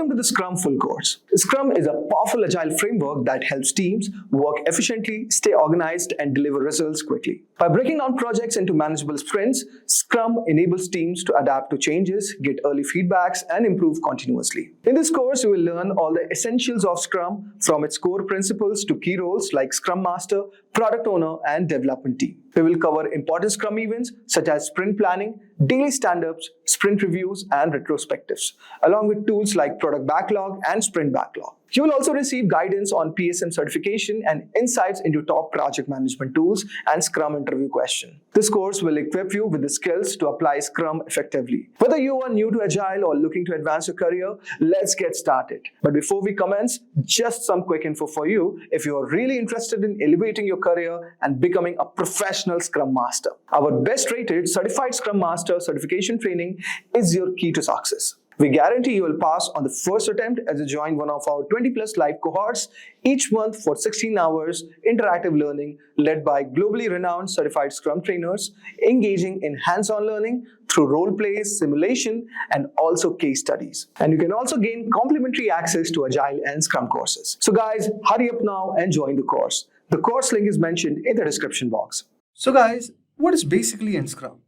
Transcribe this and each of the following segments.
Welcome to the Scrum Full Course. Scrum is a powerful agile framework that helps teams work efficiently, stay organized, and deliver results quickly. By breaking down projects into manageable sprints, Scrum enables teams to adapt to changes, get early feedbacks, and improve continuously. In this course, you will learn all the essentials of Scrum, from its core principles to key roles like Scrum Master, Product Owner, and Development Team. We will cover important Scrum events such as sprint planning, daily stand-ups, sprint reviews, and retrospectives, along with tools like Product Backlog and Sprint Backlog. You will also receive guidance on PSM Certification and insights into top project management tools and Scrum interview questions. This course will equip you with the skills to apply Scrum effectively. Whether you are new to Agile or looking to advance your career, let's get started. But before we commence, just some quick info for you if you are really interested in elevating your career and becoming a professional Scrum Master. Our best rated Certified Scrum Master certification training is your key to success. We guarantee you will pass on the first attempt as you join one of our 20+ live cohorts each month for 16 hours interactive learning led by globally renowned certified Scrum trainers, engaging in hands-on learning through role plays, simulation, and also case studies. And you can also gain complimentary access to Agile and Scrum courses. So guys, hurry up now and join the course. The course link is mentioned in the description box. So guys, what is basically in Scrum?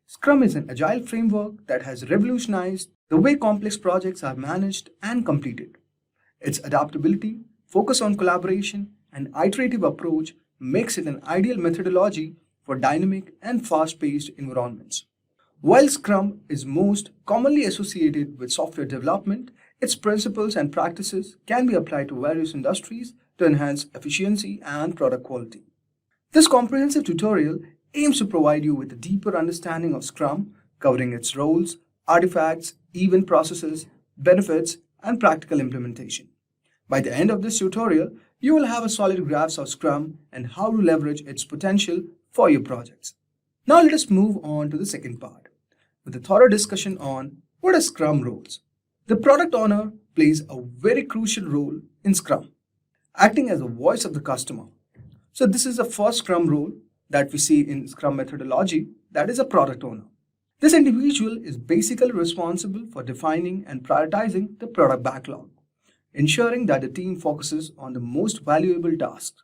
Scrum is an agile framework that has revolutionized the way complex projects are managed and completed. Its adaptability, focus on collaboration, and iterative approach makes it an ideal methodology for dynamic and fast-paced environments. While Scrum is most commonly associated with software development, its principles and practices can be applied to various industries to enhance efficiency and product quality. This comprehensive tutorial aims to provide you with a deeper understanding of Scrum, covering its roles, artifacts, event processes, benefits, and practical implementation. By the end of this tutorial, you will have a solid grasp of Scrum and how to leverage its potential for your projects. Now let us move on to the second part, with a thorough discussion on what are Scrum roles. The product owner plays a very crucial role in Scrum, acting as a voice of the customer. So this is the first Scrum role that we see in Scrum methodology, that is a product owner. This individual is basically responsible for defining and prioritizing the product backlog, ensuring that the team focuses on the most valuable tasks.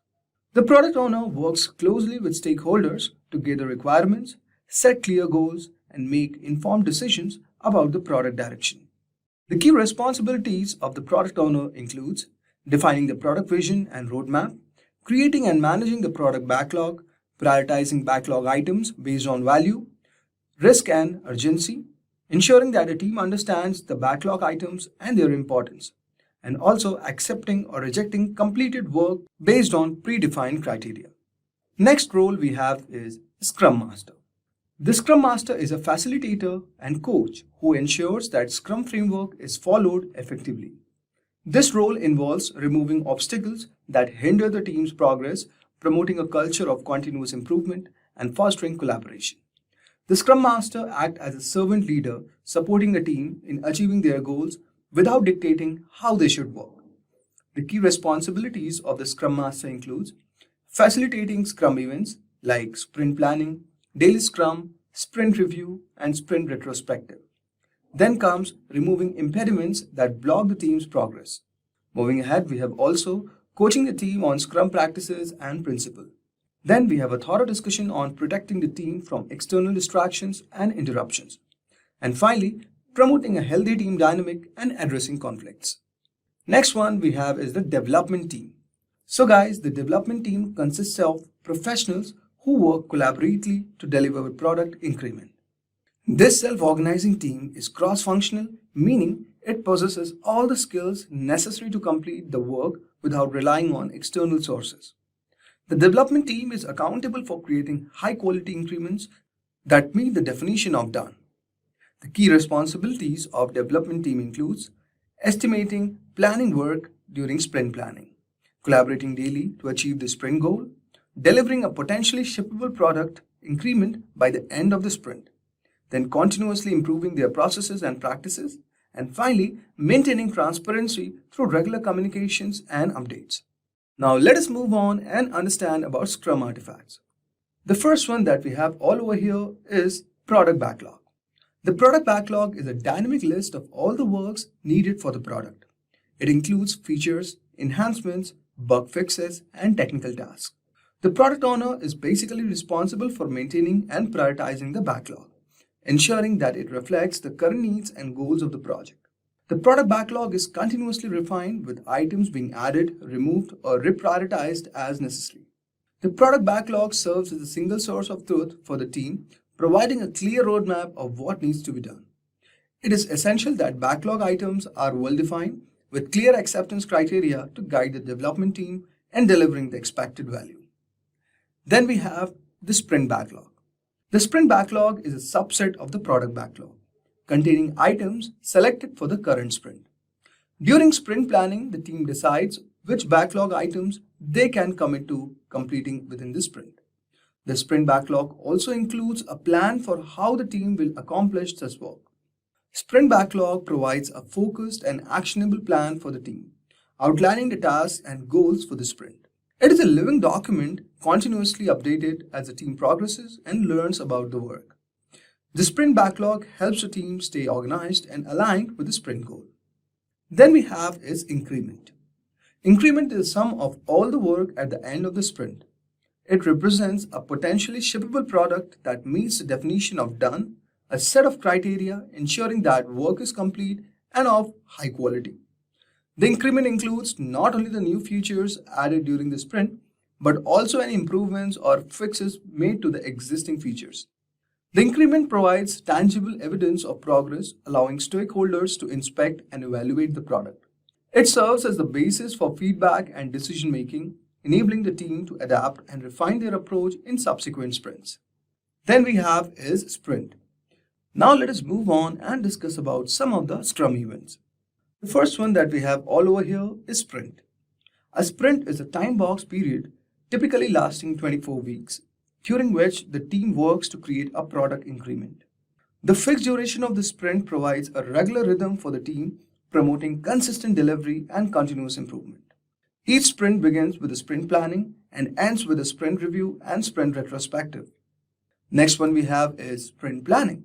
The product owner works closely with stakeholders to gather requirements, set clear goals, and make informed decisions about the product direction. The key responsibilities of the product owner includes defining the product vision and roadmap, creating and managing the product backlog, prioritizing backlog items based on value, risk and urgency, ensuring that the team understands the backlog items and their importance, and also accepting or rejecting completed work based on predefined criteria. Next role we have is Scrum Master. The Scrum Master is a facilitator and coach who ensures that Scrum framework is followed effectively. This role involves removing obstacles that hinder the team's progress, promoting a culture of continuous improvement, and fostering collaboration. The Scrum Master acts as a servant leader, supporting the team in achieving their goals without dictating how they should work. The key responsibilities of the Scrum Master includes facilitating Scrum events like sprint planning, daily Scrum, sprint review, and sprint retrospective. Then comes removing impediments that block the team's progress. Moving ahead, we have also coaching the team on Scrum practices and principles. Then we have a thorough discussion on protecting the team from external distractions and interruptions. And finally, promoting a healthy team dynamic and addressing conflicts. Next one we have is the development team. So guys, the development team consists of professionals who work collaboratively to deliver a product increment. This self-organizing team is cross-functional, meaning it possesses all the skills necessary to complete the work without relying on external sources. The development team is accountable for creating high-quality increments that meet the definition of done. The key responsibilities of development team includes estimating planning work during sprint planning, collaborating daily to achieve the sprint goal, delivering a potentially shippable product increment by the end of the sprint, then continuously improving their processes and practices, and finally, maintaining transparency through regular communications and updates. Now let us move on and understand about Scrum artifacts. The first one that we have all over here is product backlog. The product backlog is a dynamic list of all the works needed for the product. It includes features, enhancements, bug fixes, and technical tasks. The product owner is basically responsible for maintaining and prioritizing the backlog, ensuring that it reflects the current needs and goals of the project. The product backlog is continuously refined with items being added, removed, or reprioritized as necessary. The product backlog serves as a single source of truth for the team, providing a clear roadmap of what needs to be done. It is essential that backlog items are well defined with clear acceptance criteria to guide the development team in delivering the expected value. Then we have the sprint backlog. The sprint backlog is a subset of the product backlog, containing items selected for the current sprint. During sprint planning, the team decides which backlog items they can commit to completing within the sprint. The sprint backlog also includes a plan for how the team will accomplish such work. Sprint backlog provides a focused and actionable plan for the team, outlining the tasks and goals for the sprint. It is a living document continuously updated as the team progresses and learns about the work. The sprint backlog helps the team stay organized and aligned with the sprint goal. Then we have is increment. Increment is the sum of all the work at the end of the sprint. It represents a potentially shippable product that meets the definition of done, a set of criteria ensuring that work is complete and of high quality. The increment includes not only the new features added during the sprint, but also any improvements or fixes made to the existing features. The increment provides tangible evidence of progress, allowing stakeholders to inspect and evaluate the product. It serves as the basis for feedback and decision making, enabling the team to adapt and refine their approach in subsequent sprints. Then we have is sprint. Now let us move on and discuss about some of the Scrum events. The first one that we have all over here is sprint. A sprint is a time-boxed period typically lasting 24 weeks, during which the team works to create a product increment. The fixed duration of the sprint provides a regular rhythm for the team, promoting consistent delivery and continuous improvement. Each sprint begins with a sprint planning and ends with a sprint review and sprint retrospective. Next one we have is sprint planning.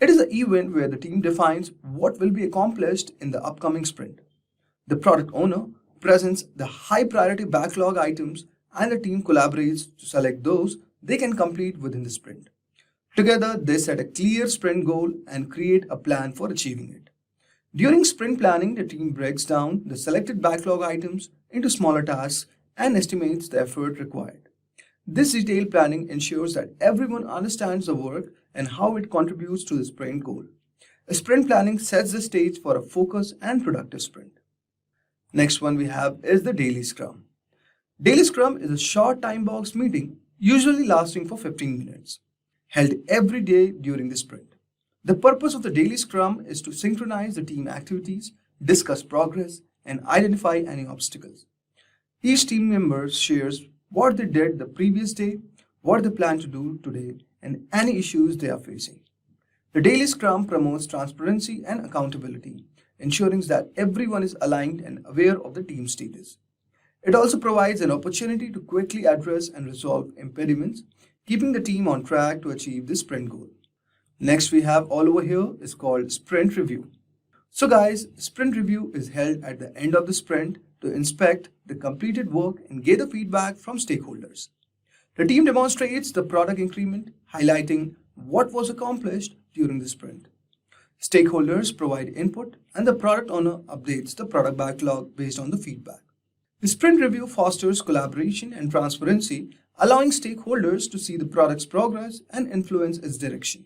It is an event where the team defines what will be accomplished in the upcoming sprint. The product owner presents the high priority backlog items and the team collaborates to select those they can complete within the sprint. Together, they set a clear sprint goal and create a plan for achieving it. During sprint planning, the team breaks down the selected backlog items into smaller tasks and estimates the effort required. This detailed planning ensures that everyone understands the work and how it contributes to the sprint goal. A sprint planning sets the stage for a focused and productive sprint. Next one we have is the daily scrum. Daily scrum is a short time-boxed meeting, usually lasting for 15 minutes, held every day during the sprint. The purpose of the daily scrum is to synchronize the team activities, discuss progress, and identify any obstacles. Each team member shares what they did the previous day, what they plan to do today, and any issues they are facing. The daily scrum promotes transparency and accountability, ensuring that everyone is aligned and aware of the team status. It also provides an opportunity to quickly address and resolve impediments, keeping the team on track to achieve the sprint goal. Next we have all over here is called sprint review. So guys, sprint review is held at the end of the sprint to inspect the completed work and gather feedback from stakeholders. The team demonstrates the product increment, highlighting what was accomplished during the sprint. Stakeholders provide input and the product owner updates the product backlog based on the feedback. The sprint review fosters collaboration and transparency, allowing stakeholders to see the product's progress and influence its direction.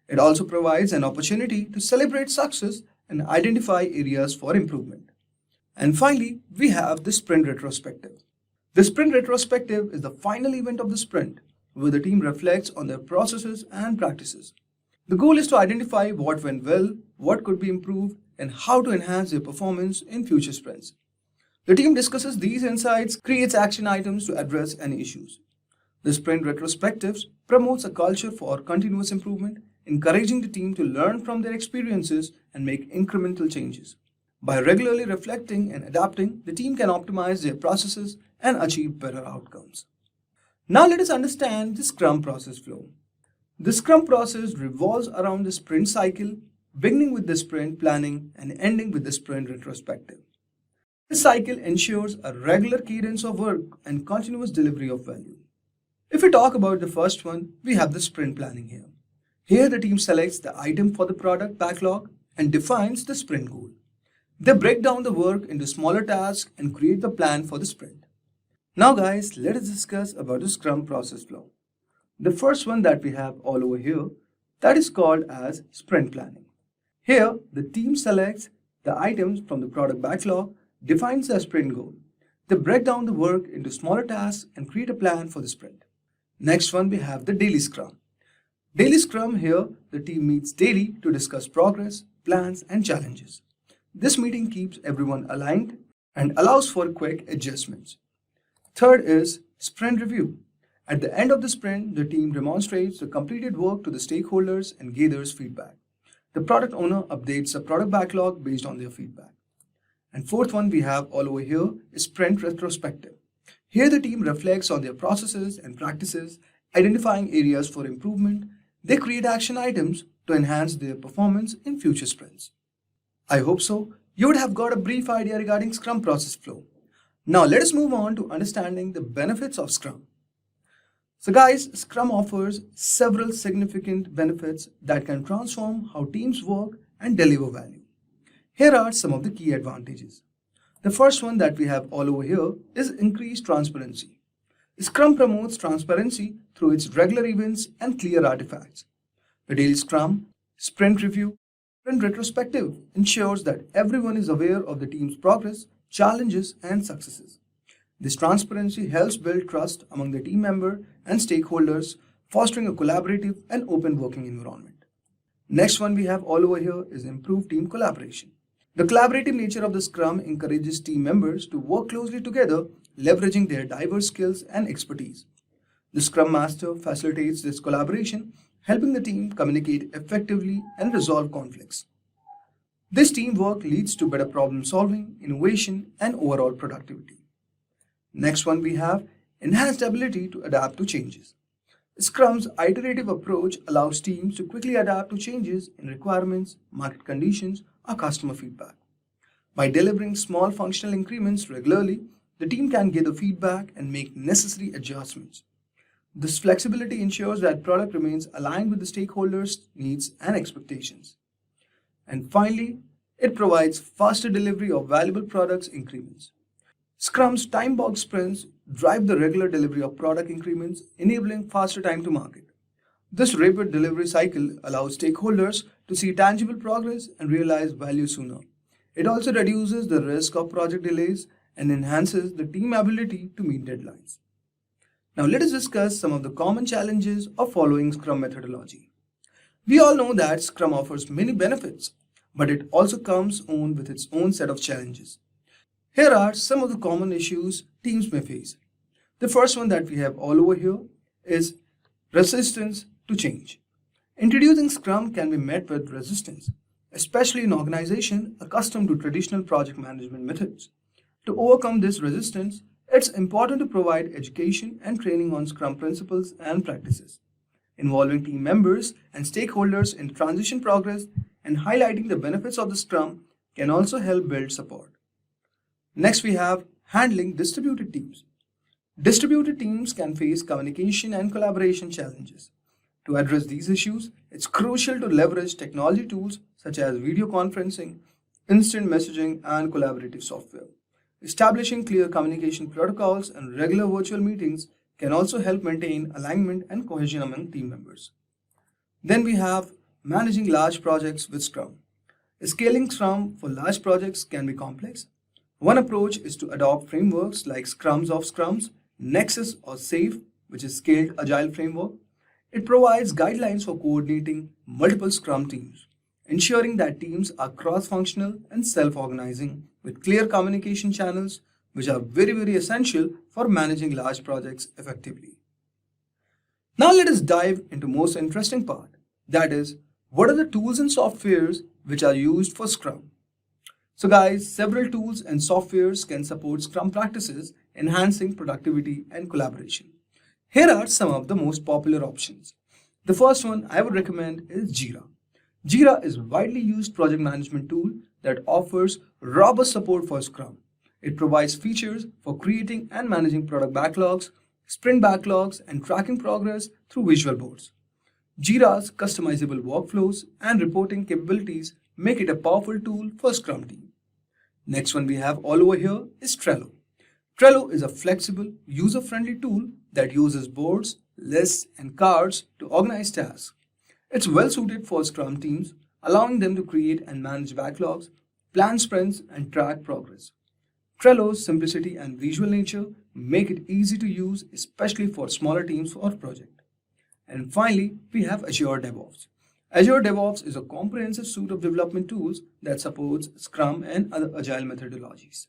It also provides an opportunity to celebrate success and identify areas for improvement. And finally, we have the sprint retrospective. The sprint retrospective is the final event of the sprint, where the team reflects on their processes and practices. The goal is to identify what went well, what could be improved, and how to enhance their performance in future sprints. The team discusses these insights, creates action items to address any issues. The sprint retrospectives promotes a culture for continuous improvement, encouraging the team to learn from their experiences and make incremental changes. By regularly reflecting and adapting, the team can optimize their processes and achieve better outcomes. Now let us understand the Scrum process flow. The Scrum process revolves around the sprint cycle, beginning with the sprint planning and ending with the sprint retrospective. This cycle ensures a regular cadence of work and continuous delivery of value. If we talk about the first one, we have the sprint planning here. Here the team selects the item for the product backlog and defines the sprint goal. They break down the work into smaller tasks and create the plan for the sprint. Now guys, let us discuss about the Scrum process flow. The first one that we have all over here, that is called as sprint planning. Here, the team selects the items from the product backlog, defines the sprint goal. They break down the work into smaller tasks and create a plan for the sprint. Next one, we have the daily Scrum. Daily Scrum here, the team meets daily to discuss progress, plans, and challenges. This meeting keeps everyone aligned and allows for quick adjustments. Third is sprint review. At the end of the sprint, the team demonstrates the completed work to the stakeholders and gathers feedback. The product owner updates the product backlog based on their feedback. And fourth one we have all over here is sprint retrospective. Here the team reflects on their processes and practices, identifying areas for improvement. They create action items to enhance their performance in future sprints. I hope so. You would have got a brief idea regarding Scrum process flow. Now let us move on to understanding the benefits of Scrum. So guys, Scrum offers several significant benefits that can transform how teams work and deliver value. Here are some of the key advantages. The first one that we have all over here is increased transparency. Scrum promotes transparency through its regular events and clear artifacts. The daily Scrum, sprint review, sprint retrospective ensures that everyone is aware of the team's progress, challenges, and successes. This transparency helps build trust among the team member and stakeholders, fostering a collaborative and open working environment. Next one we have all over here is improved team collaboration. The collaborative nature of the Scrum encourages team members to work closely together, leveraging their diverse skills and expertise. The Scrum Master facilitates this collaboration, helping the team communicate effectively and resolve conflicts. This teamwork leads to better problem solving, innovation, and overall productivity. Next one we have enhanced ability to adapt to changes. Scrum's iterative approach allows teams to quickly adapt to changes in requirements, market conditions, or customer feedback. By delivering small functional increments regularly, the team can gather feedback and make necessary adjustments. This flexibility ensures that product remains aligned with the stakeholders' needs and expectations. And finally, it provides faster delivery of valuable products increments. Scrum's time-boxed sprints drive the regular delivery of product increments, enabling faster time to market. This rapid delivery cycle allows stakeholders to see tangible progress and realize value sooner. It also reduces the risk of project delays and enhances the team ability to meet deadlines. Now let us discuss some of the common challenges of following Scrum methodology. We all know that Scrum offers many benefits, but it also comes with its own set of challenges. Here are some of the common issues teams may face. The first one that we have all over here is resistance to change. Introducing Scrum can be met with resistance, especially in organizations accustomed to traditional project management methods. To overcome this resistance, it's important to provide education and training on Scrum principles and practices. Involving team members and stakeholders in transition progress and highlighting the benefits of the Scrum can also help build support. Next, we have handling distributed teams. Distributed teams can face communication and collaboration challenges. To address these issues, it's crucial to leverage technology tools such as video conferencing, instant messaging, and collaborative software. Establishing clear communication protocols and regular virtual meetings can also help maintain alignment and cohesion among team members. Then we have managing large projects with Scrum. Scaling Scrum for large projects can be complex. One approach is to adopt frameworks like Scrums of Scrums, Nexus or SAFe, which is Scaled Agile Framework. It provides guidelines for coordinating multiple Scrum teams, ensuring that teams are cross-functional and self-organizing with clear communication channels, which are very essential for managing large projects effectively. Now let us dive into most interesting part, that is, what are the tools and softwares which are used for Scrum? So guys, several tools and softwares can support Scrum practices, enhancing productivity and collaboration. Here are some of the most popular options. The first one I would recommend is Jira. Jira is a widely used project management tool that offers robust support for Scrum. It provides features for creating and managing product backlogs, sprint backlogs, and tracking progress through visual boards. Jira's customizable workflows and reporting capabilities make it a powerful tool for Scrum team. Next one we have all over here is Trello. Trello is a flexible, user-friendly tool that uses boards, lists, and cards to organize tasks. It's well suited for Scrum teams, allowing them to create and manage backlogs, plan sprints, and track progress. Trello's simplicity and visual nature make it easy to use, especially for smaller teams or projects. And finally, we have Azure DevOps. Azure DevOps is a comprehensive suite of development tools that supports Scrum and other agile methodologies.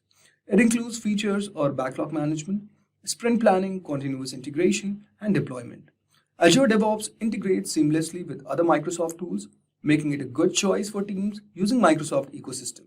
It includes features or backlog management, sprint planning, continuous integration, and deployment. Azure DevOps integrates seamlessly with other Microsoft tools, making it a good choice for teams using Microsoft ecosystem.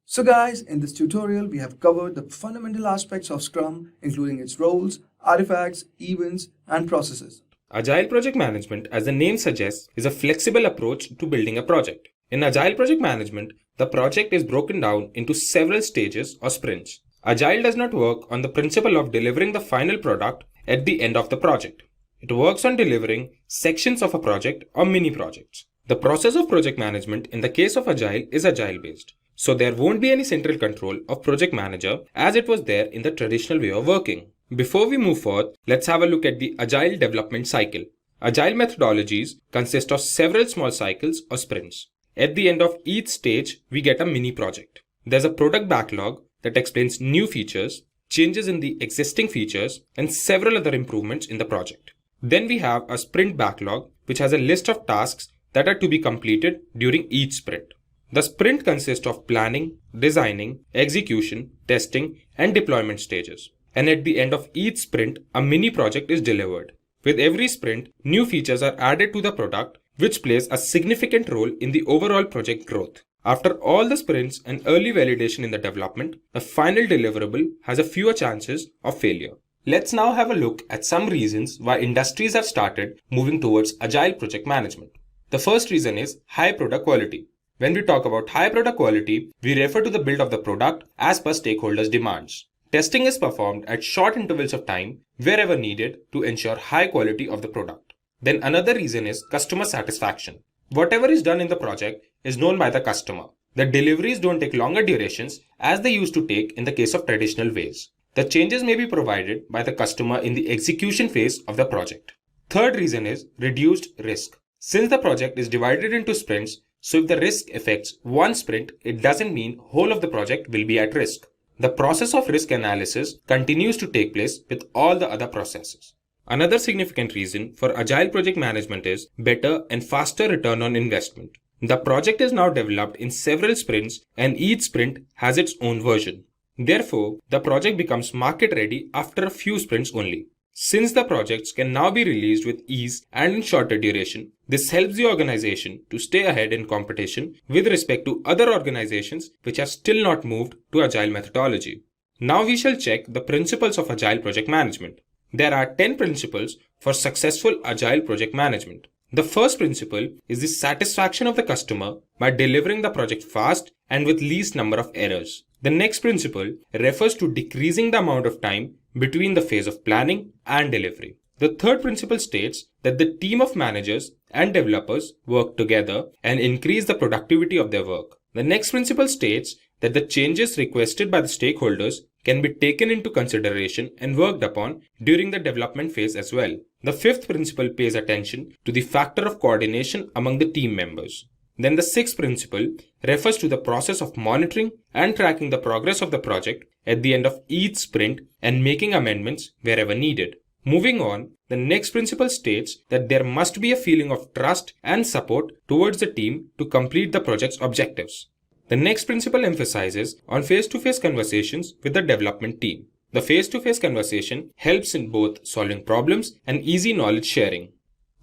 So guys, in this tutorial, we have covered the fundamental aspects of Scrum, including its roles, artifacts, events, and processes. Agile project management, as the name suggests, is a flexible approach to building a project. In Agile project management, the project is broken down into several stages or sprints. Agile does not work on the principle of delivering the final product at the end of the project. It works on delivering sections of a project or mini projects. The process of project management in the case of Agile is Agile based. So there won't be any central control of project manager as it was there in the traditional way of working. Before we move forward, let's have a look at the Agile development cycle. Agile methodologies consist of several small cycles or sprints. At the end of each stage, we get a mini project. There's a product backlog that explains new features, changes in the existing features, and several other improvements in the project. Then we have a sprint backlog, which has a list of tasks that are to be completed during each sprint. The sprint consists of planning, designing, execution, testing, and deployment stages. And at the end of each sprint, a mini project is delivered. With every sprint, new features are added to the product, which plays a significant role in the overall project growth. After all the sprints and early validation in the development, the final deliverable has a fewer chances of failure. Let's now have a look at some reasons why industries have started moving towards Agile project management. The first reason is high product quality. When we talk about high product quality, we refer to the build of the product as per stakeholders' demands. Testing is performed at short intervals of time wherever needed to ensure high quality of the product. Then another reason is customer satisfaction. Whatever is done in the project is known by the customer. The deliveries don't take longer durations as they used to take in the case of traditional ways. The changes may be provided by the customer in the execution phase of the project. Third reason is reduced risk. Since the project is divided into sprints, so if the risk affects one sprint, it doesn't mean whole of the project will be at risk. The process of risk analysis continues to take place with all the other processes. Another significant reason for Agile project management is better and faster return on investment. The project is now developed in several sprints and each sprint has its own version. Therefore, the project becomes market ready after a few sprints only. Since the projects can now be released with ease and in shorter duration, this helps the organization to stay ahead in competition with respect to other organizations which have still not moved to Agile methodology. Now we shall check the principles of Agile project management. There are 10 principles for successful Agile project management. The first principle is the satisfaction of the customer by delivering the project fast and with least number of errors. The next principle refers to decreasing the amount of time between the phase of planning and delivery. The third principle states that the team of managers and developers work together and increase the productivity of their work. The next principle states that the changes requested by the stakeholders can be taken into consideration and worked upon during the development phase as well. The fifth principle pays attention to the factor of coordination among the team members. Then the sixth principle refers to the process of monitoring and tracking the progress of the project at the end of each sprint and making amendments wherever needed. Moving on, the next principle states that there must be a feeling of trust and support towards the team to complete the project's objectives. The next principle emphasizes on face-to-face conversations with the development team. The face-to-face conversation helps in both solving problems and easy knowledge sharing.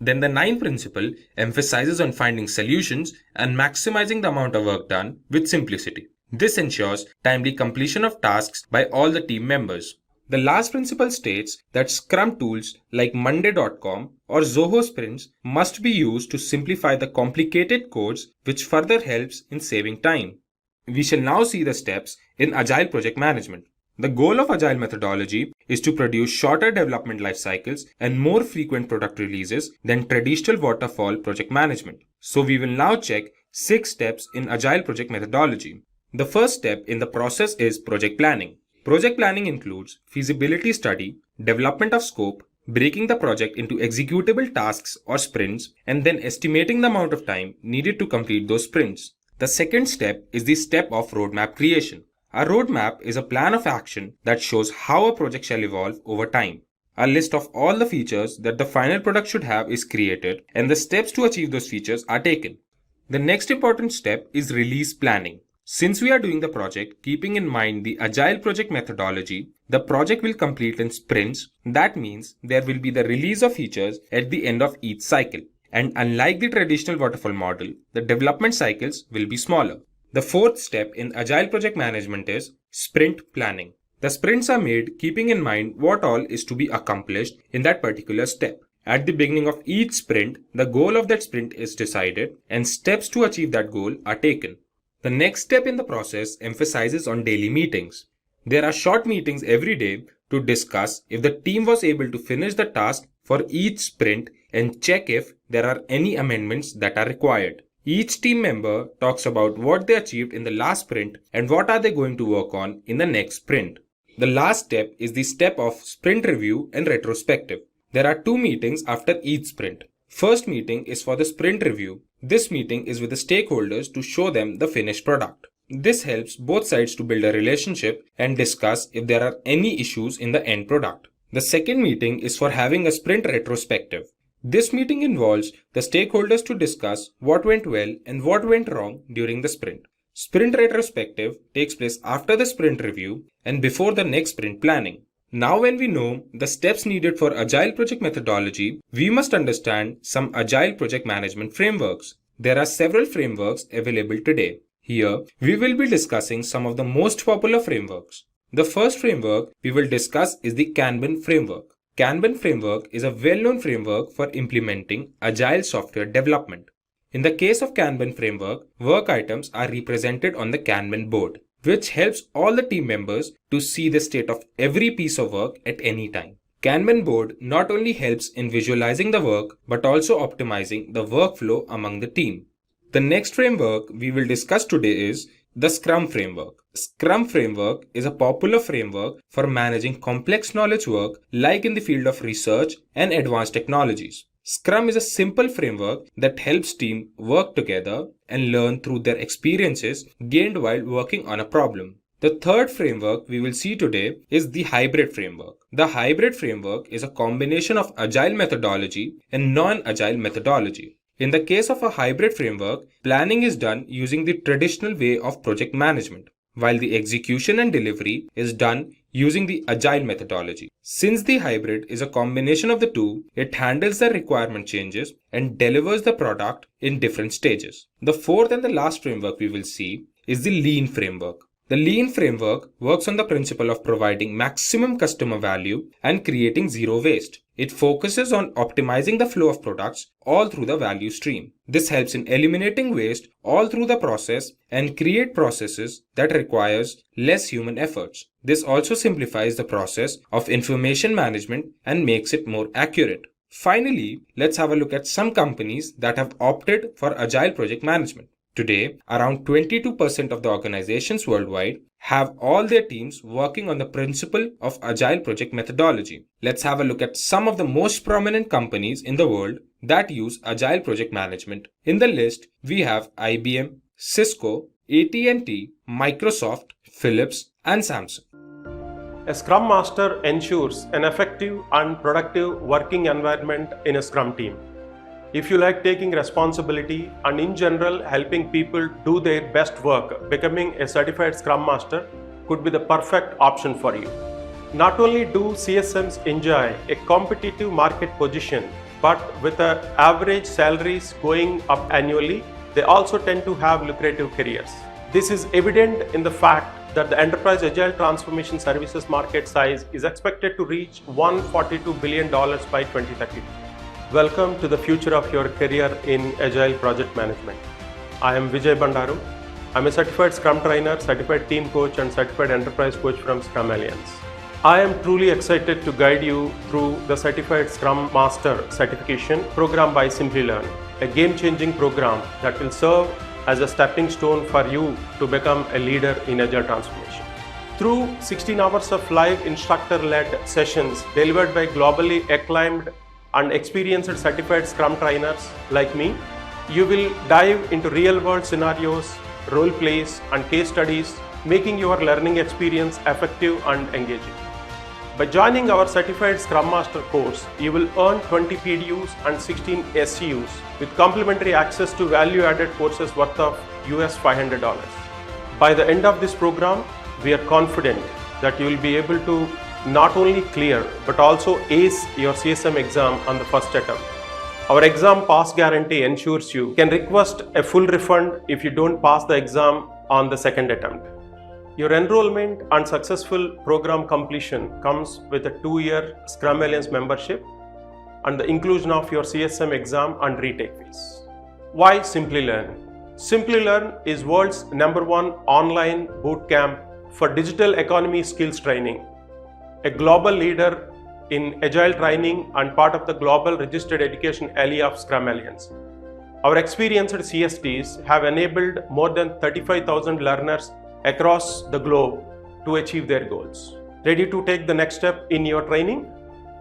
Then the ninth principle emphasizes on finding solutions and maximizing the amount of work done with simplicity. This ensures timely completion of tasks by all the team members. The last principle states that Scrum tools like Monday.com or Zoho Sprints must be used to simplify the complicated codes, which further helps in saving time. We shall now see the steps in Agile project management. The goal of Agile methodology is to produce shorter development life cycles and more frequent product releases than traditional waterfall project management. So we will now check 6 steps in Agile project methodology. The first step in the process is project planning. Project planning includes feasibility study, development of scope, breaking the project into executable tasks or sprints, and then estimating the amount of time needed to complete those sprints. The second step is the step of roadmap creation. A roadmap is a plan of action that shows how a project shall evolve over time. A list of all the features that the final product should have is created, and the steps to achieve those features are taken. The next important step is release planning. Since we are doing the project keeping in mind the Agile project methodology, the project will complete in sprints. That means there will be the release of features at the end of each cycle. And unlike the traditional waterfall model, the development cycles will be smaller. The fourth step in Agile project management is sprint planning. The sprints are made keeping in mind what all is to be accomplished in that particular step. At the beginning of each sprint, the goal of that sprint is decided and steps to achieve that goal are taken. The next step in the process emphasizes on daily meetings. There are short meetings every day to discuss if the team was able to finish the task for each sprint and check if there are any amendments that are required. Each team member talks about what they achieved in the last sprint and what are they going to work on in the next sprint. The last step is the step of sprint review and retrospective. There are 2 meetings after each sprint. First meeting is for the sprint review. This meeting is with the stakeholders to show them the finished product. This helps both sides to build a relationship and discuss if there are any issues in the end product. The second meeting is for having a sprint retrospective. This meeting involves the stakeholders to discuss what went well and what went wrong during the sprint. Sprint retrospective takes place after the sprint review and before the next sprint planning. Now when we know the steps needed for Agile project methodology, we must understand some Agile project management frameworks. There are several frameworks available today. Here, we will be discussing some of the most popular frameworks. The first framework we will discuss is the Kanban framework. Kanban framework is a well-known framework for implementing Agile software development. In the case of Kanban framework, work items are represented on the Kanban board, which helps all the team members to see the state of every piece of work at any time. Kanban board not only helps in visualizing the work, but also optimizing the workflow among the team. The next framework we will discuss today is the Scrum framework. Scrum framework is a popular framework for managing complex knowledge work like in the field of research and advanced technologies. Scrum is a simple framework that helps teams work together and learn through their experiences gained while working on a problem. The third framework we will see today is the hybrid framework. The hybrid framework is a combination of Agile methodology and non-Agile methodology. In the case of a hybrid framework, planning is done using the traditional way of project management, while the execution and delivery is done using the Agile methodology. Since the hybrid is a combination of the two, it handles the requirement changes and delivers the product in different stages. The fourth and the last framework we will see is the Lean framework. The Lean framework works on the principle of providing maximum customer value and creating zero waste. It focuses on optimizing the flow of products all through the value stream. This helps in eliminating waste all through the process and create processes that requires less human efforts. This also simplifies the process of information management and makes it more accurate. Finally, let's have a look at some companies that have opted for Agile project management. Today, around 22% of the organizations worldwide have all their teams working on the principle of Agile project methodology. Let's have a look at some of the most prominent companies in the world that use Agile project management. In the list, we have IBM, Cisco, AT&T, Microsoft, Philips, and Samsung. A Scrum Master ensures an effective and productive working environment in a Scrum team. If you like taking responsibility and in general helping people do their best work, becoming a certified Scrum Master could be the perfect option for you. Not only do CSMs enjoy a competitive market position, but with average salaries going up annually, they also tend to have lucrative careers. This is evident in the fact that the enterprise agile transformation services market size is expected to reach $142 billion by 2030. Welcome to the future of your career in agile project management. I am Vijay Bandaru. I'm a certified Scrum trainer, certified team coach, and certified enterprise coach from Scrum Alliance. I am truly excited to guide you through the Certified Scrum Master Certification program by Simplilearn, a game-changing program that will serve as a stepping stone for you to become a leader in agile transformation. Through 16 hours of live instructor-led sessions delivered by globally acclaimed and experienced certified Scrum trainers like me, you will dive into real-world scenarios, role plays, and case studies, making your learning experience effective and engaging. By joining our Certified Scrum Master course, you will earn 20 PDUs and 16 SCUs with complimentary access to value-added courses worth of US $500. By the end of this program, we are confident that you will be able to not only clear but also ace your CSM exam on the first attempt. Our exam pass guarantee ensures you can request a full refund if you don't pass the exam on the second attempt. Your enrollment and successful program completion comes with a 2-year Scrum Alliance membership and the inclusion of your CSM exam and retake fees. Why Simplilearn? Simplilearn is world's #1 online bootcamp for digital economy skills training, a global leader in agile training and part of the global registered education ally of Scrum Alliance. Our experienced CSTs have enabled more than 35,000 learners across the globe to achieve their goals. Ready to take the next step in your training?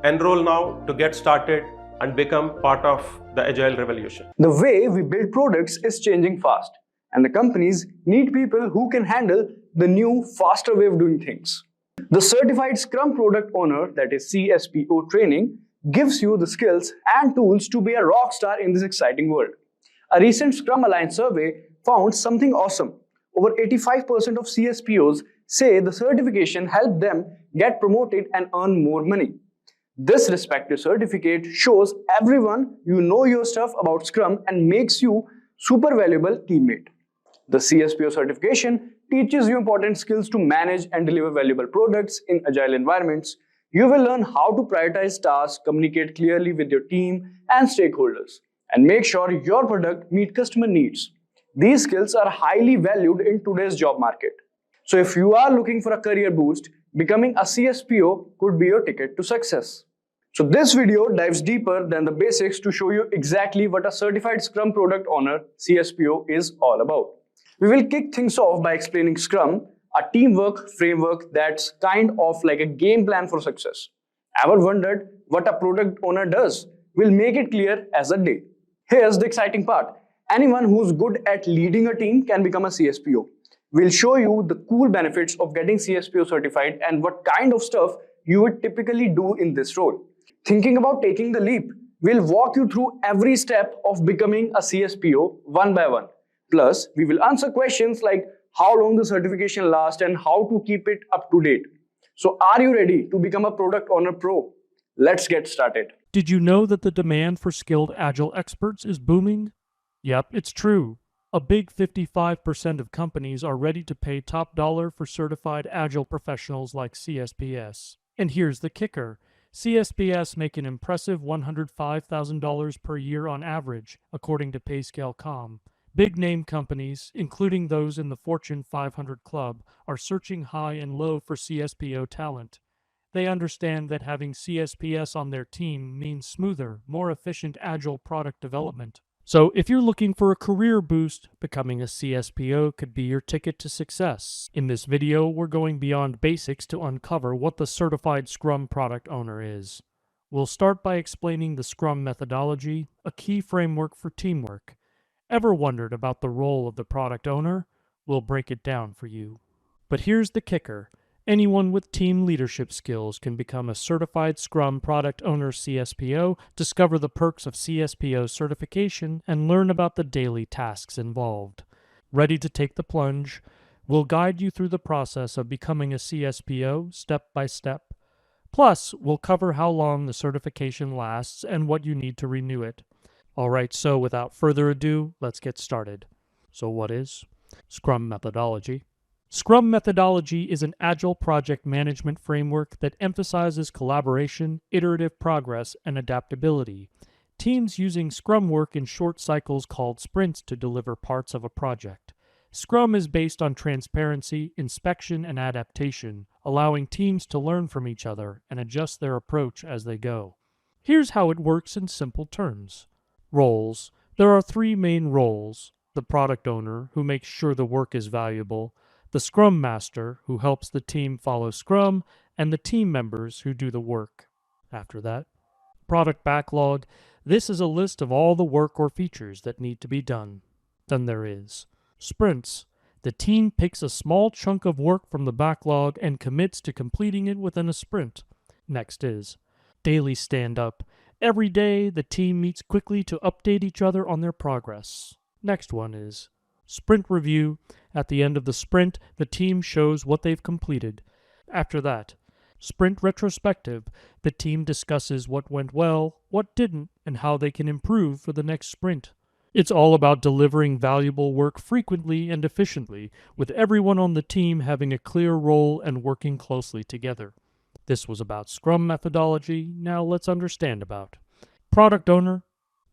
Enroll now to get started and become part of the agile revolution. The way we build products is changing fast, and the companies need people who can handle the new, faster way of doing things. The Certified Scrum Product Owner, that is CSPO training, gives you the skills and tools to be a rock star in this exciting world. A recent Scrum Alliance survey found something awesome. Over 85% of CSPOs say the certification helped them get promoted and earn more money. This respective certificate shows everyone you know your stuff about Scrum and makes you super valuable teammate. The CSPO certification teaches you important skills to manage and deliver valuable products in agile environments. You will learn how to prioritize tasks, communicate clearly with your team and stakeholders, and make sure your product meets customer needs. These skills are highly valued in today's job market. So if you are looking for a career boost, becoming a CSPO could be your ticket to success. So this video dives deeper than the basics to show you exactly what a Certified Scrum Product Owner (CSPO) is all about. We will kick things off by explaining Scrum, a teamwork framework that's kind of like a game plan for success. Ever wondered what a product owner does? We'll make it clear as a day. Here's the exciting part. Anyone who's good at leading a team can become a CSPO. We'll show you the cool benefits of getting CSPO certified and what kind of stuff you would typically do in this role. Thinking about taking the leap, we'll walk you through every step of becoming a CSPO one by one. Plus, we will answer questions like how long the certification lasts and how to keep it up to date. So are you ready to become a Product Owner Pro? Let's get started. Did you know that the demand for skilled Agile experts is booming? Yep, it's true. A big 55% of companies are ready to pay top dollar for certified Agile professionals like CSPS. And here's the kicker. CSPS make an impressive $105,000 per year on average, according to PayScale.com. Big-name companies, including those in the Fortune 500 club, are searching high and low for CSPO talent. They understand that having CSPS on their team means smoother, more efficient Agile product development. So if you're looking for a career boost, becoming a CSPO could be your ticket to success. In this video, we're going beyond basics to uncover what the Certified Scrum Product Owner is. We'll start by explaining the Scrum methodology, a key framework for teamwork. Ever wondered about the role of the product owner? We'll break it down for you. But here's the kicker. Anyone with team leadership skills can become a Certified Scrum Product Owner CSPO, discover the perks of CSPO certification, and learn about the daily tasks involved. Ready to take the plunge? We'll guide you through the process of becoming a CSPO step by step. Plus, we'll cover how long the certification lasts and what you need to renew it. Alright, so without further ado, let's get started. So what is Scrum methodology. Scrum methodology is an agile project management framework that emphasizes collaboration, iterative progress, and adaptability. Teams using Scrum work in short cycles called sprints to deliver parts of a project. Scrum is based on transparency, inspection, and adaptation, allowing teams to learn from each other and adjust their approach as they go. Here's how it works in simple terms. Roles. There are three main roles: the product owner, who makes sure the work is valuable; the Scrum Master, who helps the team follow Scrum; and the team members who do the work. After that, product backlog. This is a list of all the work or features that need to be done. Then there is sprints. The team picks a small chunk of work from the backlog and commits to completing it within a sprint. Next is daily stand-up. Every day, the team meets quickly to update each other on their progress. Next one is sprint review. At the end of the sprint, the team shows what they've completed. After that, sprint retrospective. The team discusses what went well, what didn't, and how they can improve for the next sprint. It's all about delivering valuable work frequently and efficiently, with everyone on the team having a clear role and working closely together. This was about Scrum methodology. Now let's understand about product owner.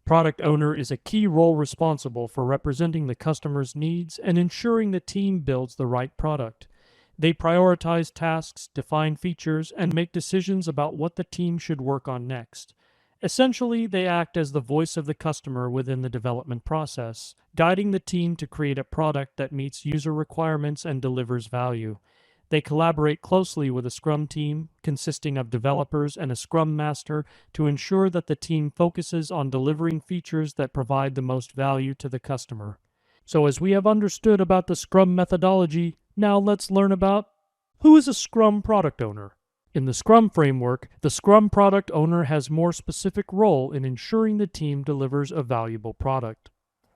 Product owner is a key role responsible for representing the customer's needs and ensuring the team builds the right product. They prioritize tasks, define features, and make decisions about what the team should work on next. Essentially, they act as the voice of the customer within the development process, guiding the team to create a product that meets user requirements and delivers value. They collaborate closely with a Scrum team, consisting of developers and a Scrum Master, to ensure that the team focuses on delivering features that provide the most value to the customer. So as we have understood about the Scrum methodology, now let's learn about who is a Scrum product owner. In the Scrum framework, the Scrum product owner has more specific role in ensuring the team delivers a valuable product.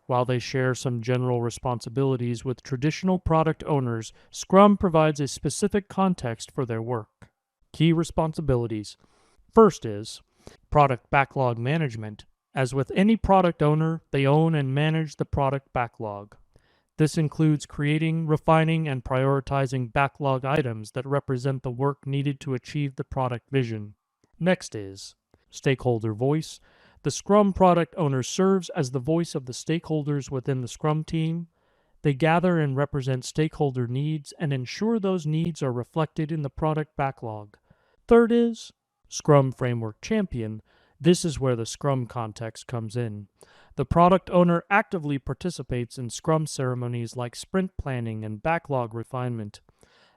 While they share some general responsibilities with traditional product owners, Scrum provides a specific context for their work. Key responsibilities. First is product backlog management. As with any product owner, they own and manage the product backlog. This includes creating, refining, and prioritizing backlog items that represent the work needed to achieve the product vision. Next is stakeholder voice. The Scrum product owner serves as the voice of the stakeholders within the Scrum team. They gather and represent stakeholder needs and ensure those needs are reflected in the product backlog. Third is Scrum Framework Champion. This is where the Scrum context comes in. The product owner actively participates in Scrum ceremonies like sprint planning and backlog refinement.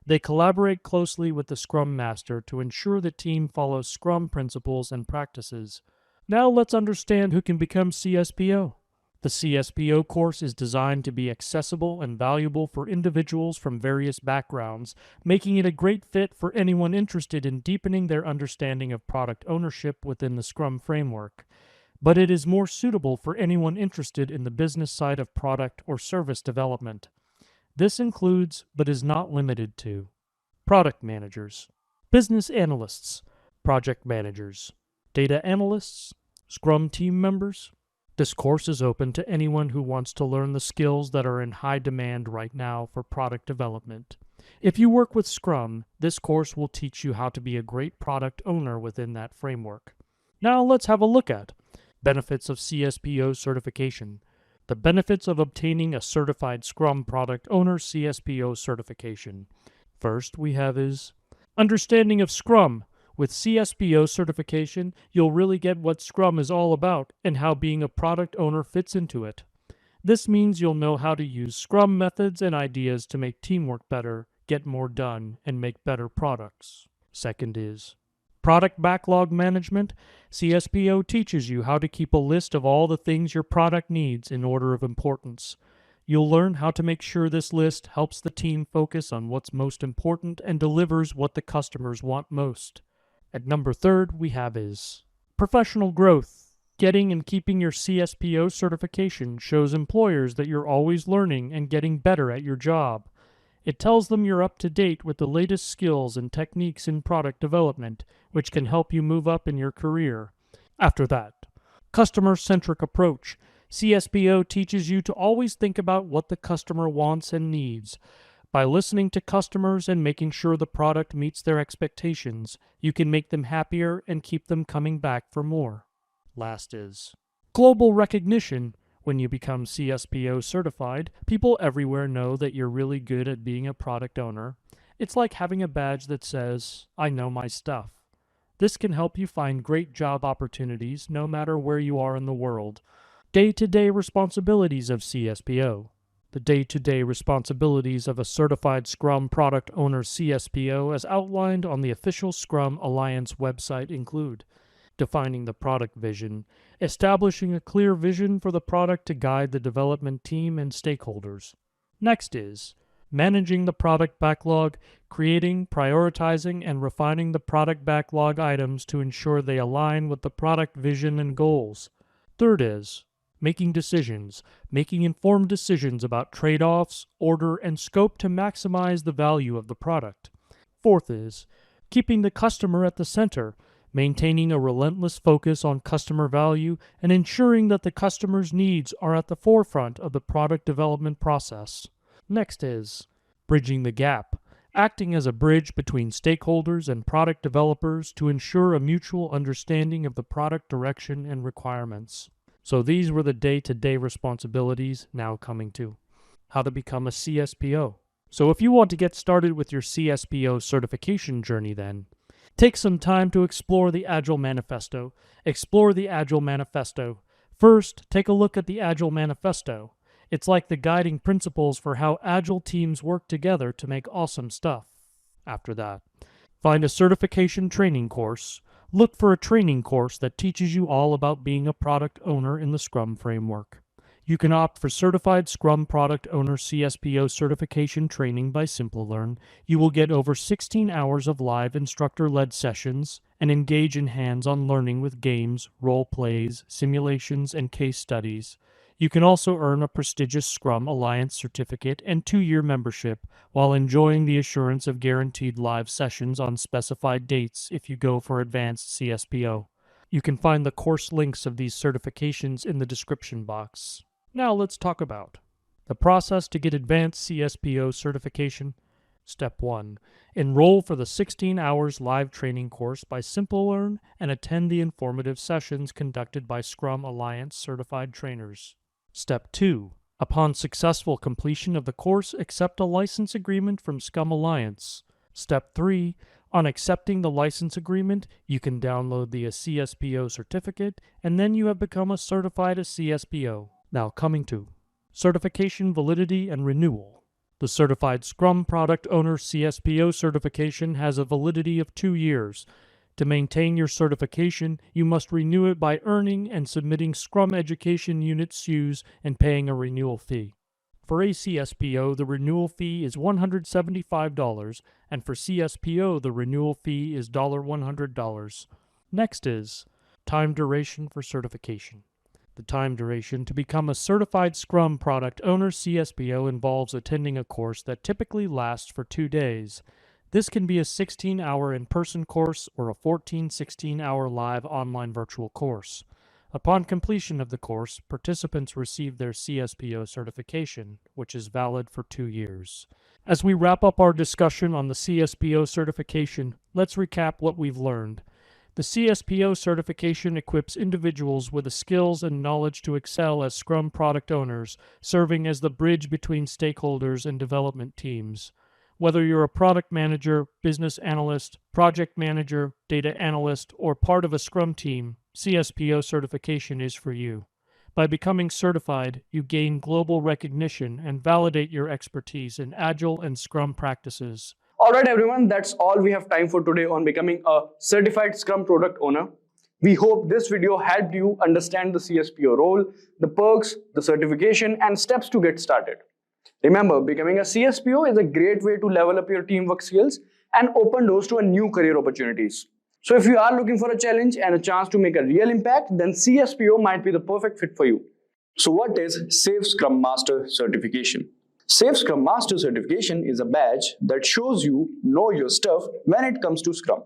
They collaborate closely with the Scrum Master to ensure the team follows Scrum principles and practices. Now let's understand who can become CSPO. The CSPO course is designed to be accessible and valuable for individuals from various backgrounds, making it a great fit for anyone interested in deepening their understanding of product ownership within the Scrum framework. But it is more suitable for anyone interested in the business side of product or service development. This includes, but is not limited to, product managers, business analysts, project managers, data analysts, Scrum team members. This course is open to anyone who wants to learn the skills that are in high demand right now for product development. If you work with Scrum, this course will teach you how to be a great product owner within that framework. Now let's have a look at benefits of CSPO certification. The benefits of obtaining a certified Scrum product owner CSPO certification. First we have is understanding of Scrum. With CSPO certification, you'll really get what Scrum is all about and how being a product owner fits into it. This means you'll know how to use Scrum methods and ideas to make teamwork better, get more done, and make better products. Second is product backlog management. CSPO teaches you how to keep a list of all the things your product needs in order of importance. You'll learn how to make sure this list helps the team focus on what's most important and delivers what the customers want most. At number third, we have is professional growth. Getting and keeping your CSPO certification shows employers that you're always learning and getting better at your job. It tells them you're up to date with the latest skills and techniques in product development, which can help you move up in your career. After that, customer-centric approach. CSPO teaches you to always think about what the customer wants and needs. By listening to customers and making sure the product meets their expectations, you can make them happier and keep them coming back for more. Last is global recognition. When you become CSPO certified, people everywhere know that you're really good at being a product owner. It's like having a badge that says, "I know my stuff." This can help you find great job opportunities no matter where you are in the world. Day-to-day responsibilities of CSPO. The day-to-day responsibilities of a certified Scrum product owner CSPO as outlined on the official Scrum Alliance website include defining the product vision, establishing a clear vision for the product to guide the development team and stakeholders. Next is managing the product backlog, creating, prioritizing, and refining the product backlog items to ensure they align with the product vision and goals. Third is making decisions, making informed decisions about trade-offs, order, and scope to maximize the value of the product. Fourth is keeping the customer at the center, maintaining a relentless focus on customer value and ensuring that the customer's needs are at the forefront of the product development process. Next is bridging the gap, acting as a bridge between stakeholders and product developers to ensure a mutual understanding of the product direction and requirements. So these were the day-to-day responsibilities. Now coming to how to become a CSPO. So if you want to get started with your CSPO certification journey then, take some time to explore the Agile Manifesto. Explore the Agile Manifesto. First, take a look at the Agile Manifesto. It's like the guiding principles for how Agile teams work together to make awesome stuff. After that, find a certification training course. Look for a training course that teaches you all about being a product owner in the Scrum framework. You can opt for Certified Scrum Product Owner CSPO Certification Training by Simplilearn. You will get over 16 hours of live instructor-led sessions and engage in hands-on learning with games, role plays, simulations, and case studies. You can also earn a prestigious Scrum Alliance certificate and 2-year membership while enjoying the assurance of guaranteed live sessions on specified dates if you go for advanced CSPO. You can find the course links of these certifications in the description box. Now let's talk about the process to get advanced CSPO certification. Step 1. Enroll for the 16 hours live training course by Simplilearn and attend the informative sessions conducted by Scrum Alliance certified trainers. Step 2. Upon successful completion of the course, accept a license agreement from Scrum Alliance. Step 3. On accepting the license agreement, you can download the CSPO certificate, and then you have become a certified CSPO. Now coming to certification validity and renewal. The Certified Scrum Product Owner CSPO certification has a validity of 2 years. To maintain your certification, you must renew it by earning and submitting Scrum Education Unit CUEs and paying a renewal fee. For a CSPO, the renewal fee is $175, and for CSPO, the renewal fee is $100. Next is time duration for certification. The time duration to become a certified Scrum Product Owner CSPO involves attending a course that typically lasts for 2 days. This can be a 16-hour in-person course or a 16-hour live online virtual course. Upon completion of the course, participants receive their CSPO certification, which is valid for 2 years. As we wrap up our discussion on the CSPO certification, let's recap what we've learned. The CSPO certification equips individuals with the skills and knowledge to excel as Scrum product owners, serving as the bridge between stakeholders and development teams. Whether you're a product manager, business analyst, project manager, data analyst, or part of a Scrum team, CSPO certification is for you. By becoming certified, you gain global recognition and validate your expertise in Agile and Scrum practices. Alright everyone, that's all we have time for today on becoming a certified Scrum product owner. We hope this video helped you understand the CSPO role, the perks, the certification, and steps to get started. Remember, becoming a CSPO is a great way to level up your teamwork skills and open doors to a new career opportunities. So if you are looking for a challenge and a chance to make a real impact, then CSPO might be the perfect fit for you. So what is Safe Scrum Master Certification? Safe Scrum Master Certification is a badge that shows you know your stuff when it comes to Scrum,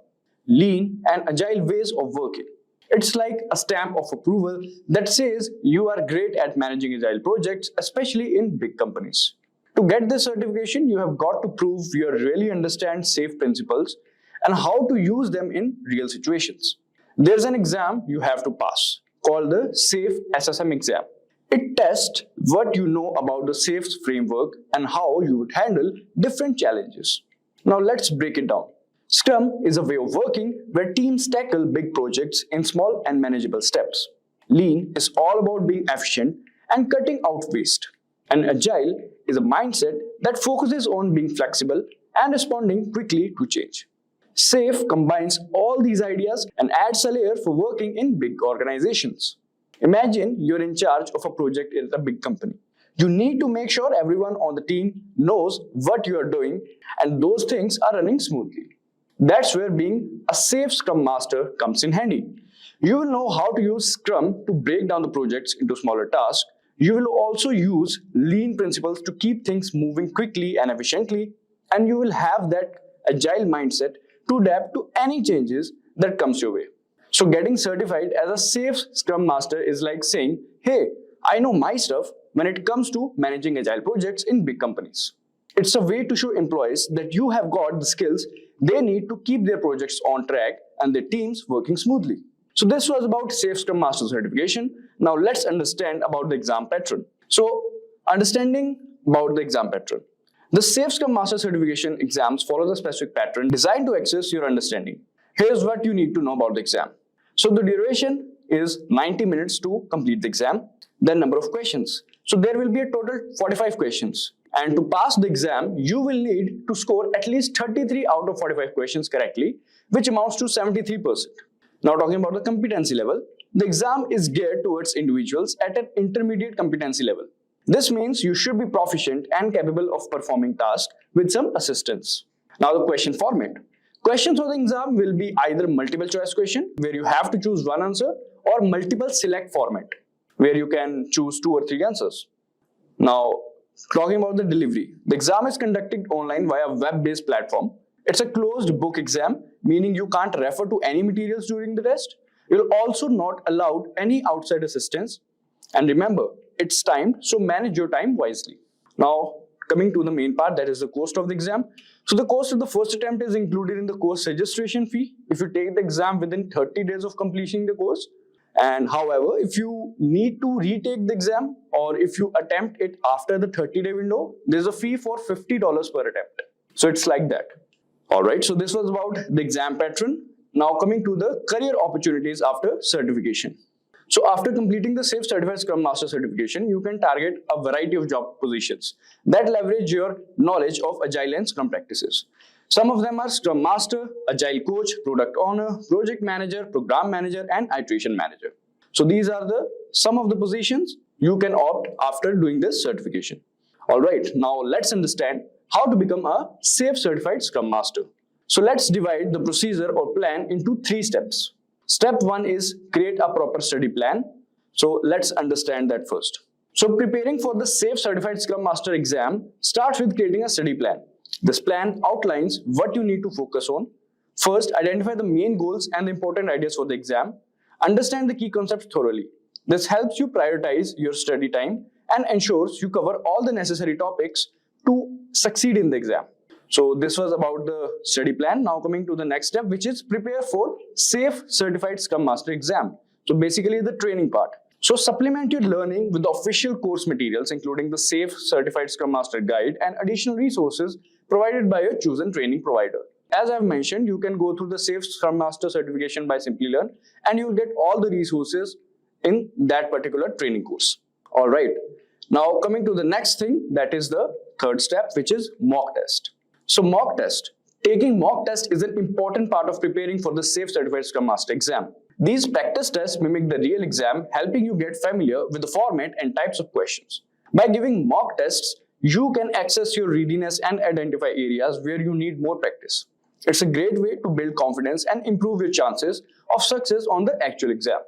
Lean and Agile ways of working. It's like a stamp of approval that says you are great at managing agile projects, especially in big companies. To get this certification, you have got to prove you really understand SAFe principles and how to use them in real situations. There's an exam you have to pass called the SAFe SSM exam. It tests what you know about the SAFe framework and how you would handle different challenges. Now let's break it down. Scrum is a way of working where teams tackle big projects in small and manageable steps. Lean is all about being efficient and cutting out waste. And Agile is a mindset that focuses on being flexible and responding quickly to change. SAFe combines all these ideas and adds a layer for working in big organizations. Imagine you're in charge of a project in a big company. You need to make sure everyone on the team knows what you are doing and those things are running smoothly. That's where being a SAFe Scrum Master comes in handy. You will know how to use Scrum to break down the projects into smaller tasks. You will also use Lean principles to keep things moving quickly and efficiently, and you will have that agile mindset to adapt to any changes that comes your way. So getting certified as a SAFe Scrum Master is like saying, hey, I know my stuff when it comes to managing agile projects in big companies. It's a way to show employees that you have got the skills they need to keep their projects on track and their teams working smoothly. So this was about SAFe Scrum Master certification. Now let's understand about the exam pattern. So understanding about the exam pattern. The SAFe Scrum Master certification exams follow the specific pattern designed to access your understanding. Here's what you need to know about the exam. So the duration is 90 minutes to complete the exam. Then number of questions. So there will be a total 45 questions. And to pass the exam, you will need to score at least 33 out of 45 questions correctly, which amounts to 73%. Now talking about the competency level, the exam is geared towards individuals at an intermediate competency level. This means you should be proficient and capable of performing tasks with some assistance. Now the question format. Questions for the exam will be either multiple choice question, where you have to choose one answer, or multiple select format, where you can choose 2 or 3 answers. Now, talking about the delivery. The exam is conducted online via a web-based platform. It's a closed book exam, meaning you can't refer to any materials during the test. You'll also not allowed any outside assistance. And remember, it's timed, so manage your time wisely. Now, coming to the main part, that is the cost of the exam. So the cost of the first attempt is included in the course registration fee if you take the exam within 30 days of completing the course. And however, if you need to retake the exam or if you attempt it after the 30-day window, there's a fee for $50 per attempt. So it's like that. Alright, so this was about the exam pattern. Now coming to the career opportunities after certification. So after completing the SAFe Certified Scrum Master certification, you can target a variety of job positions that leverage your knowledge of Agile and Scrum practices. Some of them are Scrum Master, Agile Coach, Product Owner, Project Manager, Program Manager, and Iteration Manager. So these are some of the positions you can opt after doing this certification. Alright, now let's understand how to become a SAFe Certified Scrum Master. So let's divide the procedure or plan into 3 steps. Step 1 is create a proper study plan. So let's understand that first. So preparing for the SAFe Certified Scrum Master exam starts with creating a study plan. This plan outlines what you need to focus on. First, identify the main goals and the important ideas for the exam. Understand the key concepts thoroughly. This helps you prioritize your study time and ensures you cover all the necessary topics to succeed in the exam. So this was about the study plan. Now coming to the next step, which is prepare for SAFe Certified Scrum Master exam. So basically the training part. So supplement your learning with the official course materials, including the SAFe Certified Scrum Master guide and additional resources provided by your chosen training provider. As I've mentioned, you can go through the SAFe Scrum Master certification by Simplilearn and you'll get all the resources in that particular training course. All right. Now coming to the next thing, that is the third step, which is mock test. So mock test. Taking mock test is an important part of preparing for the SAFe Certified Scrum Master exam. These practice tests mimic the real exam, helping you get familiar with the format and types of questions. By giving mock tests, you can access your readiness and identify areas where you need more practice. It's a great way to build confidence and improve your chances of success on the actual exam.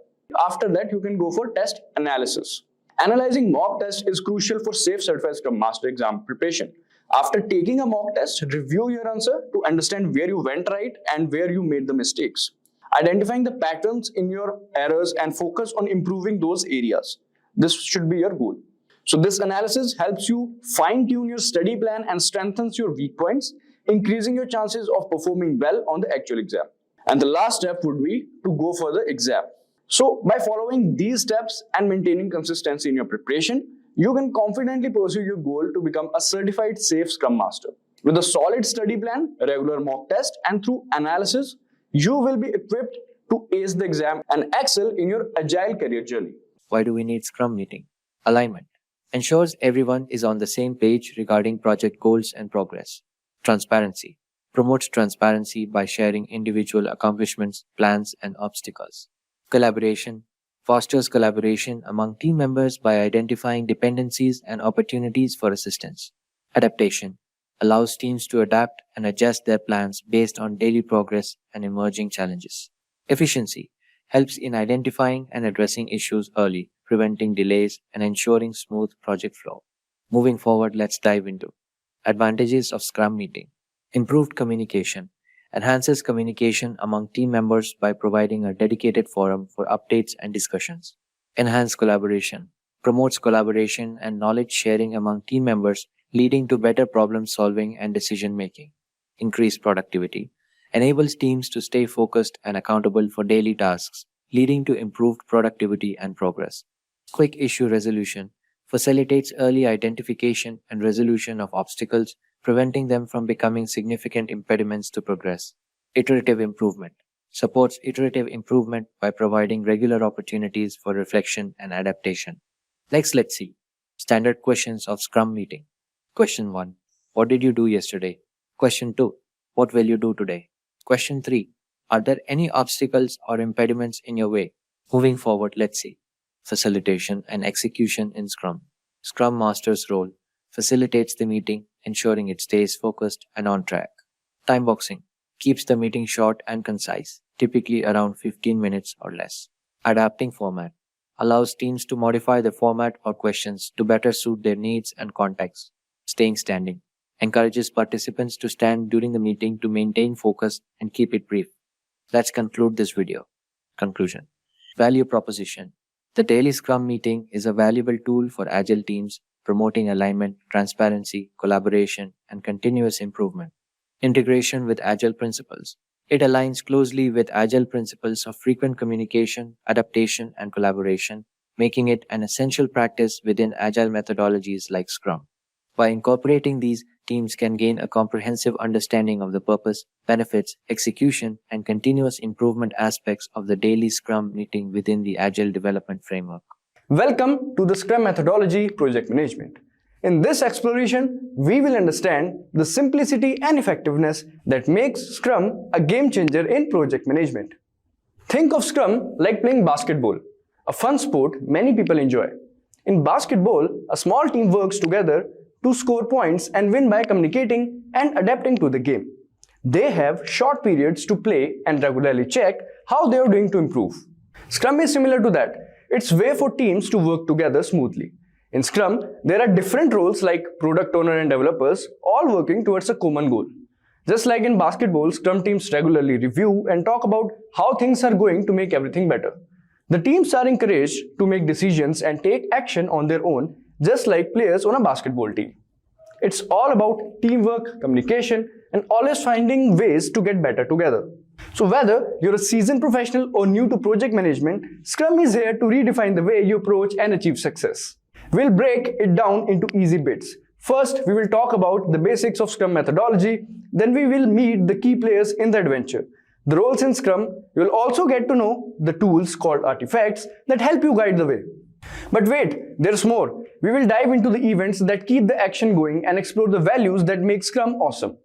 After that, you can go for test analysis. Analyzing mock tests is crucial for SAFe Certified Scrum Master exam preparation. After taking a mock test, review your answer to understand where you went right and where you made the mistakes. identifying the patterns in your errors and focus on improving those areas. This should be your goal. So this analysis helps you fine-tune your study plan and strengthens your weak points, increasing your chances of performing well on the actual exam. And the last step would be to go for the exam. So by following these steps and maintaining consistency in your preparation, you can confidently pursue your goal to become a certified safe Scrum Master. With a solid study plan, a regular mock test, and through analysis, you will be equipped to ace the exam and excel in your agile career journey. Why do we need Scrum meeting? Alignment ensures everyone is on the same page regarding project goals and progress. Transparency promotes transparency by sharing individual accomplishments, plans, and obstacles. Collaboration fosters collaboration among team members by identifying dependencies and opportunities for assistance. Adaptation allows teams to adapt and adjust their plans based on daily progress and emerging challenges. Efficiency helps in identifying and addressing issues early, preventing delays and ensuring smooth project flow. Moving forward, let's dive into advantages of Scrum meeting. Improved communication enhances communication among team members by providing a dedicated forum for updates and discussions. Enhanced collaboration promotes collaboration and knowledge sharing among team members, leading to better problem solving and decision making. Increased productivity enables teams to stay focused and accountable for daily tasks, leading to improved productivity and progress. Quick issue resolution facilitates early identification and resolution of obstacles, preventing them from becoming significant impediments to progress. Iterative improvement supports iterative improvement by providing regular opportunities for reflection and adaptation. Next, let's see standard questions of Scrum meeting. Question 1. What did you do yesterday? Question 2. What will you do today? Question 3. Are there any obstacles or impediments in your way? Moving forward, let's see facilitation and execution in Scrum. Scrum Master's role facilitates the meeting, ensuring it stays focused and on track. Time boxing keeps the meeting short and concise, typically around 15 minutes or less. Adapting format allows teams to modify the format or questions to better suit their needs and context. Staying standing encourages participants to stand during the meeting to maintain focus and keep it brief. Let's conclude this video. Conclusion. Value proposition. The daily Scrum meeting is a valuable tool for Agile teams, promoting alignment, transparency, collaboration, and continuous improvement. Integration with Agile Principles. It aligns closely with Agile principles of frequent communication, adaptation, and collaboration, making it an essential practice within Agile methodologies like Scrum. By incorporating these, teams can gain a comprehensive understanding of the purpose, benefits, execution, and continuous improvement aspects of the daily Scrum meeting within the Agile development framework. Welcome to the Scrum Methodology Project Management. In this exploration, we will understand the simplicity and effectiveness that makes Scrum a game changer in project management. Think of Scrum like playing basketball, a fun sport many people enjoy. In basketball, a small team works together to score points and win by communicating and adapting to the game. They have short periods to play and regularly check how they are doing to improve. Scrum is similar to that. It's a way for teams to work together smoothly. In Scrum, there are different roles like product owner and developers, all working towards a common goal. Just like in basketball, Scrum teams regularly review and talk about how things are going to make everything better. The teams are encouraged to make decisions and take action on their own, just like players on a basketball team. It's all about teamwork, communication, and always finding ways to get better together. So whether you're a seasoned professional or new to project management, Scrum is here to redefine the way you approach and achieve success. We'll break it down into easy bits. First, we will talk about the basics of Scrum methodology. Then we will meet the key players in the adventure. The roles in Scrum, you'll also get to know the tools called artifacts that help you guide the way. But wait, there's more. We will dive into the events that keep the action going and explore the values that make Scrum awesome.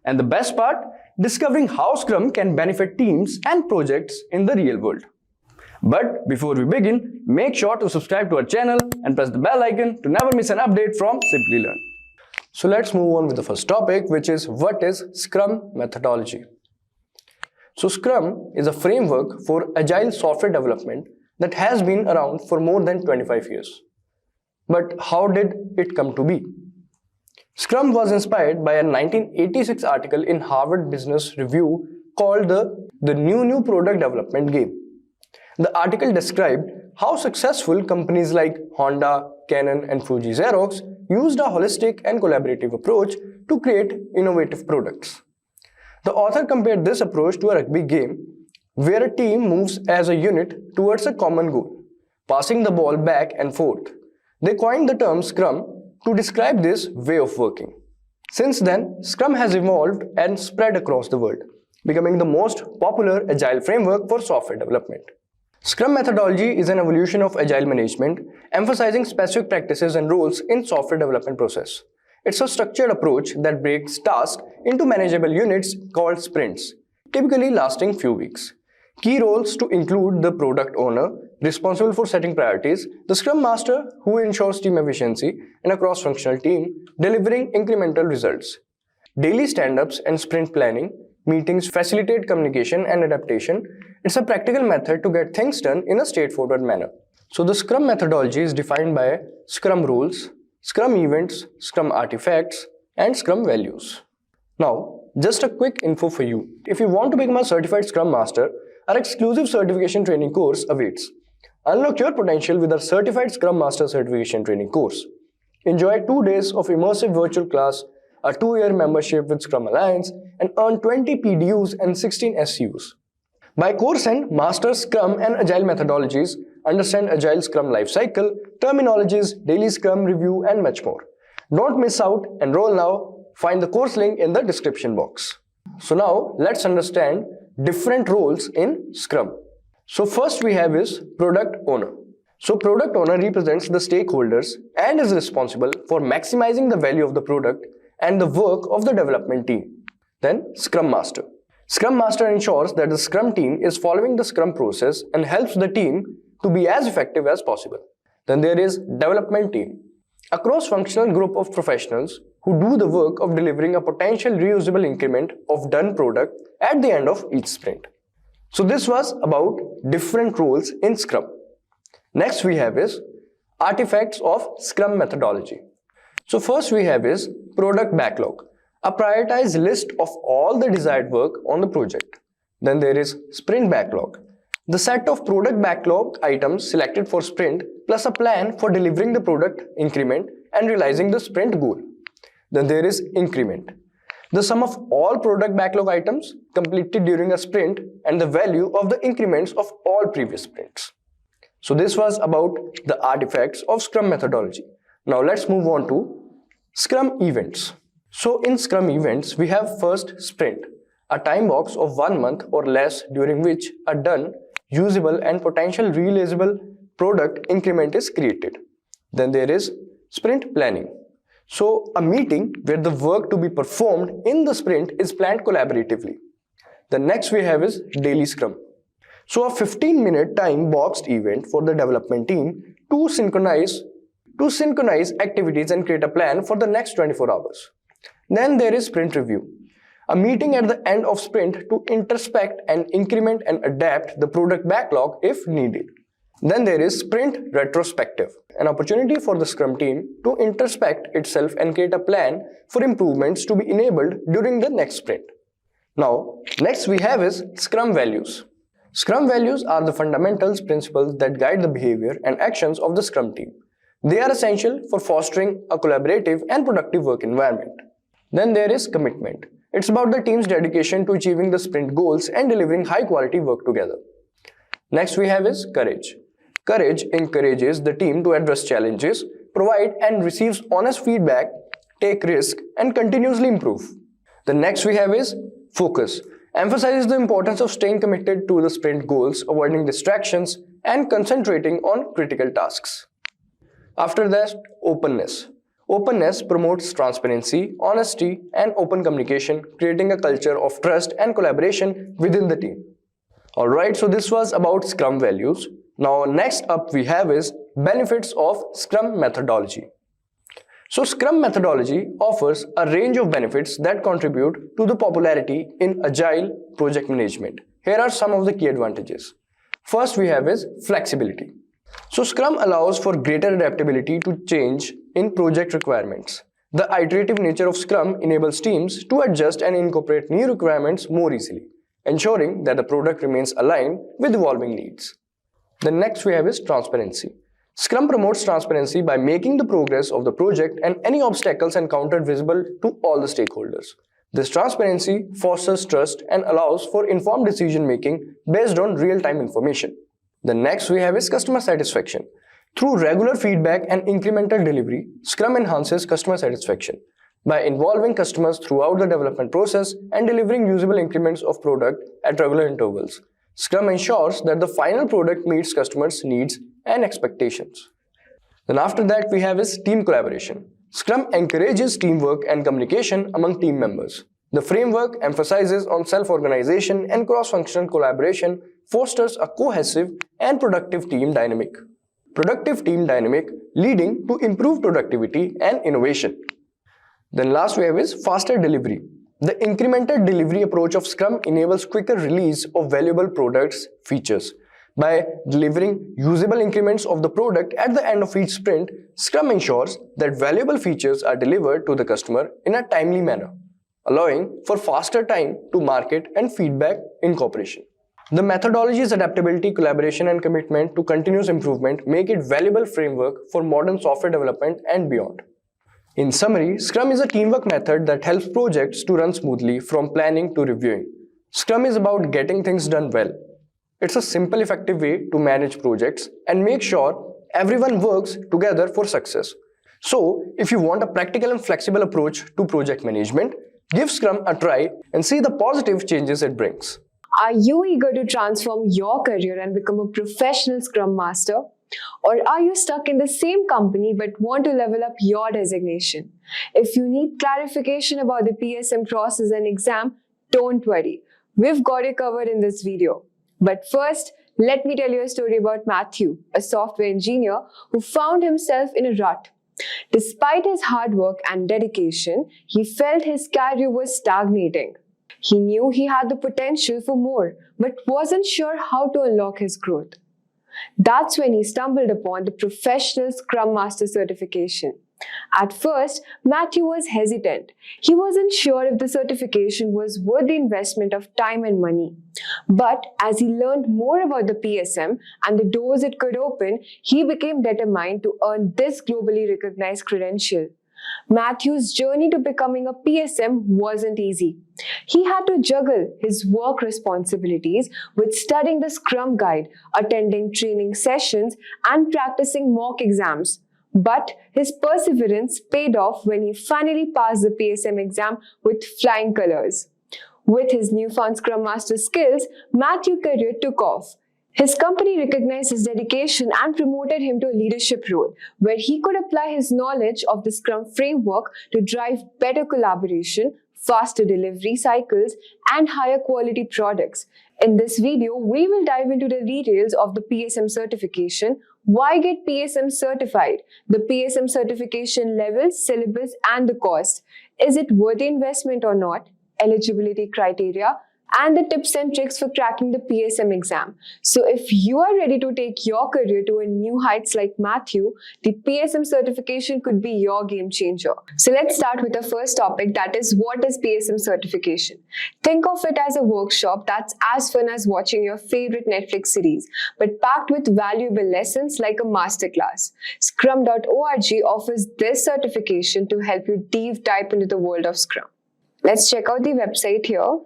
And the best part, discovering how Scrum can benefit teams and projects in the real world. But before we begin, make sure to subscribe to our channel and press the bell icon to never miss an update from Simplilearn. So let's move on with the first topic, which is what is Scrum methodology. So Scrum is a framework for agile software development that has been around for more than 25 years. But how did it come to be? Scrum was inspired by a 1986 article in Harvard Business Review called the new product development game. The article described how successful companies like Honda, Canon, and Fuji Xerox used a holistic and collaborative approach to create innovative products. The author compared this approach to a rugby game where a team moves as a unit towards a common goal, passing the ball back and forth. They coined the term Scrum to describe this way of working. Since then, Scrum has evolved and spread across the world, becoming the most popular agile framework for software development. Scrum methodology is an evolution of agile management, emphasizing specific practices and roles in software development process. It's a structured approach that breaks tasks into manageable units called sprints, typically lasting few weeks. Key roles to include the product owner, responsible for setting priorities, the Scrum Master, who ensures team efficiency, and a cross-functional team delivering incremental results. Daily stand-ups and sprint planning, meetings facilitate communication and adaptation. It's a practical method to get things done in a straightforward manner. So the Scrum methodology is defined by Scrum rules, Scrum events, Scrum artifacts, and Scrum values. Now, just a quick info for you. If you want to become a certified Scrum Master, our exclusive certification training course awaits. Unlock your potential with our Certified Scrum Master Certification Training course. Enjoy 2 days of immersive virtual class, a 2-year membership with Scrum Alliance, and earn 20 PDUs and 16 SCUs. By course end, master Scrum and Agile methodologies, understand Agile Scrum lifecycle, terminologies, daily Scrum review, and much more. Don't miss out, enroll now. Find the course link in the description box. So now, let's understand different roles in Scrum. So first we have is product owner. So product owner represents the stakeholders and is responsible for maximizing the value of the product and the work of the development team. Then Scrum Master. Scrum Master ensures that the Scrum team is following the Scrum process and helps the team to be as effective as possible. Then there is development team, a cross-functional group of professionals who do the work of delivering a potential reusable increment of done product at the end of each sprint. So this was about different roles in Scrum. Next we have is artifacts of Scrum methodology. So first we have is product backlog, a prioritized list of all the desired work on the project. Then there is sprint backlog, the set of product backlog items selected for sprint plus a plan for delivering the product increment and realizing the sprint goal. Then there is increment, the sum of all product backlog items completed during a sprint and the value of the increments of all previous sprints. So this was about the artifacts of Scrum methodology. Now let's move on to Scrum events. So in Scrum events, we have first sprint, a time box of 1 month or less during which a done, usable and potential realizable product increment is created. Then there is sprint planning. So a meeting where the work to be performed in the sprint is planned collaboratively. The next we have is daily Scrum. So a 15-minute time boxed event for the development team to synchronize activities and create a plan for the next 24 hours. Then there is sprint review, a meeting at the end of sprint to introspect and increment and adapt the product backlog if needed. Then there is sprint retrospective, an opportunity for the Scrum team to introspect itself and create a plan for improvements to be enabled during the next sprint. Now, next we have is Scrum values. Scrum values are the fundamentals principles that guide the behavior and actions of the Scrum team. They are essential for fostering a collaborative and productive work environment. Then there is commitment. It's about the team's dedication to achieving the sprint goals and delivering high quality work together. Next we have is courage. Courage encourages the team to address challenges, provide and receives honest feedback, take risk, and continuously improve. The next we have is focus. Emphasizes the importance of staying committed to the sprint goals, avoiding distractions, and concentrating on critical tasks. After that, openness. Openness promotes transparency, honesty, and open communication, creating a culture of trust and collaboration within the team. Alright, so this was about Scrum values. Now next up we have is benefits of Scrum methodology. So Scrum methodology offers a range of benefits that contribute to the popularity in agile project management. Here are some of the key advantages. First we have is flexibility. So Scrum allows for greater adaptability to change in project requirements. The iterative nature of Scrum enables teams to adjust and incorporate new requirements more easily. ensuring that the product remains aligned with evolving needs. The next we have is transparency. Scrum promotes transparency by making the progress of the project and any obstacles encountered visible to all the stakeholders. This transparency fosters trust and allows for informed decision making based on real-time information. The next we have is customer satisfaction. Through regular feedback and incremental delivery, Scrum enhances customer satisfaction. By involving customers throughout the development process and delivering usable increments of product at regular intervals, Scrum ensures that the final product meets customers' needs and expectations. Then after that we have is team collaboration. Scrum encourages teamwork and communication among team members. The framework emphasizes on self-organization and cross-functional collaboration, fosters a cohesive and productive team dynamic. Productive team dynamic leading to improved productivity and innovation. Then last we have is faster delivery. The incremental delivery approach of Scrum enables quicker release of valuable products features. By delivering usable increments of the product at the end of each sprint, Scrum ensures that valuable features are delivered to the customer in a timely manner, allowing for faster time to market and feedback incorporation. The methodology's adaptability, collaboration, and commitment to continuous improvement make it valuable framework for modern software development and beyond. In summary, Scrum is a teamwork method that helps projects to run smoothly from planning to reviewing. Scrum is about getting things done well. It's a simple, effective way to manage projects and make sure everyone works together for success. So, if you want a practical and flexible approach to project management, give Scrum a try and see the positive changes it brings. Are you eager to transform your career and become a professional Scrum Master? Or are you stuck in the same company but want to level up your designation? If you need clarification about the PSM process and exam, don't worry. We've got it covered in this video. But first, let me tell you a story about Matthew, a software engineer who found himself in a rut. Despite his hard work and dedication, he felt his career was stagnating. He knew he had the potential for more, but wasn't sure how to unlock his growth. That's when he stumbled upon the Professional Scrum Master Certification. At first, Matthew was hesitant. He wasn't sure if the certification was worth the investment of time and money. But as he learned more about the PSM and the doors it could open, he became determined to earn this globally recognized credential. Matthew's journey to becoming a PSM wasn't easy. He had to juggle his work responsibilities with studying the Scrum Guide, attending training sessions, and practicing mock exams. But his perseverance paid off when he finally passed the PSM exam with flying colors. With his newfound Scrum Master skills, Matthew's career took off. His company recognized his dedication and promoted him to a leadership role, where he could apply his knowledge of the Scrum framework to drive better collaboration, faster delivery cycles, and higher quality products. In this video, we will dive into the details of the PSM certification, why get PSM certified, the PSM certification levels, syllabus, and the cost. Is it worth the investment or not? Eligibility criteria, and the tips and tricks for cracking the PSM exam. So if you are ready to take your career to a new heights like Matthew, the PSM certification could be your game changer. So let's start with the first topic, that is, what is PSM certification? Think of it as a workshop that's as fun as watching your favorite Netflix series, but packed with valuable lessons like a masterclass. Scrum.org offers this certification to help you deep dive into the world of Scrum. Let's check out the website here.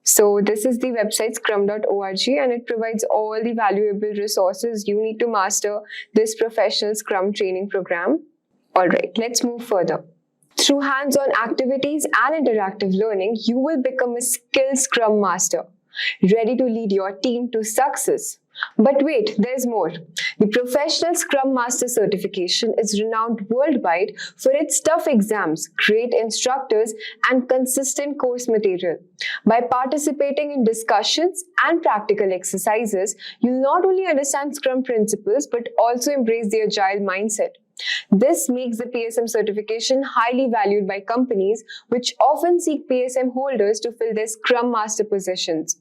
So this is the website scrum.org, and it provides all the valuable resources you need to master this professional Scrum training program. Alright, let's move further. Through hands-on activities and interactive learning, you will become a skilled Scrum Master, ready to lead your team to success. But wait, there's more. The Professional Scrum Master Certification is renowned worldwide for its tough exams, great instructors, and consistent course material. By participating in discussions and practical exercises, you'll not only understand Scrum principles but also embrace the Agile mindset. This makes the PSM certification highly valued by companies, which often seek PSM holders to fill their Scrum Master positions.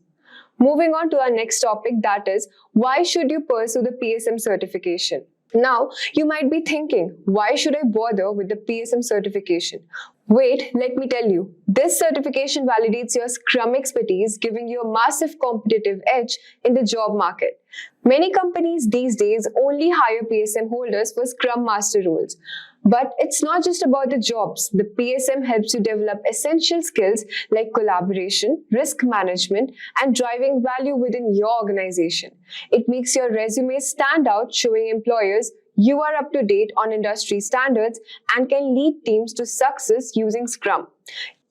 Moving on to our next topic, that is, why should you pursue the PSM certification? Now, you might be thinking, why should I bother with the PSM certification? Wait, let me tell you. This certification validates your Scrum expertise, giving you a massive competitive edge in the job market. Many companies these days only hire PSM holders for Scrum Master roles. But it's not just about the jobs. The PSM helps you develop essential skills like collaboration, risk management, and driving value within your organization. It makes your resume stand out, showing employers you are up to date on industry standards and can lead teams to success using Scrum.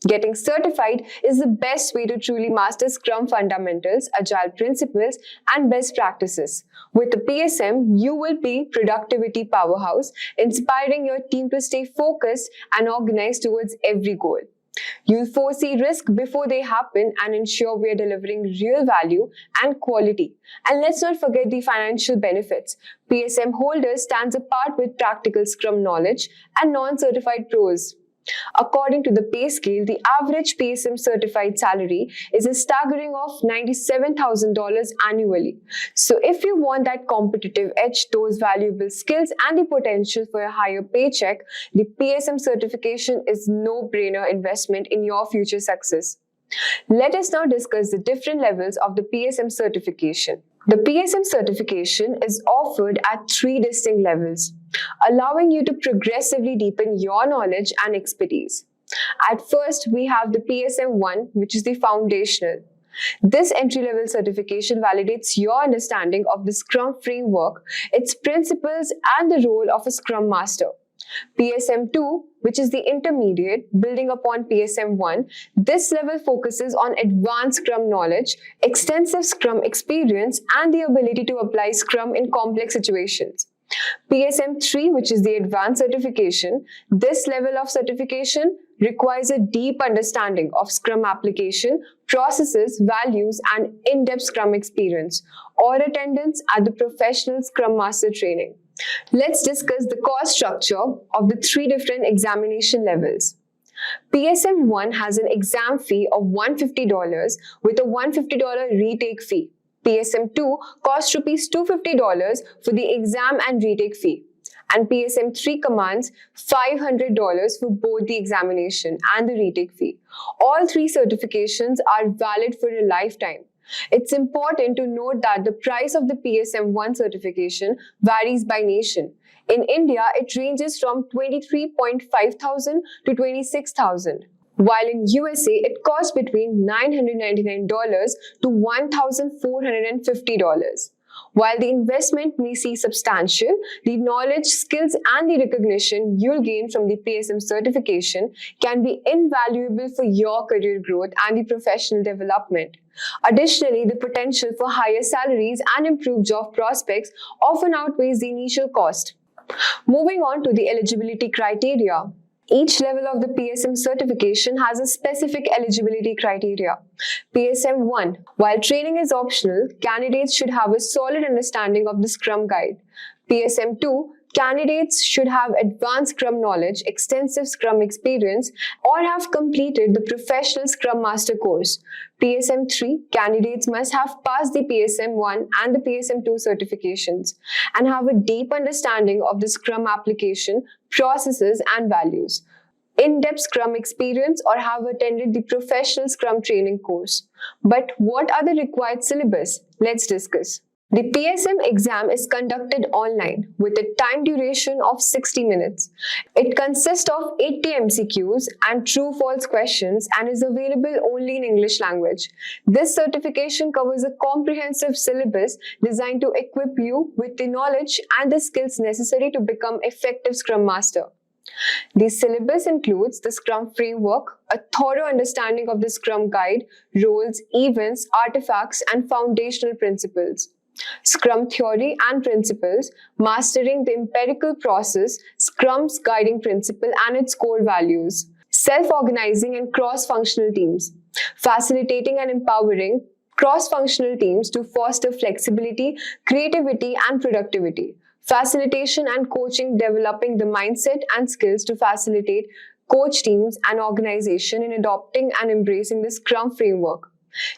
Getting certified is the best way to truly master Scrum fundamentals, Agile principles, and best practices. With the PSM, you will be productivity powerhouse, inspiring your team to stay focused and organized towards every goal. You'll foresee risk before they happen and ensure we are delivering real value and quality. And let's not forget the financial benefits. PSM holders stands apart with practical Scrum knowledge and non-certified pros. According to the pay scale, the average PSM certified salary is a staggering of $97,000 annually. So if you want that competitive edge, those valuable skills, and the potential for a higher paycheck, the PSM certification is no-brainer investment in your future success. Let us now discuss the different levels of the PSM certification. The PSM certification is offered at 3 distinct levels, allowing you to progressively deepen your knowledge and expertise. At first, we have the PSM 1, which is the foundational. This entry-level certification validates your understanding of the Scrum framework, its principles, and the role of a Scrum Master. PSM 2, which is the intermediate, building upon PSM 1, this level focuses on advanced Scrum knowledge, extensive Scrum experience, and the ability to apply Scrum in complex situations. PSM 3, which is the advanced certification, this level of certification requires a deep understanding of Scrum application, processes, values, and in-depth Scrum experience, or attendance at the Professional Scrum Master training. Let's discuss the cost structure of the 3 different examination levels. PSM 1 has an exam fee of $150 with a $150 retake fee. PSM 2 costs Rs $250 for the exam and retake fee. And PSM 3 commands $500 for both the examination and the retake fee. All 3 certifications are valid for a lifetime. It's important to note that the price of the PSM 1 certification varies by nation. In India, it ranges from $23,500 to $26,000, while in USA, it costs between $999 to $1,450. While the investment may seem substantial, the knowledge, skills, and the recognition you'll gain from the PSM certification can be invaluable for your career growth and the professional development. Additionally, the potential for higher salaries and improved job prospects often outweighs the initial cost. Moving on to the eligibility criteria. Each level of the PSM certification has a specific eligibility criteria. PSM 1. While training is optional, candidates should have a solid understanding of the Scrum Guide. PSM 2. Candidates should have advanced Scrum knowledge, extensive Scrum experience, or have completed the Professional Scrum Master course. PSM 3. Candidates must have passed the PSM 1 and the PSM 2 certifications and have a deep understanding of the Scrum application, processes, and values. In-depth Scrum experience or have attended the Professional Scrum training course. But what are the required syllabus? Let's discuss. The PSM exam is conducted online with a time duration of 60 minutes. It consists of 80 MCQs and true-false questions and is available only in English language. This certification covers a comprehensive syllabus designed to equip you with the knowledge and the skills necessary to become effective Scrum Master. The syllabus includes the Scrum framework, a thorough understanding of the Scrum Guide, roles, events, artifacts, and foundational principles. Scrum theory and principles, mastering the empirical process, Scrum's guiding principle and its core values. Self-organizing and cross-functional teams, facilitating and empowering cross-functional teams to foster flexibility, creativity, and productivity. Facilitation and coaching, developing the mindset and skills to facilitate, coach teams and organization in adopting and embracing the Scrum framework.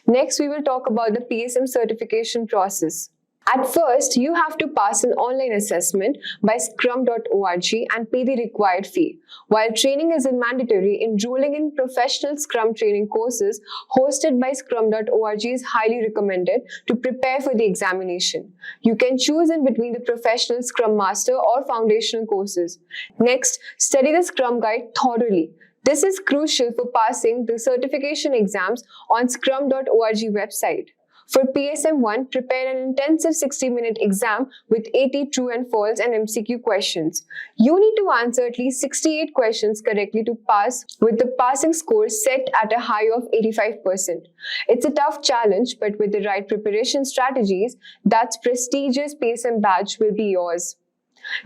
Next, we will talk about the PSM certification process. At first, you have to pass an online assessment by scrum.org and pay the required fee. While training isn't mandatory, enrolling in professional Scrum training courses hosted by scrum.org is highly recommended to prepare for the examination. You can choose in between the Professional Scrum Master or foundational courses. Next, study the Scrum Guide thoroughly. This is crucial for passing the certification exams on scrum.org website. For PSM 1, prepare an intensive 60-minute exam with 80 true and false and MCQ questions. You need to answer at least 68 questions correctly to pass, with the passing score set at a high of 85%. It's a tough challenge, but with the right preparation strategies, that prestigious PSM badge will be yours.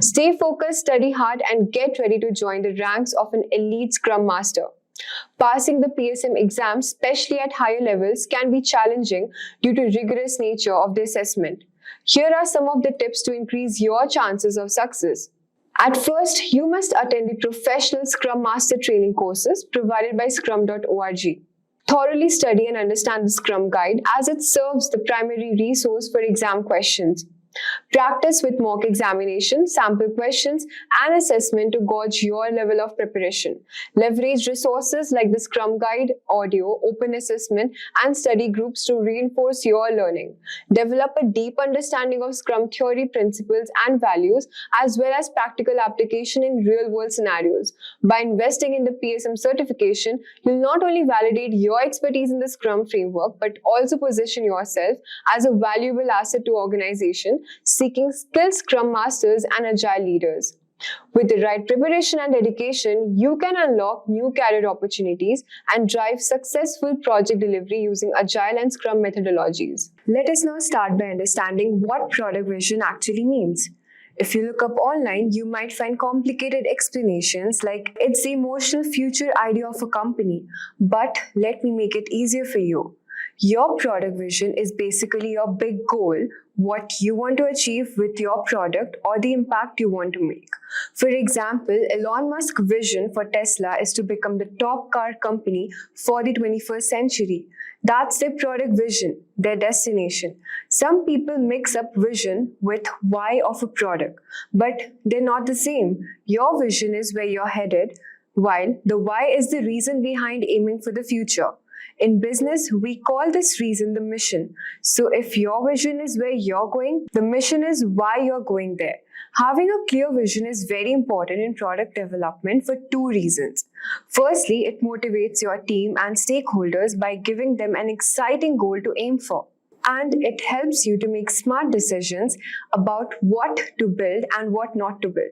Stay focused, study hard, and get ready to join the ranks of an elite Scrum Master. Passing the PSM exam, especially at higher levels, can be challenging due to rigorous nature of the assessment. Here are some of the tips to increase your chances of success. At first, you must attend the Professional Scrum Master training courses provided by scrum.org. Thoroughly study and understand the Scrum Guide as it serves the primary resource for exam questions. Practice with mock examination, sample questions, and assessment to gauge your level of preparation. Leverage resources like the Scrum Guide, audio, open assessment, and study groups to reinforce your learning. Develop a deep understanding of Scrum theory, principles, and values, as well as practical application in real-world scenarios. By investing in the PSM certification, you'll not only validate your expertise in the Scrum framework, but also position yourself as a valuable asset to organization seeking skilled Scrum Masters and Agile leaders. With the right preparation and dedication, you can unlock new career opportunities and drive successful project delivery using Agile and Scrum methodologies. Let us now start by understanding what product vision actually means. If you look up online, you might find complicated explanations like it's the emotional future idea of a company, but let me make it easier for you. Your product vision is basically your big goal, what you want to achieve with your product or the impact you want to make. For example, Elon Musk's vision for Tesla is to become the top car company for the 21st century. That's their product vision, their destination. Some people mix up vision with why of a product, but they're not the same. Your vision is where you're headed, while the why is the reason behind aiming for the future. In business, we call this reason the mission. So if your vision is where you're going, the mission is why you're going there. Having a clear vision is very important in product development for two reasons. Firstly, it motivates your team and stakeholders by giving them an exciting goal to aim for. And it helps you to make smart decisions about what to build and what not to build.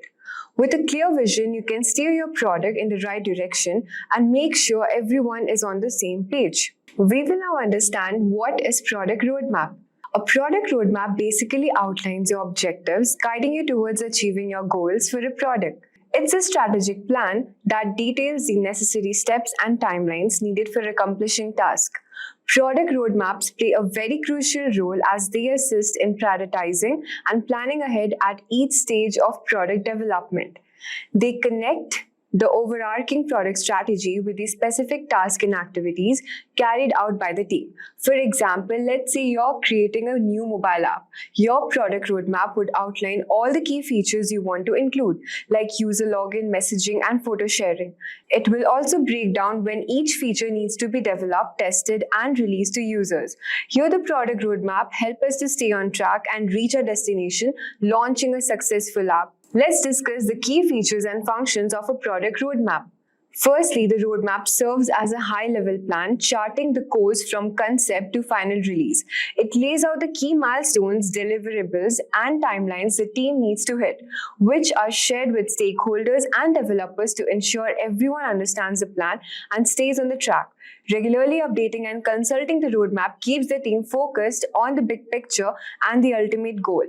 With a clear vision, you can steer your product in the right direction and make sure everyone is on the same page. We will now understand what is product roadmap. A product roadmap basically outlines your objectives, guiding you towards achieving your goals for a product. It's a strategic plan that details the necessary steps and timelines needed for accomplishing tasks. Product roadmaps play a very crucial role as they assist in prioritizing and planning ahead at each stage of product development. They connect the overarching product strategy with the specific tasks and activities carried out by the team. For example, let's say you're creating a new mobile app. Your product roadmap would outline all the key features you want to include, like user login, messaging, and photo sharing. It will also break down when each feature needs to be developed, tested, and released to users. Here, the product roadmap helps us to stay on track and reach our destination, launching a successful app. Let's discuss the key features and functions of a product roadmap. Firstly, the roadmap serves as a high-level plan, charting the course from concept to final release. It lays out the key milestones, deliverables, and timelines the team needs to hit, which are shared with stakeholders and developers to ensure everyone understands the plan and stays on the track. Regularly updating and consulting the roadmap keeps the team focused on the big picture and the ultimate goal.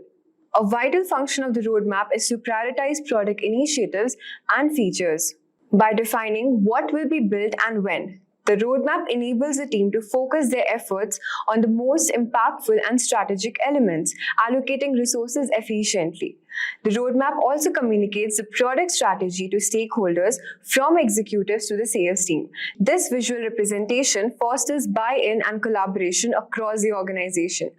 A vital function of the roadmap is to prioritize product initiatives and features. By defining what will be built and when, the roadmap enables the team to focus their efforts on the most impactful and strategic elements, allocating resources efficiently. The roadmap also communicates the product strategy to stakeholders from executives to the sales team. This visual representation fosters buy-in and collaboration across the organization.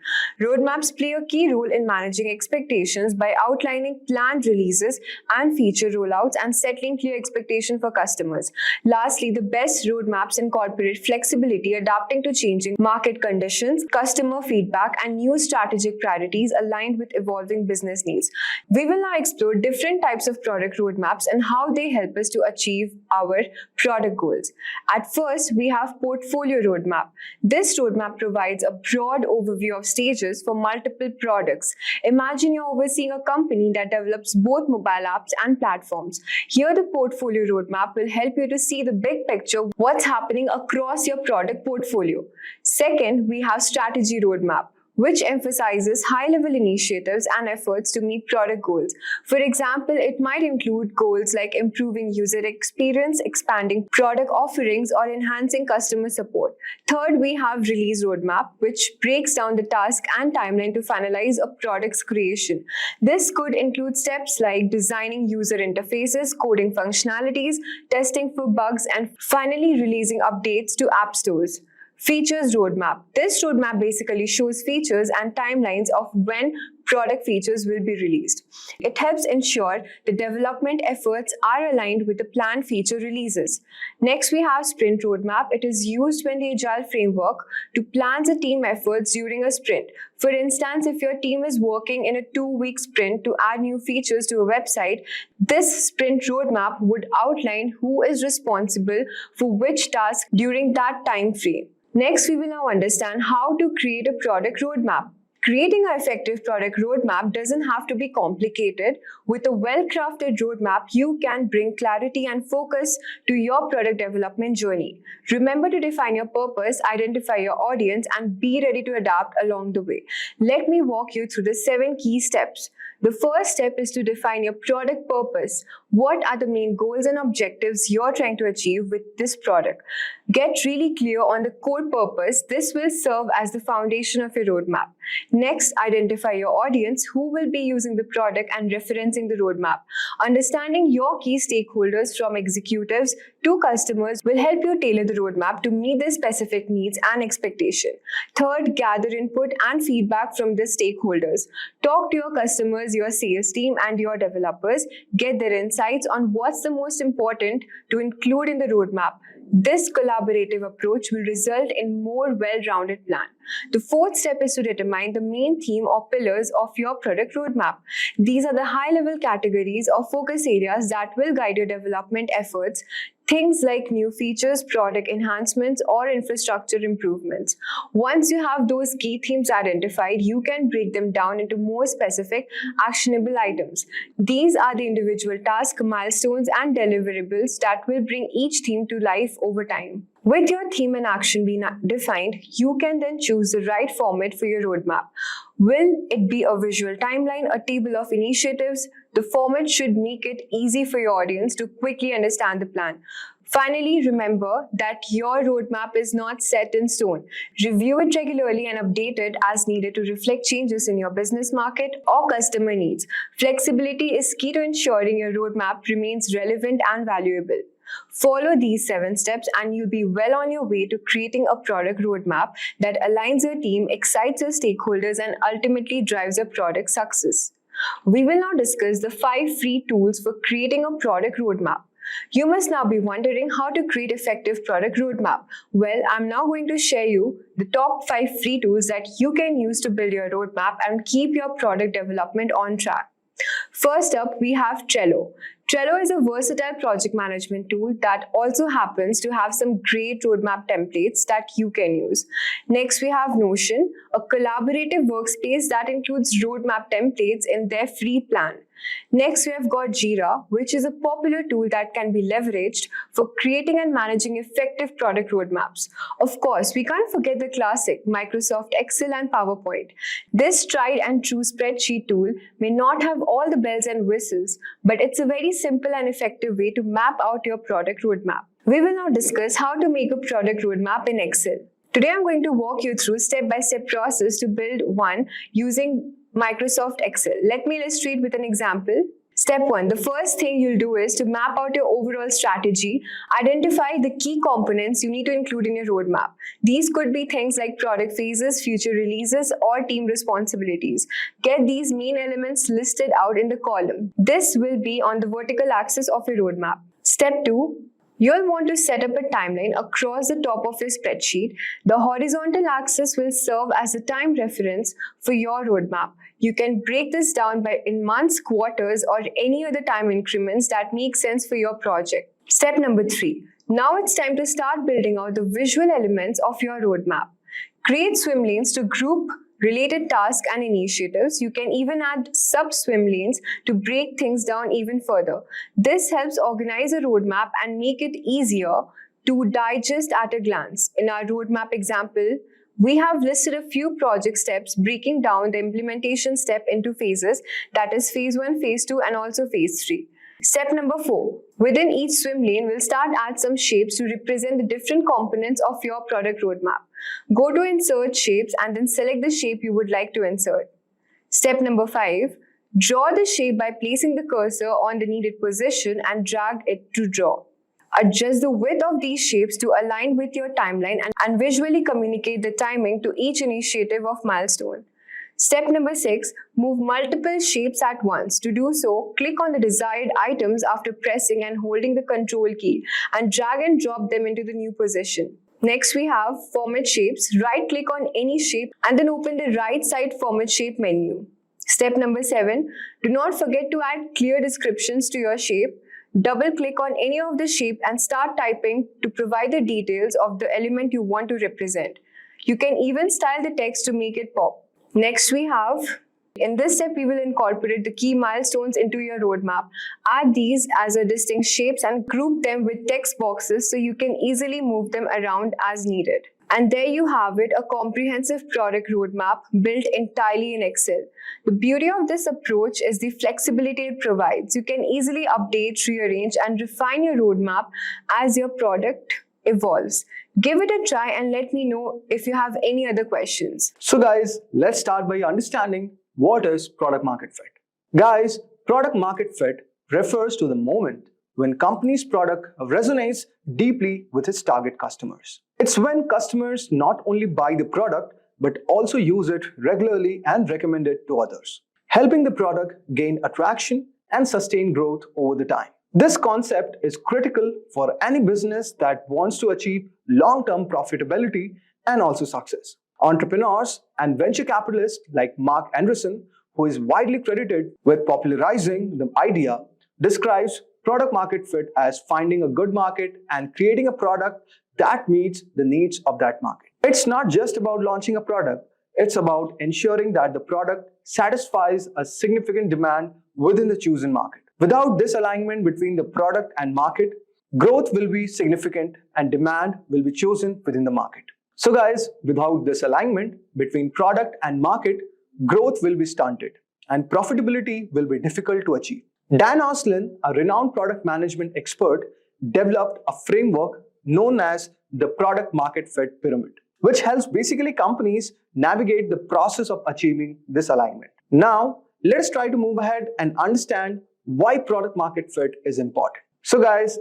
Roadmaps play a key role in managing expectations by outlining planned releases and feature rollouts and settling clear expectations for customers. Lastly, the best roadmaps incorporate flexibility, adapting to changing market conditions, customer feedback, and new strategic priorities aligned with evolving business needs. We will now explore different types of product roadmaps and how they help us to achieve our product goals. At first, we have portfolio roadmap. This roadmap provides a broad overview of stages for multiple products. Imagine you're overseeing a company that develops both mobile apps and platforms. Here, the portfolio roadmap will help you to see the big picture, what's happening across your product portfolio. Second, we have strategy roadmap, which emphasizes high-level initiatives and efforts to meet product goals. For example, it might include goals like improving user experience, expanding product offerings, or enhancing customer support. Third, we have release roadmap, which breaks down the task and timeline to finalize a product's creation. This could include steps like designing user interfaces, coding functionalities, testing for bugs, and finally releasing updates to app stores. Features roadmap. This roadmap basically shows features and timelines of when product features will be released. It helps ensure the development efforts are aligned with the planned feature releases. Next, we have sprint roadmap. It is used when the Agile framework to plan the team efforts during a sprint. For instance, if your team is working in a 2-week sprint to add new features to a website, this sprint roadmap would outline who is responsible for which task during that time frame. Next, we will now understand how to create a product roadmap. Creating an effective product roadmap doesn't have to be complicated. With a well-crafted roadmap, you can bring clarity and focus to your product development journey. Remember to define your purpose, identify your audience, and be ready to adapt along the way. Let me walk you through the 7 key steps. The first step is to define your product purpose. What are the main goals and objectives you're trying to achieve with this product? Get really clear on the core purpose. This will serve as the foundation of your roadmap. Next, identify your audience who will be using the product and referencing the roadmap. Understanding your key stakeholders from executives to customers will help you tailor the roadmap to meet their specific needs and expectations. Third, gather input and feedback from the stakeholders. Talk to your customers, your sales team, and your developers. Get their insights on what's the most important to include in the roadmap. This collaborative approach will result in more well-rounded plan. The fourth step is to determine the main theme or pillars of your product roadmap. These are the high-level categories or focus areas that will guide your development efforts. Things like new features, product enhancements, or infrastructure improvements. Once you have those key themes identified, you can break them down into more specific, actionable items. These are the individual tasks, milestones, and deliverables that will bring each theme to life over time. With your theme and action being defined, you can then choose the right format for your roadmap. Will it be a visual timeline, a table of initiatives? The format should make it easy for your audience to quickly understand the plan. Finally, remember that your roadmap is not set in stone. Review it regularly and update it as needed to reflect changes in your business market or customer needs. Flexibility is key to ensuring your roadmap remains relevant and valuable. Follow these 7 steps and you'll be well on your way to creating a product roadmap that aligns your team, excites your stakeholders, and ultimately drives your product success. We will now discuss the 5 free tools for creating a product roadmap. You must now be wondering how to create effective product roadmap. Well, I'm now going to share you the top 5 free tools that you can use to build your roadmap and keep your product development on track. First up, we have Trello. Trello is a versatile project management tool that also happens to have some great roadmap templates that you can use. Next, we have Notion, a collaborative workspace that includes roadmap templates in their free plan. Next, we have got Jira, which is a popular tool that can be leveraged for creating and managing effective product roadmaps. Of course, we can't forget the classic Microsoft Excel and PowerPoint. This tried and true spreadsheet tool may not have all the bells and whistles, but it's a very simple and effective way to map out your product roadmap. We will now discuss how to make a product roadmap in Excel. Today, I'm going to walk you through step-by-step process to build one using Microsoft Excel. Let me illustrate with an example. Step 1. The first thing you'll do is to map out your overall strategy. Identify the key components you need to include in your roadmap. These could be things like product phases, future releases, or team responsibilities. Get these main elements listed out in the column. This will be on the vertical axis of your roadmap. Step 2. You'll want to set up a timeline across the top of your spreadsheet. The horizontal axis will serve as a time reference for your roadmap. You can break this down in months, quarters, or any other time increments that make sense for your project. Step number 3. Now it's time to start building out the visual elements of your roadmap. Create swim lanes to group related tasks and initiatives. You can even add sub-swim lanes to break things down even further. This helps organize a roadmap and make it easier to digest at a glance. In our roadmap example, we have listed a few project steps, breaking down the implementation step into phases, that is phase 1, phase 2, and also phase 3. Step number 4. Within each swim lane, we'll start add some shapes to represent the different components of your product roadmap. Go to Insert Shapes and then select the shape you would like to insert. Step number 5. Draw the shape by placing the cursor on the needed position and drag it to draw. Adjust the width of these shapes to align with your timeline and visually communicate the timing to each initiative of milestone. Step number 6. Move multiple shapes at once. To do so, click on the desired items after pressing and holding the Control key and drag and drop them into the new position. Next, we have Format Shapes. Right-click on any shape and then open the right side Format Shape menu. Step number 7. Do not forget to add clear descriptions to your shape. Double-click on any of the shape and start typing to provide the details of the element you want to represent. You can even style the text to make it pop. Next, we have, in this step, we will incorporate the key milestones into your roadmap. Add these as a distinct shapes and group them with text boxes so you can easily move them around as needed. And there you have it, a comprehensive product roadmap built entirely in Excel. The beauty of this approach is the flexibility it provides. You can easily update, rearrange, and refine your roadmap as your product evolves. Give it a try and let me know if you have any other questions. So guys, let's start by understanding what is product market fit. Guys, product market fit refers to the moment when company's product resonates deeply with its target customers. It's when customers not only buy the product but also use it regularly and recommend it to others, helping the product gain attraction and sustain growth over the time. This concept is critical for any business that wants to achieve long-term profitability and also success. Entrepreneurs and venture capitalists like Mark Anderson, who is widely credited with popularizing the idea, describes product market fit as finding a good market and creating a product that meets the needs of that market. It's not just about launching a product, it's about ensuring that the product satisfies a significant demand within the chosen market. Without this alignment between the product and market, growth will be significant and demand will be chosen within the market. So guys, without this alignment between product and market, growth will be stunted and profitability will be difficult to achieve. Dan Oslin, a renowned product management expert, developed a framework known as the product market fit pyramid, which helps basically companies navigate the process of achieving this alignment. Now, let's try to move ahead and understand why product market fit is important. So guys,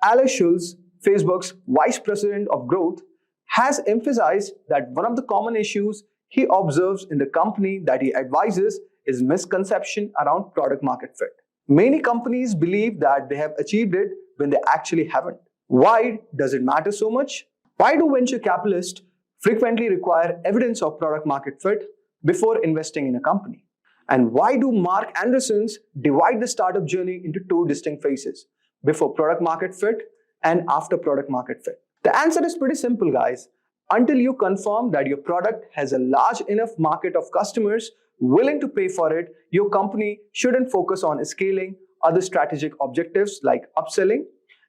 Alex Schulz, Facebook's Vice President of Growth, has emphasized that one of the common issues he observes in the company that he advises is misconception around product market fit. Many companies believe that they have achieved it when they actually haven't. Why does it matter so much? Why do venture capitalists frequently require evidence of product market fit before investing in a company? And why do Mark Andersons divide the startup journey into two distinct phases, before product market fit and after product market fit? The answer is pretty simple, guys. Until you confirm that your product has a large enough market of customers willing to pay for it, your company shouldn't focus on scaling other strategic objectives like upselling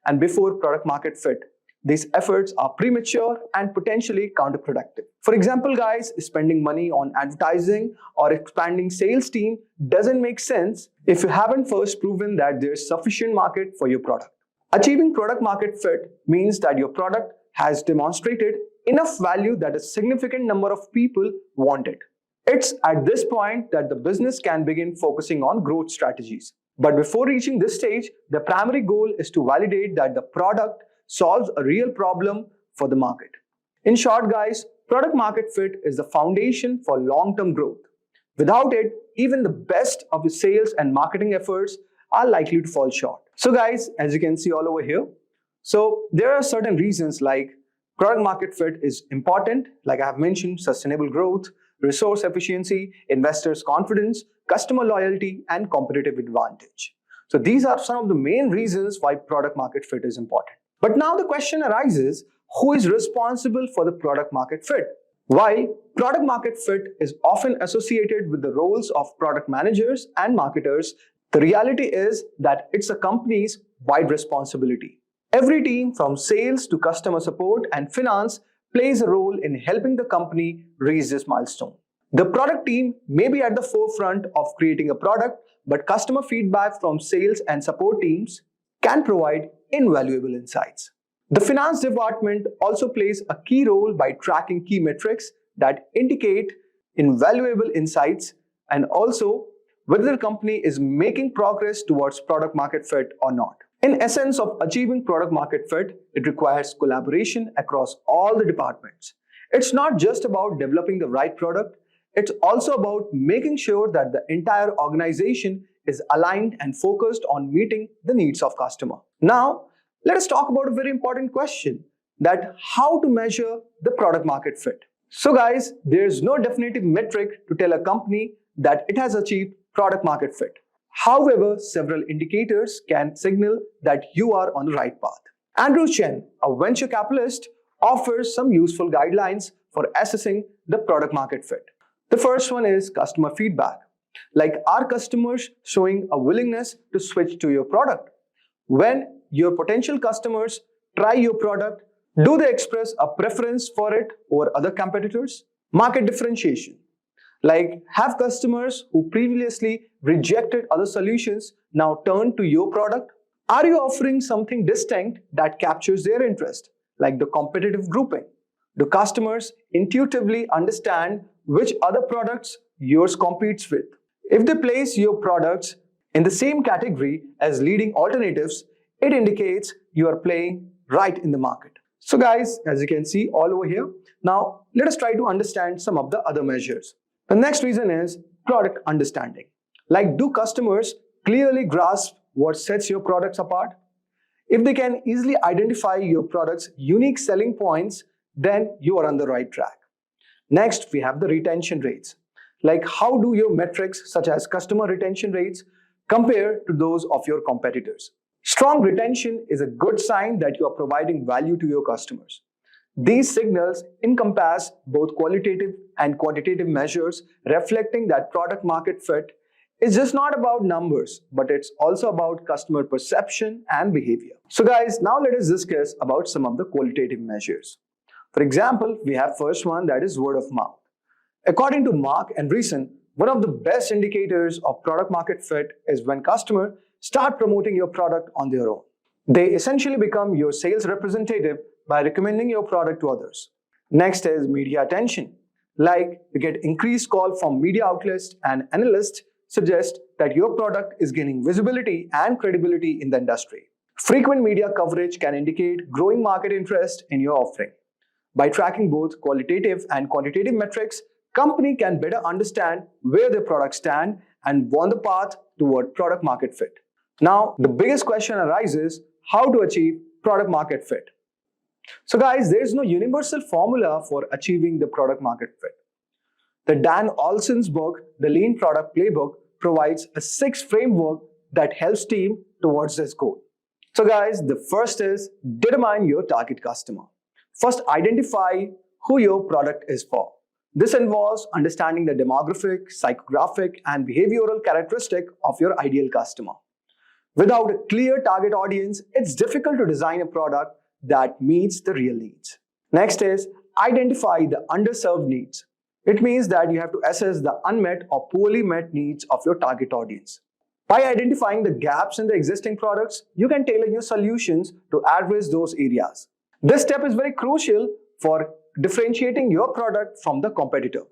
and before product market fit. These efforts are premature and potentially counterproductive. For example, guys, spending money on advertising or expanding sales team doesn't make sense if you haven't first proven that there's sufficient market for your product. Achieving product market fit means that your product has demonstrated enough value that a significant number of people want it. It's at this point that the business can begin focusing on growth strategies. But before reaching this stage, the primary goal is to validate that the product solves a real problem for the market. In short, guys, product market fit is the foundation for long-term growth. Without it, even the best of the sales and marketing efforts are likely to fall short. So guys, as you can see all over here, so there are certain reasons like product market fit is important, like I have mentioned, sustainable growth, resource efficiency, investors' confidence, customer loyalty, and competitive advantage. So these are some of the main reasons why product market fit is important. But now the question arises, who is responsible for the product market fit? While product market fit is often associated with the roles of product managers and marketers, the reality is that it's a company's wide responsibility. Every team from sales to customer support and finance plays a role in helping the company reach this milestone. The product team may be at the forefront of creating a product, but customer feedback from sales and support teams can provide invaluable insights. The finance department also plays a key role by tracking key metrics that indicate invaluable insights and also whether the company is making progress towards product market fit or not. In essence of achieving product market fit, it requires collaboration across all the departments. It's not just about developing the right product, it's also about making sure that the entire organization is aligned and focused on meeting the needs of customer. Now, let us talk about a very important question, that how to measure the product market fit. So guys, there's no definitive metric to tell a company that it has achieved product market fit. However, several indicators can signal that you are on the right path. Andrew Chen, a venture capitalist, offers some useful guidelines for assessing the product market fit. The first one is customer feedback. Like, are customers showing a willingness to switch to your product? When your potential customers try your product, do they express a preference for it over other competitors? Market differentiation. Like, have customers who previously rejected other solutions now turn to your product? Are you offering something distinct that captures their interest, like the competitive grouping? Do customers intuitively understand which other products yours competes with? If they place your products in the same category as leading alternatives, it indicates you are playing right in the market. So guys, as you can see all over here, now let us try to understand some of the other measures. The next reason is product understanding. Like, do customers clearly grasp what sets your products apart? If they can easily identify your product's unique selling points, then you are on the right track. Next, we have the retention rates. Like, how do your metrics such as customer retention rates compare to those of your competitors? Strong retention is a good sign that you are providing value to your customers. These signals encompass both qualitative and quantitative measures, reflecting that product market fit is just not about numbers, but it's also about customer perception and behavior. So guys, now let us discuss about some of the qualitative measures. For example, we have first one, that is word of mouth. According to Mark and Reason, one of the best indicators of product market fit is when customers start promoting your product on their own. They essentially become your sales representative by recommending your product to others. Next is media attention. Like, you get increased call from media outlets and analysts suggest that your product is gaining visibility and credibility in the industry. Frequent media coverage can indicate growing market interest in your offering. By tracking both qualitative and quantitative metrics, company can better understand where their products stand and on the path toward product market fit. Now, the biggest question arises, how to achieve product market fit? So guys, there is no universal formula for achieving the product market fit. The Dan Olson's book, The Lean Product Playbook, provides a 6 framework that helps team towards this goal. So guys, the first is determine your target customer. First, identify who your product is for. This involves understanding the demographic, psychographic, and behavioral characteristic of your ideal customer. Without a clear target audience, it's difficult to design a product that meets the real needs. Next is identify the underserved needs. It means that you have to assess the unmet or poorly met needs of your target audience. By identifying the gaps in the existing products, you can tailor your solutions to address those areas. This step is very crucial for differentiating your product from the competitor.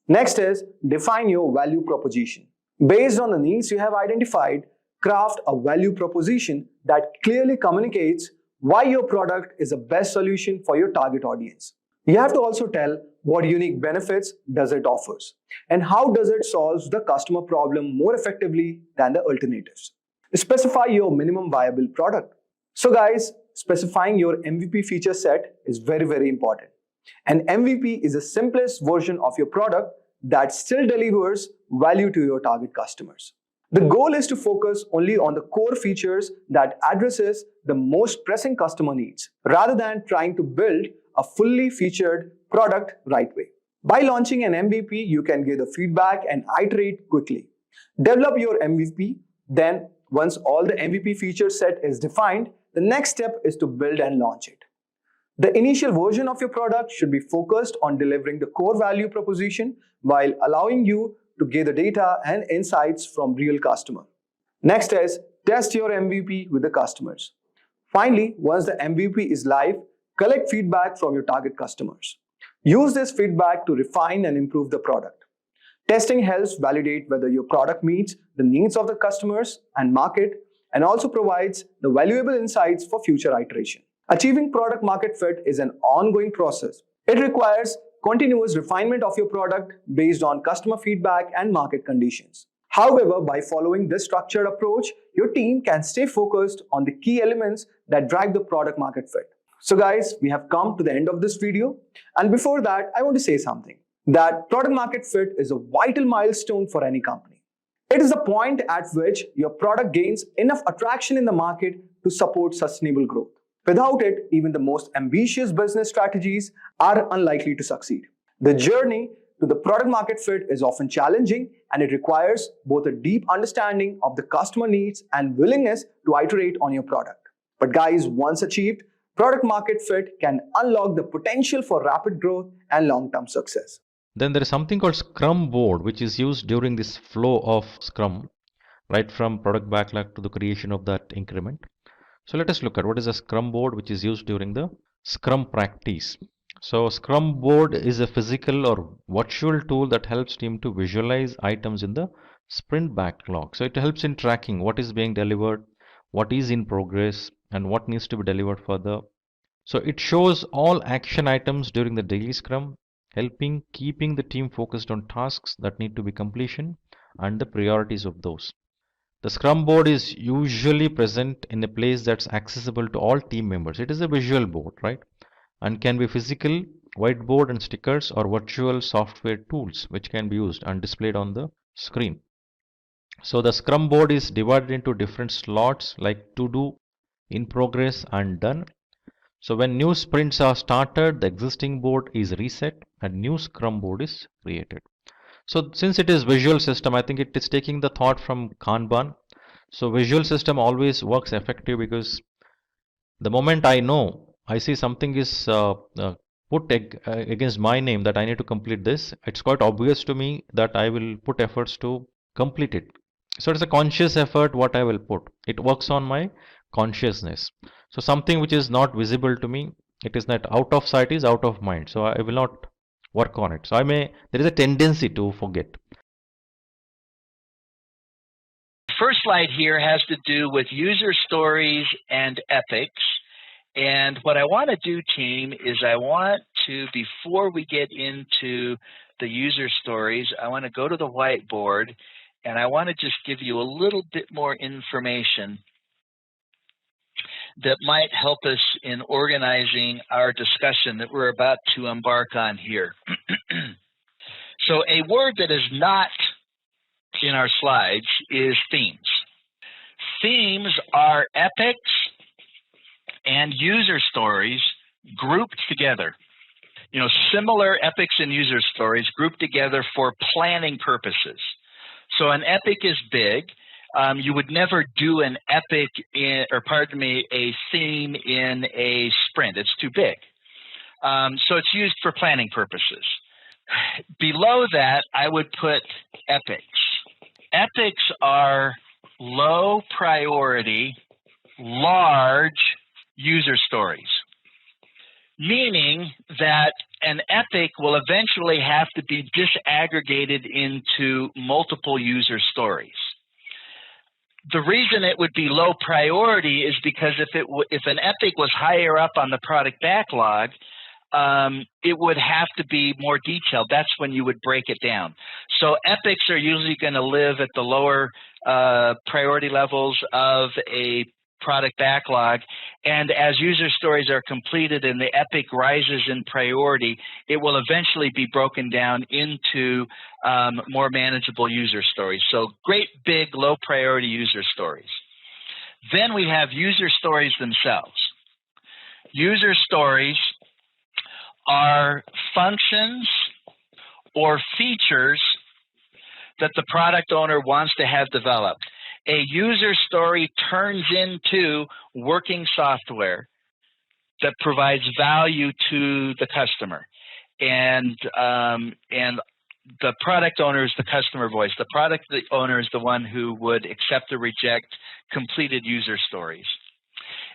Next is define your value proposition. Based on the needs you have identified, craft a value proposition that clearly communicates why your product is the best solution for your target audience. You have to also tell what unique benefits does it offers and how does it solve the customer problem more effectively than the alternatives. Specify your minimum viable product. So guys, specifying your MVP feature set is very important. An MVP is the simplest version of your product that still delivers value to your target customers. The goal is to focus only on the core features that addresses the most pressing customer needs, rather than trying to build a fully featured product right way. By launching an MVP, you can gather feedback and iterate quickly. Develop your MVP, then once all the MVP feature set is defined, the next step is to build and launch it. The initial version of your product should be focused on delivering the core value proposition while allowing you to gather data and insights from real customer. Next is test your MVP with the customers. Finally, once the MVP is live, collect feedback from your target customers. Use this feedback to refine and improve the product. Testing helps validate whether your product meets the needs of the customers and market, and also provides the valuable insights for future iteration. Achieving product market fit is an ongoing process. It requires continuous refinement of your product based on customer feedback and market conditions. However, by following this structured approach, your team can stay focused on the key elements that drive the product market fit. So guys, we have come to the end of this video. And before that, I want to say something. That product market fit is a vital milestone for any company. It is the point at which your product gains enough attraction in the market to support sustainable growth. Without it, even the most ambitious business strategies are unlikely to succeed. The journey to the product market fit is often challenging, and it requires both a deep understanding of the customer needs and willingness to iterate on your product. But guys, once achieved, product market fit can unlock the potential for rapid growth and long-term success. Then there is something called Scrum board, which is used during this flow of Scrum, right from product backlog to the creation of that increment. So let us look at what is a Scrum board, which is used during the Scrum practice. So Scrum board is a physical or virtual tool that helps team to visualize items in the sprint backlog. So it helps in tracking what is being delivered, what is in progress, and what needs to be delivered further. So it shows all action items during the daily Scrum, helping keeping the team focused on tasks that need to be completion and the priorities of those. The Scrum board is usually present in a place that's accessible to all team members. It is a visual board, right? And can be physical, whiteboard and stickers, or virtual software tools which can be used and displayed on the screen. So the Scrum board is divided into different slots like to do, in progress and done. So when new sprints are started, the existing board is reset and new Scrum board is created. So since it is visual system, I think it is taking the thought from Kanban. So visual system always works effective because the moment I see something is put against my name that I need to complete this, it's quite obvious to me that I will put efforts to complete it. So it's a conscious effort what I will put. It works on my consciousness. So something which is not visible to me, it is not out of sight is out of mind. So I will not work on it. So there is a tendency to forget. First slide here has to do with user stories and epics. And what I want to do, team, is I want to, before we get into the user stories, I want to go to the whiteboard and I want to just give you a little bit more information that might help us in organizing our discussion that we're about to embark on here. So a word that is not in our slides is themes. Themes are epics and user stories grouped together. You know, similar epics and user stories grouped together for planning purposes. So an epic is big. You would never do an epic a theme in a sprint. It's too big. So it's used for planning purposes. Below that, I would put epics. Epics are low priority, large user stories, meaning that an epic will eventually have to be disaggregated into multiple user stories. The reason it would be low priority is because if an epic was higher up on the product backlog, it would have to be more detailed. That's when you would break it down. So epics are usually going to live at the lower priority levels of a product backlog, and as user stories are completed and the epic rises in priority, it will eventually be broken down into more manageable user stories. So great big low priority user stories. Then we have user stories themselves. User stories are functions or features that the product owner wants to have developed. A user story turns into working software that provides value to the customer, and the product owner is the customer voice. The product owner is the one who would accept or reject completed user stories.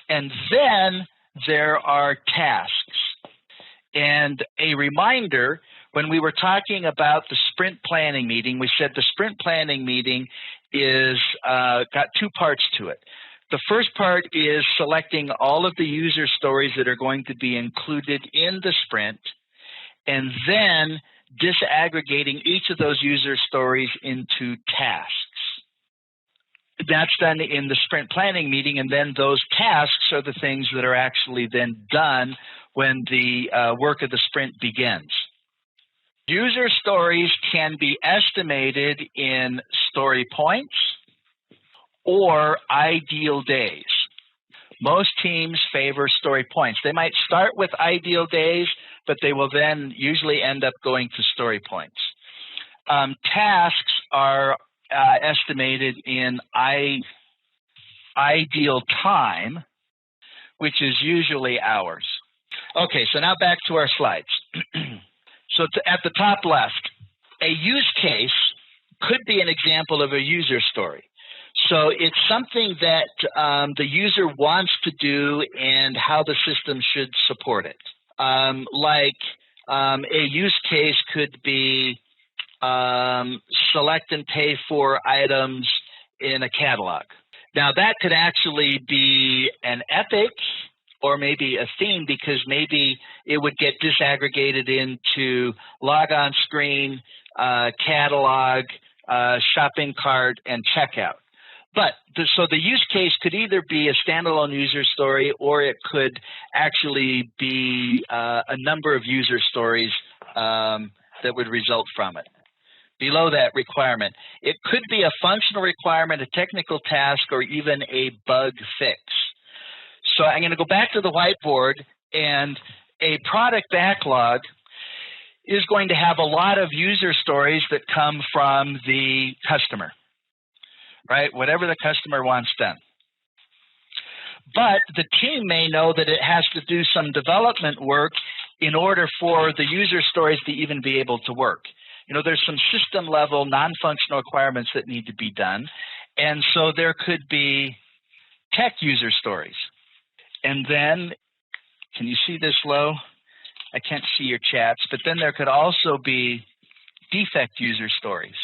And then there are tasks. And a reminder, when we were talking about the sprint planning meeting, we said the sprint planning meeting is got two parts to it. The first part is selecting all of the user stories that are going to be included in the sprint, and then disaggregating each of those user stories into tasks. That's done in the sprint planning meeting, and then those tasks are the things that are actually then done when the work of the sprint begins. User stories can be estimated in story points or ideal days. Most teams favor story points. They might start with ideal days, but they will then usually end up going to story points. Tasks are estimated in ideal time, which is usually hours. Okay, so now back to our slides. So at the top left, a use case could be an example of a user story. So it's something that the user wants to do and how the system should support it. A use case could be select and pay for items in a catalog. Now that could actually be an epic or maybe a theme, because maybe it would get disaggregated into log on screen, catalog, shopping cart, and checkout. But so the use case could either be a standalone user story, or it could actually be a number of user stories that would result from it. Below that requirement, it could be a functional requirement, a technical task, or even a bug fix. So I'm going to go back to the whiteboard, and a product backlog is going to have a lot of user stories that come from the customer, right? Whatever the customer wants done. But the team may know that it has to do some development work in order for the user stories to even be able to work. You know, there's some system level non-functional requirements that need to be done. And so there could be tech user stories. And then, can you see this low? I can't see your chats, but then there could also be defect user stories.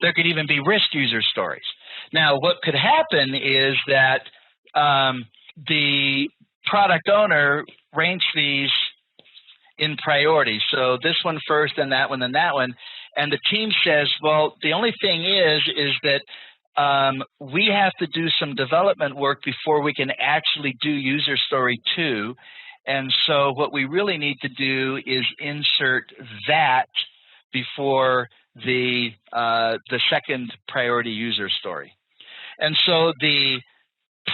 There could even be risk user stories. Now, what could happen is that the product owner ranks these in priority. So this one first, then that one, then that one. And the team says, well, the only thing is that we have to do some development work before we can actually do user story 2. And so what we really need to do is insert that before the second priority user story. And so the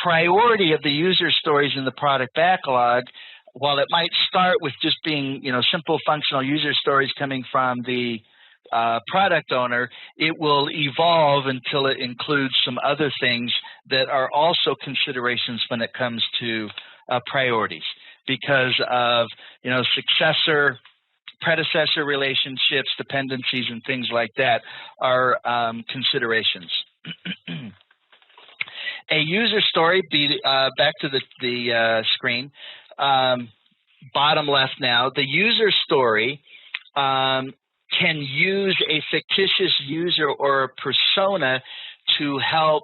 priority of the user stories in the product backlog, while it might start with just being, you know, simple functional user stories coming from the product owner, it will evolve until it includes some other things that are also considerations when it comes to priorities, because of, you know, successor, predecessor relationships, dependencies, and things like that are considerations. A user story, back to the screen, bottom left now, the user story can use a fictitious user or a persona to help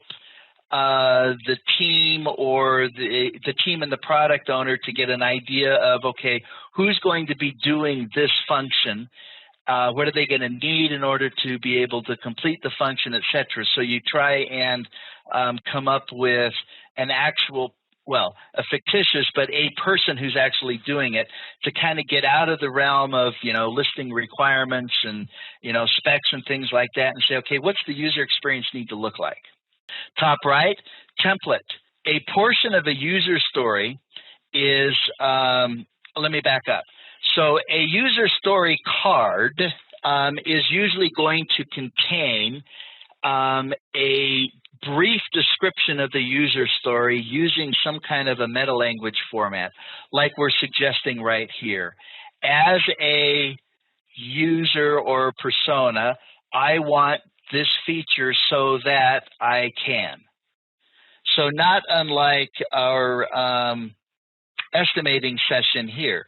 the team or the team and the product owner to get an idea of, okay, who's going to be doing this function, what are they going to need in order to be able to complete the function, etc. So you try and come up with an actual, well, a fictitious, but a person who's actually doing it to kind of get out of the realm of, listing requirements and, specs and things like that and say, okay, what's the user experience need to look like? Top right, template. A portion of a user story is, let me back up. So a user story card is usually going to contain a brief description of the user story using some kind of a meta-language format, like we're suggesting right here. As a user or persona, I want this feature so that I can. So not unlike our estimating session here.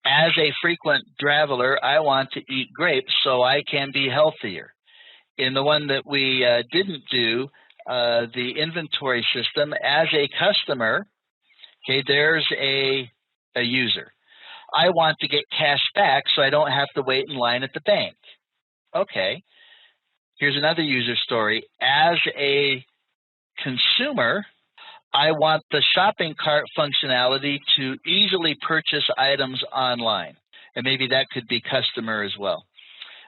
As a frequent traveler, I want to eat grapes so I can be healthier. In the one that we didn't do, the inventory system, as a customer, okay, there's a user. I want to get cash back so I don't have to wait in line at the bank. Okay. Here's another user story. As a consumer, I want the shopping cart functionality to easily purchase items online. And maybe that could be customer as well.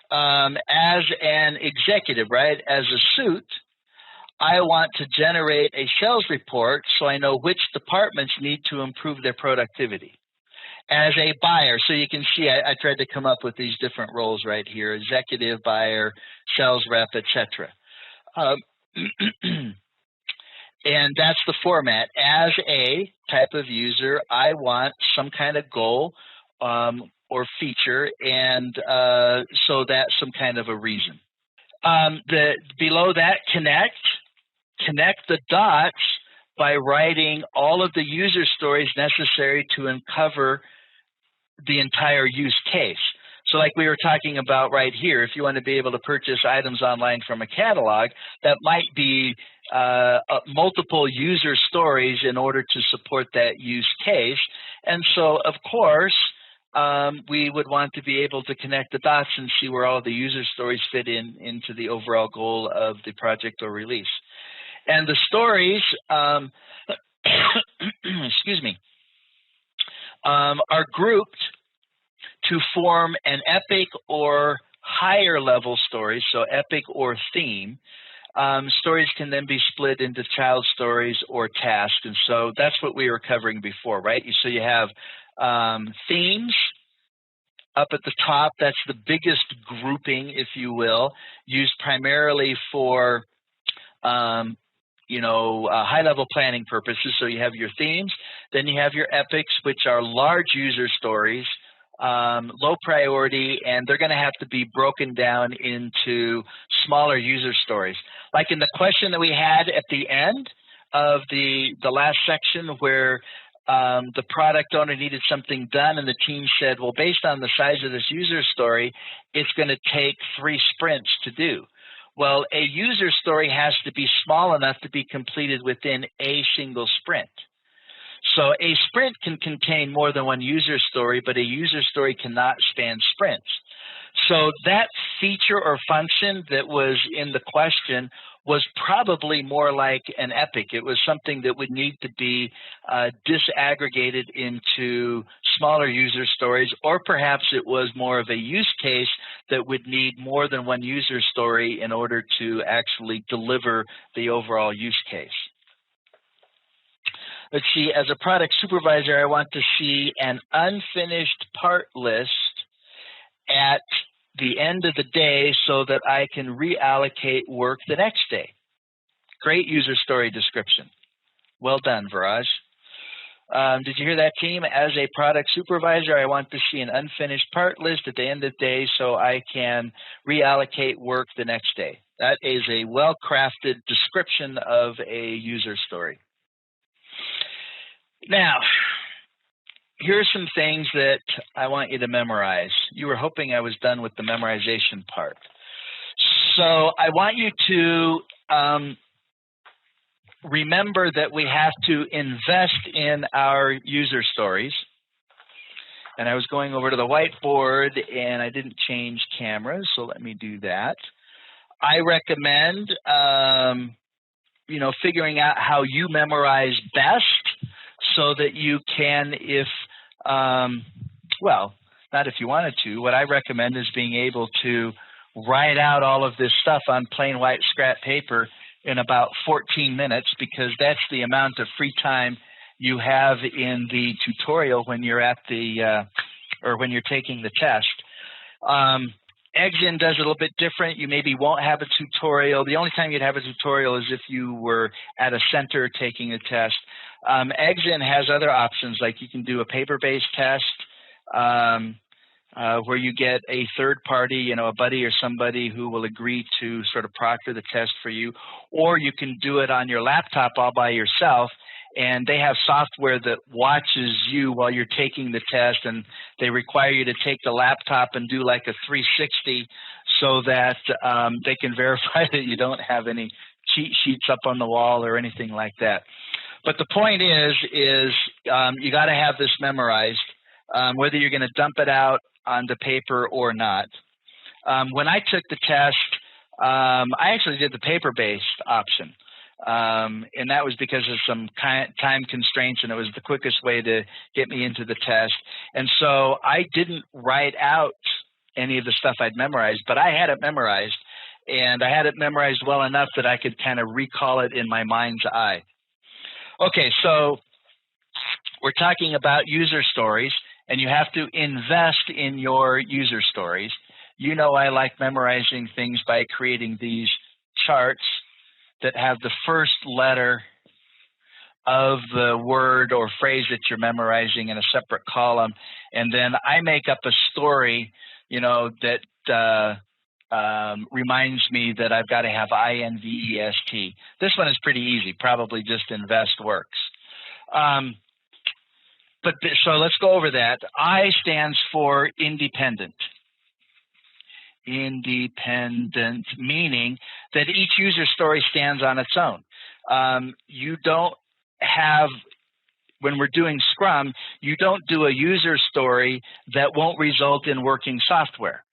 As an executive, right, as a suit, I want to generate a sales report so I know which departments need to improve their productivity. As a buyer, so you can see I tried to come up with these different roles right here: executive, buyer, sales rep, etc. And that's the format. As a type of user, I want some kind of goal or feature, and so that's some kind of a reason. Below that, connect the dots by writing all of the user stories necessary to uncover the entire use case. So like we were talking about right here, if you want to be able to purchase items online from a catalog, that might be multiple user stories in order to support that use case. And so, of course, we would want to be able to connect the dots and see where all the user stories fit into the overall goal of the project or release. And the stories, excuse me, are grouped to form an epic or higher level story, so epic or theme. Stories can then be split into child stories or tasks, and so that's what we were covering before, right? So you have themes up at the top. That's the biggest grouping, if you will, used primarily for high-level planning purposes. So you have your themes, then you have your epics, which are large user stories, low priority, and they're going to have to be broken down into smaller user stories. Like in the question that we had at the end of the last section where the product owner needed something done and the team said, well, based on the size of this user story, it's going to take 3 sprints to do. Well, a user story has to be small enough to be completed within a single sprint. So a sprint can contain more than one user story, but a user story cannot span sprints. So that feature or function that was in the question was probably more like an epic. It was something that would need to be disaggregated into smaller user stories, or perhaps it was more of a use case that would need more than one user story in order to actually deliver the overall use case. Let's see, as a product supervisor, I want to see an unfinished part list at the end of the day so that I can reallocate work the next day. Great user story description. Well done, Viraj. Did you hear that, team? As a product supervisor, I want to see an unfinished part list at the end of the day so I can reallocate work the next day. That is a well-crafted description of a user story. Now, here are some things that I want you to memorize. You were hoping I was done with the memorization part. So I want you to remember that we have to invest in our user stories. And I was going over to the whiteboard and I didn't change cameras, so let me do that. I recommend figuring out how you memorize best so that you can, not if you wanted to. What I recommend is being able to write out all of this stuff on plain white scrap paper in about 14 minutes, because that's the amount of free time you have in the tutorial when you're at or when you're taking the test. Exin does it a little bit different. You maybe won't have a tutorial. The only time you'd have a tutorial is if you were at a center taking a test. Exin has other options, like you can do a paper-based test where you get a third party, a buddy or somebody who will agree to sort of proctor the test for you, or you can do it on your laptop all by yourself. And they have software that watches you while you're taking the test, and they require you to take the laptop and do like a 360 so that they can verify that you don't have any cheat sheets up on the wall or anything like that. But the point is you got to have this memorized, whether you're going to dump it out onto paper or not. When I took the test, I actually did the paper-based option. And that was because of some time constraints, and it was the quickest way to get me into the test. And so I didn't write out any of the stuff I'd memorized, but I had it memorized, and I had it memorized well enough that I could kind of recall it in my mind's eye. Okay, so we're talking about user stories, and you have to invest in your user stories. You know I like memorizing things by creating these charts that have the first letter of the word or phrase that you're memorizing in a separate column. And then I make up a story, that reminds me that I've got to have INVEST. This one is pretty easy. Probably just invest works. So let's go over that. I stands for independent. Independent, meaning that each user story stands on its own. You don't have, when we're doing Scrum, you don't do a user story that won't result in working software.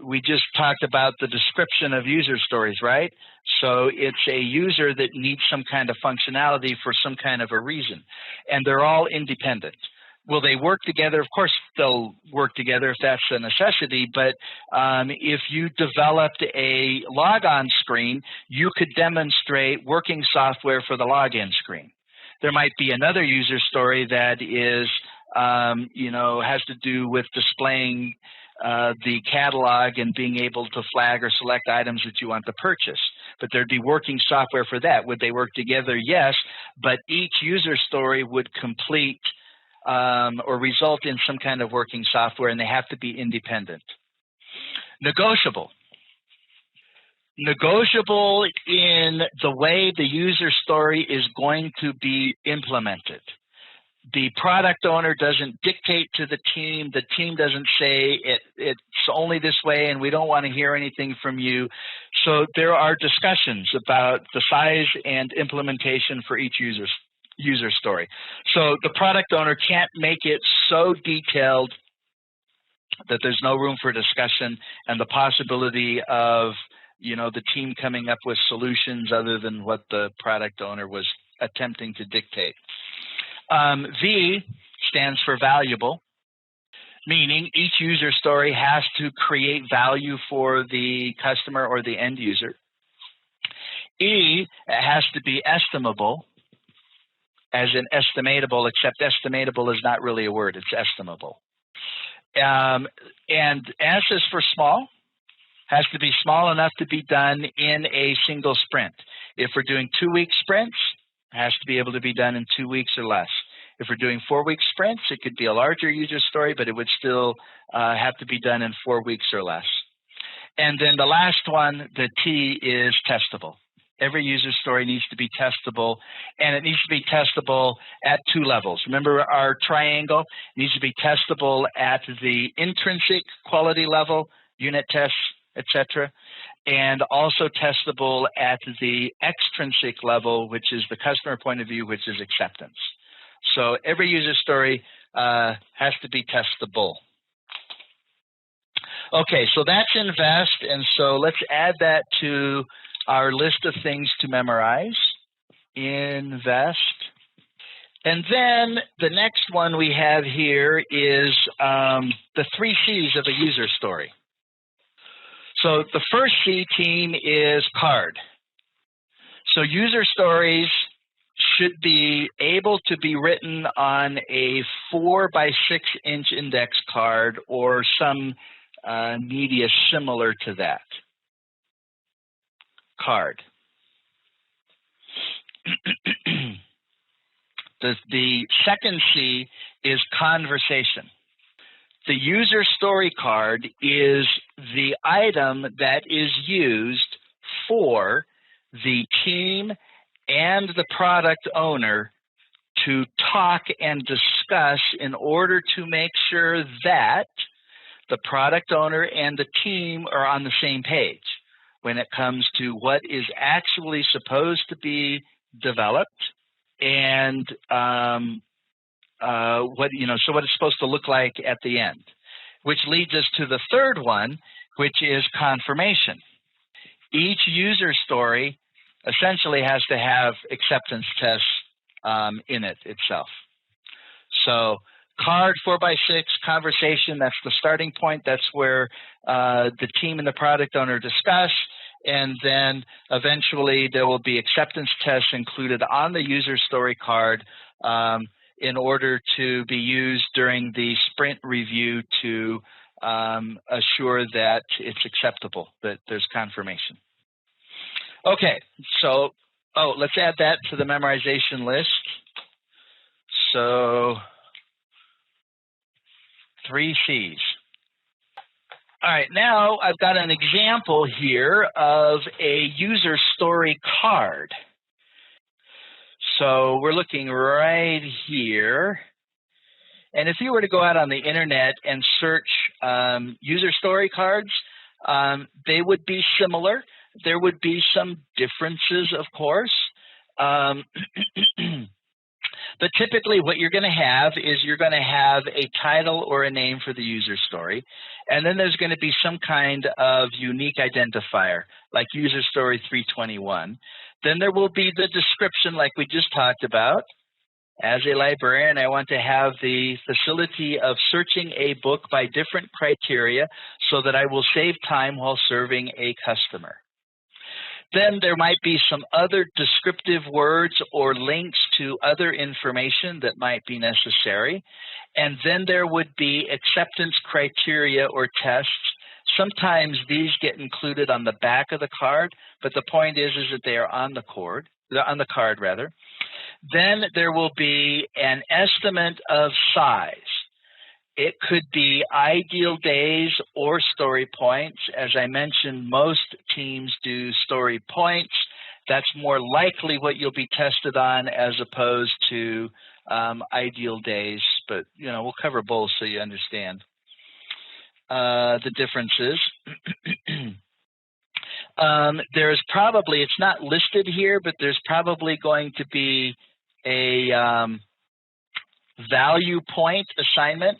We just talked about the description of user stories, right? So it's a user that needs some kind of functionality for some kind of a reason, and they're all independent. Will they work together? Of course they'll work together if that's a necessity, but if you developed a logon screen, you could demonstrate working software for the login screen. There might be another user story that is, has to do with displaying the catalog and being able to flag or select items that you want to purchase. But there'd be working software for that. Would they work together? Yes, but each user story would complete or result in some kind of working software, and they have to be independent. Negotiable. Negotiable in the way the user story is going to be implemented. The product owner doesn't dictate to the team doesn't say it's only this way and we don't want to hear anything from you. So there are discussions about the size and implementation for each user story. So the product owner can't make it so detailed that there's no room for discussion and the possibility of the team coming up with solutions other than what the product owner was attempting to dictate. V stands for valuable, meaning each user story has to create value for the customer or the end user. E has to be estimable, as in estimatable, except estimatable is not really a word, it's estimable. And S is for small, has to be small enough to be done in a single sprint. If we're doing 2-week sprints, it has to be able to be done in 2 weeks or less. If we're doing 4-week sprints, it could be a larger user story, but it would still have to be done in 4 weeks or less. And then the last one, the T, is testable. Every user story needs to be testable, and it needs to be testable at 2 levels. Remember our triangle? It needs to be testable at the intrinsic quality level, unit tests, etc., and also testable at the extrinsic level, which is the customer point of view, which is acceptance. So every user story has to be testable. Okay, so that's invest, and so let's add that to our list of things to memorize. Invest. And then the next one we have here is the 3 C's of a user story. So the first C, team, is card. So user stories should be able to be written on a 4 by 6 inch index card or some media similar to that. Card. The second C is conversation. The user story card is the item that is used for the team and the product owner to talk and discuss in order to make sure that the product owner and the team are on the same page when it comes to what is actually supposed to be developed and what it's supposed to look like at the end, which leads us to the third one, which is confirmation. Each user story essentially has to have acceptance tests in it itself. So card 4 by 6, conversation, that's the starting point. That's where the team and the product owner discuss, and then eventually there will be acceptance tests included on the user story card in order to be used during the sprint review to assure that it's acceptable, that there's confirmation. Okay, so let's add that to the memorization list. So 3 C's. All right, now I've got an example here of a user story card. So we're looking right here. And if you were to go out on the internet and search user story cards, they would be similar. There would be some differences, of course. But typically what you're going to have is you're going to have a title or a name for the user story. And then there's going to be some kind of unique identifier, like user story 321. Then there will be the description like we just talked about. As a librarian, I want to have the facility of searching a book by different criteria so that I will save time while serving a customer. Then there might be some other descriptive words or links to other information that might be necessary. And then there would be acceptance criteria or tests. Sometimes these get included on the back of the card, but the point is that they are on the card. Then there will be an estimate of size. It could be ideal days or story points. As I mentioned, most teams do story points. That's more likely what you'll be tested on as opposed to ideal days. But we'll cover both so you understand the differences. There's probably, it's not listed here, but there's probably going to be a value point assignment.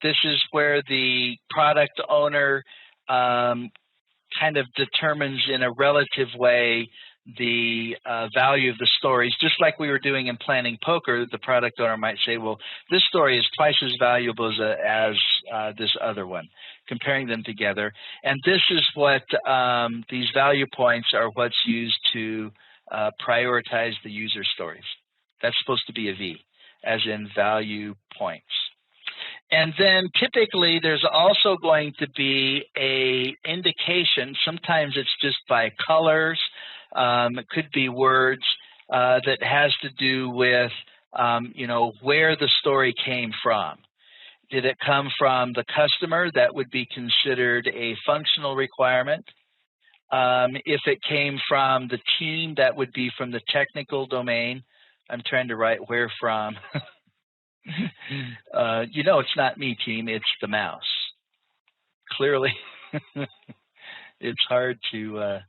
This is where the product owner kind of determines in a relative way the value of the stories. Just like we were doing in planning poker, the product owner might say, well, this story is twice as valuable as this other one, comparing them together. And this is what these value points are what's used to prioritize the user stories. That's supposed to be a V, as in value points. And then typically there's also going to be a indication. Sometimes it's just by colors. It could be words that has to do with, where the story came from. Did it come from the customer? That would be considered a functional requirement. If it came from the team, that would be from the technical domain. I'm trying to write where from. It's not me, team, it's the mouse. Clearly, it's hard to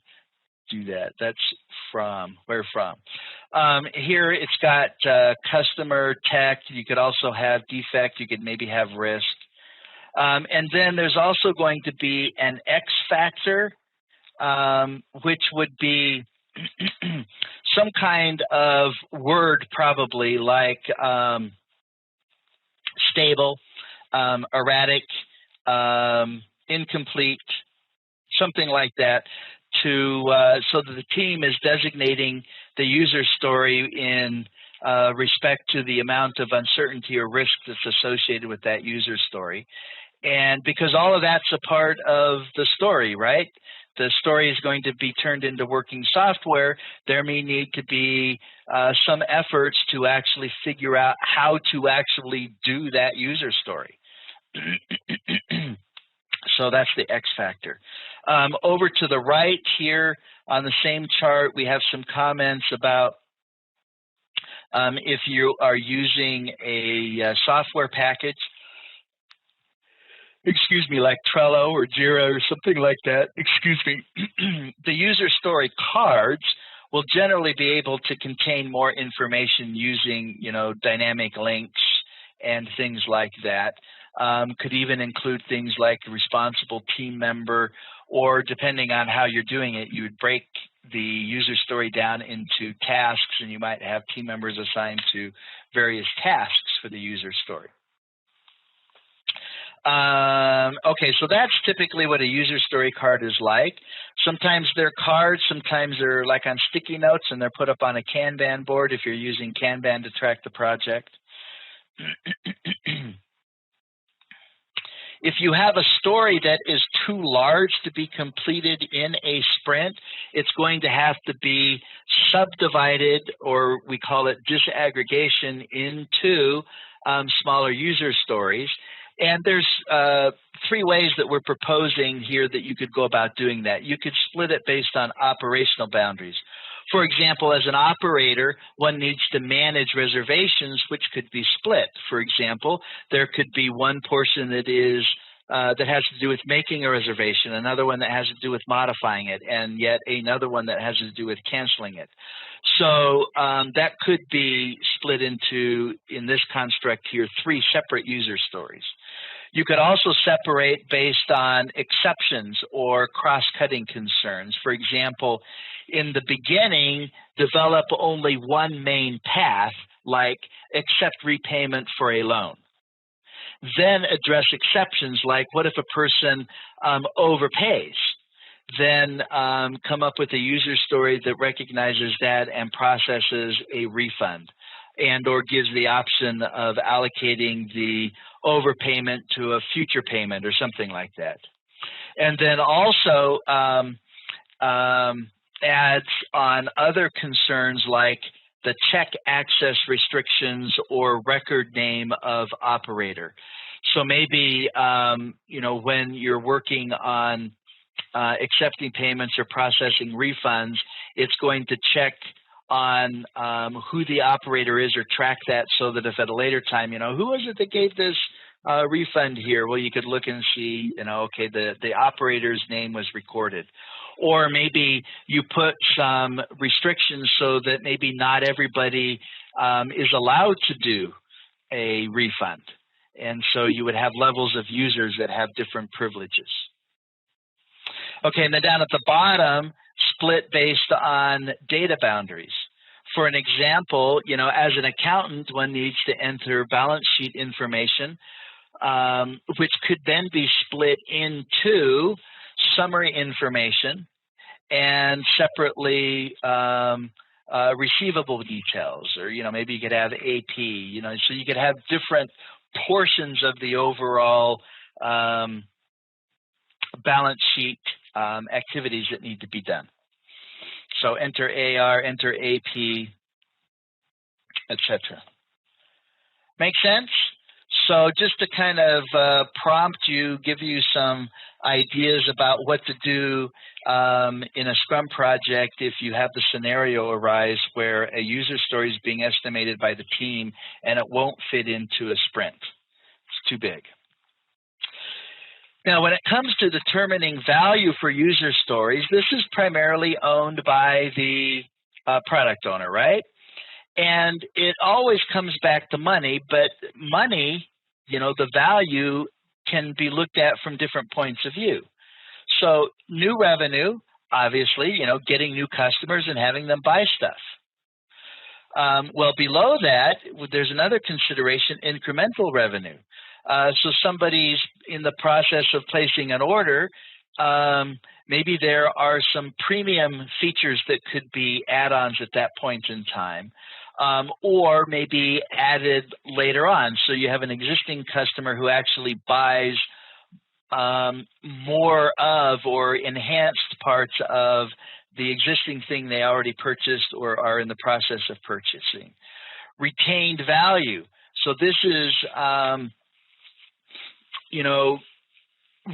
do that. That's from, where from. Here it's got customer, tech. You could also have defect. You could maybe have risk. And then there's also going to be an X factor, which would be some kind of word, probably like stable, erratic, incomplete, something like that, so that the team is designating the user story in respect to the amount of uncertainty or risk that's associated with that user story. And because all of that's a part of the story, right? The story is going to be turned into working software. There may need to be some efforts to actually figure out how to actually do that user story. So that's the X factor. Over to the right here on the same chart, we have some comments about if you are using a software package, like Trello or Jira or something like that, the user story cards will generally be able to contain more information using, dynamic links and things like that. Could even include things like a responsible team member, or depending on how you're doing it, you would break the user story down into tasks, and you might have team members assigned to various tasks for the user story. Okay, so that's typically what a user story card is like. Sometimes they're cards, sometimes they're like on sticky notes, and they're put up on a Kanban board if you're using Kanban to track the project. If you have a story that is too large to be completed in a sprint, it's going to have to be subdivided, or we call it disaggregation, into smaller user stories. And there's 3 ways that we're proposing here that you could go about doing that. You could split it based on operational boundaries. For example, as an operator, one needs to manage reservations, which could be split. For example, there could be one portion that is that has to do with making a reservation, another one that has to do with modifying it, and yet another one that has to do with canceling it. So that could be split into, in this construct here, 3 separate user stories. You could also separate based on exceptions or cross-cutting concerns. For example, in the beginning, develop only one main path, like accept repayment for a loan. Then address exceptions, like what if a person overpays? Then come up with a user story that recognizes that and processes a refund, and or gives the option of allocating the overpayment to a future payment or something like that. And then also adds on other concerns like the check access restrictions or record name of operator. So maybe, when you're working on accepting payments or processing refunds, it's going to check on who the operator is or track that, so that if at a later time, who was it that gave this refund here? Well, you could look and see, okay, the operator's name was recorded. Or maybe you put some restrictions so that maybe not everybody is allowed to do a refund. And so you would have levels of users that have different privileges. Okay, and then down at the bottom, split based on data boundaries. For an example, as an accountant, one needs to enter balance sheet information, which could then be split into summary information and separately receivable details, or maybe you could have AP, so you could have different portions of the overall balance sheet activities that need to be done. So enter AR, enter AP, etc. Make sense? So just to kind of prompt you, give you some ideas about what to do in a Scrum project if you have the scenario arise where a user story is being estimated by the team and it won't fit into a sprint. It's too big. Now, when it comes to determining value for user stories, this is primarily owned by the product owner, right? And it always comes back to money, but money, the value can be looked at from different points of view. So new revenue, obviously, getting new customers and having them buy stuff. Well, below that, there's another consideration, incremental revenue. So somebody's in the process of placing an order, maybe there are some premium features that could be add-ons at that point in time, or maybe added later on. So you have an existing customer who actually buys more of or enhanced parts of the existing thing they already purchased or are in the process of purchasing. Retained value. So this is,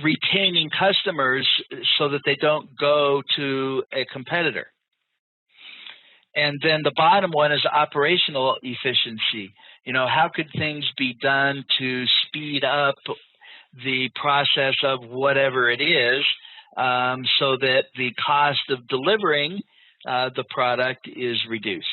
retaining customers so that they don't go to a competitor. And then the bottom one is operational efficiency. How could things be done to speed up the process of whatever it is so that the cost of delivering the product is reduced?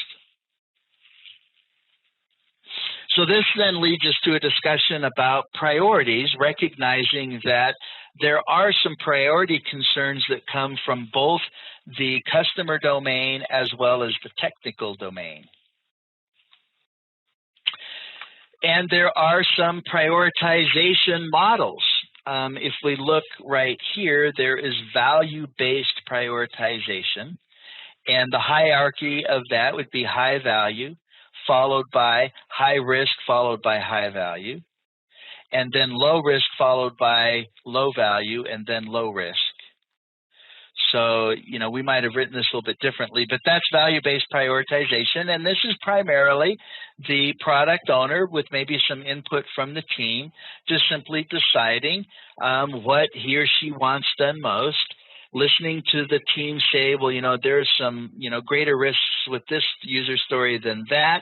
So this then leads us to a discussion about priorities, recognizing that there are some priority concerns that come from both the customer domain as well as the technical domain. And there are some prioritization models. If we look right here, there is value-based prioritization, and the hierarchy of that would be high value, followed by high risk, followed by high value, and then low risk, followed by low value, and then low risk. So, we might have written this a little bit differently, but that's value-based prioritization, and this is primarily the product owner with maybe some input from the team, just simply deciding what he or she wants done most, listening to the team say, well, there's some, greater risks with this user story than that.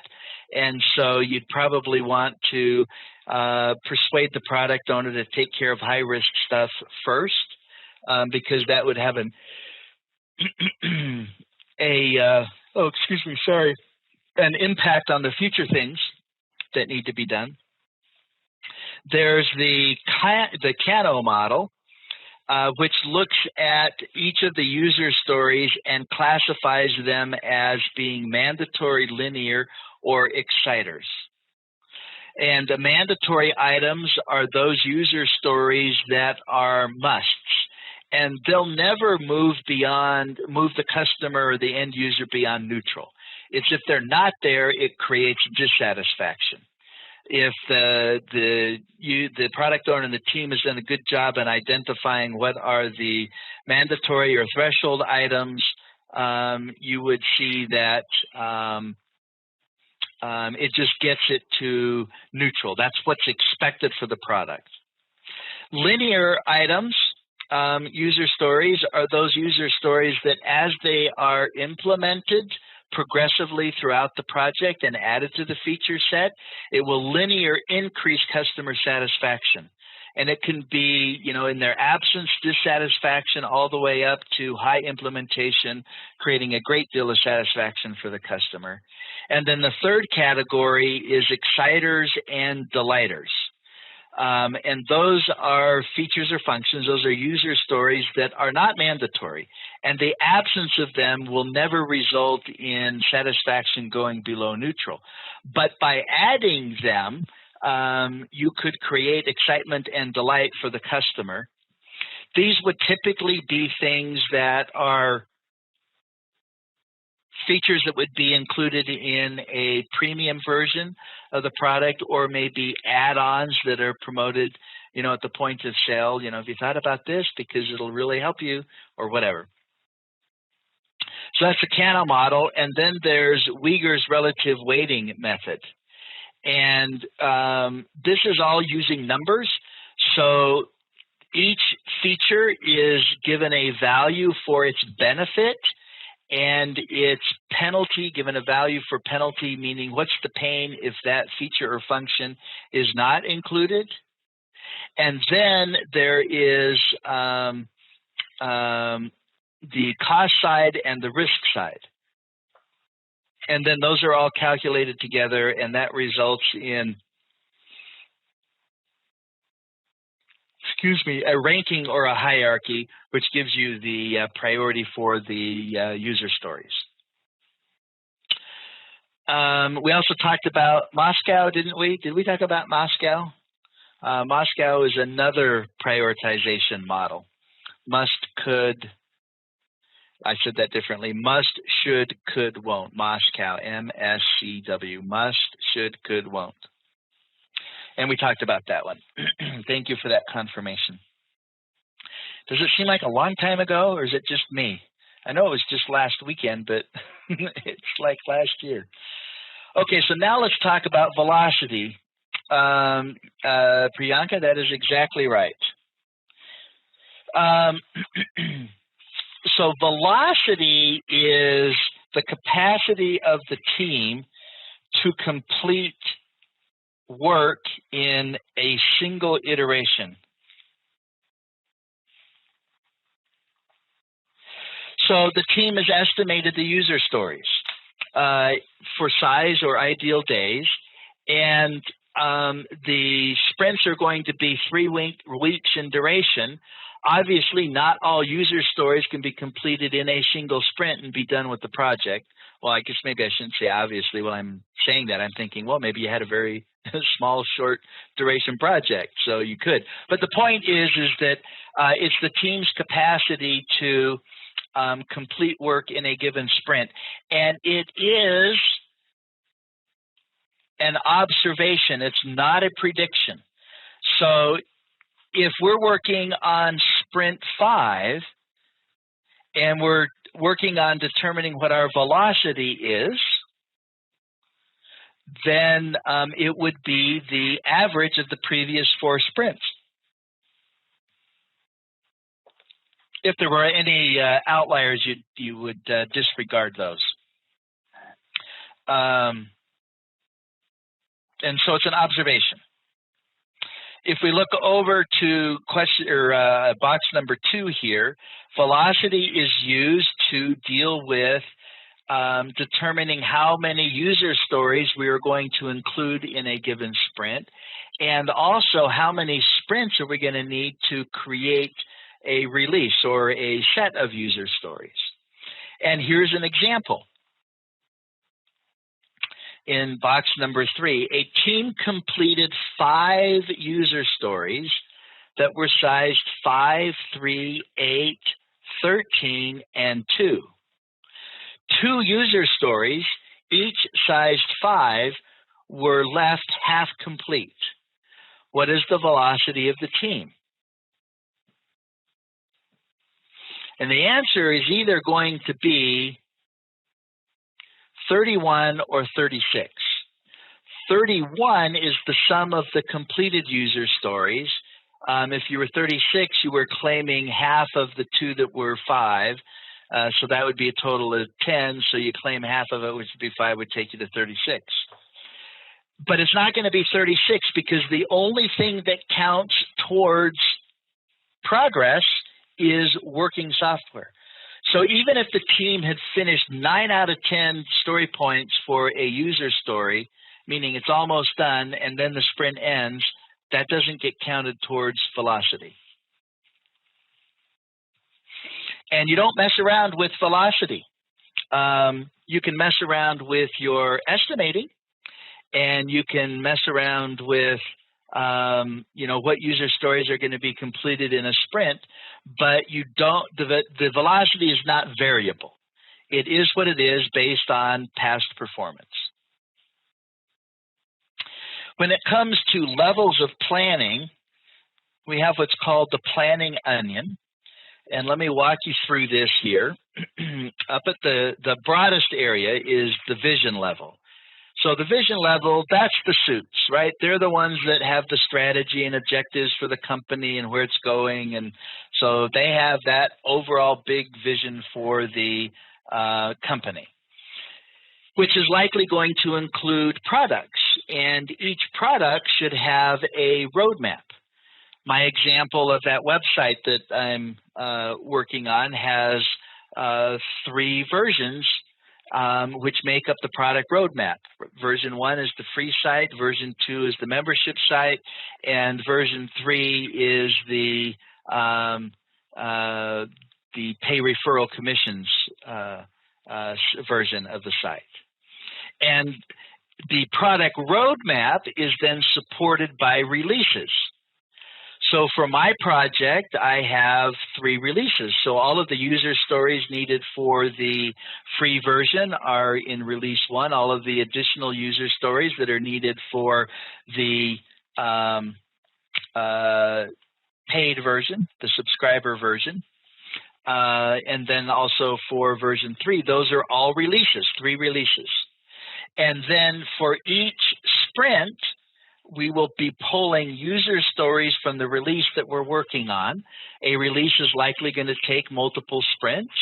And so you'd probably want to persuade the product owner to take care of high risk stuff first, because that would have an impact on the future things that need to be done. There's the Kano model, which looks at each of the user stories and classifies them as being mandatory, linear, or exciters. And the mandatory items are those user stories that are musts. And they'll never move the customer or the end user beyond neutral. It's if they're not there, it creates dissatisfaction. If the product owner and the team has done a good job in identifying what are the mandatory or threshold items, you would see that it just gets it to neutral. That's what's expected for the product. Linear items, user stories, are those user stories that as they are implemented progressively throughout the project and added to the feature set, it will linear increase customer satisfaction. And it can be, in their absence, dissatisfaction, all the way up to high implementation, creating a great deal of satisfaction for the customer. And then the third category is exciters and delighters. And those are features or functions. Those are user stories that are not mandatory. And the absence of them will never result in satisfaction going below neutral. But by adding them, you could create excitement and delight for the customer. These would typically be things that are features that would be included in a premium version of the product, or maybe add-ons that are promoted, at the point of sale. Have you thought about this because it'll really help you, or whatever. So that's the Kano model. And then there's Wieger's relative weighting method. And this is all using numbers. So each feature is given a value for its benefit, and its penalty given a value for penalty, meaning what's the pain if that feature or function is not included. And then there is the cost side and the risk side. And then those are all calculated together, and that results in, a ranking or a hierarchy, which gives you the priority for the user stories. We also talked about Moscow, didn't we? Did we talk about Moscow? Moscow is another prioritization model. Must, could, I said that differently. Must, should, could, won't. Moscow, MSCW. Must, should, could, won't. And we talked about that one. Thank you for that confirmation. Does it seem like a long time ago, or is it just me? I know it was just last weekend, but it's like last year. Okay, so now let's talk about velocity. Priyanka, that is exactly right. So velocity is the capacity of the team to complete work in a single iteration. So the team has estimated the user stories for size or ideal days, and the sprints are going to be 3 weeks in duration. Obviously, not all user stories can be completed in a single sprint and be done with the project. Well, I guess maybe I shouldn't say obviously. When I'm saying that, I'm thinking, well, maybe you had a very small, short duration project, so you could. But the point is that it's the team's capacity to complete work in a given sprint. And it is an observation. It's not a prediction. So if we're working on sprint 5 and we're working on determining what our velocity is, then it would be the average of the previous 4 sprints. If there were any outliers, you would disregard those. And so it's an observation. If we look over to question or box number 2 here, velocity is used to deal with determining how many user stories we are going to include in a given sprint, and also how many sprints are we going to need to create a release or a set of user stories. And here's an example. In box number 3, a team completed 5 user stories that were sized 5, 3, 8, 13, and 2. 2 user stories, each sized 5, were left half complete. What is the velocity of the team? And the answer is either going to be 31 or 36. 31 is the sum of the completed user stories. If you were 36, you were claiming half of the 2 that were 5. So that would be a total of 10. So you claim half of it, which would be 5, would take you to 36. But it's not going to be 36 because the only thing that counts towards progress is working software. So even if the team had finished 9 out of 10 story points for a user story, meaning it's almost done, and then the sprint ends, that doesn't get counted towards velocity. And you don't mess around with velocity. You can mess around with your estimating, and you can mess around with what user stories are going to be completed in a sprint, but you don't. The velocity is not variable. It is what it is based on past performance. When it comes to levels of planning, we have what's called the planning onion. And let me walk you through this here. Up at the broadest area is the vision level. So the vision level, that's the suits, right? They're the ones that have the strategy and objectives for the company and where it's going. And so they have that overall big vision for the company, which is likely going to include products. And each product should have a roadmap. My example of that website that I'm working on has 3 versions which make up the product roadmap. Version 1 is the free site, version 2 is the membership site, and version 3 is the pay referral commissions version of the site. And the product roadmap is then supported by releases. So for my project, I have 3 releases. So all of the user stories needed for the free version are in release 1. All of the additional user stories that are needed for the paid version, the subscriber version, and then also for version 3, those are all releases, 3 releases. And then for each sprint, we will be pulling user stories from the release that we're working on. A release is likely going to take multiple sprints.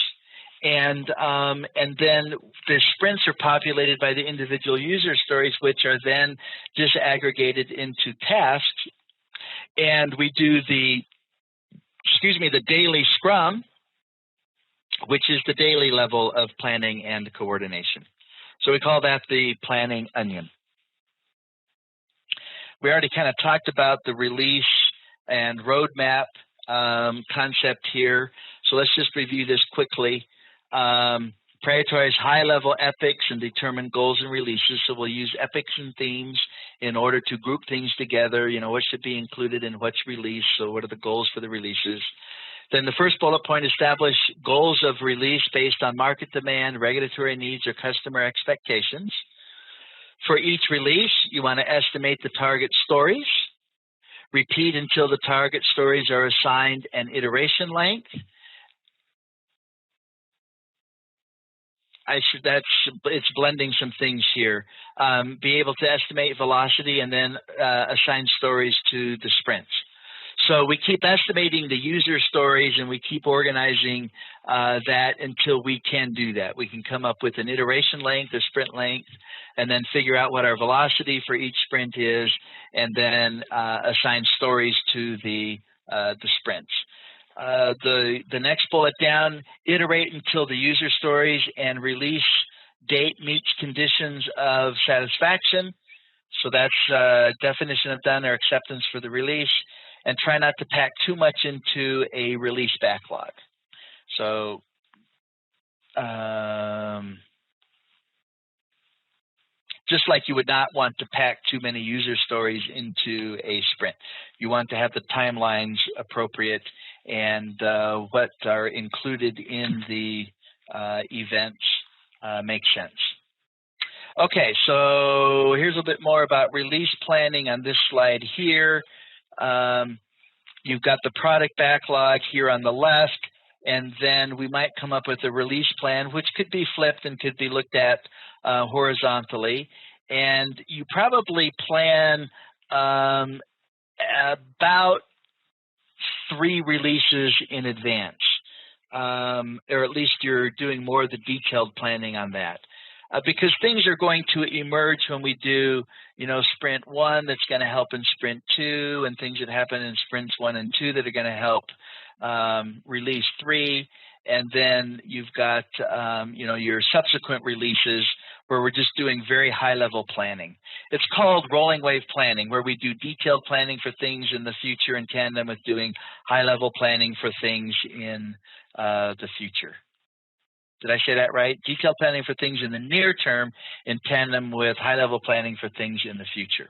And then the sprints are populated by the individual user stories, which are then disaggregated into tasks. And we do the daily scrum, which is the daily level of planning and coordination. So we call that the planning onion. We already kind of talked about the release and roadmap concept here. So let's just review this quickly. Prioritize high-level epics and determine goals and releases. So we'll use epics and themes in order to group things together. You know, what should be included in what's released. So what are the goals for the releases? Then the first bullet point, establish goals of release based on market demand, regulatory needs, or customer expectations. For each release, you want to estimate the target stories. Repeat until the target stories are assigned an iteration length. It's blending some things here. Be able to estimate velocity and then assign stories to the sprints. So we keep estimating the user stories and we keep organizing that until we can do that. We can come up with an iteration length, a sprint length, and then figure out what our velocity for each sprint is, and then assign stories to the sprints. The next bullet down, iterate until the user stories and release date meets conditions of satisfaction. So that's definition of done or acceptance for the release. And try not to pack too much into a release backlog. So just like you would not want to pack too many user stories into a sprint. You want to have the timelines appropriate and what are included in the events make sense. Okay, so here's a bit more about release planning on this slide here. You've got the product backlog here on the left, and then we might come up with a release plan, which could be flipped and could be looked at horizontally. And you probably plan about 3 releases in advance, or at least you're doing more of the detailed planning on that. Because things are going to emerge when we do, sprint 1 that's going to help in sprint 2, and things that happen in sprints 1 and 2 that are going to help release 3. And then you've got, your subsequent releases where we're just doing very high-level planning. It's called rolling wave planning, where we do detailed planning for things in the future in tandem with doing high-level planning for things in the future. Did I say that right? Detailed planning for things in the near term in tandem with high-level planning for things in the future.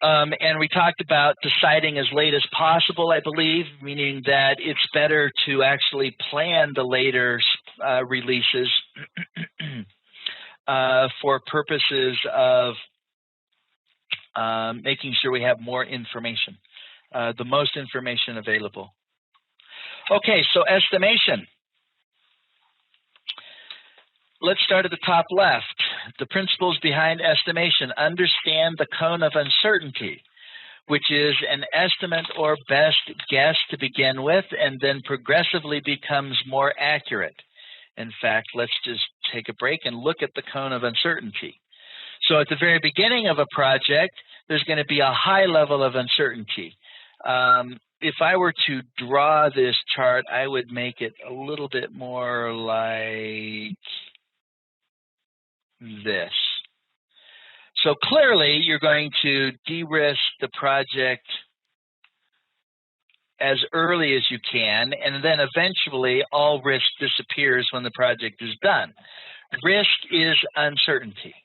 And we talked about deciding as late as possible, I believe, meaning that it's better to actually plan the later releases for purposes of making sure we have more information, the most information available. Okay, so estimation. Let's start at the top left. the principles behind estimation. Understand the cone of uncertainty, which is an estimate or best guess to begin with, and then progressively becomes more accurate. In fact, let's just take a break and look at the cone of uncertainty. So at the very beginning of a project, there's going to be a high level of uncertainty. If I were to draw this chart, I would make it a little bit more like this. So clearly, you're going to de-risk the project as early as you can, and then eventually all risk disappears when the project is done. Risk is uncertainty.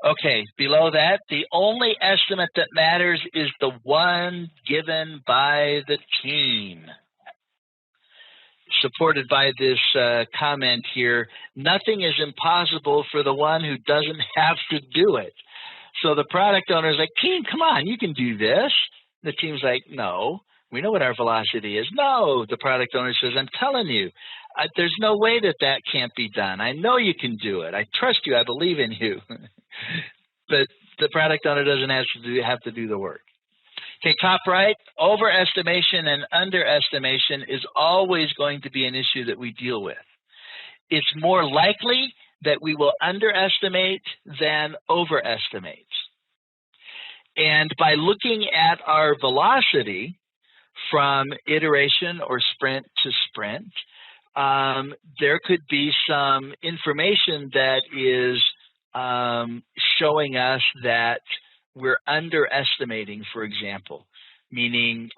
Okay, below that, the only estimate that matters is the one given by the team. Supported by this comment here, nothing is impossible for the one who doesn't have to do it. So the product owner is like, team, come on, you can do this. The team's like, no, we know what our velocity is. No, the product owner says, I'm telling you, there's no way that that can't be done. I know you can do it. I trust you. I believe in you. But the product owner doesn't have to do the work. Okay, top right, overestimation and underestimation is always going to be an issue that we deal with. It's more likely that we will underestimate than overestimate. And by looking at our velocity from iteration or sprint to sprint, there could be some information that is showing us that we're underestimating, for example, meaning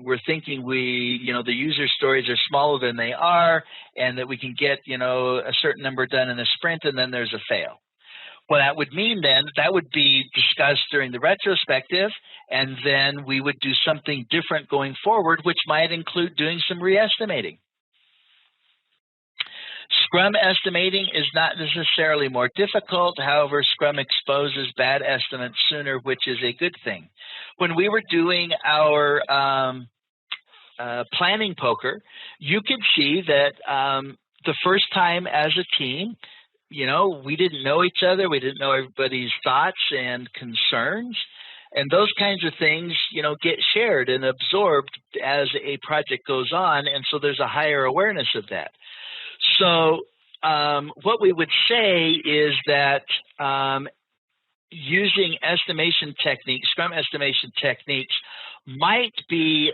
we're thinking the user stories are smaller than they are, and that we can get, a certain number done in a sprint, and then there's a fail. Well, that would mean then that would be discussed during the retrospective, and then we would do something different going forward, which might include doing some re-estimating. Scrum estimating is not necessarily more difficult. However, Scrum exposes bad estimates sooner, which is a good thing. When we were doing our planning poker, you could see that the first time as a team, we didn't know each other. We didn't know everybody's thoughts and concerns. And those kinds of things, get shared and absorbed as a project goes on. And so there's a higher awareness of that. So what we would say is that using estimation techniques, Scrum estimation techniques, might be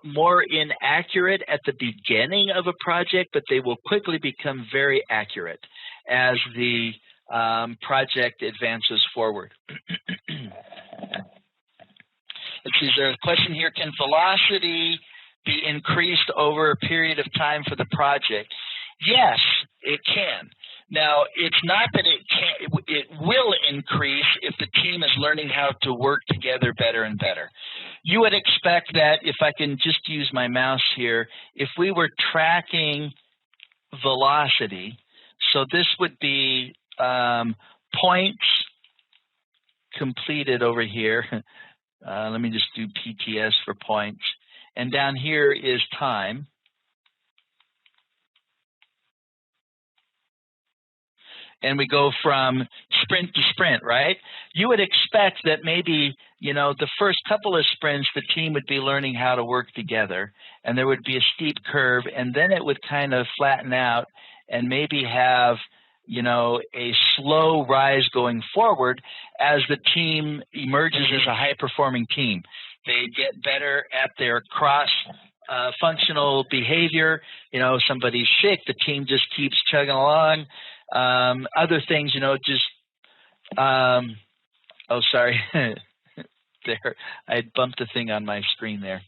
more inaccurate at the beginning of a project, but they will quickly become very accurate as the project advances forward. Let's see, there's a question here. Can velocity be increased over a period of time for the project? Yes, it can. Now, it's not that it will increase if the team is learning how to work together better and better. You would expect that, if I can just use my mouse here, if we were tracking velocity, so this would be points completed over here. Let me just do PTS for points. And down here is time. And we go from sprint to sprint, right? You would expect that maybe, the first couple of sprints, the team would be learning how to work together, and there would be a steep curve, and then it would kind of flatten out and maybe have, a slow rise going forward as the team emerges as a high-performing team. They get better at their cross-functional behavior. Somebody's sick, the team just keeps chugging along. Other things, oh, sorry. There, I had bumped a thing on my screen there.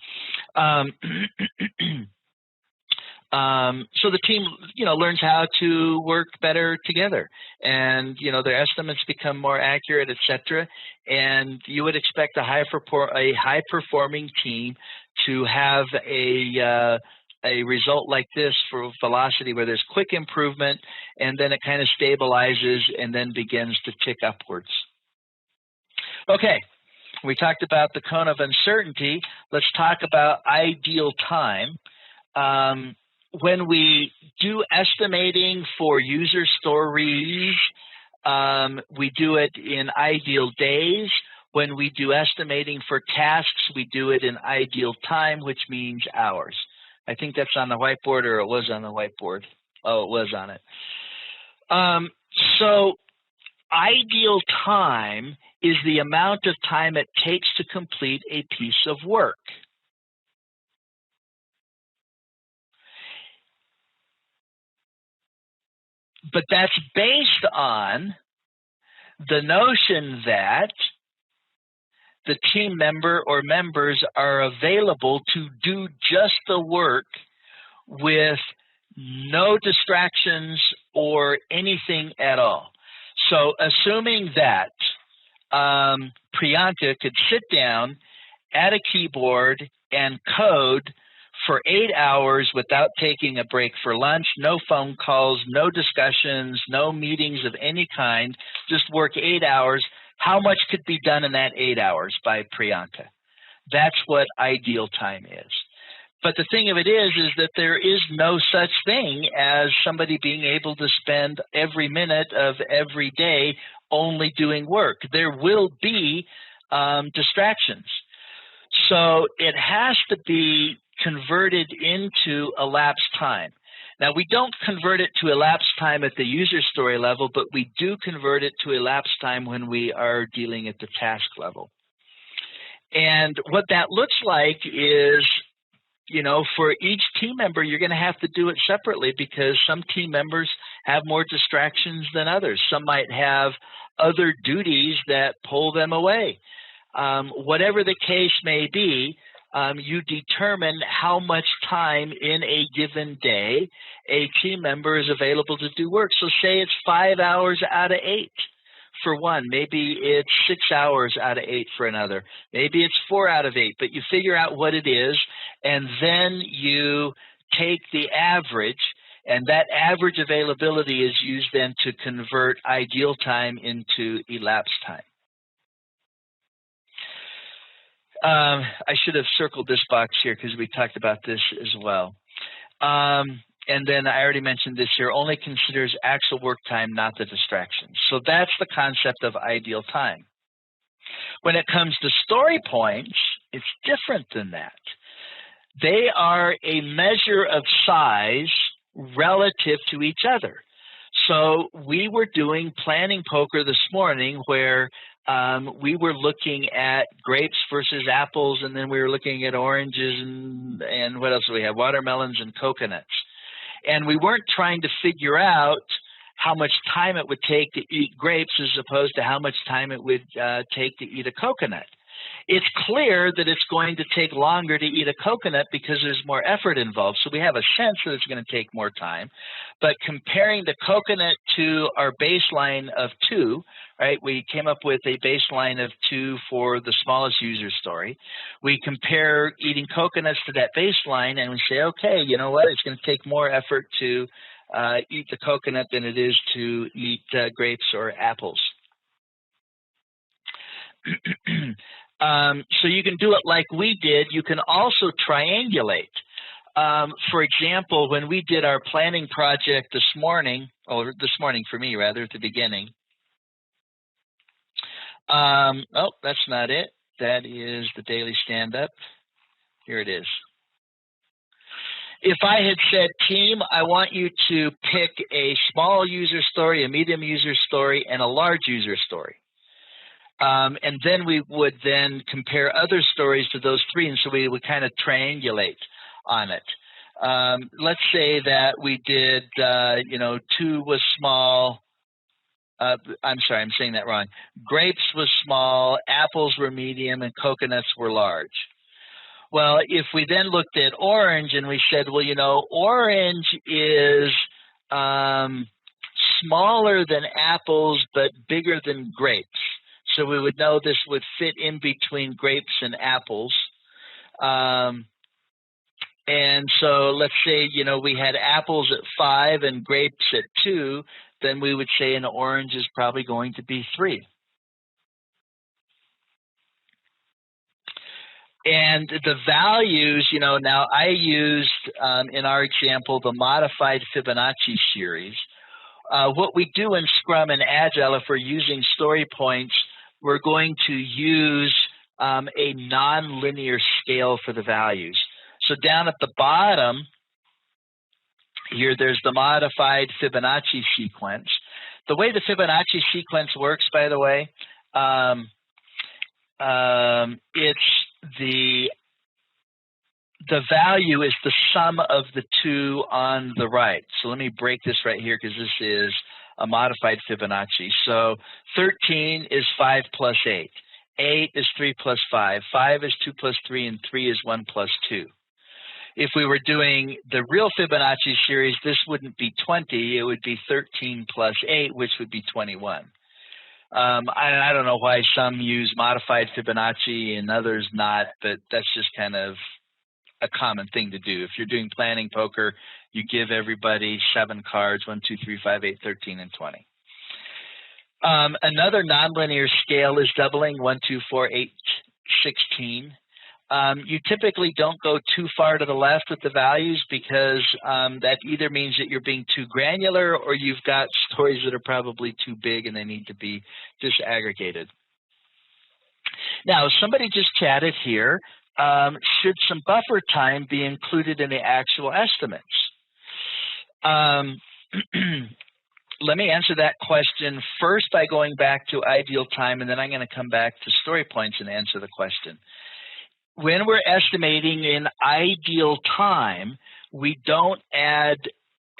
So the team, learns how to work better together, and their estimates become more accurate, etc. And you would expect a high-performing team to have a result like this for velocity, where there's quick improvement, and then it kind of stabilizes and then begins to tick upwards. Okay, we talked about the cone of uncertainty. Let's talk about ideal time. when we do estimating for user stories, we do it in ideal days. When we do estimating for tasks, we do it in ideal time, which means hours. I think that's on the whiteboard, or it was on the whiteboard. Oh, it was on it. So ideal time is the amount of time it takes to complete a piece of work. But that's based on the notion that the team member or members are available to do just the work with no distractions or anything at all. So assuming that Priyanka could sit down at a keyboard and code for 8 hours without taking a break for lunch, no phone calls, no discussions, no meetings of any kind, just work 8 hours, how much could be done in that 8 hours by Priyanka? That's what ideal time is. But the thing of it is that there is no such thing as somebody being able to spend every minute of every day only doing work. There will be distractions. So it has to be converted into elapsed time. Now, we don't convert it to elapsed time at the user story level, but we do convert it to elapsed time when we are dealing at the task level. And what that looks like is, you know, for each team member, you're going to have to do it separately because some team members have more distractions than others. Some might have other duties that pull them away. Whatever the case may be, you determine how much time in a given day a team member is available to do work. So say it's 5 hours out of 8 for one. Maybe it's 6 hours out of 8 for another. Maybe it's 4 out of 8, but you figure out what it is, and then you take the average, and that average availability is used then to convert ideal time into elapsed time. I should have circled this box here because we talked about this as well. And then I already mentioned this here, only considers actual work time, not the distractions. So that's the concept of ideal time. When it comes to story points, it's different than that. They are a measure of size relative to each other. So we were doing planning poker this morning where we were looking at grapes versus apples, and then we were looking at oranges and what else do we have? Watermelons and coconuts. And we weren't trying to figure out how much time it would take to eat grapes as opposed to how much time it would take to eat a coconut. It's clear that it's going to take longer to eat a coconut because there's more effort involved. So we have a sense that it's going to take more time. But comparing the coconut to our baseline of 2, right? We came up with a baseline of 2 for the smallest user story. We compare eating coconuts to that baseline and we say, okay, you know what? It's going to take more effort to eat the coconut than it is to eat grapes or apples. So you can do it like we did. You can also triangulate. For example, when we did our planning project this morning, or this morning for me rather, at the beginning. Oh, that's not it. That is the daily stand-up. Here it is. If I had said, team, I want you to pick a small user story, a medium user story, and a large user story. And then we would then compare other stories to those 3, and so we would kind of triangulate on it. Let's say that we did, 2 was small. I'm sorry, I'm saying that wrong. Grapes was small, apples were medium, and coconuts were large. Well, if we then looked at orange and we said, well, you know, orange is smaller than apples but bigger than grapes. So we would know this would fit in between grapes and apples. And so let's say, you know, we had apples at 5 and grapes at 2, then we would say an orange is probably going to be 3. And the values, now I used, in our example, the modified Fibonacci series. What we do in Scrum and Agile, if we're using story points, we're going to use a non-linear scale for the values. So down at the bottom here, there's the modified Fibonacci sequence. The way the Fibonacci sequence works, by the way, it's the value is the sum of the two on the right. So let me break this right here because this is a modified Fibonacci. So 13 is 5 plus 8. 8 is 3 plus 5. 5 is 2 plus 3, and 3 is 1 plus 2. If we were doing the real Fibonacci series, this wouldn't be 20. It would be 13 plus 8, which would be 21. I don't know why some use modified Fibonacci and others not, but that's just kind of a common thing to do. If you're doing planning poker, you give everybody 7 cards, 1, 2, 3, 5, 8, 13, and 20. Another nonlinear scale is doubling, 1, 2, 4, 8, 16. You typically don't go too far to the left with the values because that either means that you're being too granular or you've got stories that are probably too big and they need to be disaggregated. Now, somebody just chatted here, should some buffer time be included in the actual estimates? Let me answer that question first by going back to ideal time, and then I'm going to come back to story points and answer the question. When we're estimating in ideal time, we don't add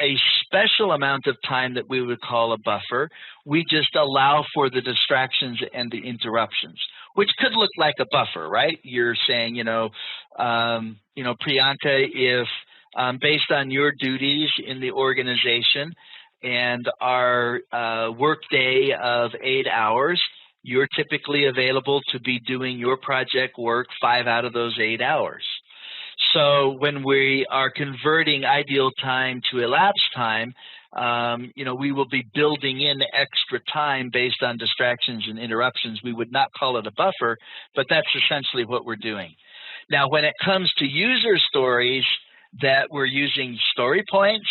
a special amount of time that we would call a buffer. We just allow for the distractions and the interruptions, which could look like a buffer, right? You're saying, Priyanka, if based on your duties in the organization and our workday of 8 hours, you're typically available to be doing your project work 5 out of those 8 hours. So when we are converting ideal time to elapsed time, we will be building in extra time based on distractions and interruptions. We would not call it a buffer, but that's essentially what we're doing. Now, when it comes to user stories that we're using story points,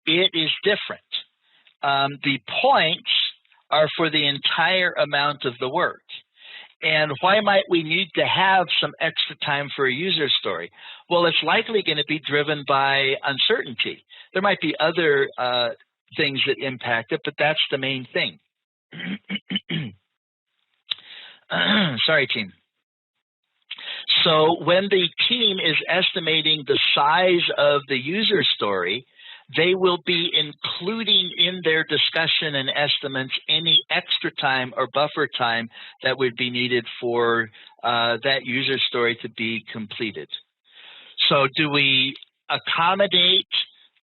it is different. The points are for the entire amount of the work. And why might we need to have some extra time for a user story? Well, it's likely going to be driven by uncertainty. There might be other things that impact it, but that's the main thing. Sorry, team. So when the team is estimating the size of the user story, they will be including in their discussion and estimates any extra time or buffer time that would be needed for that user story to be completed. So do we accommodate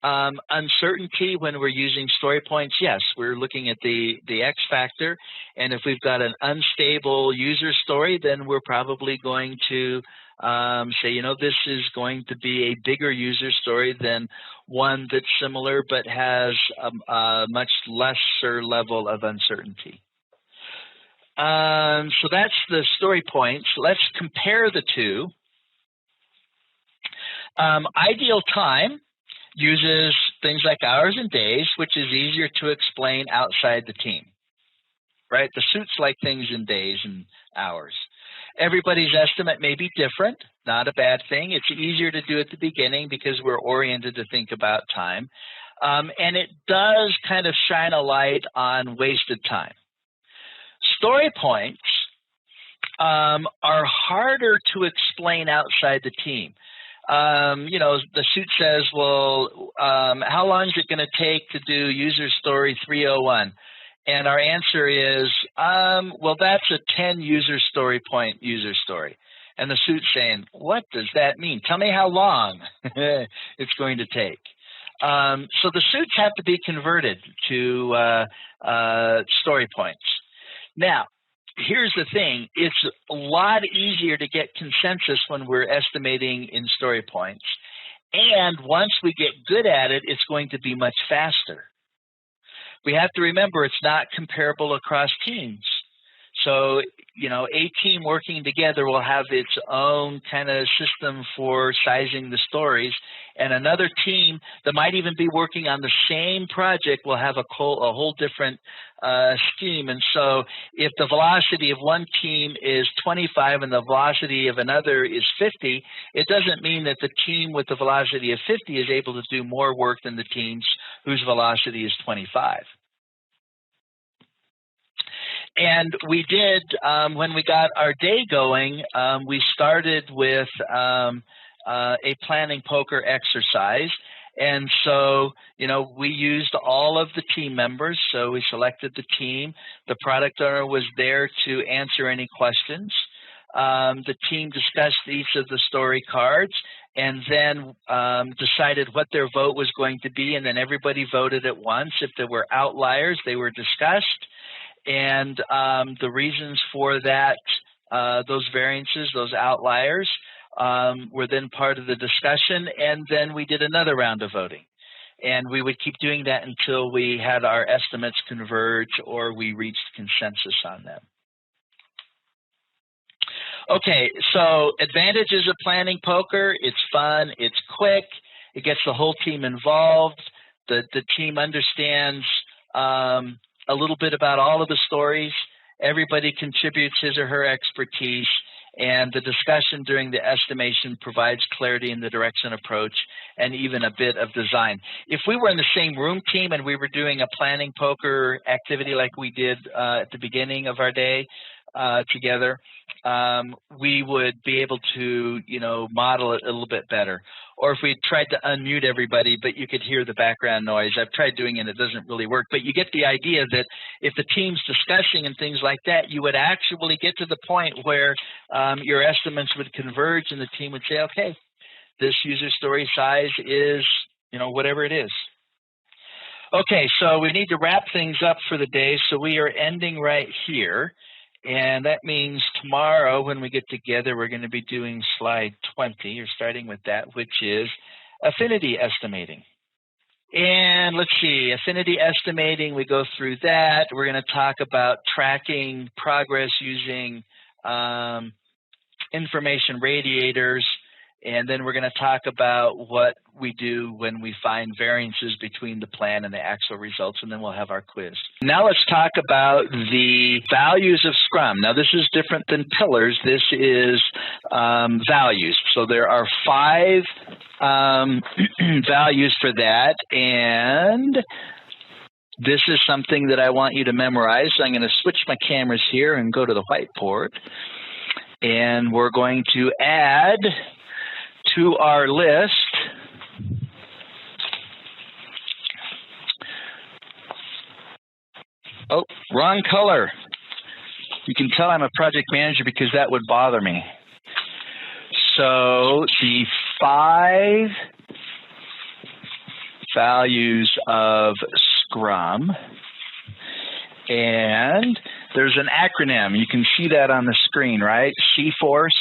uncertainty when we're using story points? Yes, we're looking at the X factor, and if we've got an unstable user story, then we're probably going to say, this is going to be a bigger user story than one that's similar but has a much lesser level of uncertainty. So that's the story points. Let's compare the two. Ideal time uses things like hours and days, which is easier to explain outside the team, right? The suits like things in days and hours. Everybody's estimate may be different, not a bad thing. It's easier to do at the beginning because we're oriented to think about time. And it does kind of shine a light on wasted time. Story points are harder to explain outside the team. The suit says, well, how long is it going to take to do user story 301? And our answer is, well, that's a 10 user story point user story. And the suit's saying, what does that mean? Tell me how long it's going to take. So the suits have to be converted to story points. Now, here's the thing. It's a lot easier to get consensus when we're estimating in story points. And once we get good at it, it's going to be much faster. We have to remember it's not comparable across teams. So, a team working together will have its own kind of system for sizing the stories, and another team that might even be working on the same project will have a whole different scheme. And so if the velocity of one team is 25 and the velocity of another is 50, it doesn't mean that the team with the velocity of 50 is able to do more work than the teams whose velocity is 25. And we did, when we got our day going, we started with a planning poker exercise. And so, we used all of the team members. So we selected the team. The product owner was there to answer any questions. The team discussed each of the story cards and then decided what their vote was going to be. And then everybody voted at once. If there were outliers, they were discussed. And the reasons for that, those variances, those outliers, were then part of the discussion. And then we did another round of voting. And we would keep doing that until we had our estimates converge or we reached consensus on them. Okay, so advantages of planning poker: it's fun, it's quick, it gets the whole team involved, the team understands a little bit about all of the stories, everybody contributes his or her expertise, and the discussion during the estimation provides clarity in the direction approach and even a bit of design. If we were in the same room team and we were doing a planning poker activity like we did at the beginning of our day together, we would be able to, model it a little bit better. Or if we tried to unmute everybody, but you could hear the background noise. I've tried doing it, it doesn't really work. But you get the idea that if the team's discussing and things like that, you would actually get to the point where your estimates would converge and the team would say, okay, this user story size is, whatever it is. Okay, so we need to wrap things up for the day. So we are ending right here. And that means tomorrow when we get together, we're going to be doing slide 20, or starting with that, which is affinity estimating. And let's see, affinity estimating, we go through that. We're going to talk about tracking progress using information radiators. And then we're going to talk about what we do when we find variances between the plan and the actual results, and then we'll have our quiz. Now let's talk about the values of Scrum. Now this is different than pillars. This is values. So there are 5 values for that, and this is something that I want you to memorize. So I'm going to switch my cameras here and go to the whiteboard, and we're going to add to our list oh, wrong color. You can tell I'm a project manager because that would bother me. So the 5 values of Scrum, and there's an acronym. You can see that on the screen, right? C-Force.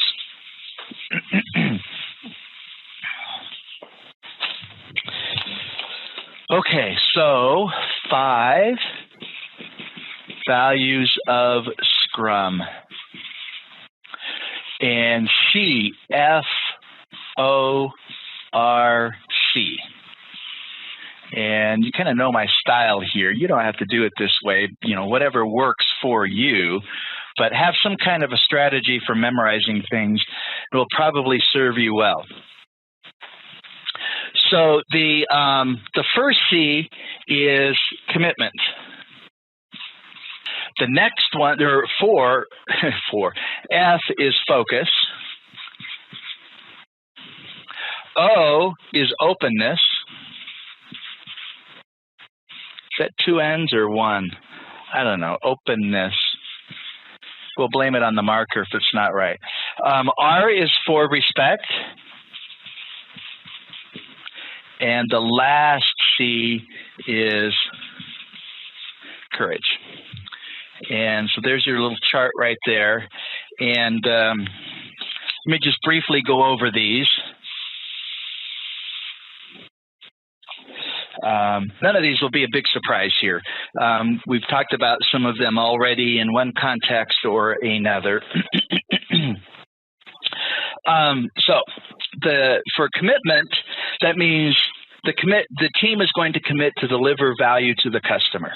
Okay, so 5 values of Scrum. And C, F-O-R-C. And you kind of know my style here. You don't have to do it this way, whatever works for you, but have some kind of a strategy for memorizing things. It will probably serve you well. So the first C is commitment. The next one, there are 4. F is focus. O is openness. Is that 2 N's or 1? I don't know. Openness. We'll blame it on the marker if it's not right. R is for respect. And the last C is courage. And so there's your little chart right there. And let me just briefly go over these. None of these will be a big surprise here. We've talked about some of them already in one context or another. For commitment, that means the team is going to commit to deliver value to the customer.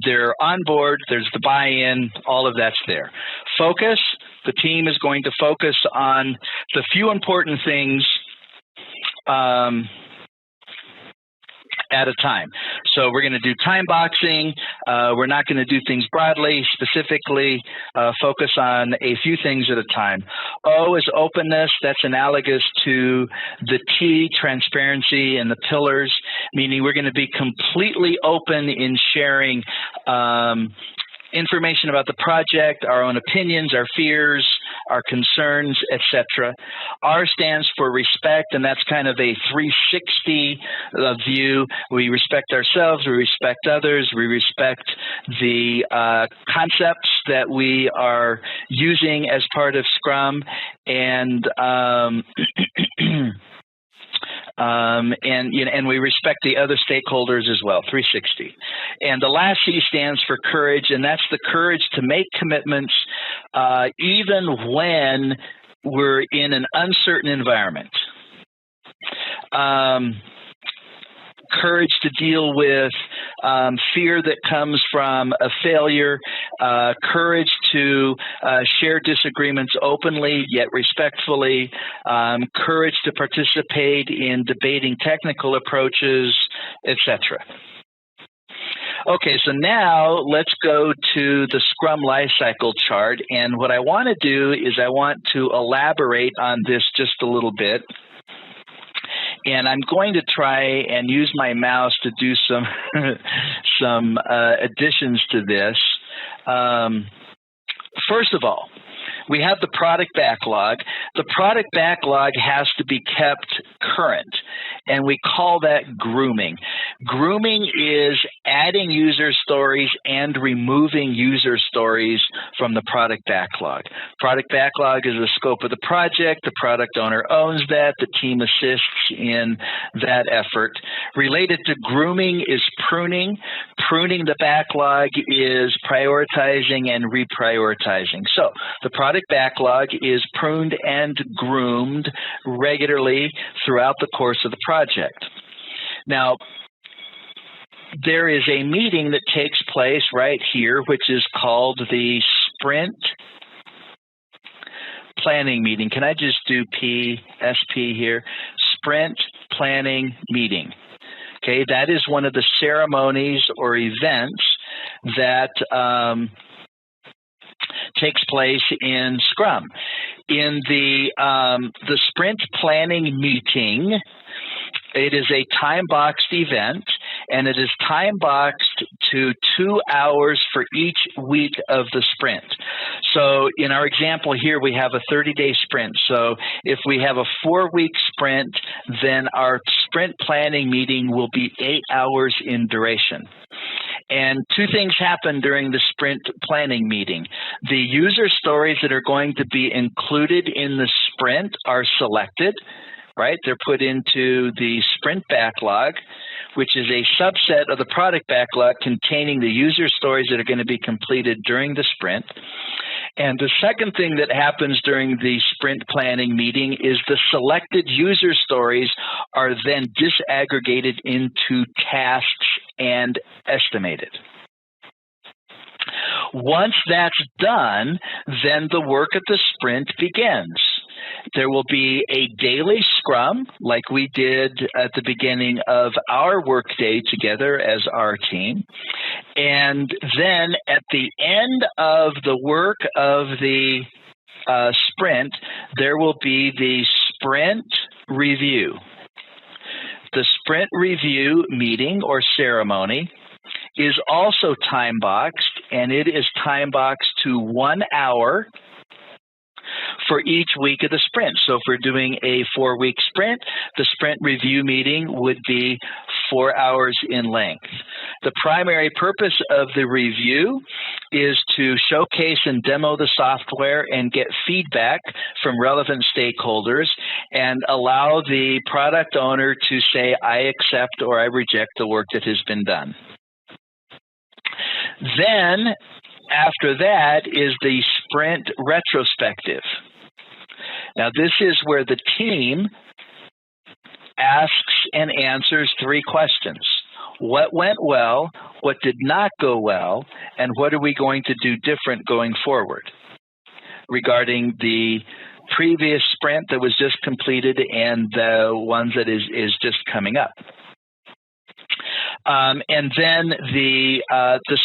They're on board, there's the buy-in, all of that's there. Focus, the team is going to focus on the few important things at a time. So we're going to do time boxing. We're not going to do things broadly, specifically focus on a few things at a time. O is openness. That's analogous to the T, transparency, and the pillars, meaning we're going to be completely open in sharing information about the project, our own opinions, our fears, our concerns, etc. R stands for respect, and that's kind of a 360 view. We respect ourselves, we respect others, we respect the concepts that we are using as part of Scrum, and we respect the other stakeholders as well, 360. And the last C stands for courage, and that's the courage to make commitments even when we're in an uncertain environment. Courage to deal with fear that comes from a failure, courage to share disagreements openly yet respectfully, courage to participate in debating technical approaches, etc. Okay, so now let's go to the Scrum Lifecycle chart, and what I want to do is I want to elaborate on this just a little bit. And I'm going to try and use my mouse to do some additions to this. First of all, we have the product backlog. The product backlog has to be kept current, and we call that grooming. Grooming is adding user stories and removing user stories from the product backlog. Product backlog is the scope of the project. The product owner owns that. The team assists in that effort. Related to grooming is pruning. Pruning the backlog is prioritizing and reprioritizing. So the product backlog is pruned and groomed regularly throughout the course of the project. Now, there is a meeting that takes place right here, which is called the Sprint Planning Meeting. Can I just do PSP here? Sprint Planning Meeting. Okay, that is one of the ceremonies or events that takes place in Scrum. In the Sprint Planning Meeting, it is a time-boxed event, and it is time-boxed to 2 hours for each week of the sprint. So in our example here, we have a 30-day sprint. So if we have a 4-week sprint, then our sprint planning meeting will be 8 hours in duration. And two things happen during the sprint planning meeting. The user stories that are going to be included in the sprint are selected, right? They're put into the sprint backlog, which is a subset of the product backlog containing the user stories that are going to be completed during the sprint. And the second thing that happens during the sprint planning meeting is the selected user stories are then disaggregated into tasks and estimated. Once that's done, then the work of the sprint begins. There will be a daily scrum like we did at the beginning of our workday together as our team. And then at the end of the work of the sprint, there will be the sprint review. The sprint review meeting or ceremony is also time-boxed, and it is time-boxed to 1 hour for each week of the sprint. So if we're doing a 4-week sprint, the sprint review meeting would be 4 hours in length. The primary purpose of the review is to showcase and demo the software and get feedback from relevant stakeholders and allow the product owner to say, I accept or I reject the work that has been done. Then, after that, is the sprint retrospective. Now, this is where the team asks and answers 3 questions. What went well, what did not go well, and what are we going to do different going forward regarding the previous sprint that was just completed and the ones that is just coming up. And then the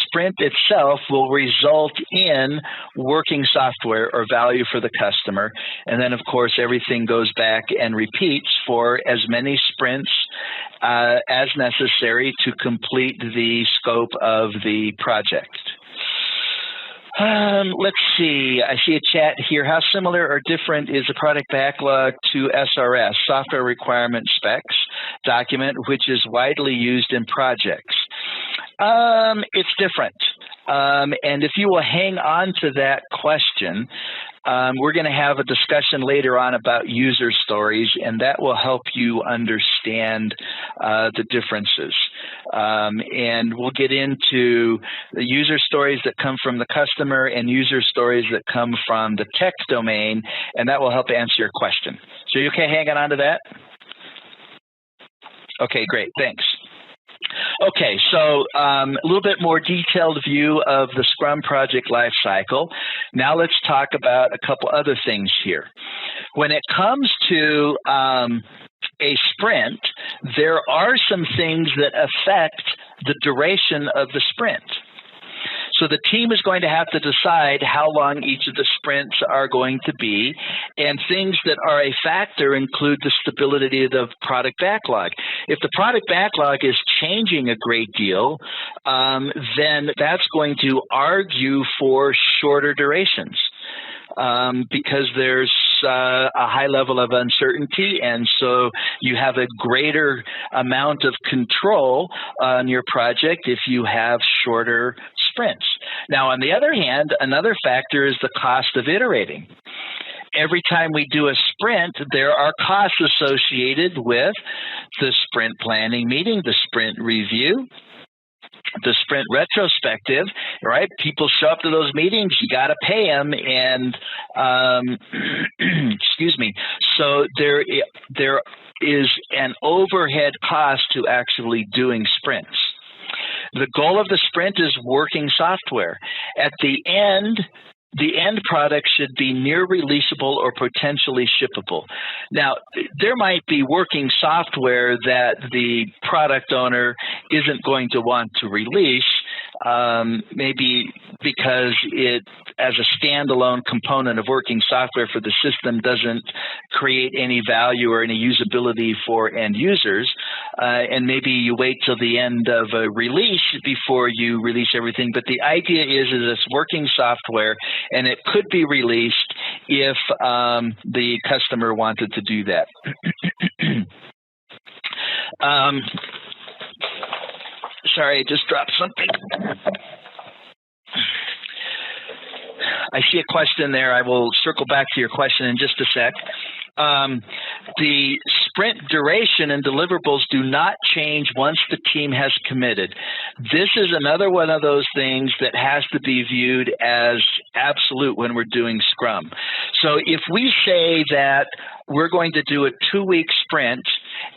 sprint itself will result in working software or value for the customer. And then, of course, everything goes back and repeats for as many sprints as necessary to complete the scope of the project. Let's see. I see a chat here. How similar or different is the product backlog to SRS, Software Requirement Specs document, which is widely used in projects? It's different. And if you will hang on to that question, we're going to have a discussion later on about user stories, and that will help you understand the differences. And we'll get into the user stories that come from the customer and user stories that come from the tech domain, and that will help answer your question. So you okay hanging on to that? Okay, great. Thanks. Okay, so a little bit more detailed view of the Scrum project lifecycle. Now let's talk about a couple other things here. When it comes to a sprint, there are some things that affect the duration of the sprint. So the team is going to have to decide how long each of the sprints are going to be, and things that are a factor include the stability of the product backlog. If the product backlog is changing a great deal, then that's going to argue for shorter durations. Because there's a high level of uncertainty, and so you have a greater amount of control on your project if you have shorter sprints. Now, on the other hand, another factor is the cost of iterating. Every time we do a sprint, there are costs associated with the sprint planning meeting, the sprint review, the sprint retrospective, right? People show up to those meetings, you got to pay them, and excuse me. So there is an overhead cost to actually doing sprints. The goal of the sprint is working software. At the end product should be near releasable or potentially shippable. Now, there might be working software that the product owner isn't going to want to release, maybe because it, as a standalone component of working software for the system, doesn't create any value or any usability for end users. And maybe you wait till the end of a release before you release everything. But the idea is it's working software, and it could be released if the customer wanted to do that. Sorry, I just dropped something. I see a question there. I will circle back to your question in just a sec. The sprint duration and deliverables do not change once the team has committed. This is another one of those things that has to be viewed as absolute when we're doing Scrum. So if we say that we're going to do a 2-week sprint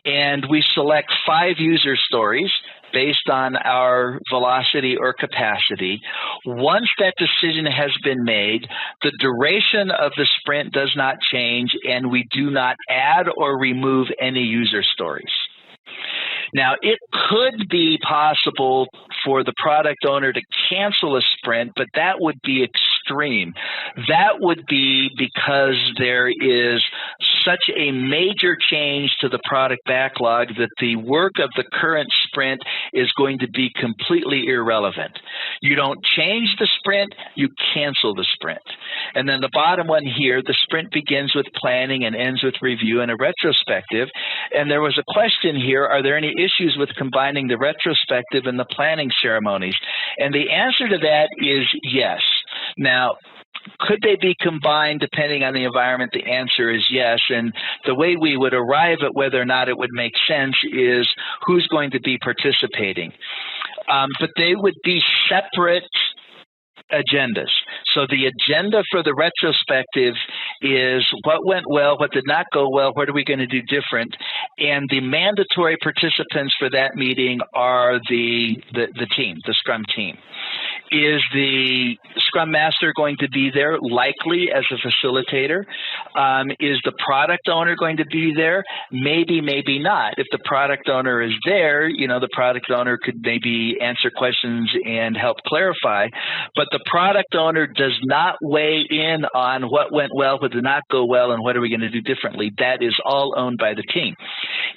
and we select 5 user stories based on our velocity or capacity, once that decision has been made, the duration of the sprint does not change, and we do not add or remove any user stories. Now, it could be possible for the product owner to cancel a sprint, but that would be extreme. That would be because there is such a major change to the product backlog that the work of the current sprint is going to be completely irrelevant. You don't change the sprint, you cancel the sprint. And then the bottom one here, the sprint begins with planning and ends with review and a retrospective. And there was a question here, are there any issues with combining the retrospective and the planning ceremonies? And the answer to that is yes. Now, could they be combined depending on the environment? The answer is yes. And the way we would arrive at whether or not it would make sense is who's going to be participating. But they would be separate agendas. So the agenda for the retrospective is what went well, what did not go well, what are we going to do different? And the mandatory participants for that meeting are the team, the Scrum team. Is the Scrum Master going to be there, likely as a facilitator? Is the product owner going to be there? Maybe, maybe not. If the product owner is there, the product owner could maybe answer questions and help clarify. But the product owner does not weigh in on what went well, what did not go well, and what are we going to do differently. That is all owned by the team.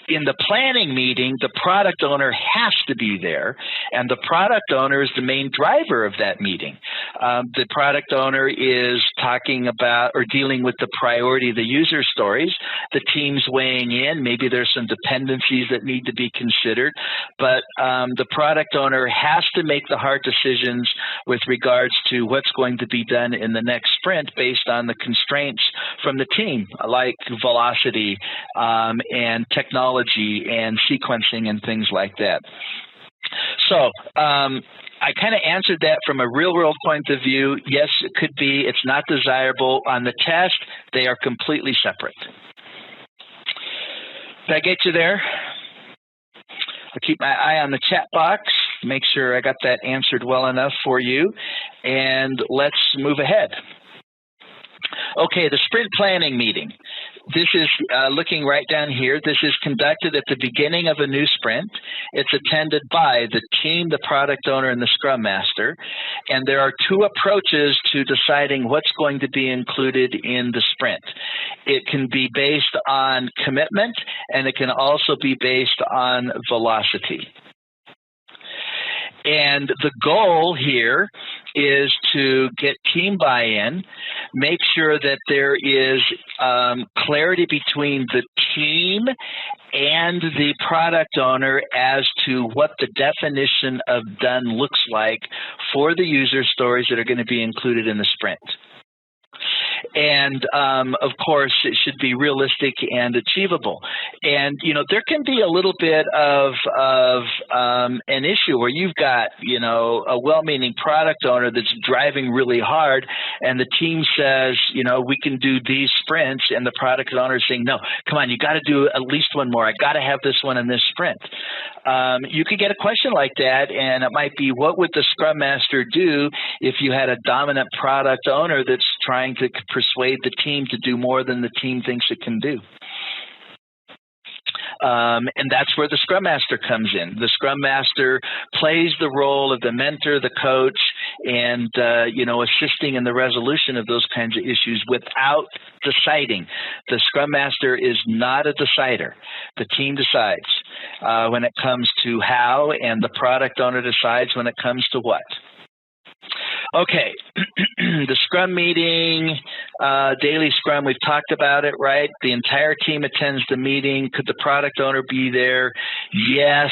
In the planning meeting, the product owner has to be there, and the product owner is the main driver of that meeting. The product owner is talking about or dealing with the priority of the user stories. The team's weighing in. Maybe there's some dependencies that need to be considered, but the product owner has to make the hard decisions with regards to what's going to be done in the next sprint based on the constraints from the team, like velocity and technology and sequencing and things like that. So I kind of answered that from a real-world point of view. Yes, it could be. It's not desirable. On the test, they are completely separate. Did I get you there? I'll keep my eye on the chat box, make sure I got that answered well enough for you, and let's move ahead. Okay, the sprint planning meeting. This is looking right down here. This is conducted at the beginning of a new sprint. It's attended by the team, the product owner, and the Scrum Master. And there are two approaches to deciding what's going to be included in the sprint. It can be based on commitment, and it can also be based on velocity. And the goal here is to get team buy-in, make sure that there is clarity between the team and the product owner as to what the definition of done looks like for the user stories that are going to be included in the sprint. And of course, it should be realistic and achievable. And there can be a little bit of an issue where you've got a well-meaning product owner that's driving really hard, and the team says we can do these sprints, and the product owner is saying no, come on, you got to do at least one more. I got to have this one in this sprint. You could get a question like that, and it might be, what would the Scrum Master do if you had a dominant product owner that's trying to persuade the team to do more than the team thinks it can do? And that's where the Scrum Master comes in. The Scrum Master plays the role of the mentor, the coach, and assisting in the resolution of those kinds of issues without deciding. The Scrum Master is not a decider. The team decides when it comes to how, and the product owner decides when it comes to what. Okay, the Scrum meeting, daily Scrum, we've talked about it, right? The entire team attends the meeting. Could the product owner be there? Yes.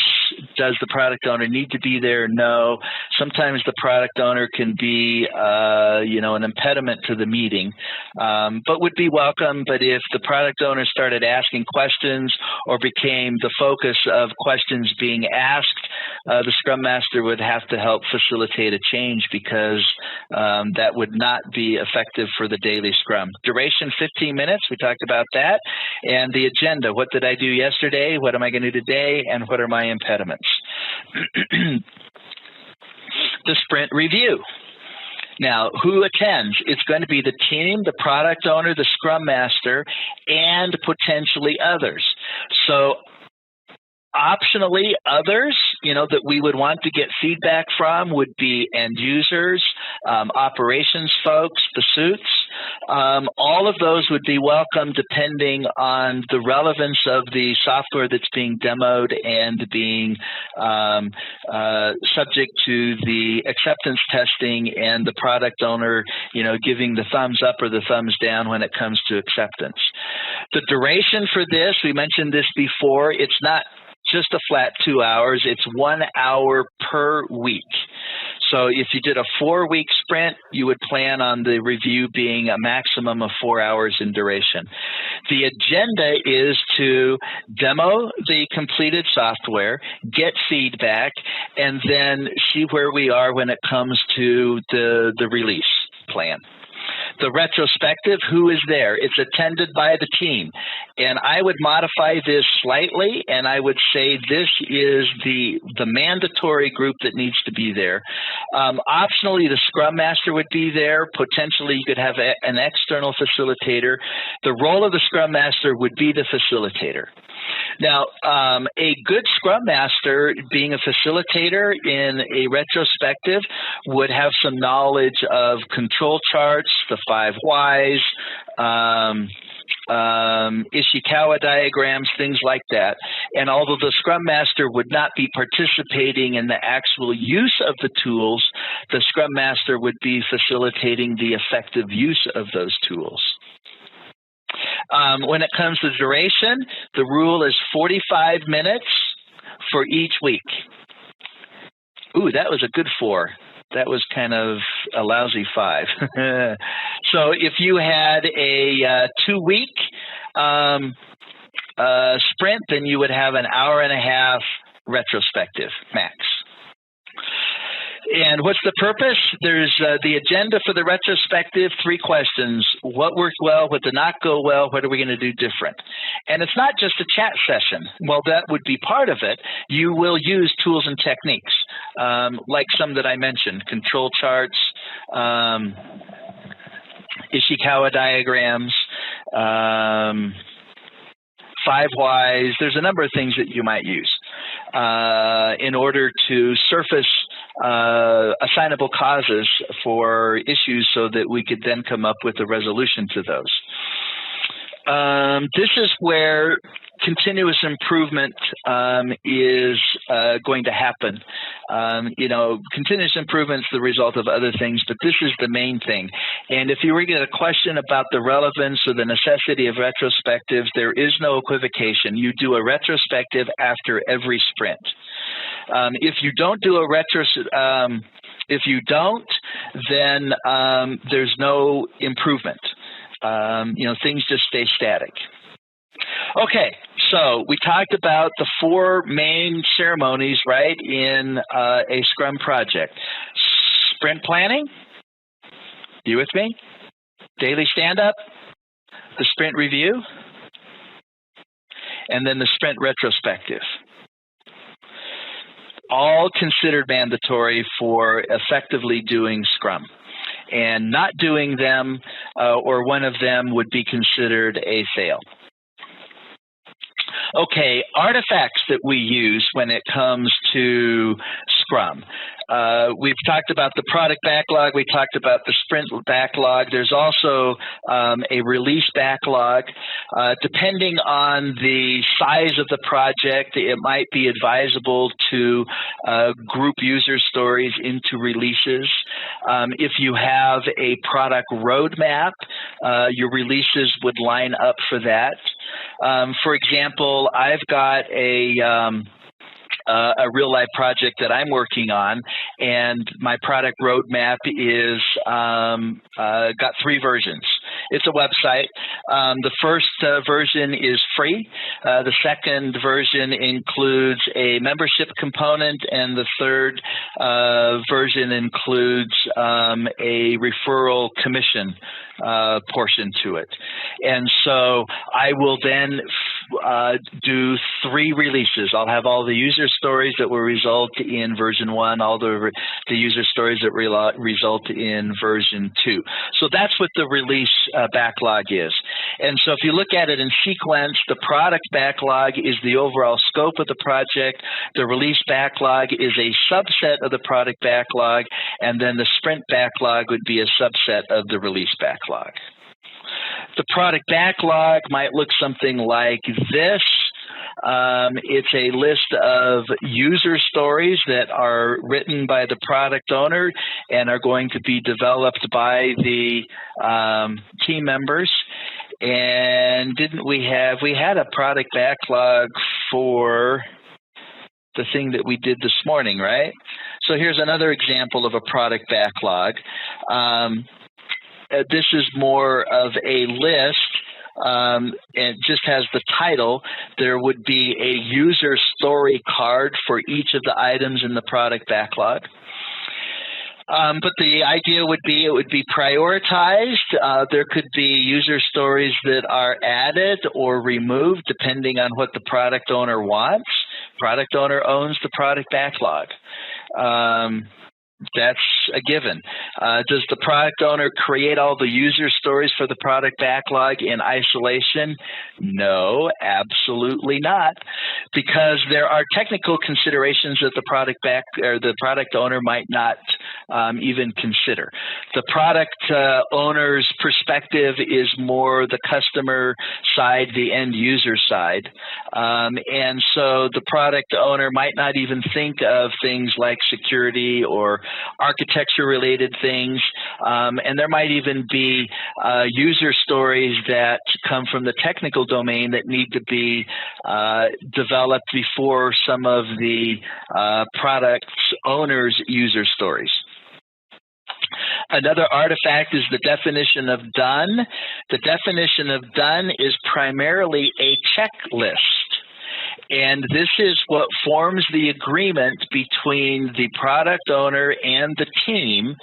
Does the product owner need to be there? No. Sometimes the product owner can be, an impediment to the meeting, but would be welcome. But if the product owner started asking questions or became the focus of questions being asked, the Scrum Master would have to help facilitate a change, because that would not be effective for the daily Scrum. Duration, 15 minutes. We talked about that. And the agenda. What did I do yesterday? What am I going to do today? And what are my impediments? The sprint review. Now, who attends? It's going to be the team, the product owner, the Scrum Master, and potentially others. So Optionally, others, that we would want to get feedback from would be end users, operations folks, the suits. All of those would be welcome depending on the relevance of the software that's being demoed and being subject to the acceptance testing and the product owner, giving the thumbs up or the thumbs down when it comes to acceptance. The duration for this, we mentioned this before, it's not just a flat 2 hours, it's 1 hour per week. So if you did a 4-week sprint, you would plan on the review being a maximum of 4 hours in duration. The agenda is to demo the completed software, get feedback, and then see where we are when it comes to the release plan. The retrospective, who is there? It's attended by the team. And I would modify this slightly, and I would say this is the mandatory group that needs to be there. Optionally, the Scrum Master would be there. Potentially, you could have an external facilitator. The role of the Scrum Master would be the facilitator. Now, a good Scrum Master, being a facilitator in a retrospective, would have some knowledge of control charts, the 5 whys, Ishikawa diagrams, things like that. And although the Scrum Master would not be participating in the actual use of the tools, the Scrum Master would be facilitating the effective use of those tools. When it comes to duration, the rule is 45 minutes for each week. Ooh, that was a good 4. That was kind of a lousy 5. So if you had a 2-week sprint, then you would have an hour and a half retrospective max. And what's the purpose? There's the agenda for the retrospective, 3 questions. What worked well? What did not go well? What are we going to do different? And it's not just a chat session. Well, that would be part of it. You will use tools and techniques, like some that I mentioned, control charts, Ishikawa diagrams, 5 whys. There's a number of things that you might use in order to surface assignable causes for issues so that we could then come up with a resolution to those. This is where continuous improvement is going to happen. Continuous improvement is the result of other things, but this is the main thing. And if you were to get a question about the relevance or the necessity of retrospectives, there is no equivocation. You do a retrospective after every sprint. If you don't do a then there's no improvement. Things just stay static. Okay, so we talked about the 4 main ceremonies, right, in a Scrum project. Sprint planning, you with me? Daily stand-up, the sprint review, and then the sprint retrospective. All considered mandatory for effectively doing Scrum. And not doing them or one of them would be considered a fail. Okay, artifacts that we use when it comes to Scrum. We've talked about the product backlog. We talked about the sprint backlog. There's also a release backlog. Depending on the size of the project, it might be advisable to group user stories into releases. If you have a product roadmap, your releases would line up for that. For example, I've got a real-life project that I'm working on, and my product roadmap is got 3 versions. It's a website. The first version is free. The second version includes a membership component, and the third version includes a referral commission portion to it. And so I will then do 3 releases. I'll have all the user stories that will result in version 1, all the user stories that result in version 2. So that's what the release backlog is. And so if you look at it in sequence, the product backlog is the overall scope of the project. The release backlog is a subset of the product backlog, and then the sprint backlog would be a subset of the release backlog. The product backlog might look something like this. It's a list of user stories that are written by the product owner and are going to be developed by the team members. And we had a product backlog for the thing that we did this morning, right? So here's another example of a product backlog. This is more of a list. It just has the title. There would be a user story card for each of the items in the product backlog. But the idea would be it would be prioritized. There could be user stories that are added or removed depending on what the product owner wants. Product owner owns the product backlog. That's a given. Does the product owner create all the user stories for the product backlog in isolation? No, absolutely not, because there are technical considerations that the product owner might not even consider. The product owner's perspective is more the customer side, the end user side, and so the product owner might not even think of things like security or architecture-related things, and there might even be user stories that come from the technical domain that need to be developed before some of the product owner's user stories. Another artifact is the definition of done. The definition of done is primarily a checklist. And this is what forms the agreement between the product owner and the team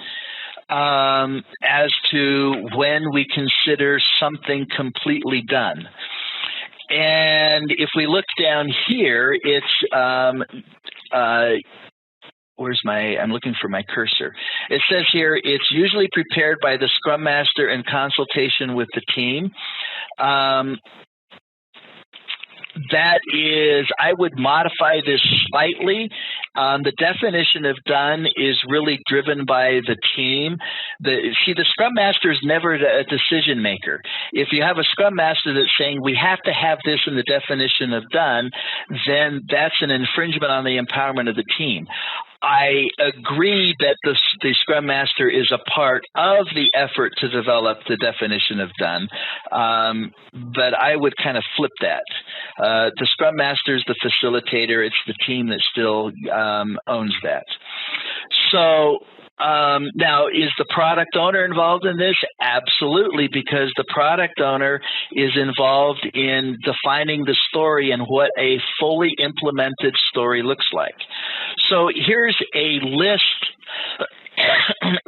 as to when we consider something completely done. And if we look down here, it's I'm looking for my cursor. It says here, it's usually prepared by the Scrum Master in consultation with the team. That is, I would modify this slightly. The definition of done is really driven by the team. The Scrum Master is never a decision maker. If you have a Scrum Master that's saying we have to have this in the definition of done, then that's an infringement on the empowerment of the team. I agree that the Scrum Master is a part of the effort to develop the definition of done, but I would kind of flip that. The Scrum Master is the facilitator. It's the team that still owns that. So now, is the product owner involved in this? Absolutely, because the product owner is involved in defining the story and what a fully implemented story looks like. So here's a list,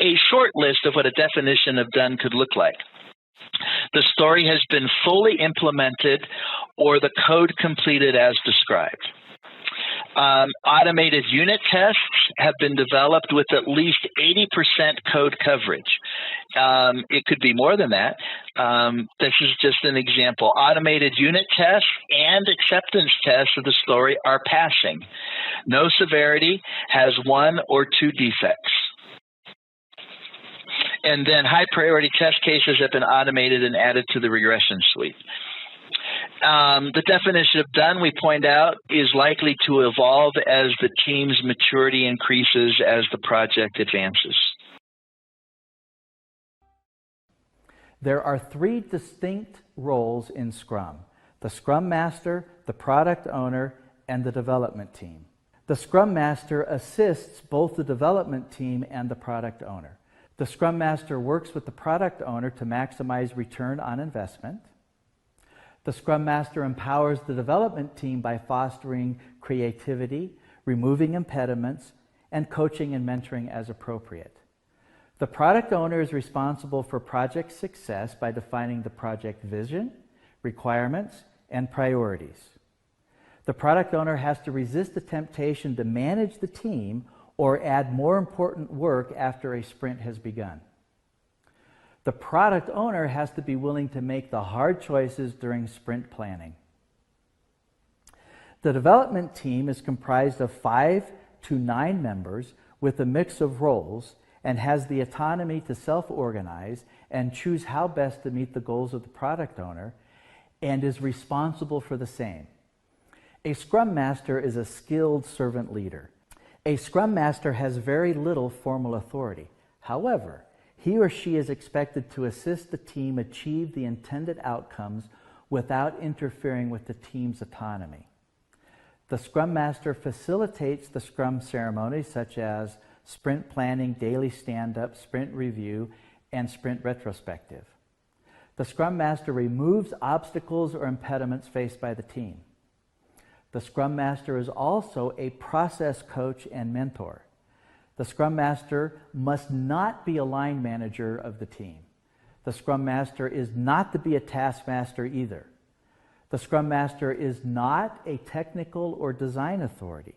a short list of what a definition of done could look like. The story has been fully implemented or the code completed as described. Automated unit tests have been developed with at least 80% code coverage. It could be more than that. This is just an example. Automated unit tests and acceptance tests of the story are passing. No severity, has 1 or 2 defects. And then high priority test cases have been automated and added to the regression suite. The definition of done, we point out, is likely to evolve as the team's maturity increases as the project advances. There are 3 distinct roles in Scrum: the Scrum Master, the Product Owner, and the Development Team. The Scrum Master assists both the Development Team and the Product Owner. The Scrum Master works with the Product Owner to maximize return on investment. The Scrum Master empowers the development team by fostering creativity, removing impediments, and coaching and mentoring as appropriate. The product owner is responsible for project success by defining the project vision, requirements, and priorities. The product owner has to resist the temptation to manage the team or add more important work after a sprint has begun. The product owner has to be willing to make the hard choices during sprint planning. The development team is comprised of 5 to 9 members with a mix of roles and has the autonomy to self-organize and choose how best to meet the goals of the product owner and is responsible for the same. A Scrum Master is a skilled servant leader. A Scrum Master has very little formal authority. However, he or she is expected to assist the team achieve the intended outcomes without interfering with the team's autonomy. The Scrum Master facilitates the Scrum ceremonies such as sprint planning, daily stand-up, sprint review, and sprint retrospective. The Scrum Master removes obstacles or impediments faced by the team. The Scrum Master is also a process coach and mentor. The Scrum Master must not be a line manager of the team. The Scrum Master is not to be a taskmaster either. The Scrum Master is not a technical or design authority,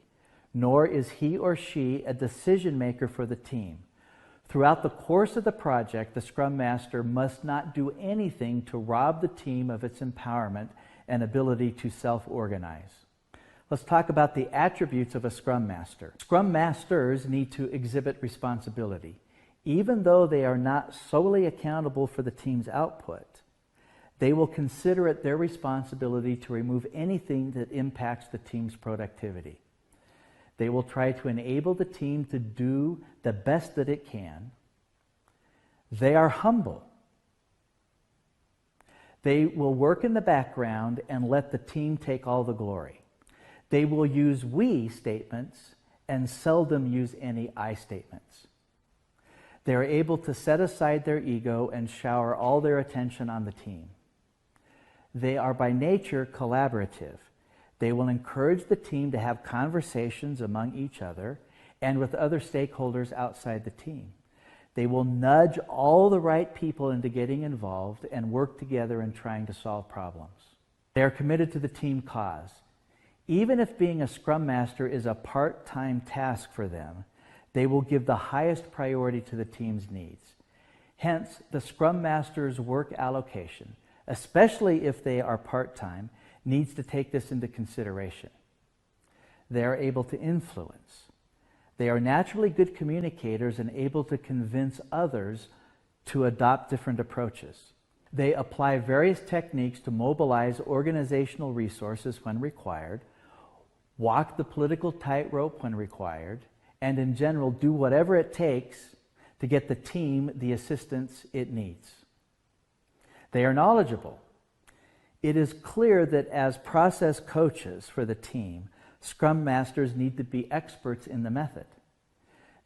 nor is he or she a decision maker for the team. Throughout the course of the project, the Scrum Master must not do anything to rob the team of its empowerment and ability to self-organize. Let's talk about the attributes of a Scrum Master. Scrum Masters need to exhibit responsibility. Even though they are not solely accountable for the team's output, they will consider it their responsibility to remove anything that impacts the team's productivity. They will try to enable the team to do the best that it can. They are humble. They will work in the background and let the team take all the glory. They will use we statements and seldom use any I statements. They are able to set aside their ego and shower all their attention on the team. They are by nature collaborative. They will encourage the team to have conversations among each other and with other stakeholders outside the team. They will nudge all the right people into getting involved and work together in trying to solve problems. They are committed to the team cause. Even if being a Scrum Master is a part-time task for them, they will give the highest priority to the team's needs. Hence, the Scrum Master's work allocation, especially if they are part-time, needs to take this into consideration. They are able to influence. They are naturally good communicators and able to convince others to adopt different approaches. They apply various techniques to mobilize organizational resources when required, walk the political tightrope when required, and in general do whatever it takes to get the team the assistance it needs. They are knowledgeable. It is clear that as process coaches for the team, Scrum Masters need to be experts in the method.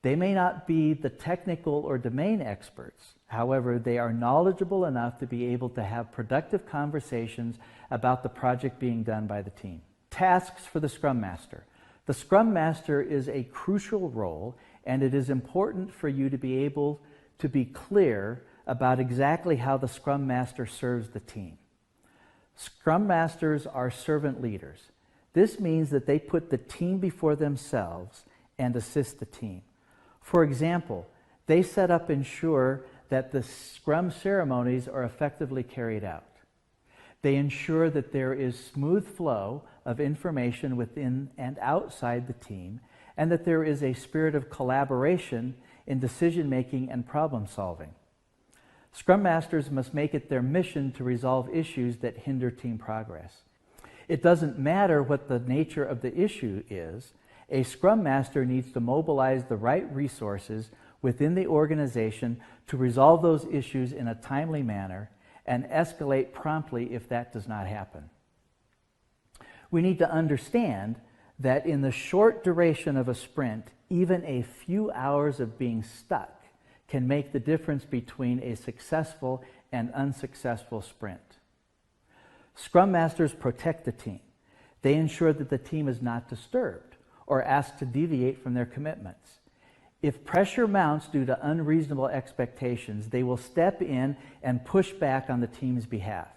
They may not be the technical or domain experts. However, they are knowledgeable enough to be able to have productive conversations about the project being done by the team. Tasks for the Scrum Master. The Scrum Master is a crucial role, and it is important for you to be able to be clear about exactly how the Scrum Master serves the team. Scrum Masters are servant leaders. This means that they put the team before themselves and assist the team. For example, they set up and ensure that the Scrum ceremonies are effectively carried out. They ensure that there is smooth flow of information within and outside the team, and that there is a spirit of collaboration in decision-making and problem-solving. Scrum Masters must make it their mission to resolve issues that hinder team progress. It doesn't matter what the nature of the issue is, a Scrum Master needs to mobilize the right resources within the organization to resolve those issues in a timely manner and escalate promptly if that does not happen. We need to understand that in the short duration of a sprint, even a few hours of being stuck can make the difference between a successful and unsuccessful sprint. Scrum Masters protect the team. They ensure that the team is not disturbed or asked to deviate from their commitments. If pressure mounts due to unreasonable expectations, they will step in and push back on the team's behalf.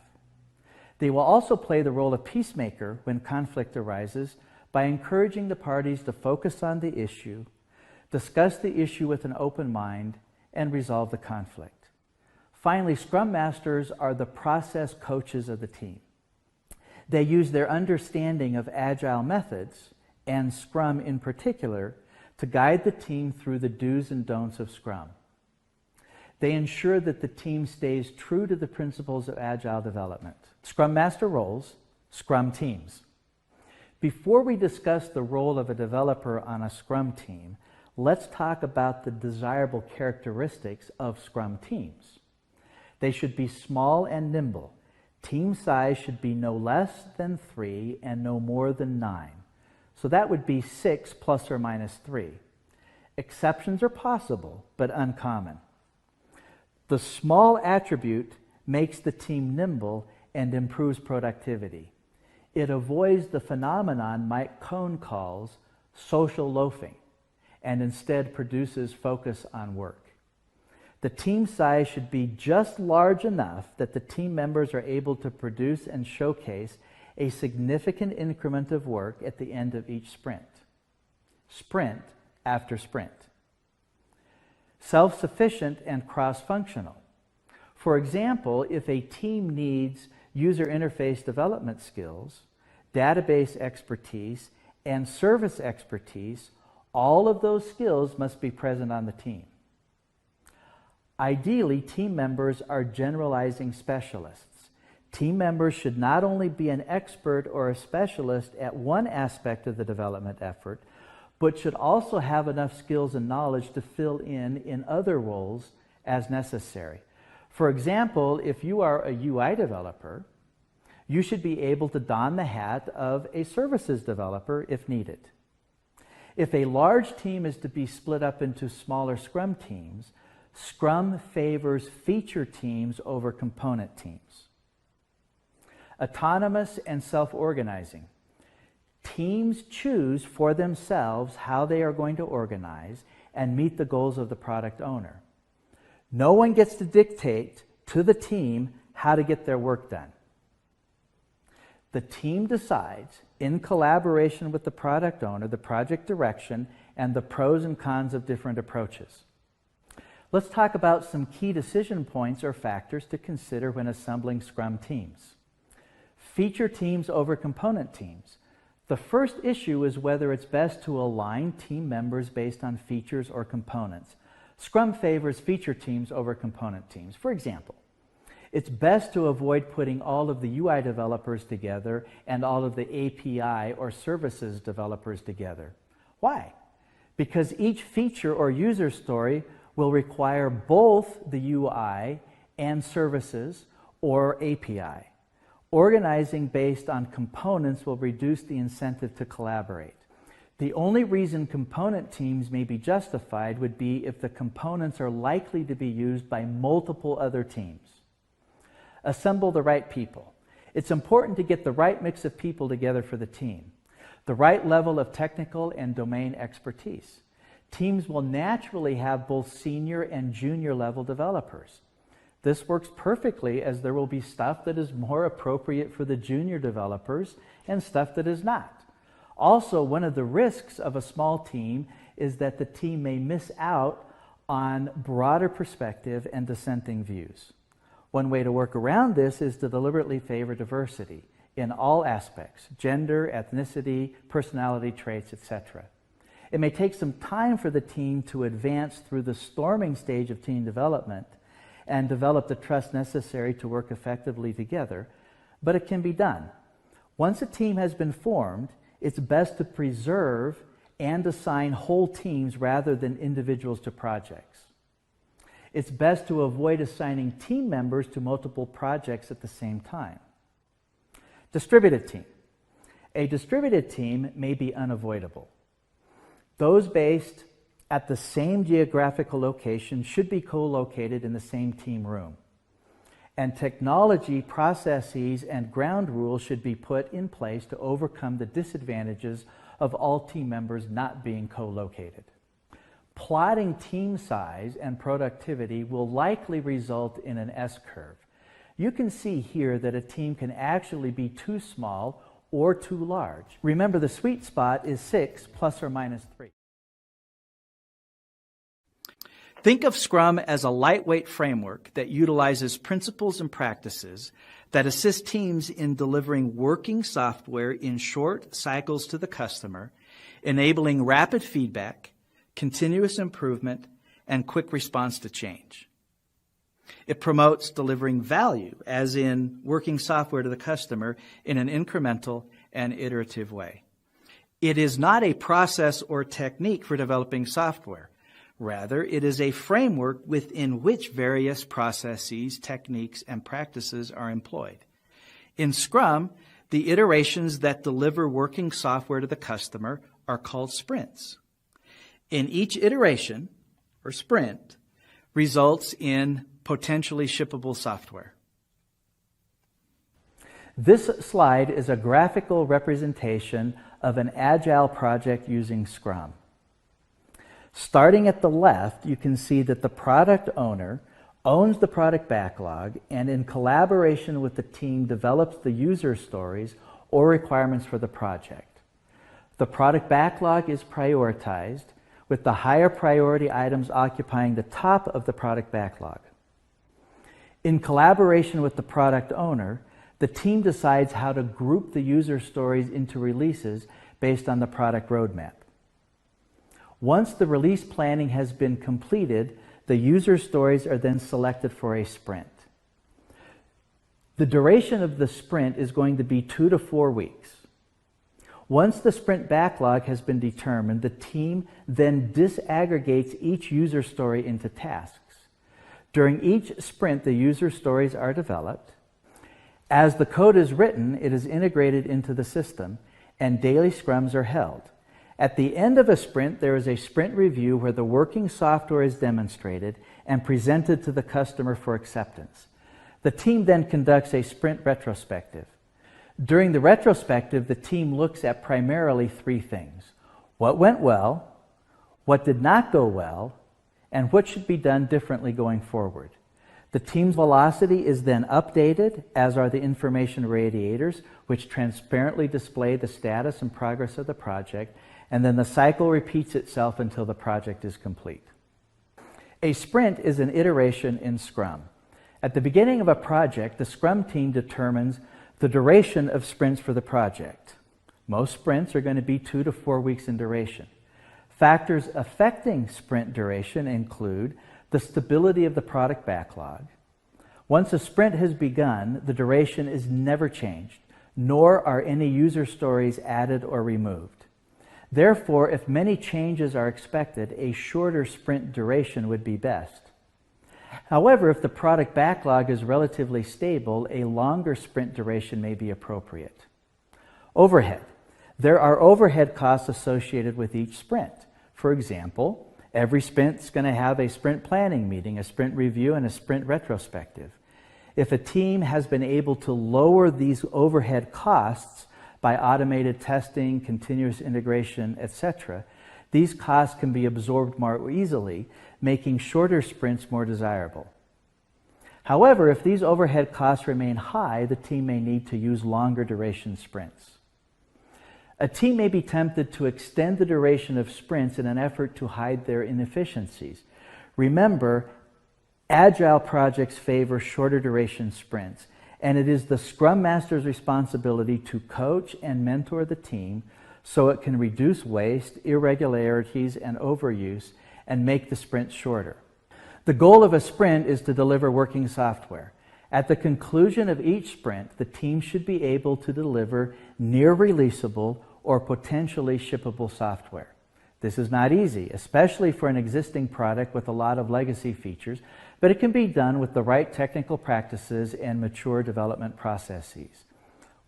They will also play the role of peacemaker when conflict arises by encouraging the parties to focus on the issue, discuss the issue with an open mind, and resolve the conflict. Finally, Scrum Masters are the process coaches of the team. They use their understanding of Agile methods, and Scrum in particular, to guide the team through the do's and don'ts of Scrum. They ensure that the team stays true to the principles of Agile development. Scrum Master roles, Scrum teams. Before we discuss the role of a developer on a Scrum team, let's talk about the desirable characteristics of Scrum teams. They should be small and nimble. Team size should be no less than 3 and no more than 9. So that would be 6 plus or minus 3. Exceptions are possible, but uncommon. The small attribute makes the team nimble and improves productivity. It avoids the phenomenon Mike Cohn calls social loafing, and instead produces focus on work. The team size should be just large enough that the team members are able to produce and showcase a significant increment of work at the end of each sprint. Sprint after sprint. Self-sufficient and cross-functional. For example, if a team needs user interface development skills, database expertise, and service expertise, all of those skills must be present on the team. Ideally, team members are generalizing specialists. Team members should not only be an expert or a specialist at one aspect of the development effort, but should also have enough skills and knowledge to fill in other roles as necessary. For example, if you are a UI developer, you should be able to don the hat of a services developer if needed. If a large team is to be split up into smaller Scrum teams, Scrum favors feature teams over component teams. Autonomous and self-organizing. Teams choose for themselves how they are going to organize and meet the goals of the product owner. No one gets to dictate to the team how to get their work done. The team decides, in collaboration with the product owner, the project direction, and the pros and cons of different approaches. Let's talk about some key decision points or factors to consider when assembling Scrum teams. Feature teams over component teams. The first issue is whether it's best to align team members based on features or components. Scrum favors feature teams over component teams. For example, it's best to avoid putting all of the UI developers together and all of the API or services developers together. Why? Because each feature or user story will require both the UI and services or API. Organizing based on components will reduce the incentive to collaborate. The only reason component teams may be justified would be if the components are likely to be used by multiple other teams. Assemble the right people. It's important to get the right mix of people together for the team, the right level of technical and domain expertise. Teams will naturally have both senior and junior level developers. This works perfectly as there will be stuff that is more appropriate for the junior developers and stuff that is not. Also, one of the risks of a small team is that the team may miss out on broader perspective and dissenting views. One way to work around this is to deliberately favor diversity in all aspects: gender, ethnicity, personality traits, etc. It may take some time for the team to advance through the storming stage of team development and develop the trust necessary to work effectively together, but it can be done. Once a team has been formed, it's best to preserve and assign whole teams rather than individuals to projects. It's best to avoid assigning team members to multiple projects at the same time. Distributed team. A distributed team may be unavoidable. Those based at the same geographical location should be co-located in the same team room. And technology, processes, and ground rules should be put in place to overcome the disadvantages of all team members not being co-located. Plotting team size and productivity will likely result in an S-curve. You can see here that a team can actually be too small or too large. Remember, the sweet spot is 6 plus or minus 3. Think of Scrum as a lightweight framework that utilizes principles and practices that assist teams in delivering working software in short cycles to the customer, enabling rapid feedback, continuous improvement, and quick response to change. It promotes delivering value, as in working software to the customer, in an incremental and iterative way. It is not a process or technique for developing software. Rather, it is a framework within which various processes, techniques, and practices are employed. In Scrum, the iterations that deliver working software to the customer are called sprints. In each iteration, or sprint, results in potentially shippable software. This slide is a graphical representation of an Agile project using Scrum. Starting at the left, you can see that the product owner owns the product backlog and in collaboration with the team develops the user stories or requirements for the project. The product backlog is prioritized, with the higher priority items occupying the top of the product backlog. In collaboration with the product owner, the team decides how to group the user stories into releases based on the product roadmap. Once the release planning has been completed, the user stories are then selected for a sprint. The duration of the sprint is going to be 2 to 4 weeks. Once the sprint backlog has been determined, the team then disaggregates each user story into tasks. During each sprint, the user stories are developed. As the code is written, it is integrated into the system, and daily scrums are held. At the end of a sprint, there is a sprint review where the working software is demonstrated and presented to the customer for acceptance. The team then conducts a sprint retrospective. During the retrospective, the team looks at primarily 3 things: what went well, what did not go well, and what should be done differently going forward. The team's velocity is then updated, as are the information radiators, which transparently display the status and progress of the project, and then the cycle repeats itself until the project is complete. A sprint is an iteration in Scrum. At the beginning of a project, the Scrum team determines the duration of sprints for the project. Most sprints are going to be 2 to 4 weeks in duration. Factors affecting sprint duration include the stability of the product backlog. Once a sprint has begun, the duration is never changed, nor are any user stories added or removed. Therefore, if many changes are expected, a shorter sprint duration would be best. However, if the product backlog is relatively stable, a longer sprint duration may be appropriate. Overhead. There are overhead costs associated with each sprint. For example, every sprint is going to have a sprint planning meeting, a sprint review, and a sprint retrospective. If a team has been able to lower these overhead costs by automated testing, continuous integration, etc., these costs can be absorbed more easily, making shorter sprints more desirable. However, if these overhead costs remain high, the team may need to use longer duration sprints. A team may be tempted to extend the duration of sprints in an effort to hide their inefficiencies. Remember, Agile projects favor shorter duration sprints, and it is the Scrum Master's responsibility to coach and mentor the team so it can reduce waste, irregularities, and overuse and make the sprint shorter. The goal of a sprint is to deliver working software. At the conclusion of each sprint, the team should be able to deliver near-releasable or potentially shippable software. This is not easy, especially for an existing product with a lot of legacy features, but it can be done with the right technical practices and mature development processes.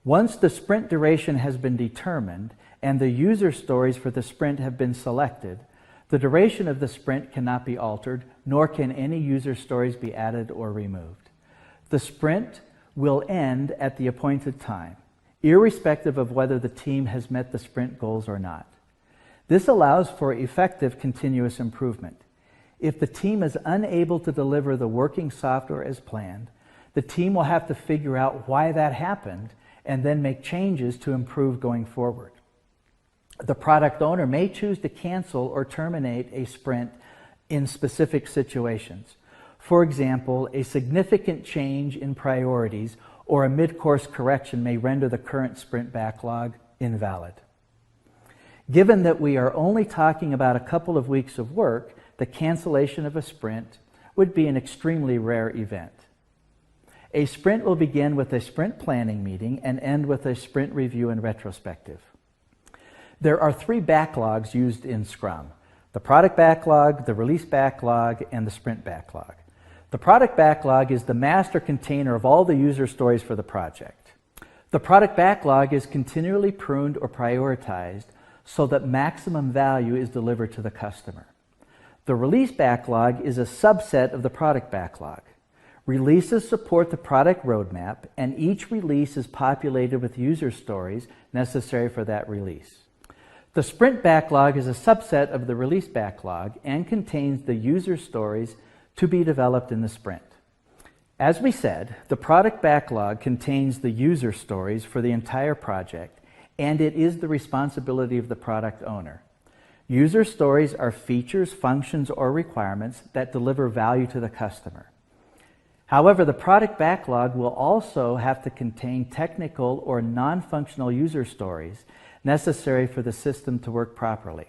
Once the sprint duration has been determined and the user stories for the sprint have been selected, the duration of the sprint cannot be altered, nor can any user stories be added or removed. The sprint will end at the appointed time, irrespective of whether the team has met the sprint goals or not. This allows for effective continuous improvement. If the team is unable to deliver the working software as planned, The team will have to figure out why that happened and then make changes to improve going forward. The product owner may choose to cancel or terminate a sprint in specific situations. For example, a significant change in priorities or a mid-course correction may render the current sprint backlog invalid. Given that we are only talking about a couple of weeks of work, the cancellation of a sprint would be an extremely rare event. A sprint will begin with a sprint planning meeting and end with a sprint review and retrospective. There are 3 backlogs used in Scrum: the product backlog, the release backlog, and the sprint backlog. The product backlog is the master container of all the user stories for the project. The product backlog is continually pruned or prioritized so that maximum value is delivered to the customer. The release backlog is a subset of the product backlog. Releases support the product roadmap, and each release is populated with user stories necessary for that release. The sprint backlog is a subset of the release backlog and contains the user stories to be developed in the sprint. As we said, the product backlog contains the user stories for the entire project, and it is the responsibility of the product owner. User stories are features, functions, or requirements that deliver value to the customer. However, the product backlog will also have to contain technical or non-functional user stories necessary for the system to work properly.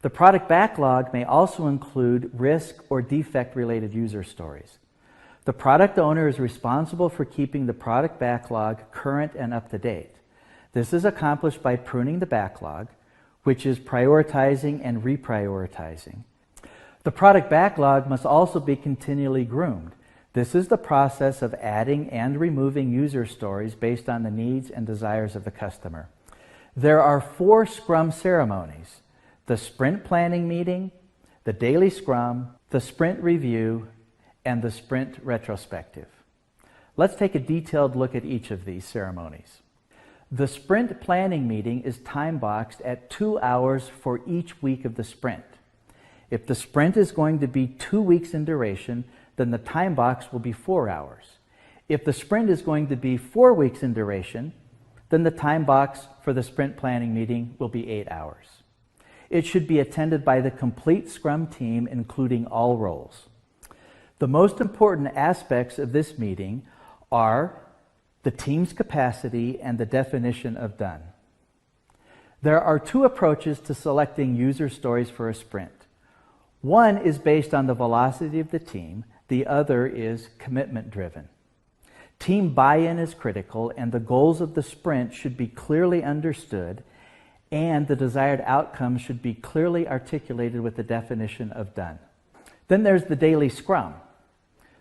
The product backlog may also include risk or defect-related user stories. The product owner is responsible for keeping the product backlog current and up to date. This is accomplished by pruning the backlog, which is prioritizing and reprioritizing. The product backlog must also be continually groomed. This is the process of adding and removing user stories based on the needs and desires of the customer. There are 4 Scrum ceremonies: the sprint planning meeting, the daily Scrum, the sprint review, and the sprint retrospective. Let's take a detailed look at each of these ceremonies. The sprint planning meeting is time-boxed at 2 hours for each week of the sprint. If the sprint is going to be 2 weeks in duration, then the time box will be 4 hours. If the sprint is going to be 4 weeks in duration, then the time box for the sprint planning meeting will be 8 hours. It should be attended by the complete Scrum team, including all roles. The most important aspects of this meeting are the team's capacity and the definition of done. There are 2 approaches to selecting user stories for a sprint. One is based on the velocity of the team. The other is commitment-driven. Team buy-in is critical, and the goals of the sprint should be clearly understood, and the desired outcomes should be clearly articulated with the definition of done. Then there's the daily Scrum.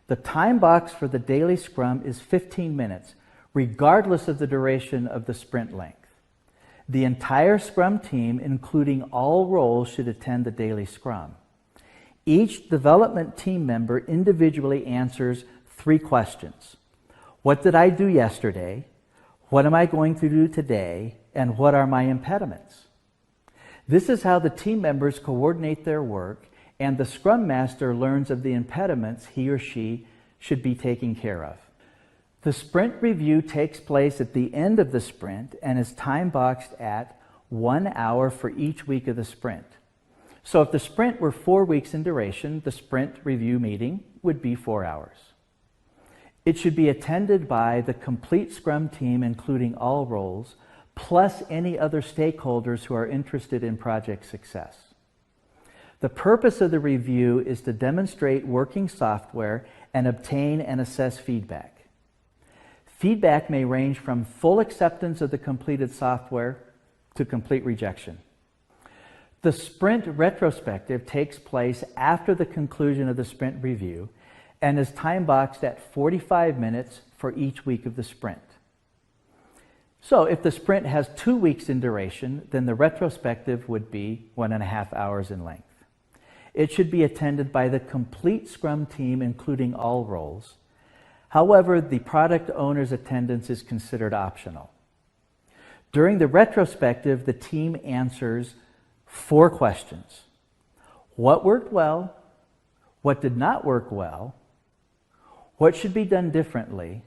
The time box for the daily Scrum is 15 minutes, regardless of the duration of the sprint length. The entire Scrum team, including all roles, should attend the daily Scrum. Each development team member individually answers 3 questions. What did I do yesterday? What am I going to do today? And what are my impediments? This is how the team members coordinate their work, and the Scrum Master learns of the impediments he or she should be taking care of. The sprint review takes place at the end of the sprint and is time-boxed at 1 hour for each week of the sprint. So if the sprint were 4 weeks in duration, the sprint review meeting would be 4 hours. It should be attended by the complete Scrum team, including all roles, plus any other stakeholders who are interested in project success. The purpose of the review is to demonstrate working software and obtain and assess feedback. Feedback may range from full acceptance of the completed software to complete rejection. The sprint retrospective takes place after the conclusion of the sprint review and is time-boxed at 45 minutes for each week of the sprint. So if the sprint has 2 weeks in duration, then the retrospective would be 1.5 hours in length. It should be attended by the complete Scrum team, including all roles. However, the product owner's attendance is considered optional. During the retrospective, the team answers 4 questions. What worked well? What did not work well? what should be done differently,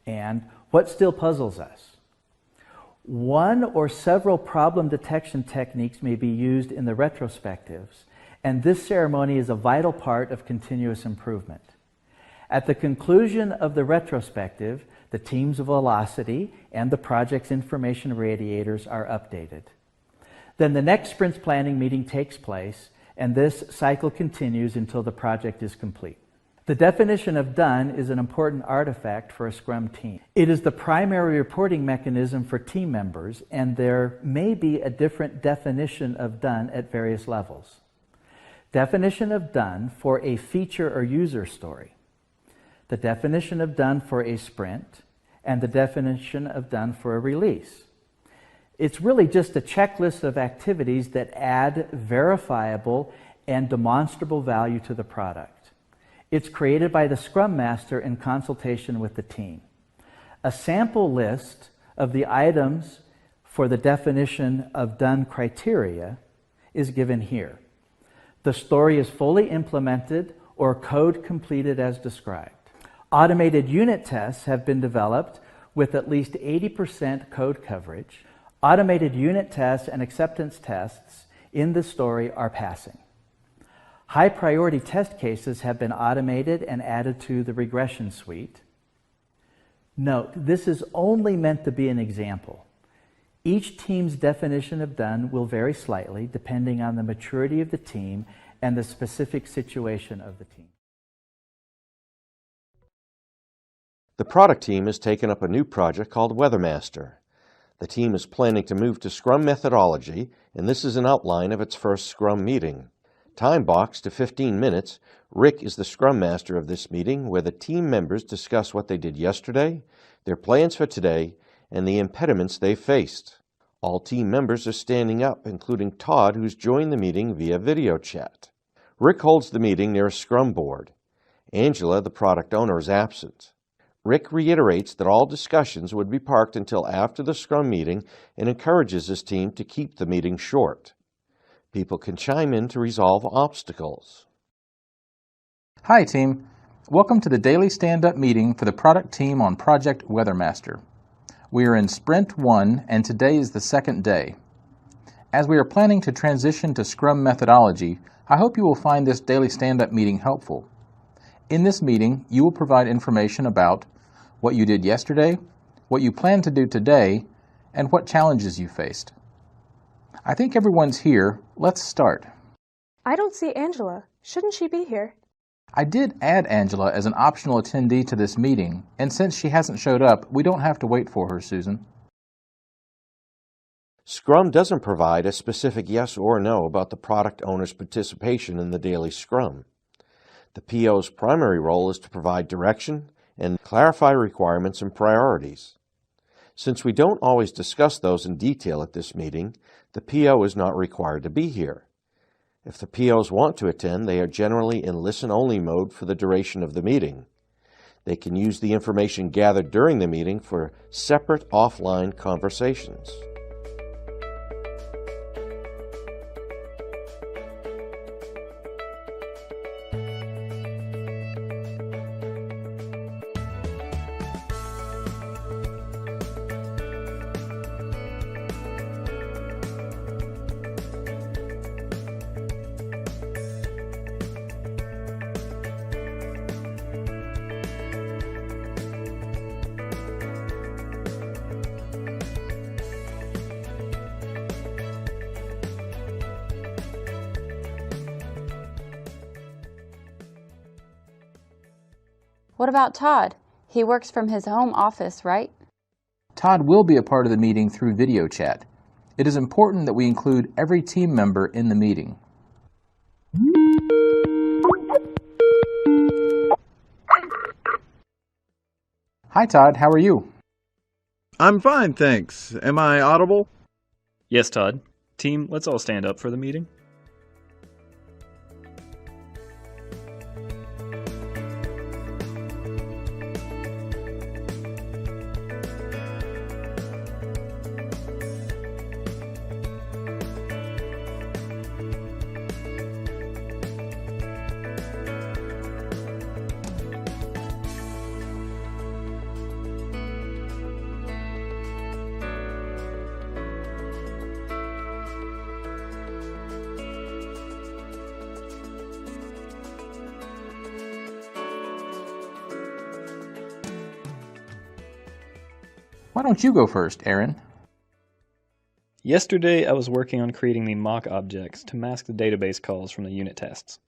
and what still puzzles us. One or several problem detection techniques may be used in the retrospectives, and this ceremony is a vital part of continuous improvement. At the conclusion of the retrospective, the team's velocity and the project's information radiators are updated. Then the next sprint planning meeting takes place, and this cycle continues until the project is complete. The definition of done is an important artifact for a Scrum team. It is the primary reporting mechanism for team members, and there may be a different definition of done at various levels. Definition of done for a feature or user story. The definition of done for a sprint, and the definition of done for a release. It's really just a checklist of activities that add verifiable and demonstrable value to the product. It's created by the Scrum Master in consultation with the team. A sample list of the items for the definition of done criteria is given here. The story is fully implemented or code completed as described. Automated unit tests have been developed with at least 80% code coverage. Automated unit tests and acceptance tests in the story are passing. High priority test cases have been automated and added to the regression suite. Note, this is only meant to be an example. Each team's definition of done will vary slightly depending on the maturity of the team and the specific situation of the team. The product team has taken up a new project called Weathermaster. The team is planning to move to Scrum methodology, and this is an outline of its first Scrum meeting. Time boxed to 15 minutes, Rick is the Scrum Master of this meeting, where the team members discuss what they did yesterday, their plans for today, and the impediments they faced. All team members are standing up, including Todd, who's joined the meeting via video chat. Rick holds the meeting near a Scrum board. Angela, the product owner, is absent. Rick reiterates that all discussions would be parked until after the Scrum meeting and encourages his team to keep the meeting short. People can chime in to resolve obstacles. Hi team, welcome to the daily stand-up meeting for the product team on Project Weathermaster. We are in Sprint 1 and today is the second day. As we are planning to transition to Scrum methodology, I hope you will find this daily stand-up meeting helpful. In this meeting, you will provide information about what you did yesterday, what you plan to do today, and what challenges you faced. I think everyone's here. Let's start. I don't see Angela. Shouldn't she be here? I did add Angela as an optional attendee to this meeting, and since she hasn't showed up, we don't have to wait for her, Susan. Scrum doesn't provide a specific yes or no about the product owner's participation in the daily Scrum. The PO's primary role is to provide direction and clarify requirements and priorities. Since we don't always discuss those in detail at this meeting, the PO is not required to be here. If the POs want to attend, they are generally in listen-only mode for the duration of the meeting. They can use the information gathered during the meeting for separate offline conversations. What about Todd? He works from his home office, right? Todd will be a part of the meeting through video chat. It is important that we include every team member in the meeting. Hi Todd, how are you? I'm fine, thanks. Am I audible? Yes, Todd. Team, let's all stand up for the meeting. Why don't you go first, Aaron? Yesterday, I was working on creating the mock objects to mask the database calls from the unit tests.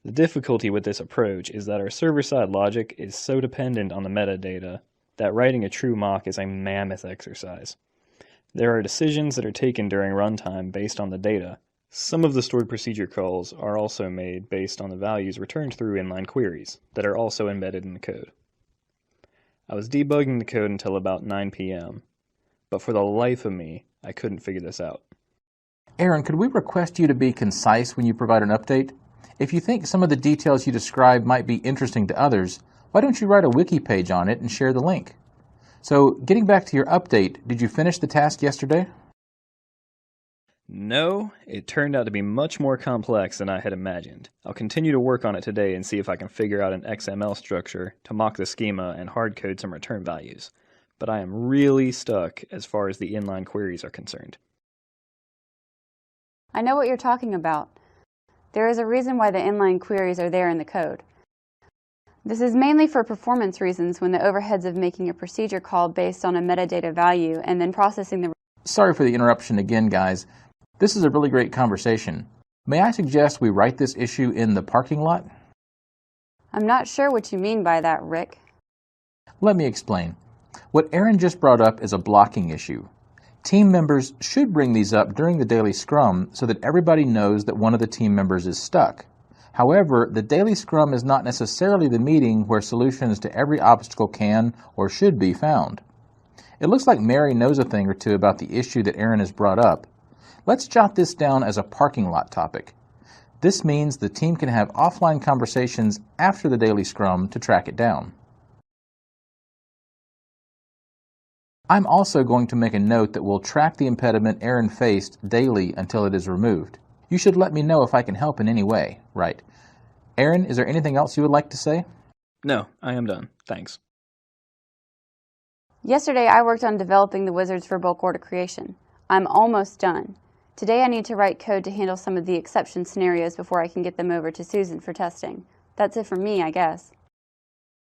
The difficulty with this approach is that our server-side logic is so dependent on the metadata that writing a true mock is a mammoth exercise. There are decisions that are taken during runtime based on the data. Some of the stored procedure calls are also made based on the values returned through inline queries that are also embedded in the code. I was debugging the code until about 9 p.m., but for the life of me, I couldn't figure this out. Aaron, could we request you to be concise when you provide an update? If you think some of the details you describe might be interesting to others, why don't you write a wiki page on it and share the link? So, getting back to your update, did you finish the task yesterday? No, it turned out to be much more complex than I had imagined. I'll continue to work on it today and see if I can figure out an XML structure to mock the schema and hard code some return values. But I am really stuck as far as the inline queries are concerned. I know what you're talking about. There is a reason why the inline queries are there in the code. This is mainly for performance reasons when the overheads of making a procedure call based on a metadata value and then processing the... Sorry for the interruption again, guys. This is a really great conversation. May I suggest we write this issue in the parking lot? I'm not sure what you mean by that, Rick. Let me explain. What Aaron just brought up is a blocking issue. Team members should bring these up during the daily scrum so that everybody knows that one of the team members is stuck. However, the daily scrum is not necessarily the meeting where solutions to every obstacle can or should be found. It looks like Mary knows a thing or two about the issue that Aaron has brought up. Let's jot this down as a parking lot topic. This means the team can have offline conversations after the daily scrum to track it down. I'm also going to make a note that we'll track the impediment Aaron faced daily until it is removed. You should let me know if I can help in any way, right? Aaron, is there anything else you would like to say? No, I am done. Thanks. Yesterday, I worked on developing the wizards for bulk order creation. I'm almost done. Today, I need to write code to handle some of the exception scenarios before I can get them over to Susan for testing. That's it for me, I guess.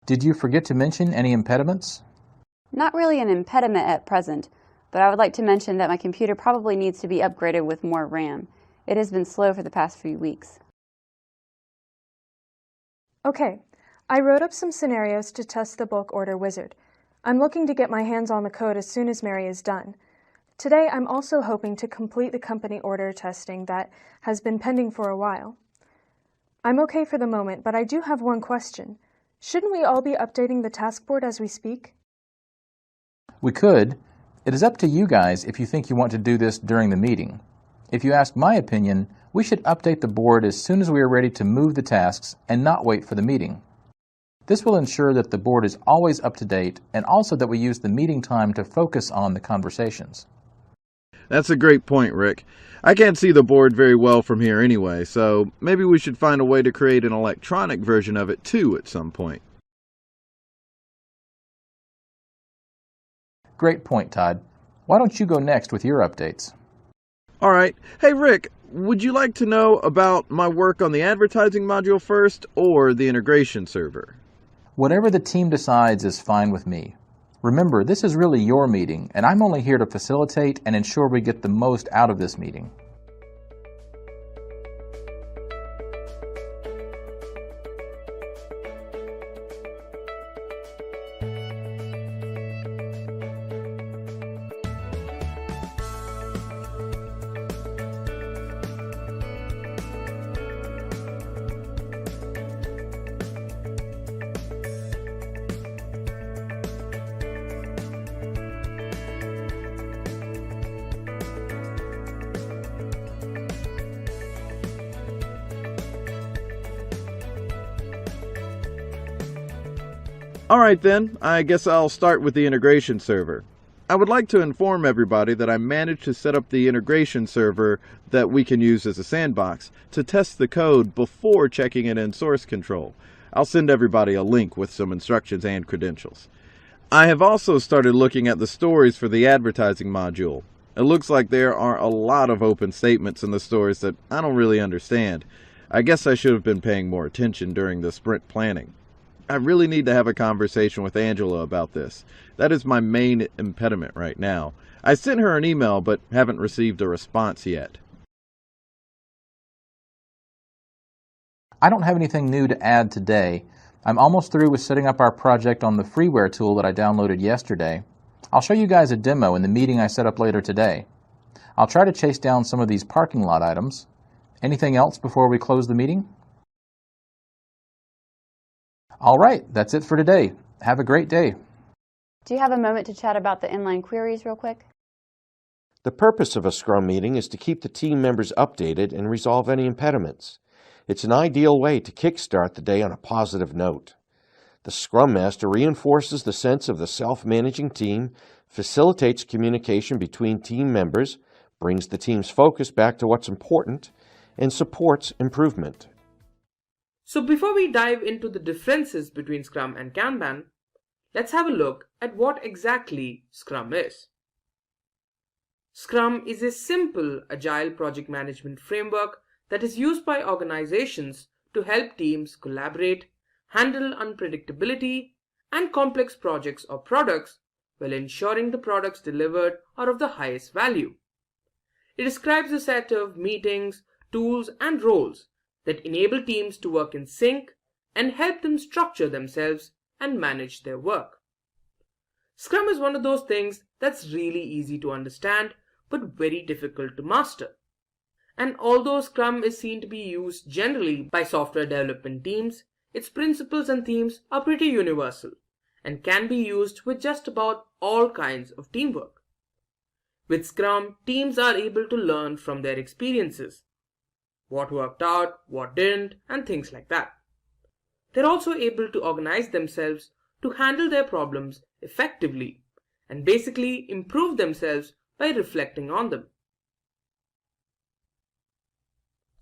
Did you forget to mention any impediments? Not really an impediment at present, but I would like to mention that my computer probably needs to be upgraded with more RAM. It has been slow for the past few weeks. Okay, I wrote up some scenarios to test the bulk order wizard. I'm looking to get my hands on the code as soon as Mary is done. Today, I'm also hoping to complete the company order testing that has been pending for a while. I'm okay for the moment, but I do have one question. Shouldn't we all be updating the task board as we speak? We could. It is up to you guys if you think you want to do this during the meeting. If you ask my opinion, we should update the board as soon as we are ready to move the tasks and not wait for the meeting. This will ensure that the board is always up to date and also that we use the meeting time to focus on the conversations. That's a great point, Rick. I can't see the board very well from here anyway, so maybe we should find a way to create an electronic version of it too at some point. Great point, Todd. Why don't you go next with your updates? All right. Hey, Rick, would you like to know about my work on the advertising module first or the integration server? Whatever the team decides is fine with me. Remember, this is really your meeting, and I'm only here to facilitate and ensure we get the most out of this meeting. Alright then, I guess I'll start with the integration server. I would like to inform everybody that I managed to set up the integration server that we can use as a sandbox to test the code before checking it in source control. I'll send everybody a link with some instructions and credentials. I have also started looking at the stories for the advertising module. It looks like there are a lot of open statements in the stories that I don't really understand. I guess I should have been paying more attention during the sprint planning. I really need to have a conversation with Angela about this. That is my main impediment right now. I sent her an email but haven't received a response yet. I don't have anything new to add today. I'm almost through with setting up our project on the freeware tool that I downloaded yesterday. I'll show you guys a demo in the meeting I set up later today. I'll try to chase down some of these parking lot items. Anything else before we close the meeting? All right, that's it for today. Have a great day. Do you have a moment to chat about the inline queries real quick? The purpose of a Scrum meeting is to keep the team members updated and resolve any impediments. It's an ideal way to kickstart the day on a positive note. The Scrum Master reinforces the sense of the self-managing team, facilitates communication between team members, brings the team's focus back to what's important, and supports improvement. So before we dive into the differences between Scrum and Kanban, let's have a look at what exactly Scrum is. Scrum is a simple agile project management framework that is used by organizations to help teams collaborate, handle unpredictability and complex projects or products while ensuring the products delivered are of the highest value. It describes a set of meetings, tools, and roles that enable teams to work in sync and help them structure themselves and manage their work. Scrum is one of those things that's really easy to understand but very difficult to master. And although Scrum is seen to be used generally by software development teams, its principles and themes are pretty universal and can be used with just about all kinds of teamwork. With Scrum, teams are able to learn from their experiences, what worked out, what didn't, and things like that. They're also able to organize themselves to handle their problems effectively and basically improve themselves by reflecting on them.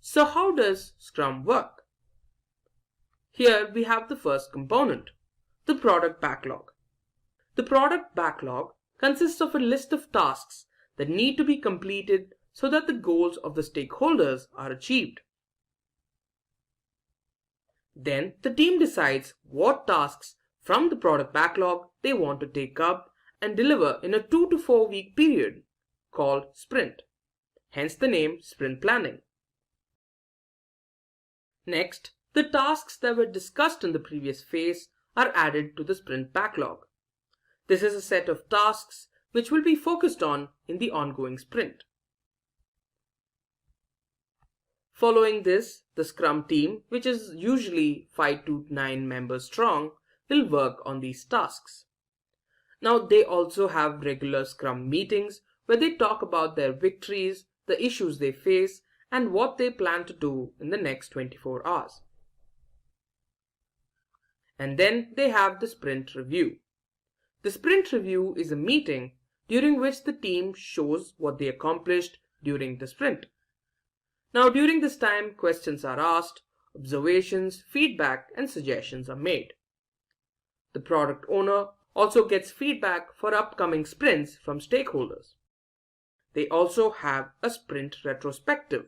So how does Scrum work? Here we have the first component, the product backlog. The product backlog consists of a list of tasks that need to be completed so that the goals of the stakeholders are achieved. Then the team decides what tasks from the product backlog they want to take up and deliver in a 2 to 4 week period called sprint, hence the name sprint planning. Next, the tasks that were discussed in the previous phase are added to the sprint backlog. This is a set of tasks which will be focused on in the ongoing sprint. Following this, the Scrum team, which is usually 5 to 9 members strong, will work on these tasks. Now they also have regular Scrum meetings where they talk about their victories, the issues they face, and what they plan to do in the next 24 hours. And then they have the sprint review. The sprint review is a meeting during which the team shows what they accomplished during the sprint. Now during this time, questions are asked, observations, feedback, and suggestions are made. The product owner also gets feedback for upcoming sprints from stakeholders. They also have a sprint retrospective.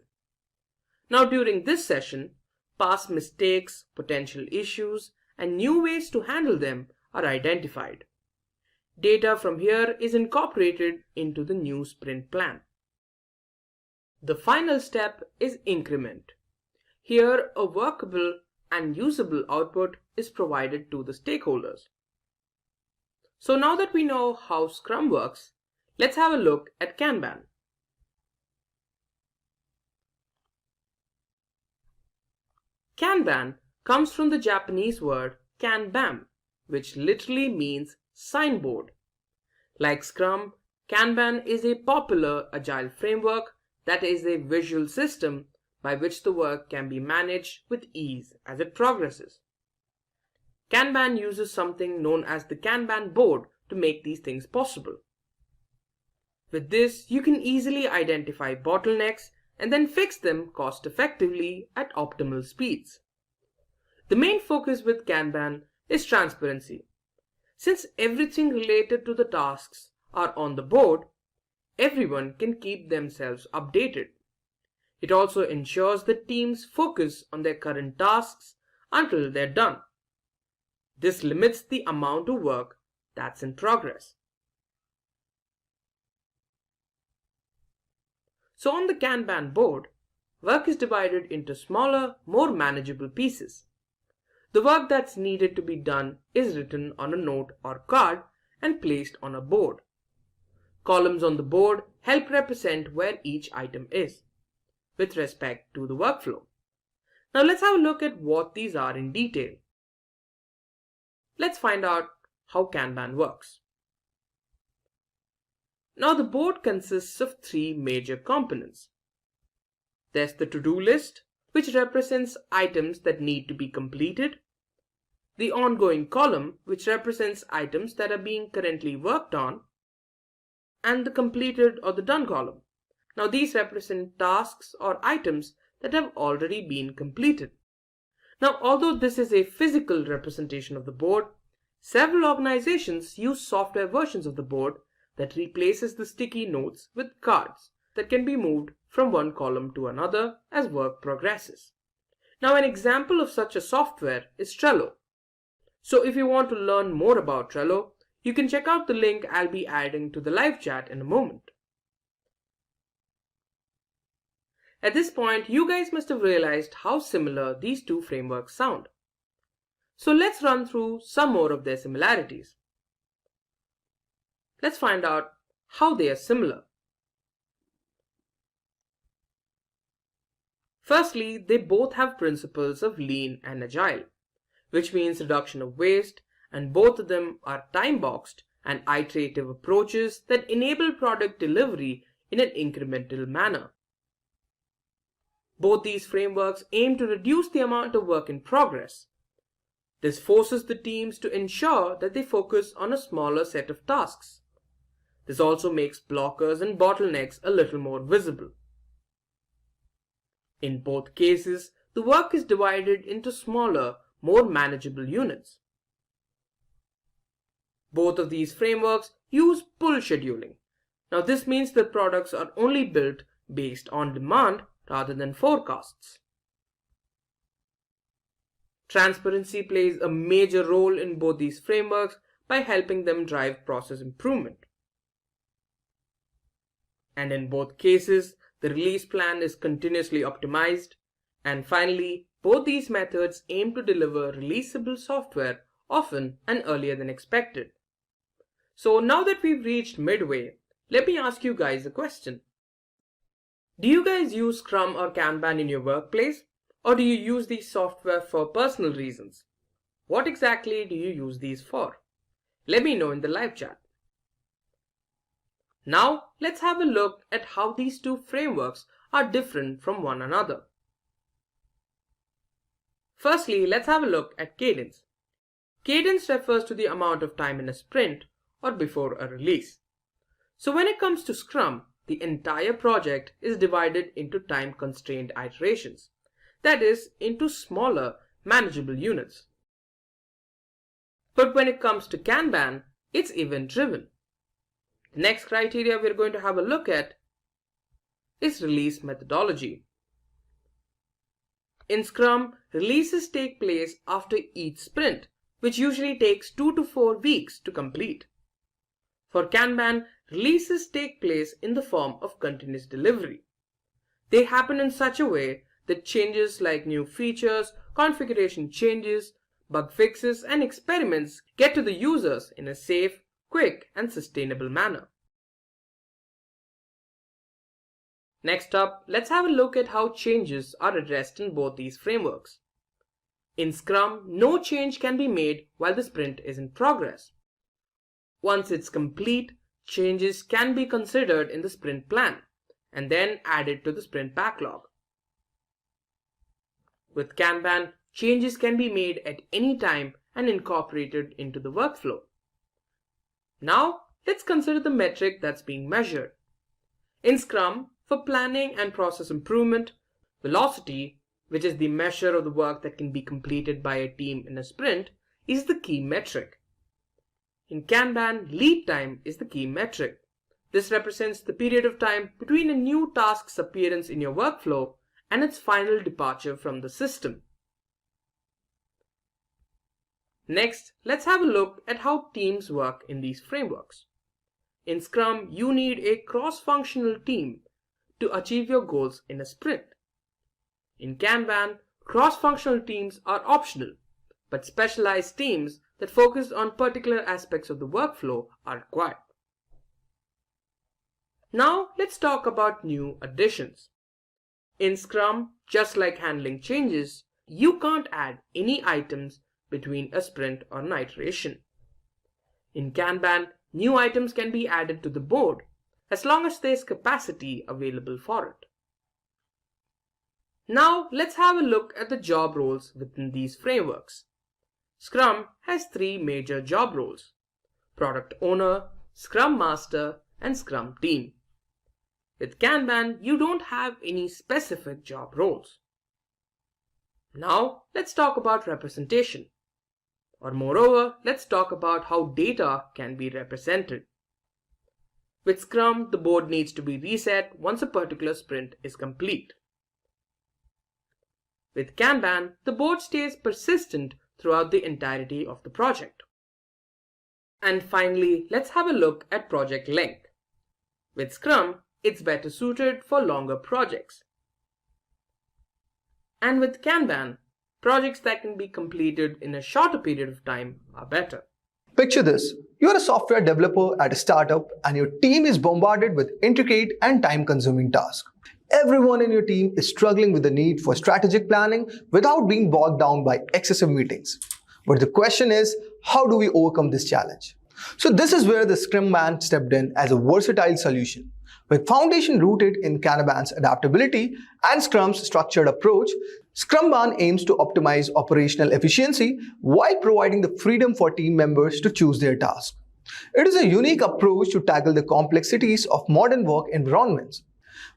Now during this session, past mistakes, potential issues, and new ways to handle them are identified. Data from here is incorporated into the new sprint plan. The final step is increment. Here, a workable and usable output is provided to the stakeholders. So now that we know how Scrum works, let's have a look at Kanban. Kanban comes from the Japanese word kanban, which literally means signboard. Like Scrum, Kanban is a popular agile framework that is a visual system by which the work can be managed with ease as it progresses. Kanban uses something known as the Kanban board to make these things possible. With this, you can easily identify bottlenecks and then fix them cost effectively at optimal speeds. The main focus with Kanban is transparency. Since everything related to the tasks are on the board, everyone can keep themselves updated. It also ensures that teams focus on their current tasks until they're done. This limits the amount of work that's in progress. So on the Kanban board, work is divided into smaller, more manageable pieces. The work that's needed to be done is written on a note or card and placed on a board. Columns on the board help represent where each item is, with respect to the workflow. Now let's have a look at what these are in detail. Let's find out how Kanban works. Now the board consists of three major components. There's the to-do list, which represents items that need to be completed. The ongoing column, which represents items that are being currently worked on. And the completed or the done column. Now these represent tasks or items that have already been completed. Now although this is a physical representation of the board, several organizations use software versions of the board that replaces the sticky notes with cards that can be moved from one column to another as work progresses. Now an example of such a software is Trello. So if you want to learn more about Trello, you can check out the link I'll be adding to the live chat in a moment. At this point, you guys must have realized how similar these two frameworks sound. So let's run through some more of their similarities. Let's find out how they are similar. Firstly, they both have principles of lean and agile, which means reduction of waste, and both of them are time-boxed and iterative approaches that enable product delivery in an incremental manner. Both these frameworks aim to reduce the amount of work in progress. This forces the teams to ensure that they focus on a smaller set of tasks. This also makes blockers and bottlenecks a little more visible. In both cases, the work is divided into smaller, more manageable units. Both of these frameworks use pull scheduling. Now this means that products are only built based on demand rather than forecasts. Transparency plays a major role in both these frameworks by helping them drive process improvement. And in both cases, the release plan is continuously optimized. And finally, both these methods aim to deliver releasable software often and earlier than expected. So now that we've reached midway, let me ask you guys a question. Do you guys use Scrum or Kanban in your workplace? Or do you use these software for personal reasons? What exactly do you use these for? Let me know in the live chat. Now let's have a look at how these two frameworks are different from one another. Firstly, let's have a look at cadence. Cadence refers to the amount of time in a sprint or before a release. So when it comes to Scrum, the entire project is divided into time-constrained iterations. That is, into smaller, manageable units. But when it comes to Kanban, it's event-driven. The next criteria we're going to have a look at is release methodology. In Scrum, releases take place after each sprint, which usually takes 2 to 4 weeks to complete. For Kanban, releases take place in the form of continuous delivery. They happen in such a way that changes like new features, configuration changes, bug fixes, and experiments get to the users in a safe, quick, and sustainable manner. Next up, let's have a look at how changes are addressed in both these frameworks. In Scrum, no change can be made while the sprint is in progress. Once it's complete, changes can be considered in the sprint plan and then added to the sprint backlog. With Kanban, changes can be made at any time and incorporated into the workflow. Now, let's consider the metric that's being measured. In Scrum, for planning and process improvement, velocity, which is the measure of the work that can be completed by a team in a sprint, is the key metric. In Kanban, lead time is the key metric. This represents the period of time between a new task's appearance in your workflow and its final departure from the system. Next, let's have a look at how teams work in these frameworks. In Scrum, you need a cross-functional team to achieve your goals in a sprint. In Kanban, cross-functional teams are optional, but specialized teams that focus on particular aspects of the workflow are required. Now, let's talk about new additions. In Scrum, just like handling changes, you can't add any items between a sprint or an iteration. In Kanban, new items can be added to the board as long as there's capacity available for it. Now let's have a look at the job roles within these frameworks. Scrum has three major job roles: Product Owner, Scrum Master, and Scrum Team. With Kanban, you don't have any specific job roles. Now let's talk about representation. Or moreover, let's talk about how data can be represented. With Scrum, the board needs to be reset once a particular sprint is complete. With Kanban, the board stays persistent throughout the entirety of the project. And finally, let's have a look at project length. With Scrum, it's better suited for longer projects. And with Kanban, projects that can be completed in a shorter period of time are better. Picture this. You're a software developer at a startup and your team is bombarded with intricate and time-consuming tasks. Everyone in your team is struggling with the need for strategic planning without being bogged down by excessive meetings. But the question is, how do we overcome this challenge? So this is where the Scrum Man stepped in as a versatile solution. With foundation rooted in Kanban's adaptability and Scrum's structured approach, ScrumBan aims to optimize operational efficiency while providing the freedom for team members to choose their tasks. It is a unique approach to tackle the complexities of modern work environments.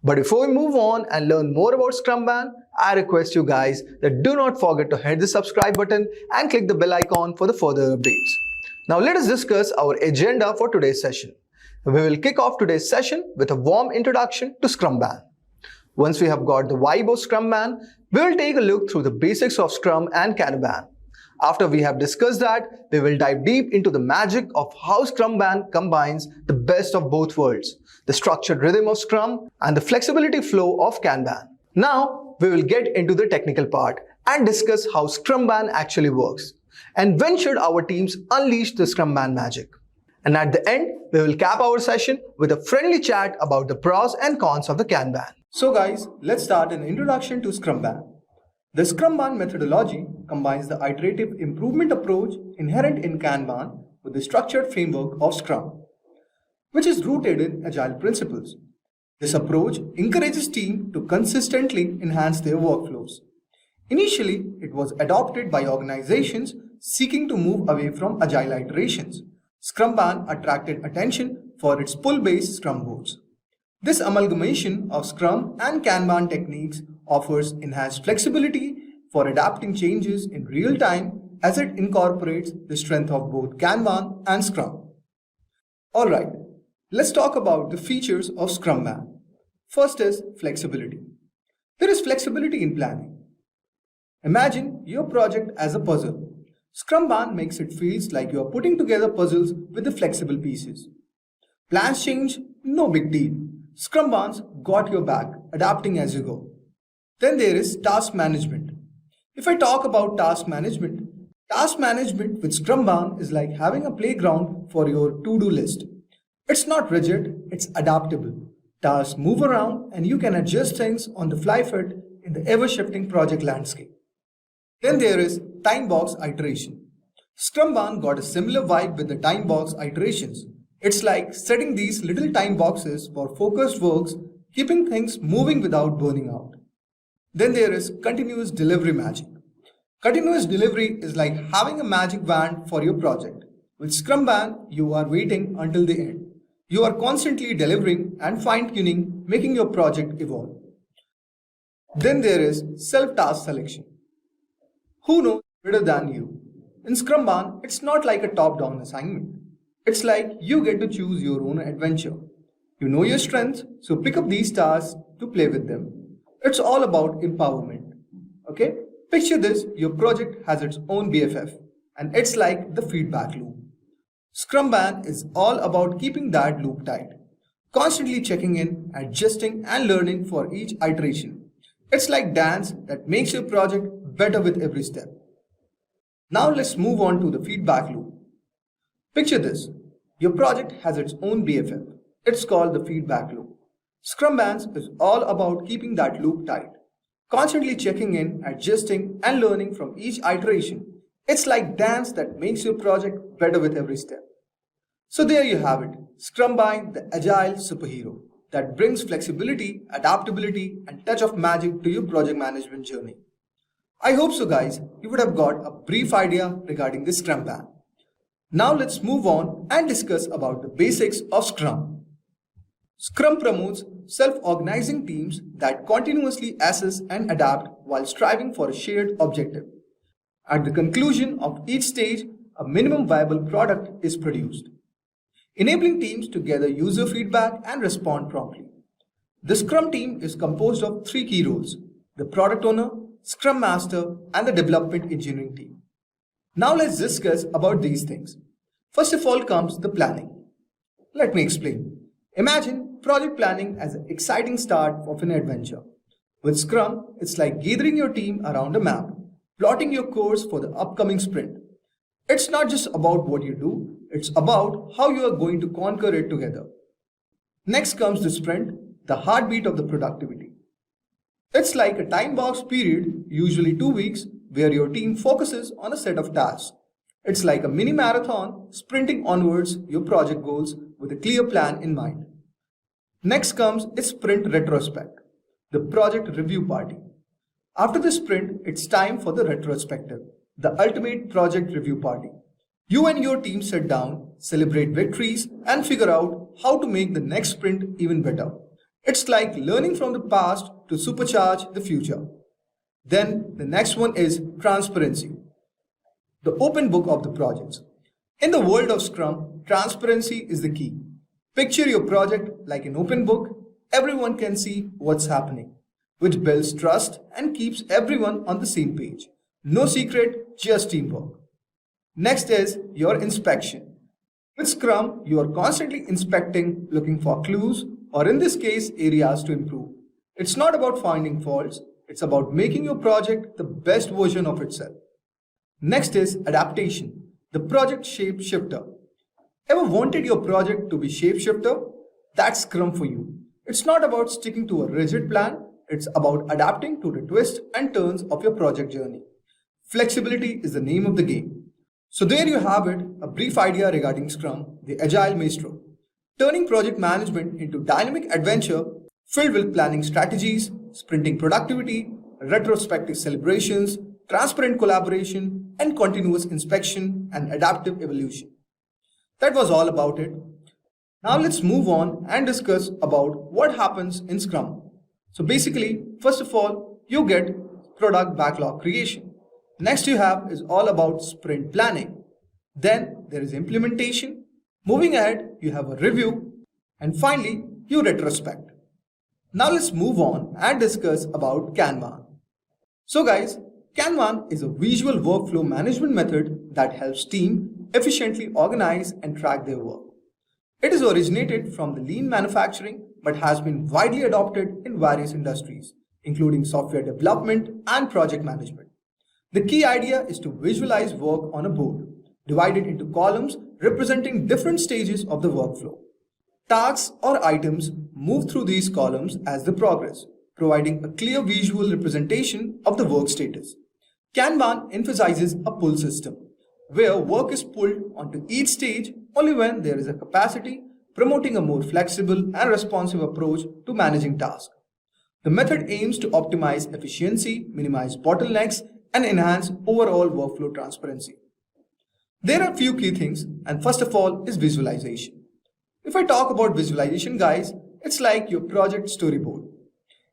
But before we move on and learn more about ScrumBan, I request you guys that do not forget to hit the subscribe button and click the bell icon for the further updates. Now let us discuss our agenda for today's session. We will kick off today's session with a warm introduction to ScrumBan. Once we have got the vibe of ScrumBan, we will take a look through the basics of Scrum and Kanban. After we have discussed that, we will dive deep into the magic of how ScrumBan combines the best of both worlds, the structured rhythm of Scrum and the flexibility flow of Kanban. Now, we will get into the technical part and discuss how ScrumBan actually works and when should our teams unleash the ScrumBan magic. And at the end, we will cap our session with a friendly chat about the pros and cons of the Kanban. So guys, let's start an introduction to ScrumBan. The ScrumBan methodology combines the iterative improvement approach inherent in Kanban with the structured framework of Scrum, which is rooted in Agile Principles. This approach encourages teams to consistently enhance their workflows. Initially, it was adopted by organizations seeking to move away from Agile iterations. ScrumBan attracted attention for its pull-based Scrum boards. This amalgamation of Scrum and Kanban techniques offers enhanced flexibility for adapting changes in real time as it incorporates the strength of both Kanban and Scrum. Alright, let's talk about the features of ScrumBan. First is flexibility. There is flexibility in planning. Imagine your project as a puzzle. ScrumBan makes it feels like you are putting together puzzles with the flexible pieces. Plans change, no big deal. ScrumBan's got your back, adapting as you go. Then there is task management. If I talk about task management with ScrumBan is like having a playground for your to-do list. It's not rigid, it's adaptable. Tasks move around and you can adjust things on the fly fit in the ever-shifting project landscape. Then there is time box iteration. ScrumBan got a similar vibe with the time box iterations. It's like setting these little time boxes for focused works, keeping things moving without burning out. Then there is continuous delivery magic. Continuous delivery is like having a magic wand for your project. With ScrumBan, you are waiting until the end. You are constantly delivering and fine-tuning, making your project evolve. Then there is self-task selection. Who knows better than you? In ScrumBan, it's not like a top-down assignment. It's like you get to choose your own adventure. You know your strengths, so pick up these tasks to play with them. It's all about empowerment. Okay? Picture this, your project has its own BFF and it's like the feedback loop. Scrumban is all about keeping that loop tight, constantly checking in, adjusting and learning for each iteration. It's like dance that makes your project better with every step. Now let's move on to the feedback loop. Picture this. Your project has its own BFF. It's called the feedback loop. Scrumban is all about keeping that loop tight, constantly checking in, adjusting and learning from each iteration. It's like dance that makes your project better with every step. So there you have it, Scrumban, the agile superhero that brings flexibility, adaptability and touch of magic to your project management journey. I hope so guys, you would have got a brief idea regarding the Scrumban. Now let's move on and discuss about the basics of Scrum. Scrum promotes self-organizing teams that continuously assess and adapt while striving for a shared objective. At the conclusion of each stage, a minimum viable product is produced, enabling teams to gather user feedback and respond promptly. The Scrum team is composed of 3 key roles: the product owner, Scrum Master, and the development engineering team. Now let's discuss about these things. First of all comes the planning. Let me explain. Imagine project planning as an exciting start of an adventure. With Scrum, it's like gathering your team around a map, plotting your course for the upcoming sprint. It's not just about what you do, it's about how you are going to conquer it together. Next comes the sprint, the heartbeat of the productivity. It's like a time-boxed period, usually 2 weeks, where your team focuses on a set of tasks. It's like a mini marathon, sprinting onwards your project goals with a clear plan in mind. Next comes its sprint retrospect, the project review party. After the sprint, it's time for the retrospective, the ultimate project review party. You and your team sit down, celebrate victories, and figure out how to make the next sprint even better. It's like learning from the past to supercharge the future. Then the next one is transparency, the open book of the projects. In the world of Scrum, transparency is the key. Picture your project like an open book. Everyone can see what's happening, which builds trust and keeps everyone on the same page. No secret, just teamwork. Next is your inspection. With Scrum, you are constantly inspecting, looking for clues, or in this case, areas to improve. It's not about finding faults, it's about making your project the best version of itself. Next is adaptation, the project shape shifter. Ever wanted your project to be shape shifter? That's Scrum for you. It's not about sticking to a rigid plan, it's about adapting to the twists and turns of your project journey. Flexibility is the name of the game. So there you have it, a brief idea regarding Scrum, the Agile Maestro, turning project management into dynamic adventure filled with planning strategies, sprinting productivity, retrospective celebrations, transparent collaboration, and continuous inspection and adaptive evolution. That was all about it. Now let's move on and discuss about what happens in Scrum. So basically, first of all, you get product backlog creation. Next you have is all about sprint planning. Then there is implementation. Moving ahead, you have a review. And finally, you retrospect. Now let's move on and discuss about Kanban. So guys, Kanban is a visual workflow management method that helps teams efficiently organize and track their work. It is originated from the lean manufacturing but has been widely adopted in various industries, including software development and project management. The key idea is to visualize work on a board, divided into columns representing different stages of the workflow. Tasks or items move through these columns as they progress, providing a clear visual representation of the work status. Kanban emphasizes a pull system, where work is pulled onto each stage only when there is a capacity, promoting a more flexible and responsive approach to managing tasks. The method aims to optimize efficiency, minimize bottlenecks, and enhance overall workflow transparency. There are a few key things, and first of all is visualization. If I talk about visualization, guys, it's like your project storyboard.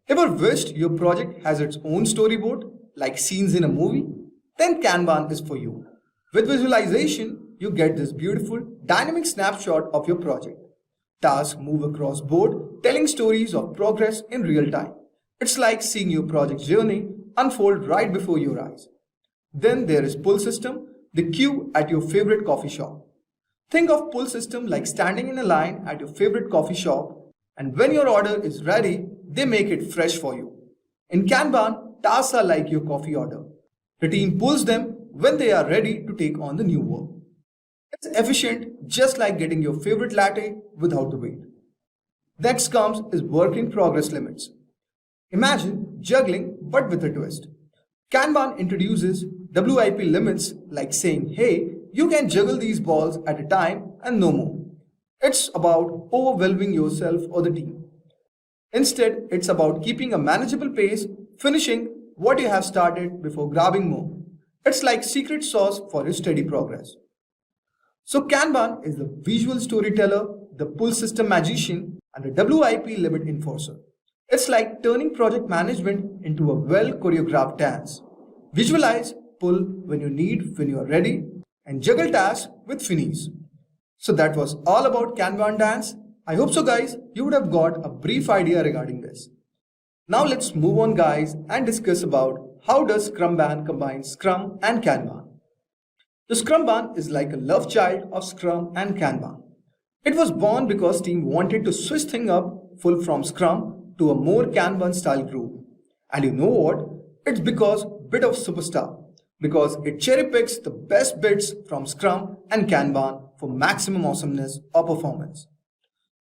Ever wished your project has its own storyboard, like scenes in a movie? Then Kanban is for you. With visualization, you get this beautiful, dynamic snapshot of your project. Tasks move across board, telling stories of progress in real time. It's like seeing your project journey unfold right before your eyes. Then there is pull system, the queue at your favorite coffee shop. Think of pull system like standing in a line at your favorite coffee shop, and when your order is ready, they make it fresh for you. In Kanban, tasks are like your coffee order. The team pulls them when they are ready to take on the new work. It's efficient, just like getting your favorite latte without the wait. Next comes is work in progress limits. Imagine juggling but with a twist. Kanban introduces WIP limits like saying, hey, you can juggle these balls at a time and no more. It's about overwhelming yourself or the team. Instead, it's about keeping a manageable pace, finishing what you have started before grabbing more. It's like secret sauce for your steady progress. So Kanban is the visual storyteller, the pull system magician, and the WIP limit enforcer. It's like turning project management into a well-choreographed dance. Visualize, pull when you need, when you are ready, and juggle tasks with finis. So that was all about Kanban dance. I hope so guys, you would have got a brief idea regarding this. Now let's move on guys and discuss about how does Scrumban combine Scrum and Kanban. The Scrumban is like a love child of Scrum and Kanban. It was born because team wanted to switch things up full from Scrum to a more Kanban style group. And you know what? It's because bit of superstar. Because it cherry picks the best bits from Scrum and Kanban for maximum awesomeness or performance.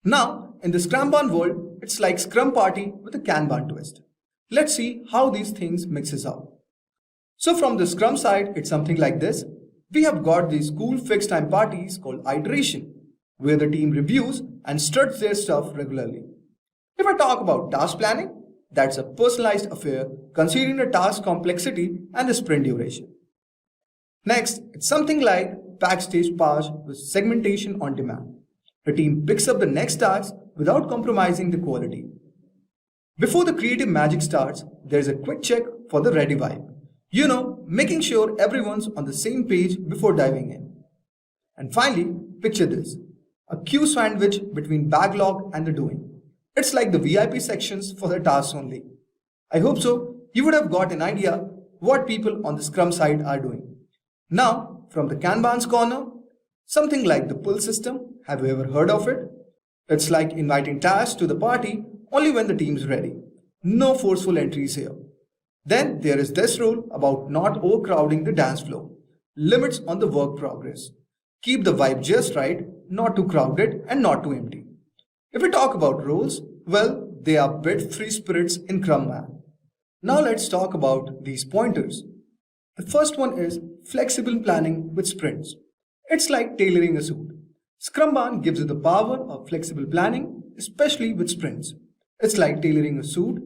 Now, in the Scrumban world, it's like Scrum Party with a Kanban twist. Let's see how these things mixes up. So from the Scrum side, it's something like this. We have got these cool fixed time parties called iteration, where the team reviews and struts their stuff regularly. If I talk about task planning, that's a personalized affair considering the task complexity and the sprint duration. Next, it's something like backstage pass with segmentation on demand. The team picks up the next task without compromising the quality. Before the creative magic starts, there's a quick check for the ready vibe. You know, making sure everyone's on the same page before diving in. And finally, picture this. A queue sandwich between backlog and the doing. It's like the VIP sections for the tasks only. I hope so. You would have got an idea what people on the Scrum side are doing. Now, from the Kanban's corner, something like the pull system. Have you ever heard of it? It's like inviting tasks to the party only when the team's ready. No forceful entries here. Then there is this rule about not overcrowding the dance floor. Limits on the work progress. Keep the vibe just right, not too crowded and not too empty. If we talk about roles, well, they are bit free spirits in Scrumban. Now let's talk about these pointers. The first one is flexible planning with sprints. It's like tailoring a suit. Scrumban gives you the power of flexible planning, especially with sprints. It's like tailoring a suit.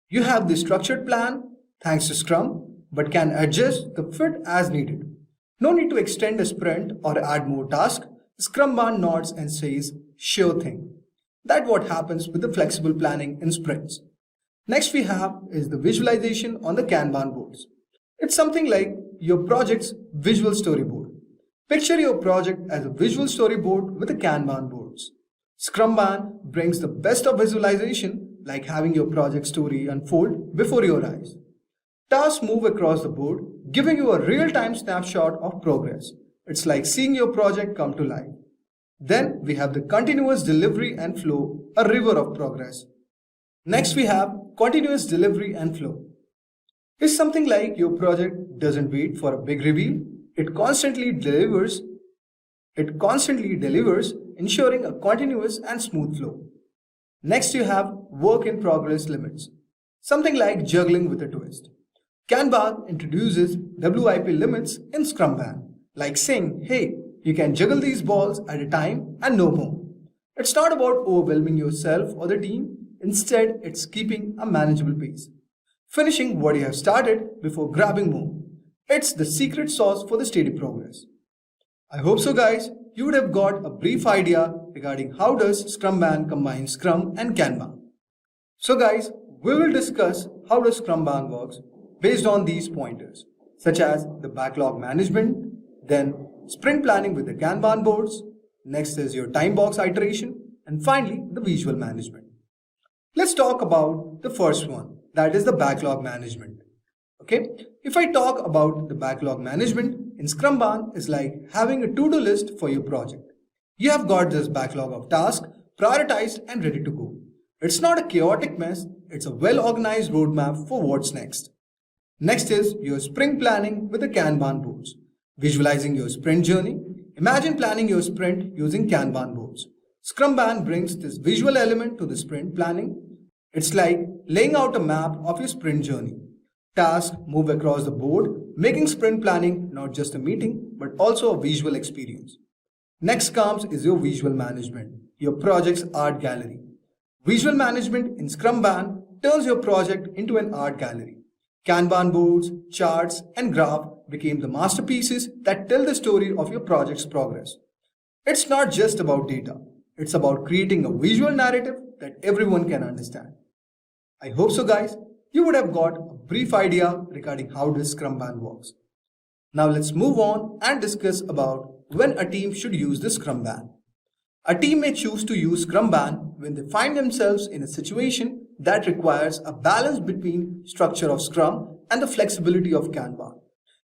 You have the structured plan, thanks to Scrum, but can adjust the fit as needed. No need to extend a sprint or add more tasks. Scrumban nods and says, sure thing. That's what happens with the flexible planning in sprints. Next we have is the visualization on the Kanban boards. It's something like your project's visual storyboard. Picture your project as a visual storyboard with the Kanban boards. Scrumban brings the best of visualization, like having your project story unfold before your eyes. Tasks move across the board, giving you a real-time snapshot of progress. It's like seeing your project come to life. Then we have the continuous delivery and flow, a river of progress. Next we have continuous delivery and flow. It's something like your project doesn't wait for a big reveal. It constantly delivers, ensuring a continuous and smooth flow. Next you have work in progress limits. Something like juggling with a twist. Kanban introduces WIP limits in Scrumban, like saying, hey, you can juggle these balls at a time and no more. It's not about overwhelming yourself or the team. Instead, it's keeping a manageable pace. Finishing what you have started before grabbing more. It's the secret sauce for the steady progress. I hope so guys, you would have got a brief idea regarding how does Scrumban combine Scrum and Kanban. So guys, we will discuss how does Scrumban works based on these pointers, such as the backlog management, then sprint planning with the Kanban boards, next is your time box iteration, and finally the visual management. Let's talk about the first one, that is the backlog management. Okay, if I talk about the backlog management, in Scrumban is like having a to-do list for your project. You have got this backlog of tasks prioritized and ready to go. It's not a chaotic mess, it's a well-organized roadmap for what's next. Next is your sprint planning with the Kanban boards. Visualizing your sprint journey. Imagine planning your sprint using Kanban boards. Scrumban brings this visual element to the sprint planning. It's like laying out a map of your sprint journey. Tasks move across the board, making sprint planning not just a meeting, but also a visual experience. Next comes is your visual management, your project's art gallery. Visual management in Scrumban turns your project into an art gallery. Kanban boards, charts, and graph became the masterpieces that tell the story of your project's progress. It's not just about data. It's about creating a visual narrative that everyone can understand. I hope so, guys. You would have got a brief idea regarding how this Scrumban works. Now let's move on and discuss about when a team should use the Scrumban. A team may choose to use Scrumban when they find themselves in a situation that requires a balance between structure of Scrum and the flexibility of Kanban.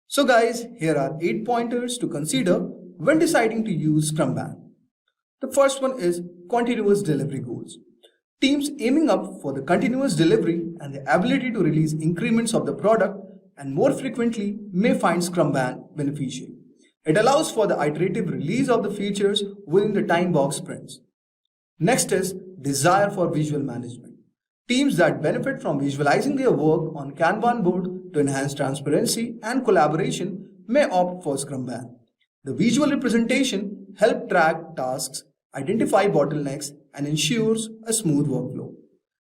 So guys, here are 8 pointers to consider when deciding to use Scrumban. The first one is continuous delivery goals. Teams aiming up for the continuous delivery and the ability to release increments of the product and more frequently may find Scrumban beneficial. It allows for the iterative release of the features within the time box sprints. Next is desire for visual management. Teams that benefit from visualizing their work on Kanban board to enhance transparency and collaboration may opt for Scrumban. The visual representation helps track tasks, identify bottlenecks, and ensures a smooth workflow.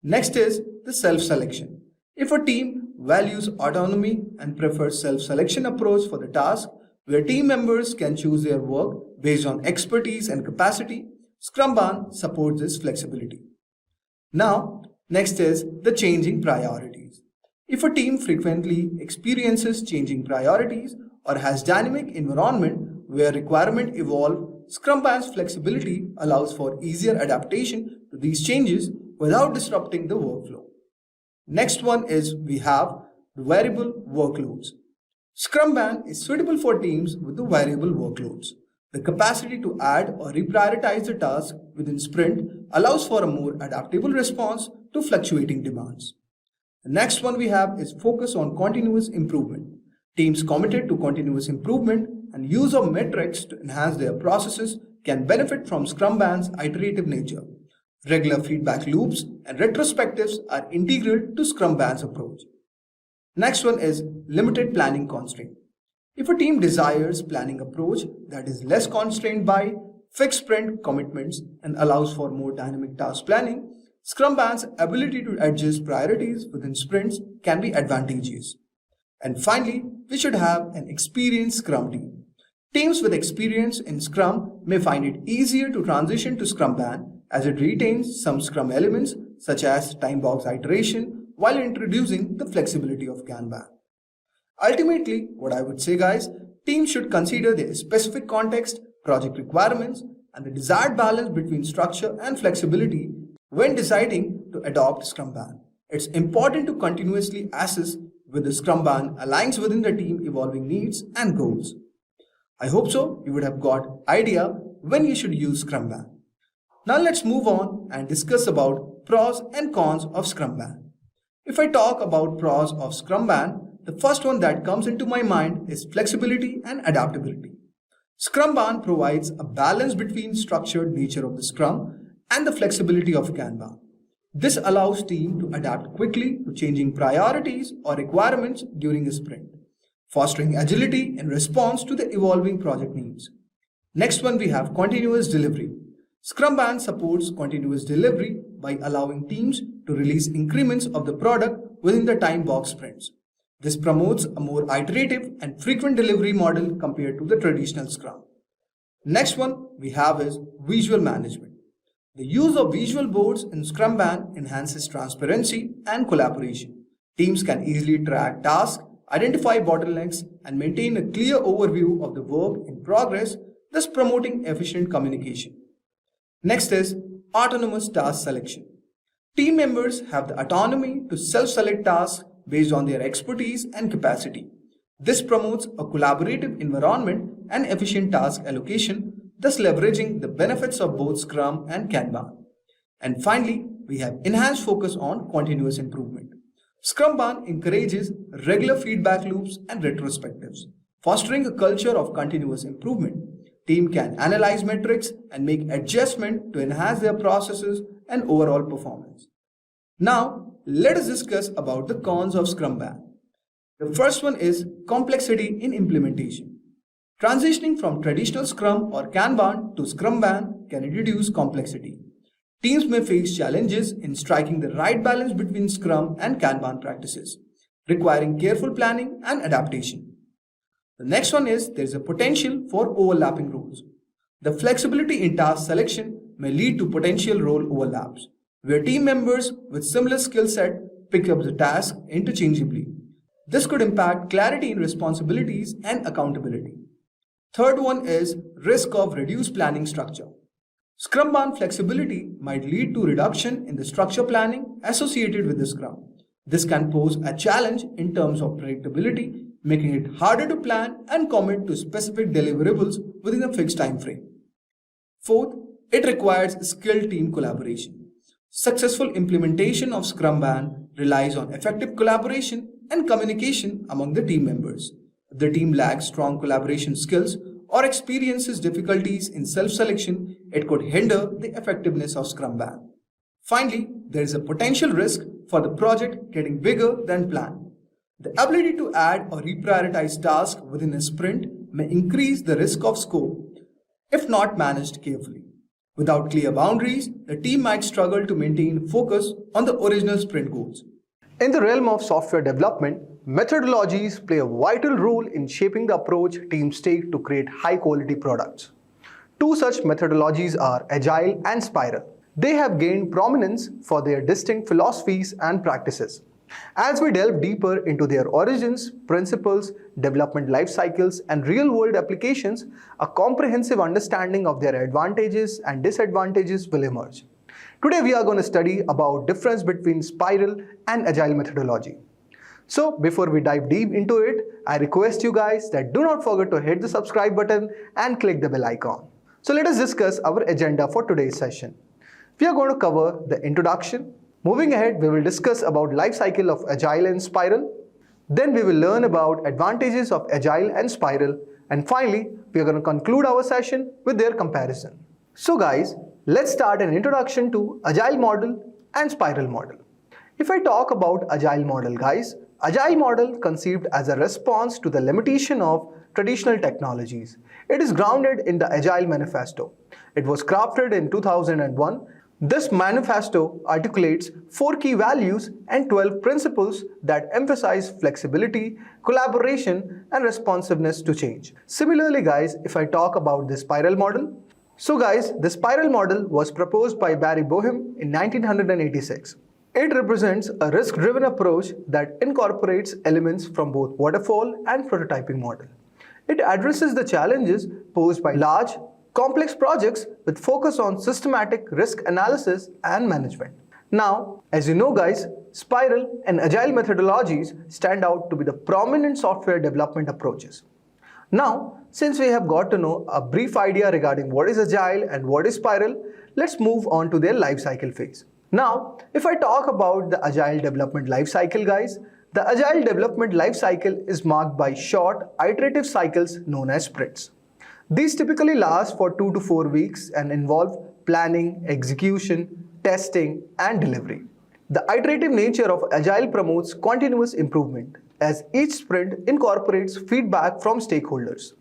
Next is the self-selection. If a team values autonomy and prefers self-selection approach for the task, where team members can choose their work based on expertise and capacity, Scrumban supports this flexibility. Now, next is the changing priorities. If a team frequently experiences changing priorities or has dynamic environment where requirements evolve, Scrumban's flexibility allows for easier adaptation to these changes without disrupting the workflow. Next one is we have the variable workloads. Scrumban is suitable for teams with the variable workloads. The capacity to add or reprioritize the task within sprint allows for a more adaptable response to fluctuating demands. The next one we have is focus on continuous improvement. Teams committed to continuous improvement and use of metrics to enhance their processes can benefit from Scrumban's iterative nature. Regular feedback loops and retrospectives are integral to Scrumban's approach. Next one is limited planning constraint. If a team desires planning approach that is less constrained by fixed sprint commitments and allows for more dynamic task planning, Scrumban's ability to adjust priorities within sprints can be advantageous. And finally, we should have an experienced Scrum team. Teams with experience in Scrum may find it easier to transition to Scrumban as it retains some Scrum elements such as time box iteration while introducing the flexibility of Kanban. Ultimately, what I would say guys, teams should consider their specific context, project requirements, and the desired balance between structure and flexibility when deciding to adopt Scrumban. It's important to continuously assess whether Scrumban aligns within the team evolving needs and goals. I hope so you would have got idea when you should use Scrumban. Now let's move on and discuss about pros and cons of Scrumban. If I talk about pros of Scrumban, the first one that comes into my mind is flexibility and adaptability. Scrumban provides a balance between structured nature of the Scrum and the flexibility of Kanban. This allows teams to adapt quickly to changing priorities or requirements during a sprint, fostering agility in response to the evolving project needs. Next one we have continuous delivery. Scrumban supports continuous delivery by allowing teams to release increments of the product within the time box sprints. This promotes a more iterative and frequent delivery model compared to the traditional Scrum. Next one we have is visual management. The use of visual boards in Scrumban enhances transparency and collaboration. Teams can easily track tasks, identify bottlenecks, and maintain a clear overview of the work in progress, thus promoting efficient communication. Next is autonomous task selection. Team members have the autonomy to self-select tasks based on their expertise and capacity. This promotes a collaborative environment and efficient task allocation, thus leveraging the benefits of both Scrum and Kanban. And finally, we have enhanced focus on continuous improvement. Scrumban encourages regular feedback loops and retrospectives, fostering a culture of continuous improvement. Team can analyze metrics and make adjustments to enhance their processes and overall performance. Now, let us discuss about the cons of Scrumban. The first one is complexity in implementation. Transitioning from traditional Scrum or Kanban to Scrumban can reduce complexity. Teams may face challenges in striking the right balance between Scrum and Kanban practices, requiring careful planning and adaptation. The next one is there is a potential for overlapping roles. The flexibility in task selection may lead to potential role overlaps, where team members with similar skill set pick up the task interchangeably. This could impact clarity in responsibilities and accountability. Third one is risk of reduced planning structure. Scrumban flexibility might lead to reduction in the structure planning associated with the Scrum. This can pose a challenge in terms of predictability, making it harder to plan and commit to specific deliverables within a fixed time frame. Fourth, it requires skilled team collaboration. Successful implementation of Scrumban relies on effective collaboration and communication among the team members. If the team lacks strong collaboration skills or experiences difficulties in self-selection, it could hinder the effectiveness of Scrumban. Finally, there is a potential risk for the project getting bigger than planned. The ability to add or reprioritize tasks within a sprint may increase the risk of scope if not managed carefully. Without clear boundaries, the team might struggle to maintain focus on the original sprint goals. In the realm of software development, methodologies play a vital role in shaping the approach teams take to create high-quality products. Two such methodologies are Agile and Spiral. They have gained prominence for their distinct philosophies and practices. As we delve deeper into their origins, principles, development life cycles, and real-world applications, a comprehensive understanding of their advantages and disadvantages will emerge. Today we are going to study about difference between Spiral and Agile methodology. So before we dive deep into it, I request you guys that do not forget to hit the subscribe button and click the bell icon. So let us discuss our agenda for today's session. We are going to cover the introduction. Moving ahead, we will discuss about life cycle of Agile and Spiral. Then we will learn about advantages of Agile and Spiral. And finally, we are going to conclude our session with their comparison. So guys, let's start an introduction to Agile model and Spiral model. If I talk about Agile model guys, Agile model conceived as a response to the limitation of traditional technologies. It is grounded in the Agile Manifesto. It was crafted in 2001. This manifesto articulates 4 key values and 12 principles that emphasize flexibility, collaboration, and responsiveness to change. Similarly guys, if I talk about the Spiral model, so guys, the Spiral model was proposed by Barry Boehm in 1986. It represents a risk-driven approach that incorporates elements from both waterfall and prototyping model. It addresses the challenges posed by large, complex projects with focus on systematic risk analysis and management. Now, as you know guys, Spiral and Agile methodologies stand out to be the prominent software development approaches. Now, since we have got to know a brief idea regarding what is Agile and what is Spiral, let's move on to their life cycle phase. Now, if I talk about the Agile development life cycle guys, the Agile development life cycle is marked by short, iterative cycles known as sprints. These typically last for 2 to 4 weeks and involve planning, execution, testing, and delivery. The iterative nature of Agile promotes continuous improvement as each sprint incorporates feedback from stakeholders.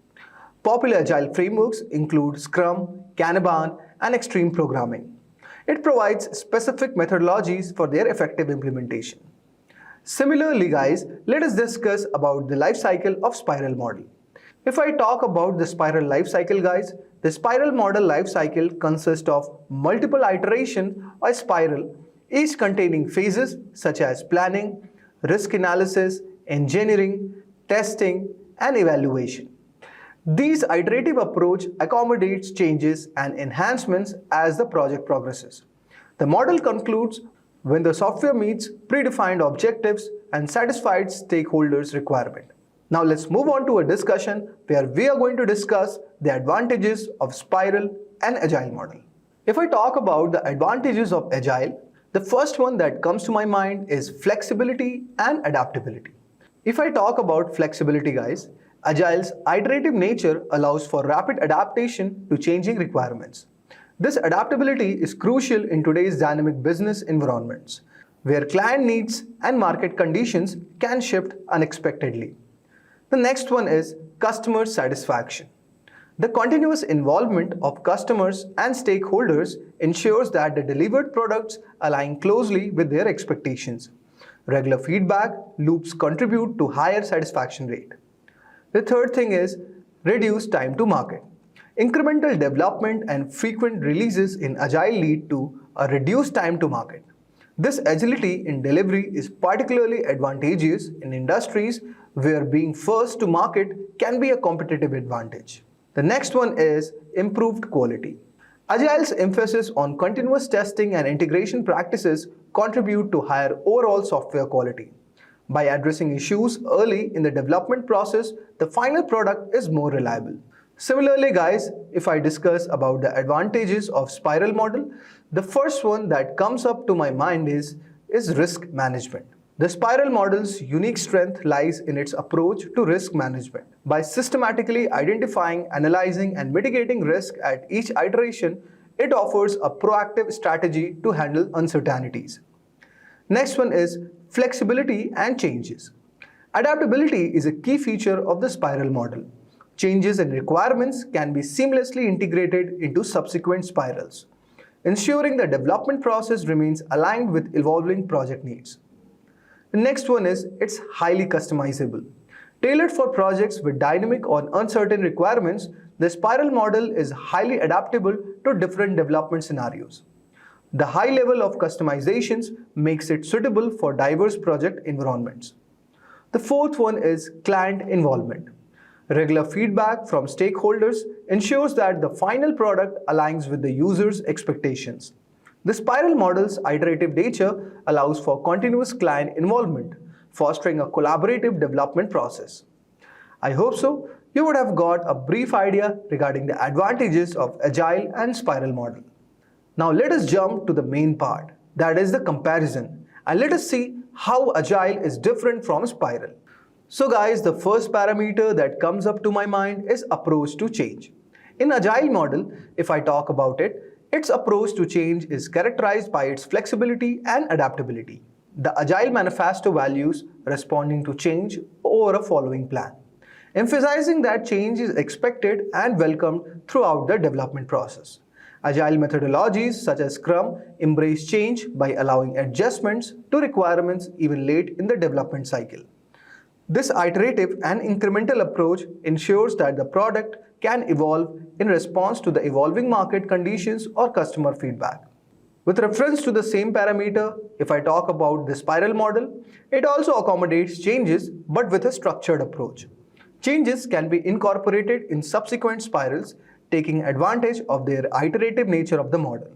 Popular Agile frameworks include Scrum, Kanban, and Extreme Programming. It provides specific methodologies for their effective implementation. Similarly guys, let us discuss about the life cycle of Spiral model. If I talk about the Spiral life cycle guys, the Spiral model life cycle consists of multiple iterations or spiral, each containing phases such as planning, risk analysis, engineering, testing, and evaluation. This iterative approach accommodates changes and enhancements as the project progresses. The model concludes when the software meets predefined objectives and satisfies stakeholders' requirement. Now let's move on to a discussion where we are going to discuss the advantages of Spiral and Agile model. If I talk about the advantages of Agile, the first one that comes to my mind is flexibility and adaptability. If I talk about flexibility, guys, Agile's iterative nature allows for rapid adaptation to changing requirements. This adaptability is crucial in today's dynamic business environments, where client needs and market conditions can shift unexpectedly. The next one is customer satisfaction. The continuous involvement of customers and stakeholders ensures that the delivered products align closely with their expectations. Regular feedback loops contribute to higher satisfaction rate. The third thing is reduced time to market. Incremental development and frequent releases in Agile lead to a reduced time to market. This agility in delivery is particularly advantageous in industries where being first to market can be a competitive advantage. The next one is improved quality. Agile's emphasis on continuous testing and integration practices contribute to higher overall software quality. By addressing issues early in the development process, the final product is more reliable. Similarly, guys, if I discuss about the advantages of Spiral model, the first one that comes up to my mind is risk management. The Spiral model's unique strength lies in its approach to risk management. By systematically identifying, analyzing, and mitigating risk at each iteration, it offers a proactive strategy to handle uncertainties. Next one is flexibility and changes. Adaptability is a key feature of the Spiral model. Changes in requirements can be seamlessly integrated into subsequent spirals, ensuring the development process remains aligned with evolving project needs. The next one is it's highly customizable. Tailored for projects with dynamic or uncertain requirements, the Spiral model is highly adaptable to different development scenarios. The high level of customizations makes it suitable for diverse project environments. The fourth one is client involvement. Regular feedback from stakeholders ensures that the final product aligns with the user's expectations. The Spiral model's iterative nature allows for continuous client involvement, fostering a collaborative development process. I hope so. You would have got a brief idea regarding the advantages of Agile and Spiral model. Now let us jump to the main part, that is the comparison, and let us see how Agile is different from Spiral. So guys, the first parameter that comes up to my mind is approach to change. In Agile model, if I talk about it, its approach to change is characterized by its flexibility and adaptability. The Agile manifesto values responding to change over a following plan, emphasizing that change is expected and welcomed throughout the development process. Agile methodologies such as Scrum embrace change by allowing adjustments to requirements even late in the development cycle. This iterative and incremental approach ensures that the product can evolve in response to the evolving market conditions or customer feedback. With reference to the same parameter, if I talk about the Spiral model, it also accommodates changes but with a structured approach. Changes can be incorporated in subsequent spirals, taking advantage of their iterative nature of the model.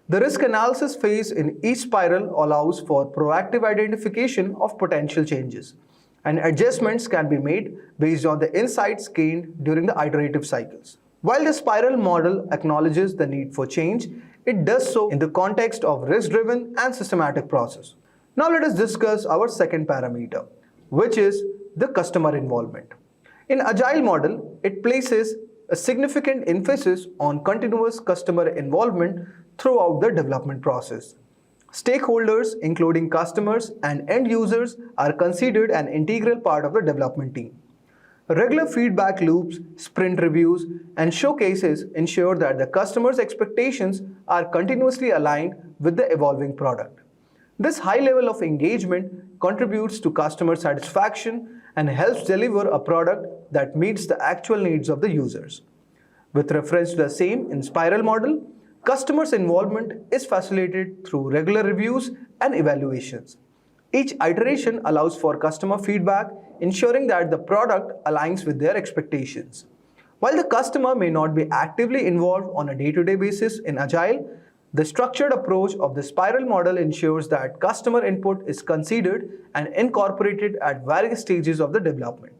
The risk analysis phase in each spiral allows for proactive identification of potential changes, and adjustments can be made based on the insights gained during the iterative cycles. While the Spiral model acknowledges the need for change, it does so in the context of risk-driven and systematic process. Now let us discuss our second parameter, which is the customer involvement. In Agile model, it places a significant emphasis on continuous customer involvement throughout the development process. Stakeholders, including customers and end users, are considered an integral part of the development team. Regular feedback loops, sprint reviews, and showcases ensure that the customer's expectations are continuously aligned with the evolving product. This high level of engagement contributes to customer satisfaction and helps deliver a product that meets the actual needs of the users. With reference to the same in Spiral model, customers' involvement is facilitated through regular reviews and evaluations. Each iteration allows for customer feedback, ensuring that the product aligns with their expectations. While the customer may not be actively involved on a day-to-day basis in Agile, the structured approach of the Spiral model ensures that customer input is considered and incorporated at various stages of the development.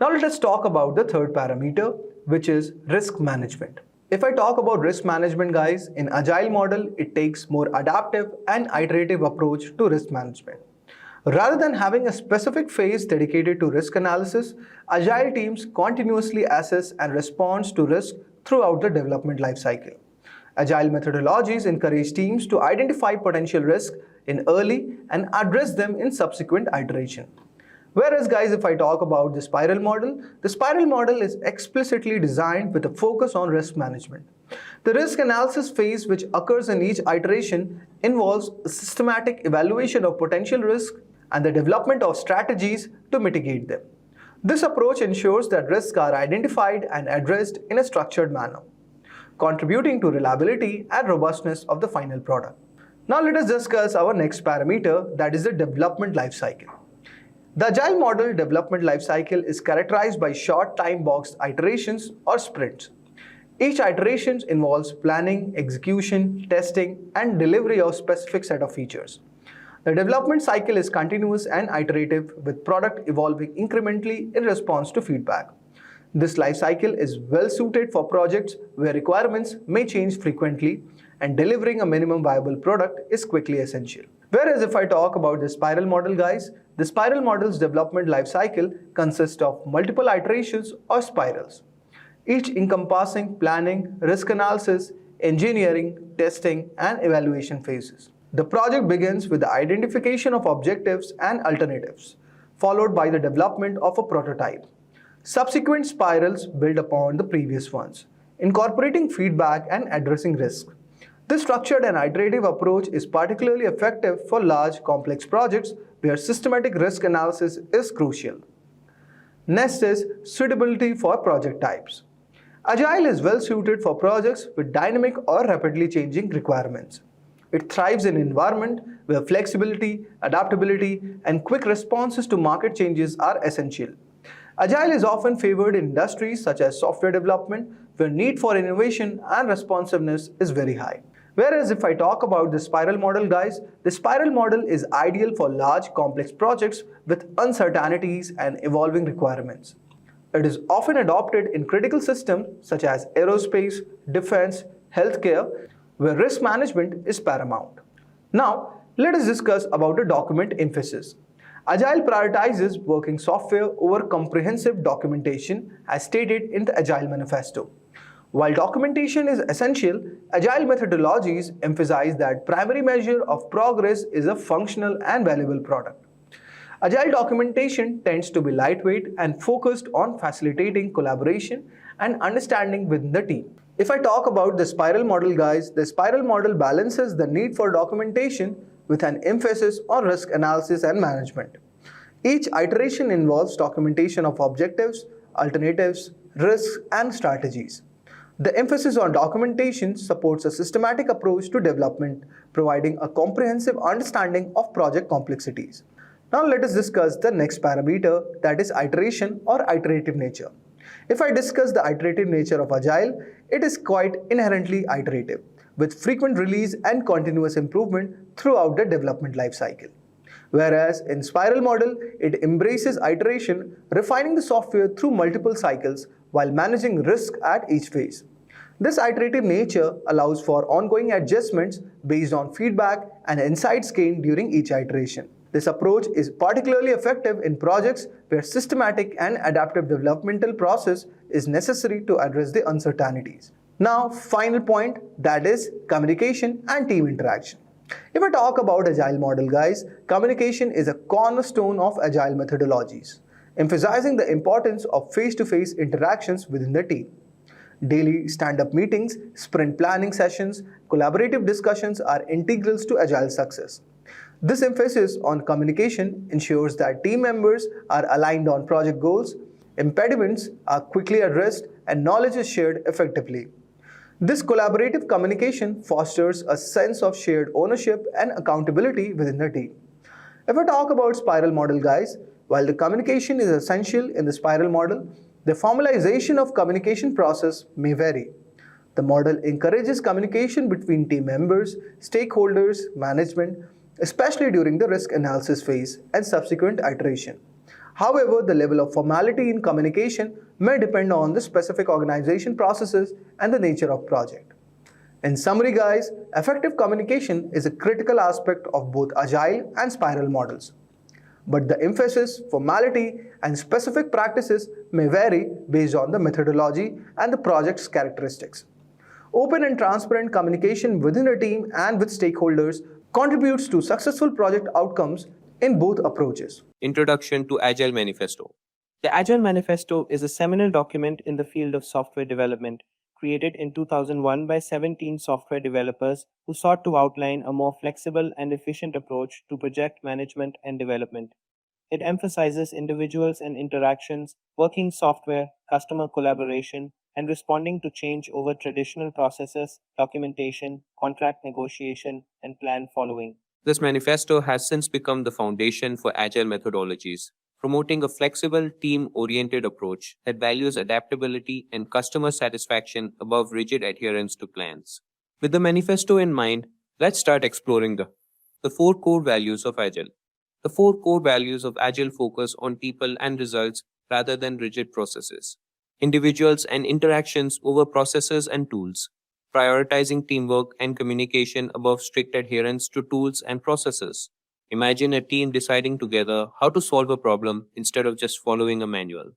Now let us talk about the third parameter, which is risk management. If I talk about risk management, guys, in Agile model, it takes more adaptive and iterative approach to risk management. Rather than having a specific phase dedicated to risk analysis, Agile teams continuously assess and respond to risk throughout the development lifecycle. Agile methodologies encourage teams to identify potential risk in early and address them in subsequent iteration. Whereas, guys, if I talk about the spiral model is explicitly designed with a focus on risk management. The risk analysis phase, which occurs in each iteration, involves a systematic evaluation of potential risk and the development of strategies to mitigate them. This approach ensures that risks are identified and addressed in a structured manner, contributing to reliability and robustness of the final product. Now let us discuss our next parameter, that is the development lifecycle. The Agile model development lifecycle is characterized by short time-boxed iterations or sprints. Each iteration involves planning, execution, testing, and delivery of specific set of features. The development cycle is continuous and iterative, with product evolving incrementally in response to feedback. This life cycle is well suited for projects where requirements may change frequently, and delivering a minimum viable product is quickly essential. Whereas if I talk about the spiral model, guys, the spiral model's development life cycle consists of multiple iterations or spirals, each encompassing planning, risk analysis, engineering, testing, and evaluation phases. The project begins with the identification of objectives and alternatives, followed by the development of a prototype. Subsequent spirals build upon the previous ones, incorporating feedback and addressing risk. This structured and iterative approach is particularly effective for large, complex projects where systematic risk analysis is crucial. Next is suitability for project types. Agile is well suited for projects with dynamic or rapidly changing requirements. It thrives in an environment where flexibility, adaptability, and quick responses to market changes are essential. Agile is often favored in industries such as software development, where need for innovation and responsiveness is very high. Whereas if I talk about the spiral model, guys, the spiral model is ideal for large, complex projects with uncertainties and evolving requirements. It is often adopted in critical systems such as aerospace, defense, healthcare, where risk management is paramount. Now, let us discuss about the document emphasis. Agile prioritizes working software over comprehensive documentation as stated in the Agile Manifesto. While documentation is essential, Agile methodologies emphasize that primary measure of progress is a functional and valuable product. Agile documentation tends to be lightweight and focused on facilitating collaboration and understanding within the team. If I talk about the spiral model, guys, the spiral model balances the need for documentation with an emphasis on risk analysis and management. Each iteration involves documentation of objectives, alternatives, risks, and strategies. The emphasis on documentation supports a systematic approach to development, providing a comprehensive understanding of project complexities. Now let us discuss the next parameter, that is iteration or iterative nature. If I discuss the iterative nature of Agile, it is quite inherently iterative, with frequent release and continuous improvement throughout the development lifecycle. Whereas in spiral model, it embraces iteration, refining the software through multiple cycles while managing risk at each phase. This iterative nature allows for ongoing adjustments based on feedback and insights gained during each iteration. This approach is particularly effective in projects where systematic and adaptive developmental process is necessary to address the uncertainties. Now, final point, that is communication and team interaction. If I talk about Agile model, guys, communication is a cornerstone of Agile methodologies, emphasizing the importance of face-to-face interactions within the team. Daily stand-up meetings, sprint planning sessions, collaborative discussions are integrals to Agile success. This emphasis on communication ensures that team members are aligned on project goals, impediments are quickly addressed, and knowledge is shared effectively. This collaborative communication fosters a sense of shared ownership and accountability within the team. If I talk about spiral model, guys, while the communication is essential in the spiral model, the formalization of communication process may vary. The model encourages communication between team members, stakeholders, management, especially during the risk analysis phase and subsequent iteration. However, the level of formality in communication may depend on the specific organization processes and the nature of project. In summary guys, effective communication is a critical aspect of both agile and spiral models. But the emphasis, formality, and specific practices may vary based on the methodology and the project's characteristics. Open and transparent communication within a team and with stakeholders contributes to successful project outcomes in both approaches. Introduction to Agile Manifesto. The Agile Manifesto is a seminal document in the field of software development, created in 2001 by 17 software developers who sought to outline a more flexible and efficient approach to project management and development. It emphasizes individuals and interactions, working software, customer collaboration, and responding to change over traditional processes, documentation, contract negotiation, and plan following. This manifesto has since become the foundation for Agile methodologies, promoting a flexible, team-oriented approach that values adaptability and customer satisfaction above rigid adherence to plans. With the manifesto in mind, let's start exploring the 4 core values of Agile. The 4 core values of Agile focus on people and results rather than rigid processes, individuals and interactions over processes and tools, prioritizing teamwork and communication above strict adherence to tools and processes. Imagine a team deciding together how to solve a problem instead of just following a manual.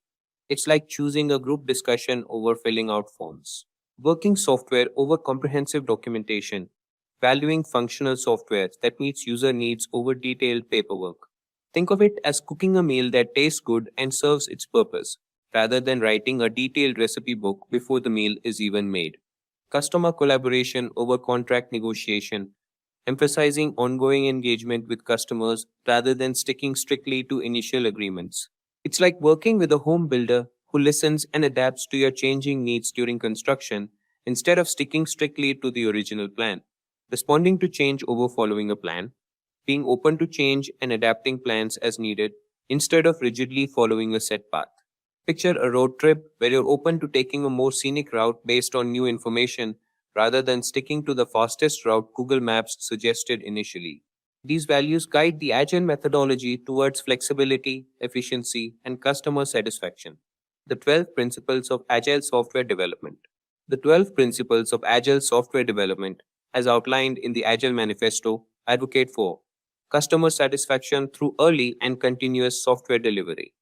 It's like choosing a group discussion over filling out forms. Working software over comprehensive documentation, valuing functional software that meets user needs over detailed paperwork. Think of it as cooking a meal that tastes good and serves its purpose, rather than writing a detailed recipe book before the meal is even made. Customer collaboration over contract negotiation, emphasizing ongoing engagement with customers rather than sticking strictly to initial agreements. It's like working with a home builder who listens and adapts to your changing needs during construction instead of sticking strictly to the original plan. Responding to change over following a plan, being open to change and adapting plans as needed instead of rigidly following a set path. Picture a road trip where you're open to taking a more scenic route based on new information rather than sticking to the fastest route Google Maps suggested initially. These values guide the Agile methodology towards flexibility, efficiency, and customer satisfaction. The 12 Principles of Agile Software Development. The 12 Principles of Agile Software Development, as outlined in the Agile Manifesto, advocate for customer satisfaction through early and continuous software delivery.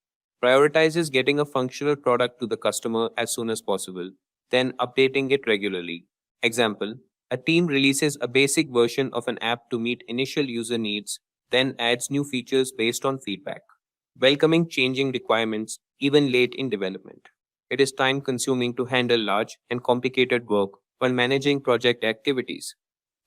Prioritizes getting a functional product to the customer as soon as possible, then updating it regularly. Example, a team releases a basic version of an app to meet initial user needs, then adds new features based on feedback. Welcoming changing requirements even late in development. It is time-consuming to handle large and complicated work while managing project activities.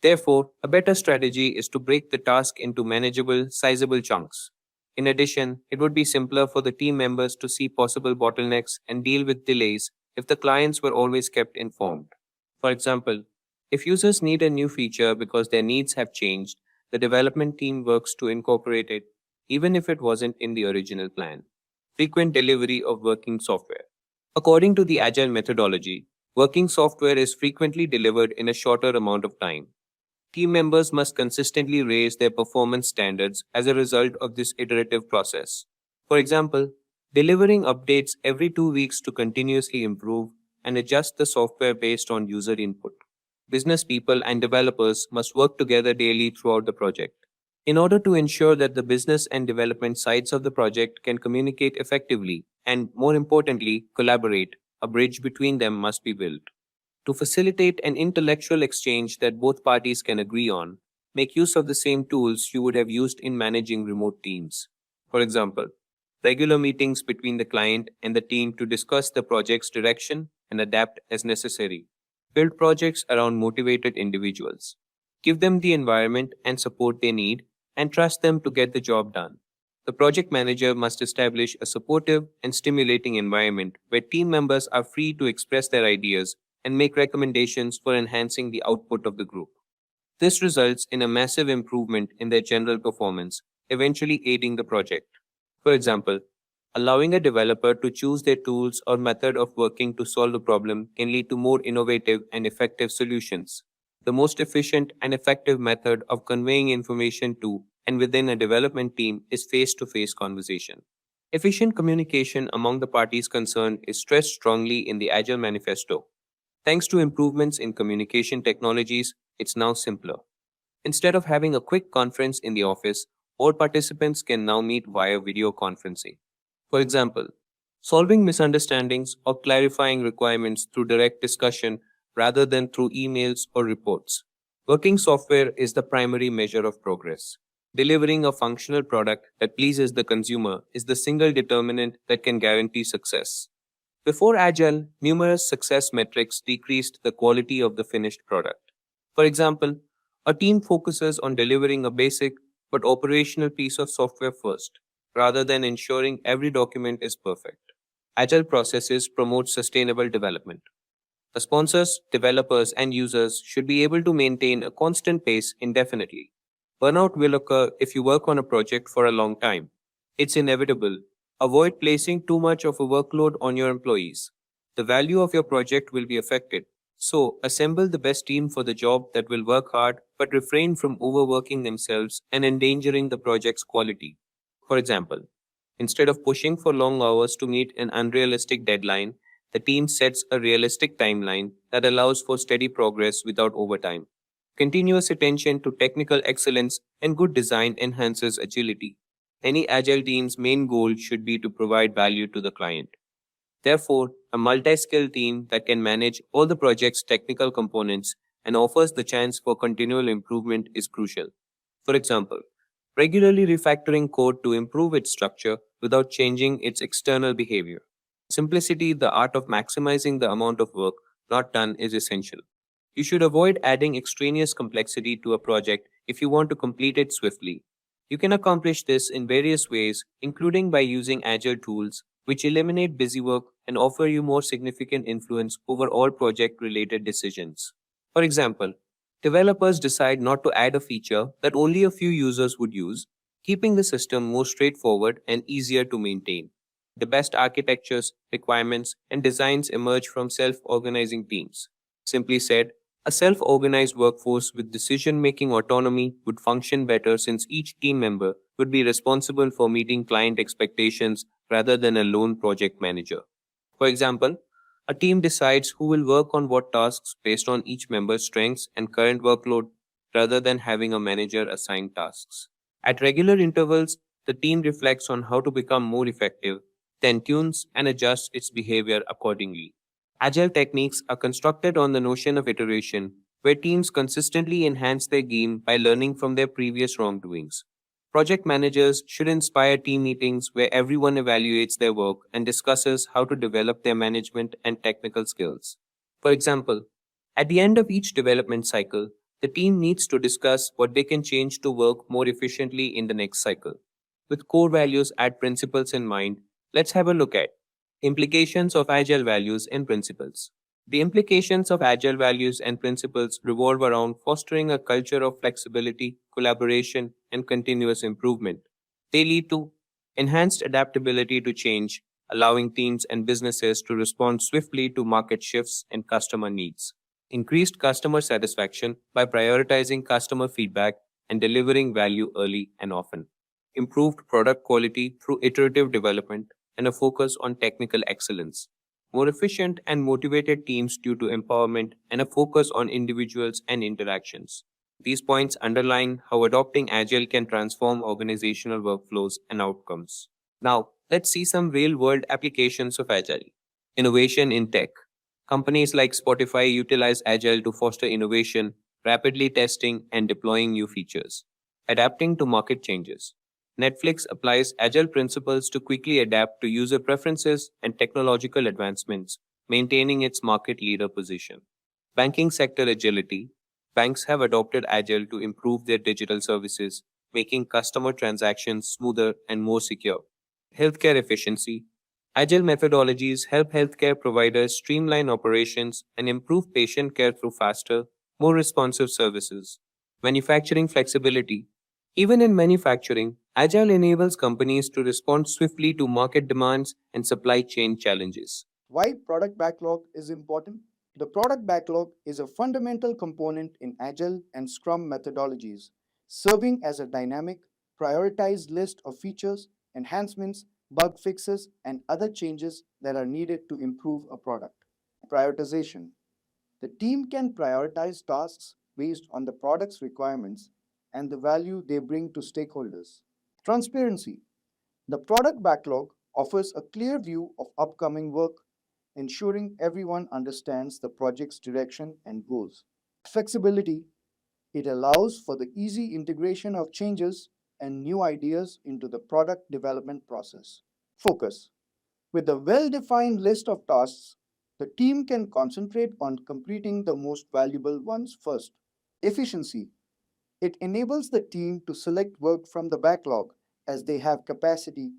Therefore, a better strategy is to break the task into manageable, sizable chunks. In addition, it would be simpler for the team members to see possible bottlenecks and deal with delays if the clients were always kept informed. For example, if users need a new feature because their needs have changed, the development team works to incorporate it, even if it wasn't in the original plan. Frequent delivery of working software. According to the Agile methodology, working software is frequently delivered in a shorter amount of time. Team members must consistently raise their performance standards as a result of this iterative process. For example, delivering updates every 2 weeks to continuously improve and adjust the software based on user input. Business people and developers must work together daily throughout the project. In order to ensure that the business and development sides of the project can communicate effectively and, more importantly, collaborate, a bridge between them must be built. To facilitate an intellectual exchange that both parties can agree on, make use of the same tools you would have used in managing remote teams. For example, regular meetings between the client and the team to discuss the project's direction and adapt as necessary. Build projects around motivated individuals. Give them the environment and support they need, and trust them to get the job done. The project manager must establish a supportive and stimulating environment where team members are free to express their ideas and make recommendations for enhancing the output of the group. This results in a massive improvement in their general performance, eventually aiding the project. For example, allowing a developer to choose their tools or method of working to solve a problem can lead to more innovative and effective solutions. The most efficient and effective method of conveying information to and within a development team is face-to-face conversation. Efficient communication among the parties concerned is stressed strongly in the Agile Manifesto. Thanks to improvements in communication technologies, it's now simpler. Instead of having a quick conference in the office, all participants can now meet via video conferencing. For example, solving misunderstandings or clarifying requirements through direct discussion rather than through emails or reports. Working software is the primary measure of progress. Delivering a functional product that pleases the consumer is the single determinant that can guarantee success. Before Agile, numerous success metrics decreased the quality of the finished product. For example, a team focuses on delivering a basic but operational piece of software first, rather than ensuring every document is perfect. Agile processes promote sustainable development. The sponsors, developers, and users should be able to maintain a constant pace indefinitely. Burnout will occur if you work on a project for a long time. It's inevitable. Avoid placing too much of a workload on your employees. The value of your project will be affected. So, assemble the best team for the job that will work hard but refrain from overworking themselves and endangering the project's quality. For example, instead of pushing for long hours to meet an unrealistic deadline, the team sets a realistic timeline that allows for steady progress without overtime. Continuous attention to technical excellence and good design enhances agility. Any agile team's main goal should be to provide value to the client. Therefore, a multi-skilled team that can manage all the project's technical components and offers the chance for continual improvement is crucial. For example, regularly refactoring code to improve its structure without changing its external behavior. Simplicity, the art of maximizing the amount of work not done, is essential. You should avoid adding extraneous complexity to a project if you want to complete it swiftly. You can accomplish this in various ways, including by using Agile tools, which eliminate busy work and offer you more significant influence over all project-related decisions. For example, developers decide not to add a feature that only a few users would use, keeping the system more straightforward and easier to maintain. The best architectures, requirements, and designs emerge from self-organizing teams. Simply said, a self-organized workforce with decision-making autonomy would function better since each team member would be responsible for meeting client expectations rather than a lone project manager. For example, a team decides who will work on what tasks based on each member's strengths and current workload rather than having a manager assign tasks. At regular intervals, the team reflects on how to become more effective, then tunes and adjusts its behavior accordingly. Agile techniques are constructed on the notion of iteration, where teams consistently enhance their game by learning from their previous wrongdoings. Project managers should inspire team meetings where everyone evaluates their work and discusses how to develop their management and technical skills. For example, at the end of each development cycle, the team needs to discuss what they can change to work more efficiently in the next cycle. With core values and principles in mind, let's have a look at implications of Agile values and principles. The implications of Agile values and principles revolve around fostering a culture of flexibility, collaboration, and continuous improvement. They lead to enhanced adaptability to change, allowing teams and businesses to respond swiftly to market shifts and customer needs. Increased customer satisfaction by prioritizing customer feedback and delivering value early and often. Improved product quality through iterative development and a focus on technical excellence. More efficient and motivated teams due to empowerment and a focus on individuals and interactions. These points underline how adopting Agile can transform organizational workflows and outcomes. Now, let's see some real-world applications of Agile. Innovation in tech. Companies like Spotify utilize Agile to foster innovation, rapidly testing and deploying new features. Adapting to market changes. Netflix applies Agile principles to quickly adapt to user preferences and technological advancements, maintaining its market leader position. Banking sector agility. Banks have adopted Agile to improve their digital services, making customer transactions smoother and more secure. Healthcare efficiency. Agile methodologies help healthcare providers streamline operations and improve patient care through faster, more responsive services. Manufacturing flexibility. Even in manufacturing, Agile enables companies to respond swiftly to market demands and supply chain challenges. Why product backlog is important? The product backlog is a fundamental component in Agile and Scrum methodologies, serving as a dynamic, prioritized list of features, enhancements, bug fixes, and other changes that are needed to improve a product. Prioritization. The team can prioritize tasks based on the product's requirements and the value they bring to stakeholders. Transparency. The product backlog offers a clear view of upcoming work, ensuring everyone understands the project's direction and goals. Flexibility. It allows for the easy integration of changes and new ideas into the product development process. Focus. With a well-defined list of tasks, the team can concentrate on completing the most valuable ones first. Efficiency. It enables the team to select work from the backlog as they have capacity,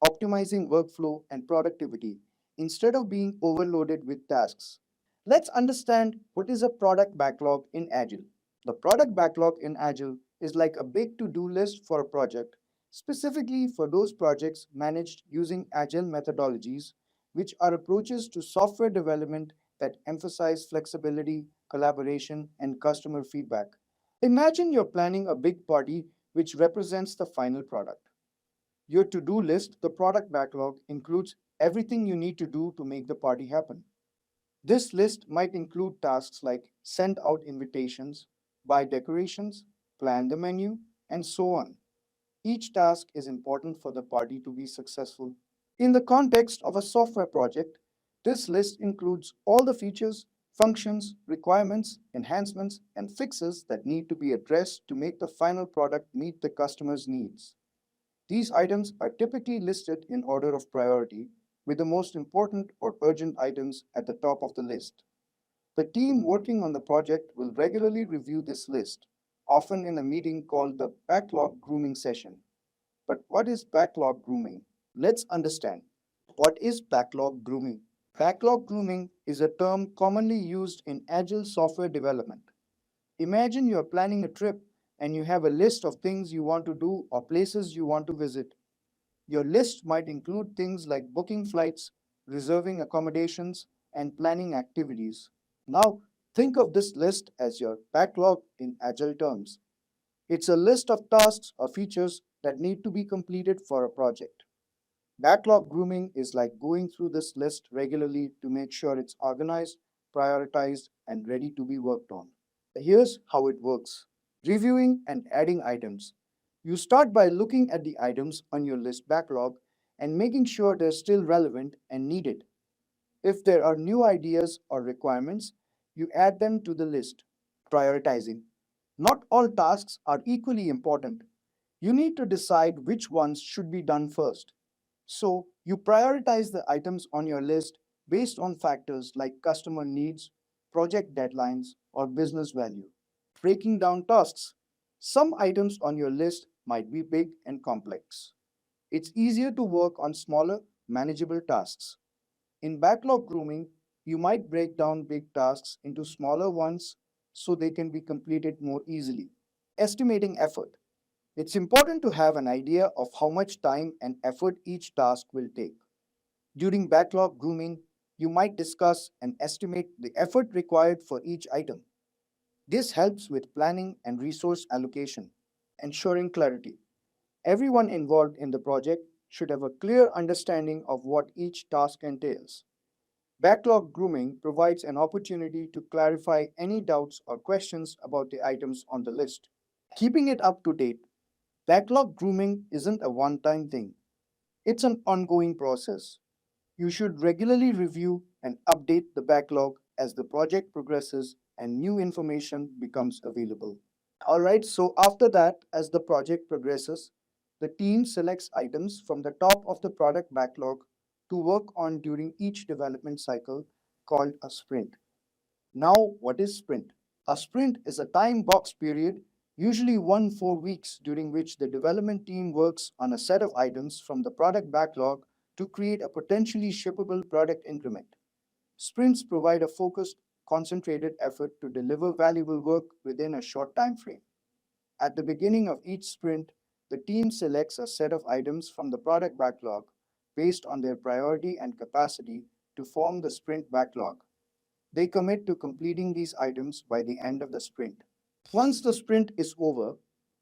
optimizing workflow and productivity instead of being overloaded with tasks. Let's understand what is a product backlog in Agile. The product backlog in Agile is like a big to-do list for a project, specifically for those projects managed using Agile methodologies, which are approaches to software development that emphasize flexibility, collaboration, and customer feedback. Imagine you're planning a big party which represents the final product. Your to-do list, the product backlog, includes everything you need to do to make the party happen. This list might include tasks like send out invitations, buy decorations, plan the menu, and so on. Each task is important for the party to be successful. In the context of a software project, this list includes all the features, functions, requirements, enhancements, and fixes that need to be addressed to make the final product meet the customer's needs. These items are typically listed in order of priority, with the most important or urgent items at the top of the list. The team working on the project will regularly review this list, often in a meeting called the backlog grooming session. But what is backlog grooming? Let's understand. What is backlog grooming? Backlog grooming is a term commonly used in Agile software development. Imagine you're planning a trip and you have a list of things you want to do or places you want to visit. Your list might include things like booking flights, reserving accommodations, and planning activities. Now, think of this list as your backlog in Agile terms. It's a list of tasks or features that need to be completed for a project. Backlog grooming is like going through this list regularly to make sure it's organized, prioritized, and ready to be worked on. Here's how it works. Reviewing and adding items. You start by looking at the items on your list backlog and making sure they're still relevant and needed. If there are new ideas or requirements, you add them to the list. Prioritizing. Not all tasks are equally important. You need to decide which ones should be done first. So, you prioritize the items on your list based on factors like customer needs, project deadlines, or business value. Breaking down tasks. Some items on your list might be big and complex. It's easier to work on smaller, manageable tasks. In backlog grooming, you might break down big tasks into smaller ones so they can be completed more easily. Estimating effort. It's important to have an idea of how much time and effort each task will take. During backlog grooming, you might discuss and estimate the effort required for each item. This helps with planning and resource allocation, ensuring clarity. Everyone involved in the project should have a clear understanding of what each task entails. Backlog grooming provides an opportunity to clarify any doubts or questions about the items on the list. Keeping it up to date. Backlog grooming isn't a one-time thing. It's an ongoing process. You should regularly review and update the backlog as the project progresses and new information becomes available. Alright, so after that, as the project progresses, the team selects items from the top of the product backlog to work on during each development cycle called a sprint. Now, what is sprint? A sprint is a time box period, usually 4 weeks, during which the development team works on a set of items from the product backlog to create a potentially shippable product increment. Sprints provide a focused, concentrated effort to deliver valuable work within a short time frame. At the beginning of each sprint, the team selects a set of items from the product backlog based on their priority and capacity to form the sprint backlog. They commit to completing these items by the end of the sprint. Once the sprint is over,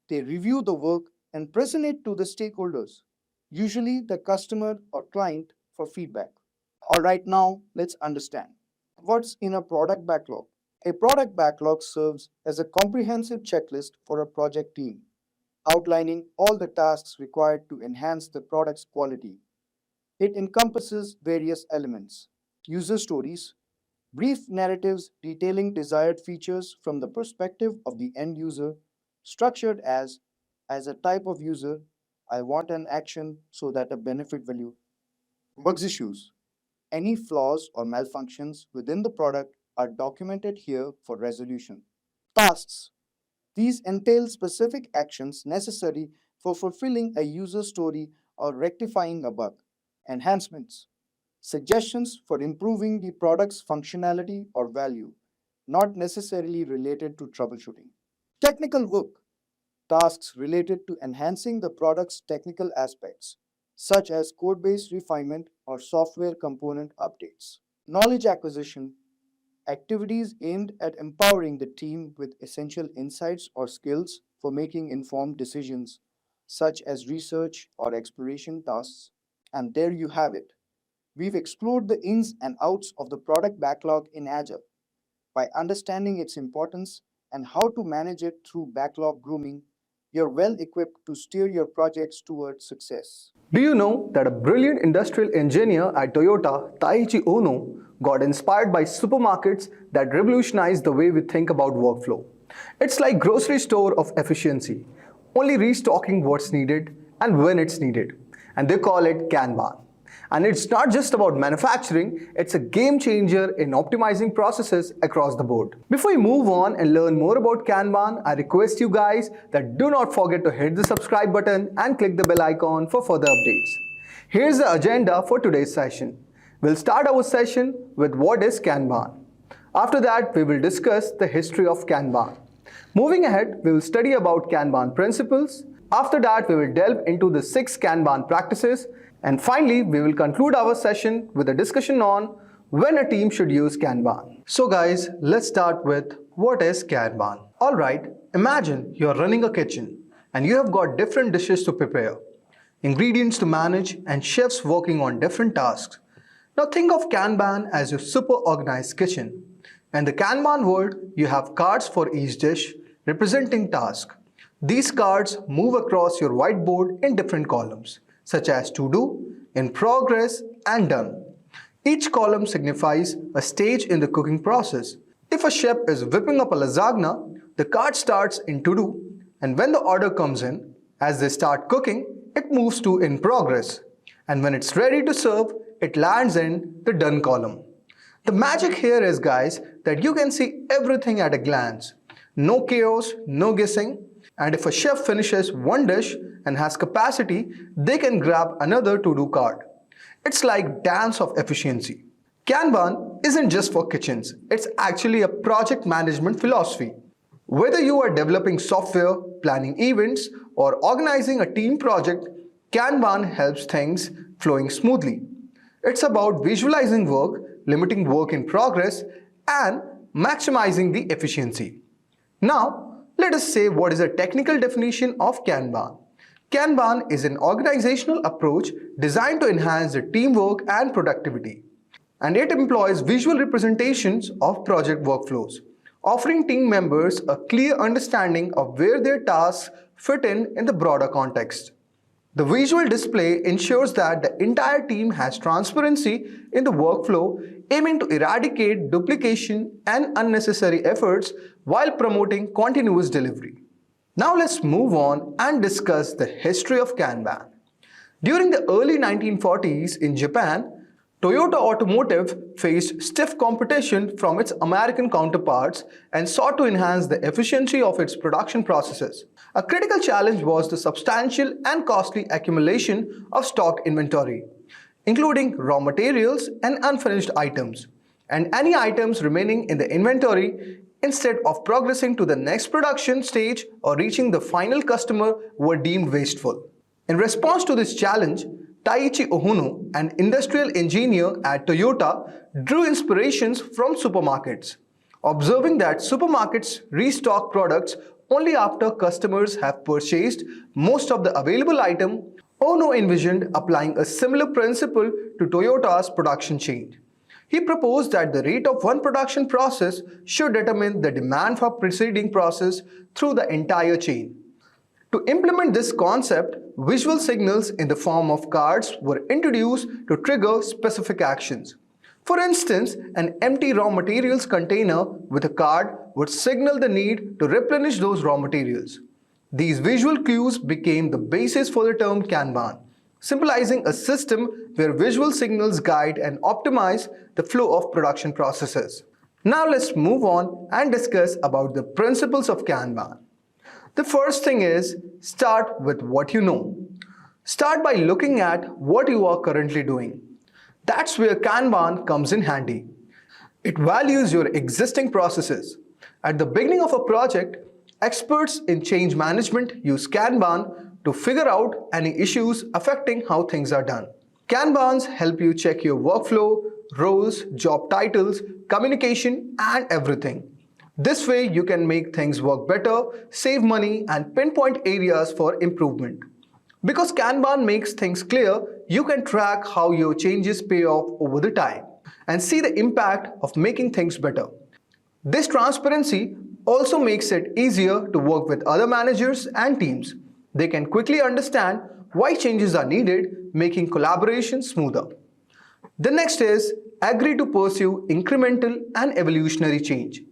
they review the work and present it to the stakeholders. usually the customer or client, for feedback. Alright, now let's understand. What's in a product backlog? A product backlog serves as a comprehensive checklist for a project team, outlining all the tasks required to enhance the product's quality. It encompasses various elements: user stories, brief narratives detailing desired features from the perspective of the end user, structured as a type of user, I want an action so that a benefit value. Bugs issues. Any flaws or malfunctions within the product are documented here for resolution. Tasks. These entail specific actions necessary for fulfilling a user story or rectifying a bug. Enhancements. Suggestions for improving the product's functionality or value, not necessarily related to troubleshooting. Technical work. Tasks related to enhancing the product's technical aspects, such as code-based refinement or software component updates. Knowledge acquisition. Activities aimed at empowering the team with essential insights or skills for making informed decisions, such as research or exploration tasks. And there you have it. We've explored the ins and outs of the product backlog in Agile. By understanding its importance and how to manage it through backlog grooming, you're well equipped to steer your projects towards success. Do you know that a brilliant industrial engineer at Toyota, Taiichi Ono, got inspired by supermarkets that revolutionized the way we think about workflow? It's like grocery store of efficiency, only restocking what's needed and when it's needed. And they call it Kanban. And it's not just about manufacturing, it's a game changer in optimizing processes across the board. Before we move on and learn more about Kanban, I request you guys that do not forget to hit the subscribe button and click the bell icon for further updates. Here's the agenda for today's session. We'll start our session with what is Kanban. After that, we will discuss the history of Kanban. Moving ahead, we will study about Kanban principles. After that, we will delve into the 6 Kanban practices. And finally, we will conclude our session with a discussion on when a team should use Kanban. So guys, let's start with what is Kanban. Alright, imagine you're running a kitchen and you have got different dishes to prepare, ingredients to manage, and chefs working on different tasks. Now think of Kanban as your super organized kitchen. In the Kanban world, you have cards for each dish representing tasks. These cards move across your whiteboard in different columns, such as to do, in progress, and done. Each column signifies a stage in the cooking process. If a chef is whipping up a lasagna, the card starts in to do, and when the order comes in, as they start cooking, it moves to in progress. And when it's ready to serve, it lands in the done column. The magic here is, guys, that you can see everything at a glance. No chaos, no guessing. And if a chef finishes one dish and has capacity, they can grab another to-do card. It's like dance of efficiency. Kanban isn't just for kitchens. It's actually a project management philosophy. Whether you are developing software, planning events, or organizing a team project, Kanban helps things flowing smoothly. It's about visualizing work, limiting work in progress, and maximizing the efficiency. Now, let us say what is a technical definition of Kanban. Kanban is an organizational approach designed to enhance the teamwork and productivity. And it employs visual representations of project workflows, offering team members a clear understanding of where their tasks fit in the broader context. The visual display ensures that the entire team has transparency in the workflow, aiming to eradicate duplication and unnecessary efforts while promoting continuous delivery. Now let's move on and discuss the history of Kanban. During the early 1940s in Japan, Toyota Automotive faced stiff competition from its American counterparts and sought to enhance the efficiency of its production processes. A critical challenge was the substantial and costly accumulation of stock inventory, including raw materials and unfinished items, and any items remaining in the inventory instead of progressing to the next production stage or reaching the final customer were deemed wasteful. In response to this challenge, Taiichi Ohno, an industrial engineer at Toyota, drew inspirations from supermarkets, observing that supermarkets restock products only after customers have purchased most of the available item Ono envisioned applying a similar principle to Toyota's production chain. He proposed that the rate of one production process should determine the demand for preceding process through the entire chain. To implement this concept, visual signals in the form of cards were introduced to trigger specific actions. For instance, an empty raw materials container with a card would signal the need to replenish those raw materials. These visual cues became the basis for the term Kanban, symbolizing a system where visual signals guide and optimize the flow of production processes. Now let's move on and discuss about the principles of Kanban. The first thing is, start with what you know. Start by looking at what you are currently doing. That's where Kanban comes in handy. It values your existing processes. At the beginning of a project, experts in change management use Kanban to figure out any issues affecting how things are done. Kanbans help you check your workflow, roles, job titles, communication, and everything. This way, you can make things work better, save money, and pinpoint areas for improvement. Because Kanban makes things clear, you can track how your changes pay off over the time and see the impact of making things better. This transparency also makes it easier to work with other managers and teams. They can quickly understand why changes are needed, making collaboration smoother. The next is agree to pursue incremental and evolutionary change.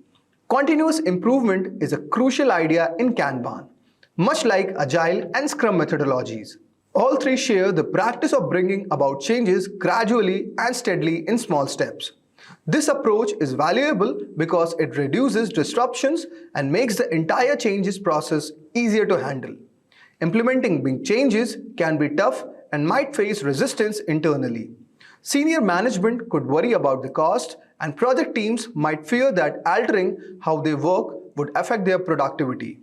Continuous improvement is a crucial idea in Kanban, much like Agile and Scrum methodologies. All three share the practice of bringing about changes gradually and steadily in small steps. This approach is valuable because it reduces disruptions and makes the entire changes process easier to handle. Implementing big changes can be tough and might face resistance internally. Senior management could worry about the cost, and project teams might fear that altering how they work would affect their productivity.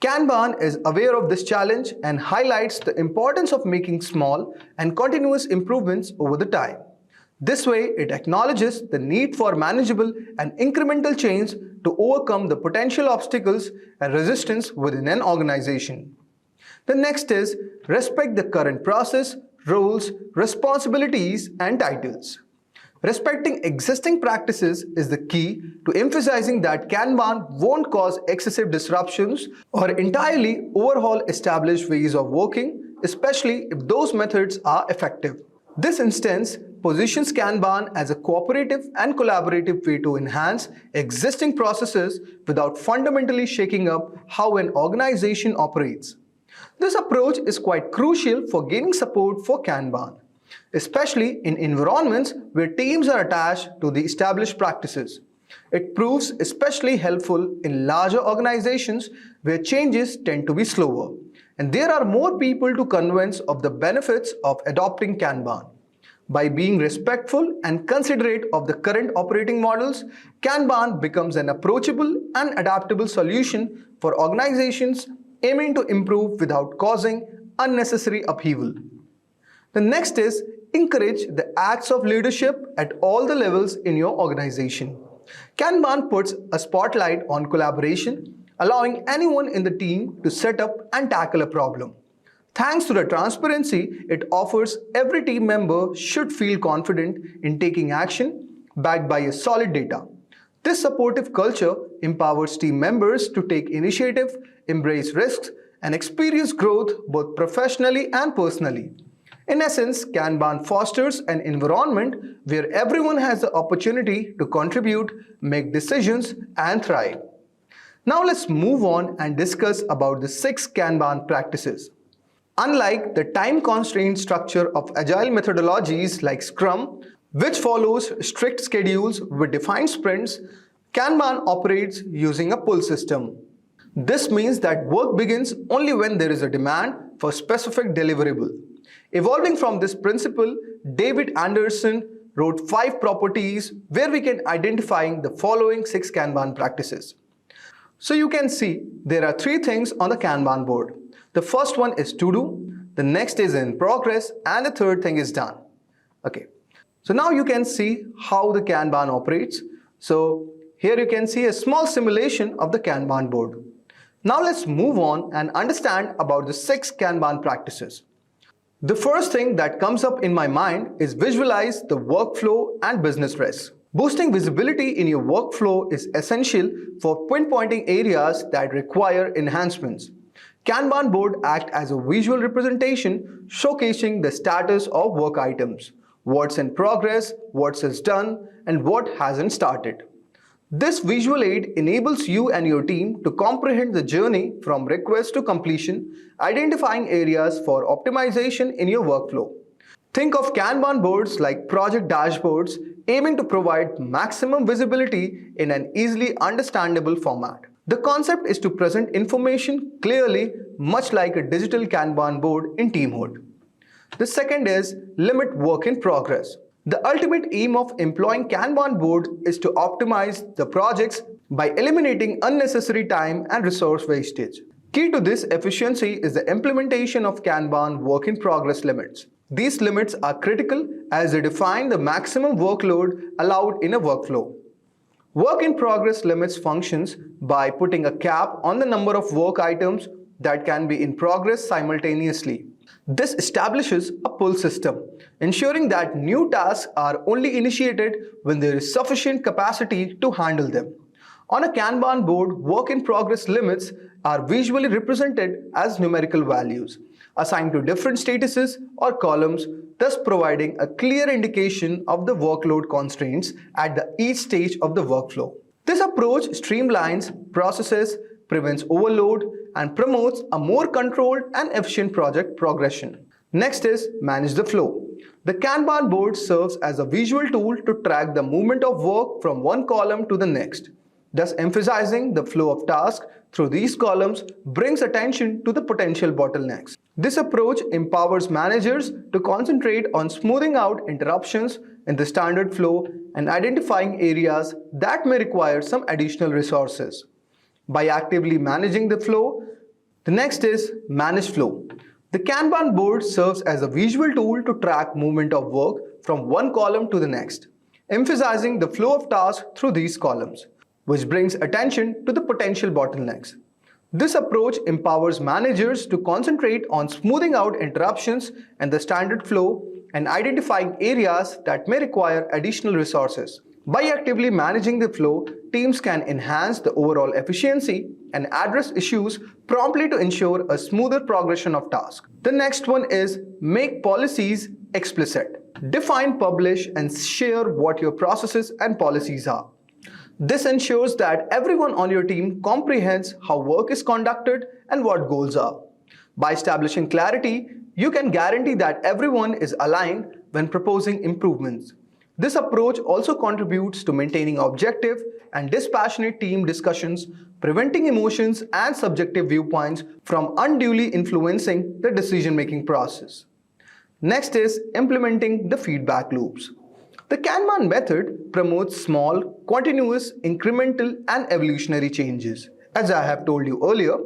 Kanban is aware of this challenge and highlights the importance of making small and continuous improvements over the time. This way, it acknowledges the need for manageable and incremental change to overcome the potential obstacles and resistance within an organization. The next is respect the current process, roles, responsibilities, and titles. Respecting existing practices is the key to emphasizing that Kanban won't cause excessive disruptions or entirely overhaul established ways of working, especially if those methods are effective. This instance positions Kanban as a cooperative and collaborative way to enhance existing processes without fundamentally shaking up how an organization operates. This approach is quite crucial for gaining support for Kanban, especially in environments where teams are attached to the established practices. It proves especially helpful in larger organizations where changes tend to be slower, and there are more people to convince of the benefits of adopting Kanban. By being respectful and considerate of the current operating models, Kanban becomes an approachable and adaptable solution for organizations aiming to improve without causing unnecessary upheaval. The next is encourage the acts of leadership at all the levels in your organization. Kanban puts a spotlight on collaboration, allowing anyone in the team to set up and tackle a problem. Thanks to the transparency it offers, every team member should feel confident in taking action backed by a solid data. This supportive culture empowers team members to take initiative, embrace risks, and experience growth both professionally and personally. In essence, Kanban fosters an environment where everyone has the opportunity to contribute, make decisions, and thrive. Now let's move on and discuss about the 6 Kanban practices. Unlike the time-constrained structure of agile methodologies like Scrum, which follows strict schedules with defined sprints, Kanban operates using a pull system. This means that work begins only when there is a demand for specific deliverable. Evolving from this principle, David Anderson wrote 5 properties where we can identify the following 6 Kanban practices. So you can see there are 3 things on the Kanban board. The first one is to do, the next is in progress, and the third thing is done. Okay, so now you can see how the Kanban operates. So here you can see a small simulation of the Kanban board. Now let's move on and understand about the 6 Kanban practices. The first thing that comes up in my mind is visualize the workflow and business risks. Boosting visibility in your workflow is essential for pinpointing areas that require enhancements. Kanban board act as a visual representation showcasing the status of work items, what's in progress, what's is done, and what hasn't started. This visual aid enables you and your team to comprehend the journey from request to completion, identifying areas for optimization in your workflow. Think of Kanban boards like project dashboards, aiming to provide maximum visibility in an easily understandable format. The concept is to present information clearly, much like a digital Kanban board in Teamhood. The second is limit work in progress. The ultimate aim of employing Kanban board is to optimize the projects by eliminating unnecessary time and resource wastage. Key to this efficiency is the implementation of Kanban work in progress limits. These limits are critical as they define the maximum workload allowed in a workflow. Work in progress limits functions by putting a cap on the number of work items that can be in progress simultaneously. This establishes a pull system, ensuring that new tasks are only initiated when there is sufficient capacity to handle them. On a Kanban board, work in progress limits are visually represented as numerical values, assigned to different statuses or columns, thus providing a clear indication of the workload constraints at each stage of the workflow. This approach streamlines processes, prevents overload, and promotes a more controlled and efficient project progression. Next is manage the flow. The Kanban board serves as a visual tool to track the movement of work from one column to the next. Thus, emphasizing the flow of tasks through these columns brings attention to the potential bottlenecks. This approach empowers managers to concentrate on smoothing out interruptions in the standard flow and identifying areas that may require some additional resources. By actively managing the flow, the next is manage flow. The Kanban board serves as a visual tool to track movement of work from one column to the next, emphasizing the flow of tasks through these columns, which brings attention to the potential bottlenecks. This approach empowers managers to concentrate on smoothing out interruptions in the standard flow and identifying areas that may require additional resources. By actively managing the flow, teams can enhance the overall efficiency and address issues promptly to ensure a smoother progression of tasks. The next one is make policies explicit. Define, publish, and share what your processes and policies are. This ensures that everyone on your team comprehends how work is conducted and what goals are. By establishing clarity, you can guarantee that everyone is aligned when proposing improvements. This approach also contributes to maintaining objective and dispassionate team discussions, preventing emotions and subjective viewpoints from unduly influencing the decision-making process. Next is implementing the feedback loops. The Kanban method promotes small, continuous, incremental, and evolutionary changes. As I have told you earlier,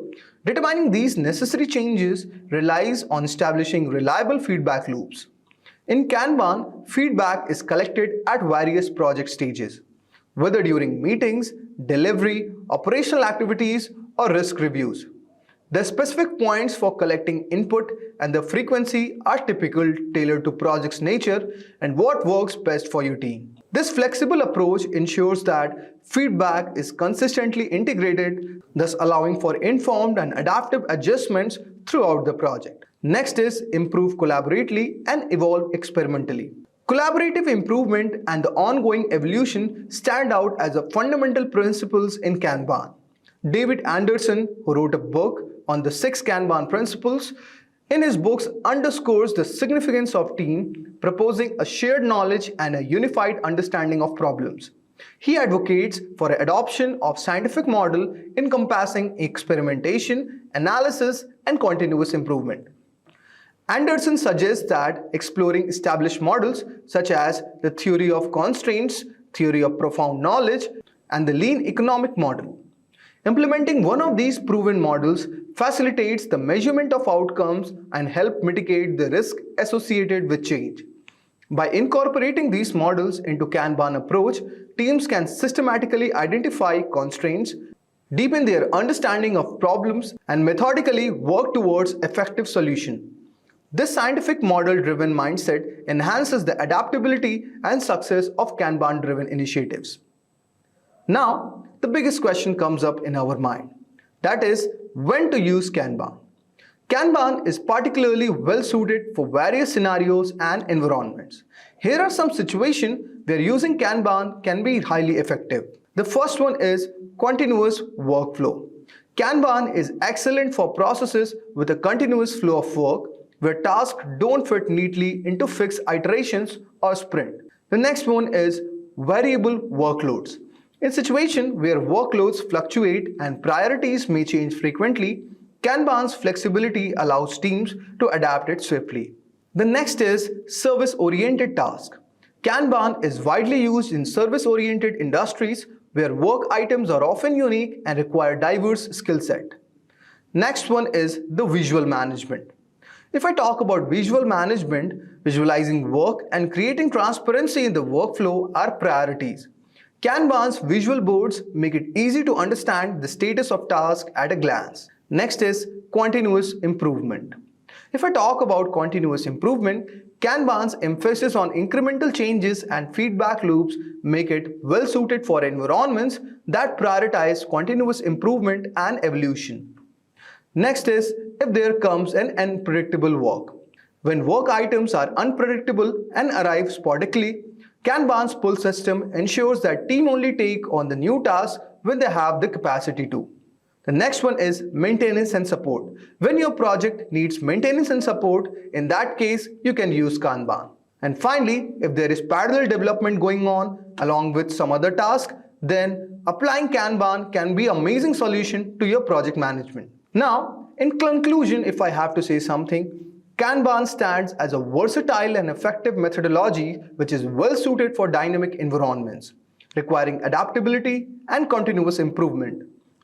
determining these necessary changes relies on establishing reliable feedback loops. In Kanban, feedback is collected at various project stages, whether during meetings, delivery, operational activities, or risk reviews. The specific points for collecting input and the frequency are typical, tailored to project's nature and what works best for your team. This flexible approach ensures that feedback is consistently integrated, thus allowing for informed and adaptive adjustments throughout the project. Next is improve collaboratively and evolve experimentally. Collaborative improvement and the ongoing evolution stand out as the fundamental principles in Kanban. David Anderson, who wrote a book on the 6 Kanban principles, in his books underscores the significance of team, proposing a shared knowledge and a unified understanding of problems. He advocates for adoption of scientific model encompassing experimentation, analysis, and continuous improvement. Anderson suggests that exploring established models such as the theory of constraints, theory of profound knowledge, and the lean economic model. Implementing one of these proven models facilitates the measurement of outcomes and help mitigate the risk associated with change. By incorporating these models into Kanban approach, teams can systematically identify constraints, deepen their understanding of problems, and methodically work towards effective solution. This scientific model-driven mindset enhances the adaptability and success of Kanban-driven initiatives. Now, the biggest question comes up in our mind. That is, when to use Kanban. Kanban is particularly well suited for various scenarios and environments. Here are some situations where using Kanban can be highly effective. The first one is continuous workflow. Kanban is excellent for processes with a continuous flow of work where tasks don't fit neatly into fixed iterations or sprint. The next one is variable workloads. In situations where workloads fluctuate and priorities may change frequently, Kanban's flexibility allows teams to adapt it swiftly. The next is service-oriented task. Kanban is widely used in service-oriented industries where work items are often unique and require diverse skill set. Next one is the visual management. If I talk about visual management, visualizing work and creating transparency in the workflow are priorities. Kanban's visual boards make it easy to understand the status of tasks at a glance. Next is continuous improvement. If I talk about continuous improvement, Kanban's emphasis on incremental changes and feedback loops make it well suited for environments that prioritize continuous improvement and evolution. Next is if there comes an unpredictable work. When work items are unpredictable and arrive sporadically, Kanban's pull system ensures that team only take on the new task when they have the capacity to. The next one is maintenance and support. When your project needs maintenance and support, in that case, you can use Kanban. And finally, if there is parallel development going on along with some other task, then applying Kanban can be an amazing solution to your project management. Now, in conclusion, if I have to say something, Kanban stands as a versatile and effective methodology which is well suited for dynamic environments, requiring adaptability and continuous improvement.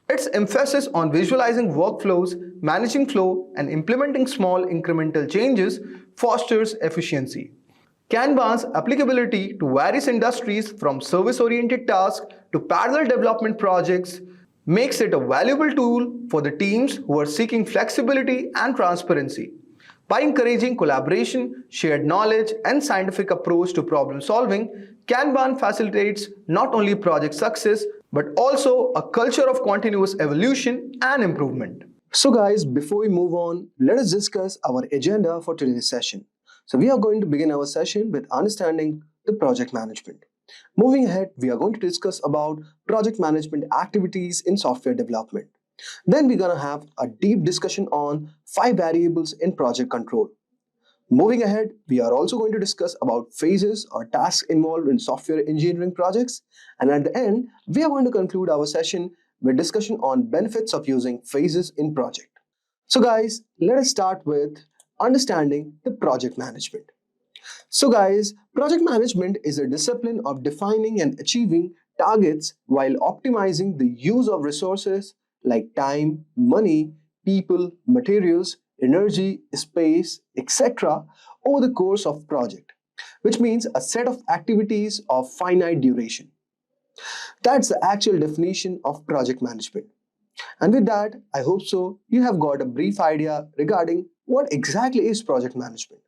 Its emphasis on visualizing workflows, managing flow, and implementing small incremental changes fosters efficiency. Kanban's applicability to various industries from service-oriented tasks to parallel development projects makes it a valuable tool for the teams who are seeking flexibility and transparency. By encouraging collaboration, shared knowledge, and scientific approach to problem solving, Kanban facilitates not only project success but also a culture of continuous evolution and improvement. So guys, before we move on, let us discuss our agenda for today's session. So we are going to begin our session with understanding the project management. Moving ahead, we are going to discuss about project management activities in software development. Then we're going to have a deep discussion on 5 variables in project control. Moving ahead, we are also going to discuss about phases or tasks involved in software engineering projects. And at the end, we are going to conclude our session with discussion on benefits of using phases in project. So guys, let us start with understanding the project management. So guys, project management is a discipline of defining and achieving targets while optimizing the use of resources like time, money, people, materials, energy, space, etc. over the course of project, which means a set of activities of finite duration. That's the actual definition of project management. And with that, I hope so you have got a brief idea regarding what exactly is project management.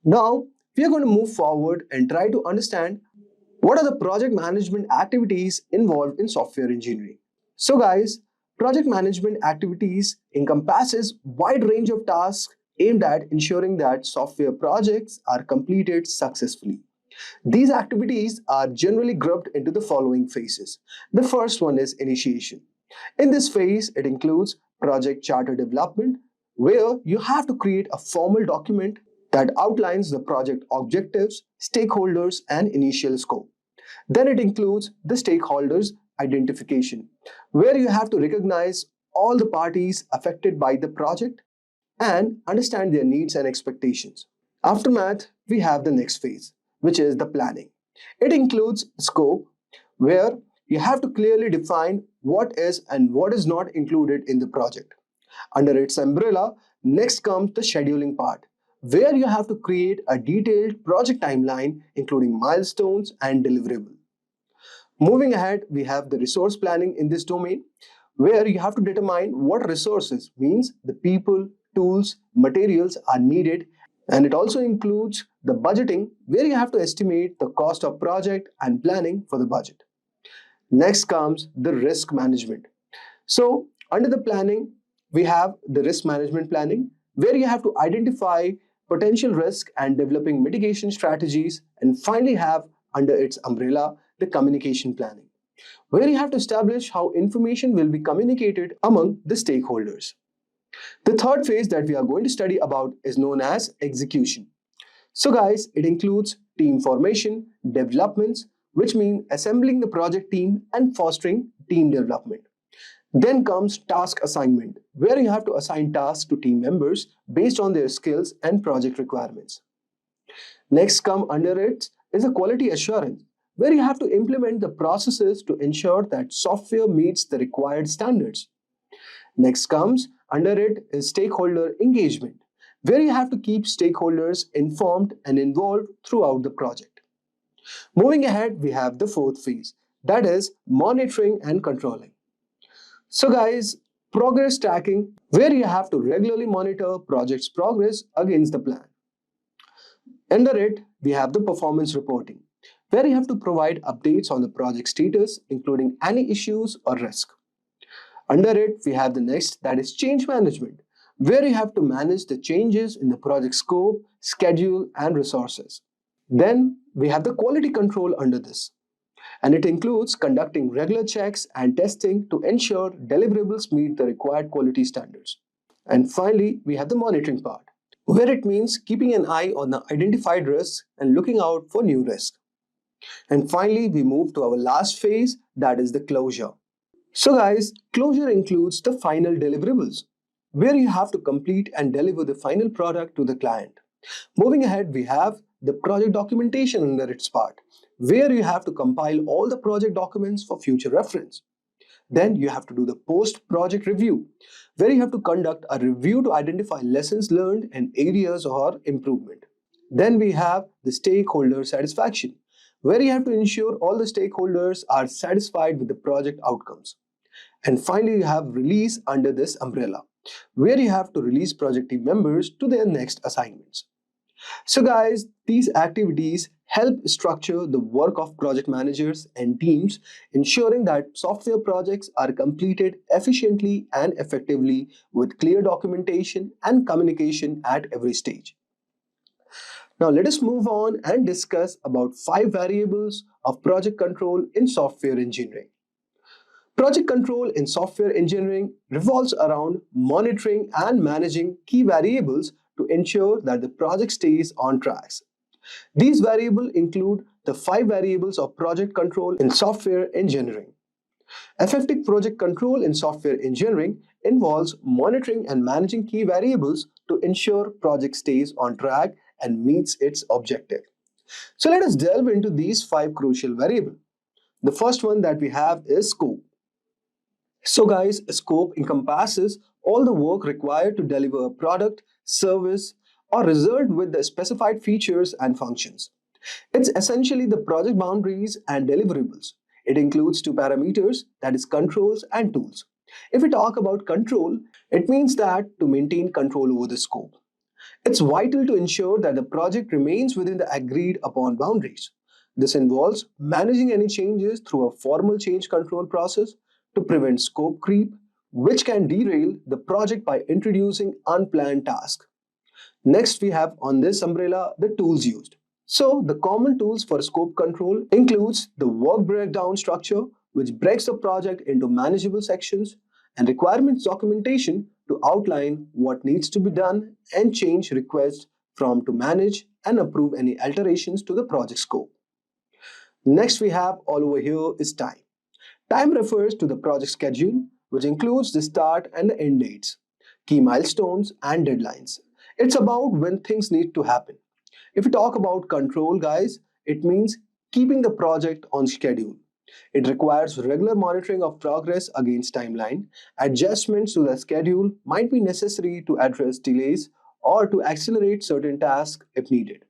Now, we are going to move forward and try to understand what are the project management activities involved in software engineering. So guys, project management activities encompasses wide range of tasks aimed at ensuring that software projects are completed successfully. These activities are generally grouped into the following phases. The first one is initiation. In this phase, it includes project charter development, where you have to create a formal document that outlines the project objectives, stakeholders, and initial scope. Then it includes the stakeholders identification, where you have to recognize all the parties affected by the project and understand their needs and expectations. After that, we have the next phase, which is the planning. It includes scope, where you have to clearly define what is and what is not included in the project. Under its umbrella, next comes the scheduling part, where you have to create a detailed project timeline including milestones and deliverables. Moving ahead, we have the resource planning in this domain, where you have to determine what resources, means the people, tools, materials are needed, and it also includes the budgeting, where you have to estimate the cost of project and planning for the budget. Next comes the risk management. So under the planning, we have the risk management planning, where you have to identify potential risk and developing mitigation strategies, and finally have under its umbrella the communication planning, where you have to establish how information will be communicated among the stakeholders. The third phase that we are going to study about is known as execution. So guys, it includes team formation, developments, which mean assembling the project team and fostering team development. Then comes task assignment, where you have to assign tasks to team members based on their skills and project requirements. Next come under it is a quality assurance, where you have to implement the processes to ensure that software meets the required standards. Next comes under it is stakeholder engagement, where you have to keep stakeholders informed and involved throughout the project. Moving ahead, we have the fourth phase, that is monitoring and controlling. So guys, progress tracking, where you have to regularly monitor project's progress against the plan. Under it, we have the performance reporting, where you have to provide updates on the project status, including any issues or risk. Under it, we have the next, that is change management, where you have to manage the changes in the project scope, schedule, and resources. Then we have the quality control under this, and it includes conducting regular checks and testing to ensure deliverables meet the required quality standards. And finally, we have the monitoring part, where it means keeping an eye on the identified risks and looking out for new risks. And finally, we move to our last phase, that is the closure. So guys, closure includes the final deliverables, where you have to complete and deliver the final product to the client. Moving ahead, we have the project documentation under its part, where you have to compile all the project documents for future reference. Then you have to do the post-project review, where you have to conduct a review to identify lessons learned and areas of improvement. Then we have the stakeholder satisfaction, where you have to ensure all the stakeholders are satisfied with the project outcomes. And finally, you have release under this umbrella, where you have to release project team members to their next assignments. So guys, these activities help structure the work of project managers and teams, ensuring that software projects are completed efficiently and effectively with clear documentation and communication at every stage. Now let us move on and discuss about 5 variables of project control in software engineering. Project control in software engineering revolves around monitoring and managing key variables to ensure that the project stays on track. These variables include the 5 variables of project control in software engineering. Effective project control in software engineering involves monitoring and managing key variables to ensure project stays on track and meets its objective. So let us delve into these 5 crucial variables. The first one that we have is scope. So guys, scope encompasses all the work required to deliver a product, service, or result with the specified features and functions. It's essentially the project boundaries and deliverables. It includes 2 parameters, that is controls and tools. If we talk about control, it means that to maintain control over the scope. It's vital to ensure that the project remains within the agreed upon boundaries. This involves managing any changes through a formal change control process to prevent scope creep, which can derail the project by introducing unplanned tasks. Next, we have on this umbrella the tools used. So the common tools for scope control includes the work breakdown structure, which breaks the project into manageable sections, and requirements documentation to outline what needs to be done and change requests from to manage and approve any alterations to the project scope. Next we have all over here is time. Time refers to the project schedule, which includes the start and the end dates, key milestones and deadlines. It's about when things need to happen. If we talk about control, guys, it means keeping the project on schedule. It requires regular monitoring of progress against timeline. Adjustments to the schedule might be necessary to address delays or to accelerate certain tasks if needed.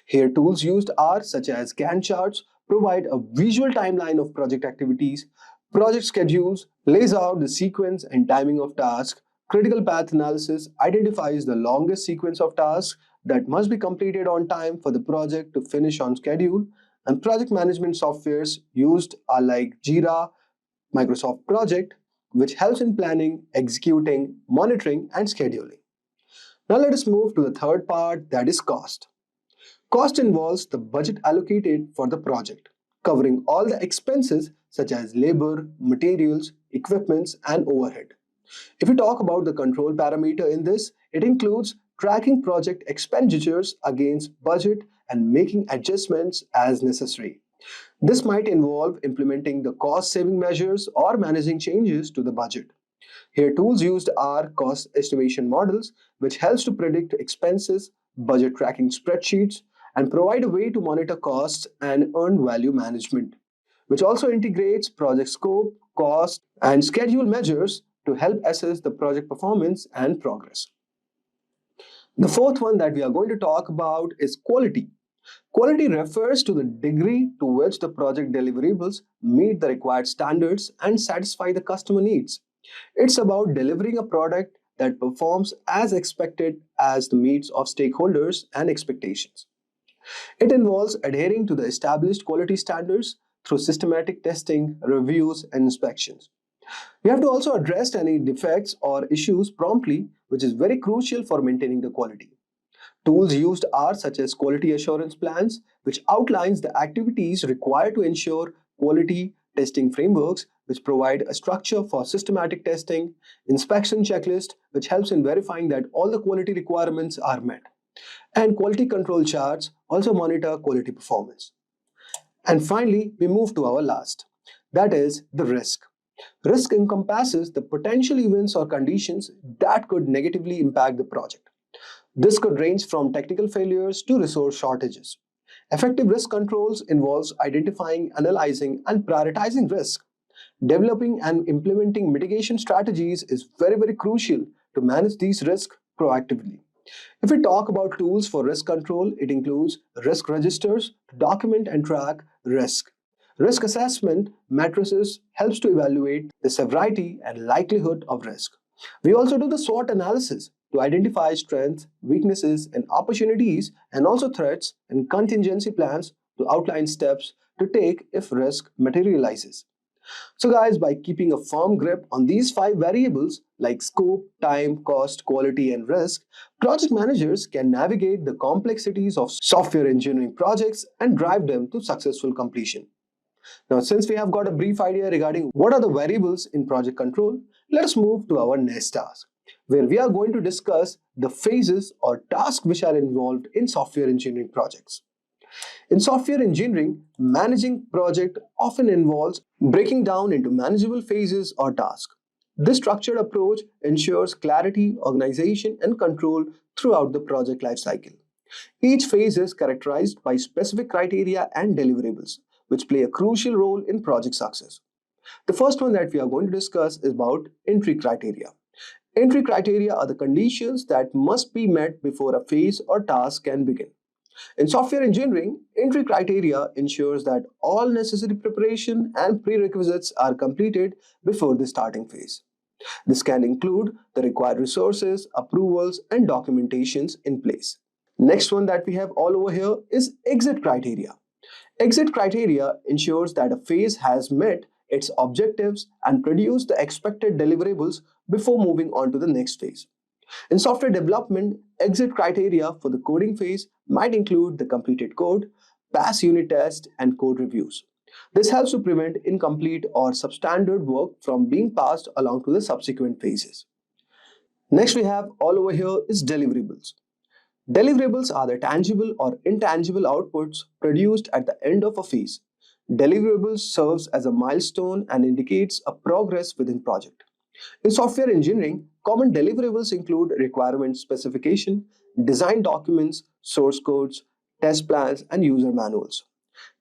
Here, tools used are such as Gantt charts, provide a visual timeline of project activities, project schedules, lays out the sequence and timing of tasks, Critical path analysis identifies the longest sequence of tasks that must be completed on time for the project to finish on schedule, and project management softwares used are like Jira, Microsoft Project, which helps in planning, executing, monitoring, and scheduling. Now let us move to the third part, that is cost. Cost involves the budget allocated for the project, covering all the expenses such as labor, materials, equipments, and overhead. If we talk about the control parameter in this, it includes tracking project expenditures against budget and making adjustments as necessary. This might involve implementing the cost-saving measures or managing changes to the budget. Here, tools used are cost estimation models, which helps to predict expenses, budget tracking spreadsheets, and provide a way to monitor costs and earned value management, which also integrates project scope, cost, and schedule measures to help assess the project performance and progress. The fourth one that we are going to talk about is quality. Quality refers to the degree to which the project deliverables meet the required standards and satisfy the customer needs. It's about delivering a product that performs as expected as the needs of stakeholders and expectations. It involves adhering to the established quality standards through systematic testing, reviews, and inspections. We have to also address any defects or issues promptly, which is very crucial for maintaining the quality. Tools used are such as quality assurance plans, which outlines the activities required to ensure quality, testing frameworks, which provide a structure for systematic testing, inspection checklist, which helps in verifying that all the quality requirements are met, and quality control charts also monitor quality performance. And finally, we move to our last, that is the risk. Risk encompasses the potential events or conditions that could negatively impact the project. This could range from technical failures to resource shortages. Effective risk controls involves identifying, analyzing, and prioritizing risk. Developing and implementing mitigation strategies is very crucial to manage these risks proactively. If we talk about tools for risk control, it includes risk registers to document and track risk. Risk assessment matrices helps to evaluate the severity and likelihood of risk. We also do the SWOT analysis to identify strengths, weaknesses, and opportunities, and also threats and contingency plans to outline steps to take if risk materializes. So guys, by keeping a firm grip on these 5 variables like scope, time, cost, quality, and risk, project managers can navigate the complexities of software engineering projects and drive them to successful completion. Now, since we have got a brief idea regarding what are the variables in project control, let us move to our next task, where we are going to discuss the phases or tasks which are involved in software engineering projects. In software engineering, managing project often involves breaking down into manageable phases or tasks. This structured approach ensures clarity, organization, and control throughout the project lifecycle. Each phase is characterized by specific criteria and deliverables, which play a crucial role in project success. The first one that we are going to discuss is about entry criteria. Entry criteria are the conditions that must be met before a phase or task can begin. In software engineering, entry criteria ensures that all necessary preparation and prerequisites are completed before the starting phase. This can include the required resources, approvals, and documentations in place. Next one that we have all over here is exit criteria. Exit criteria ensures that a phase has met its objectives and produced the expected deliverables before moving on to the next phase. In software development, exit criteria for the coding phase might include the completed code, pass unit tests, and code reviews. This helps to prevent incomplete or substandard work from being passed along to the subsequent phases. Next we have all over here is deliverables. Deliverables are the tangible or intangible outputs produced at the end of a phase. Deliverables serves as a milestone and indicates a progress within project. In software engineering, common deliverables include requirement specification, design documents, source codes, test plans, and user manuals.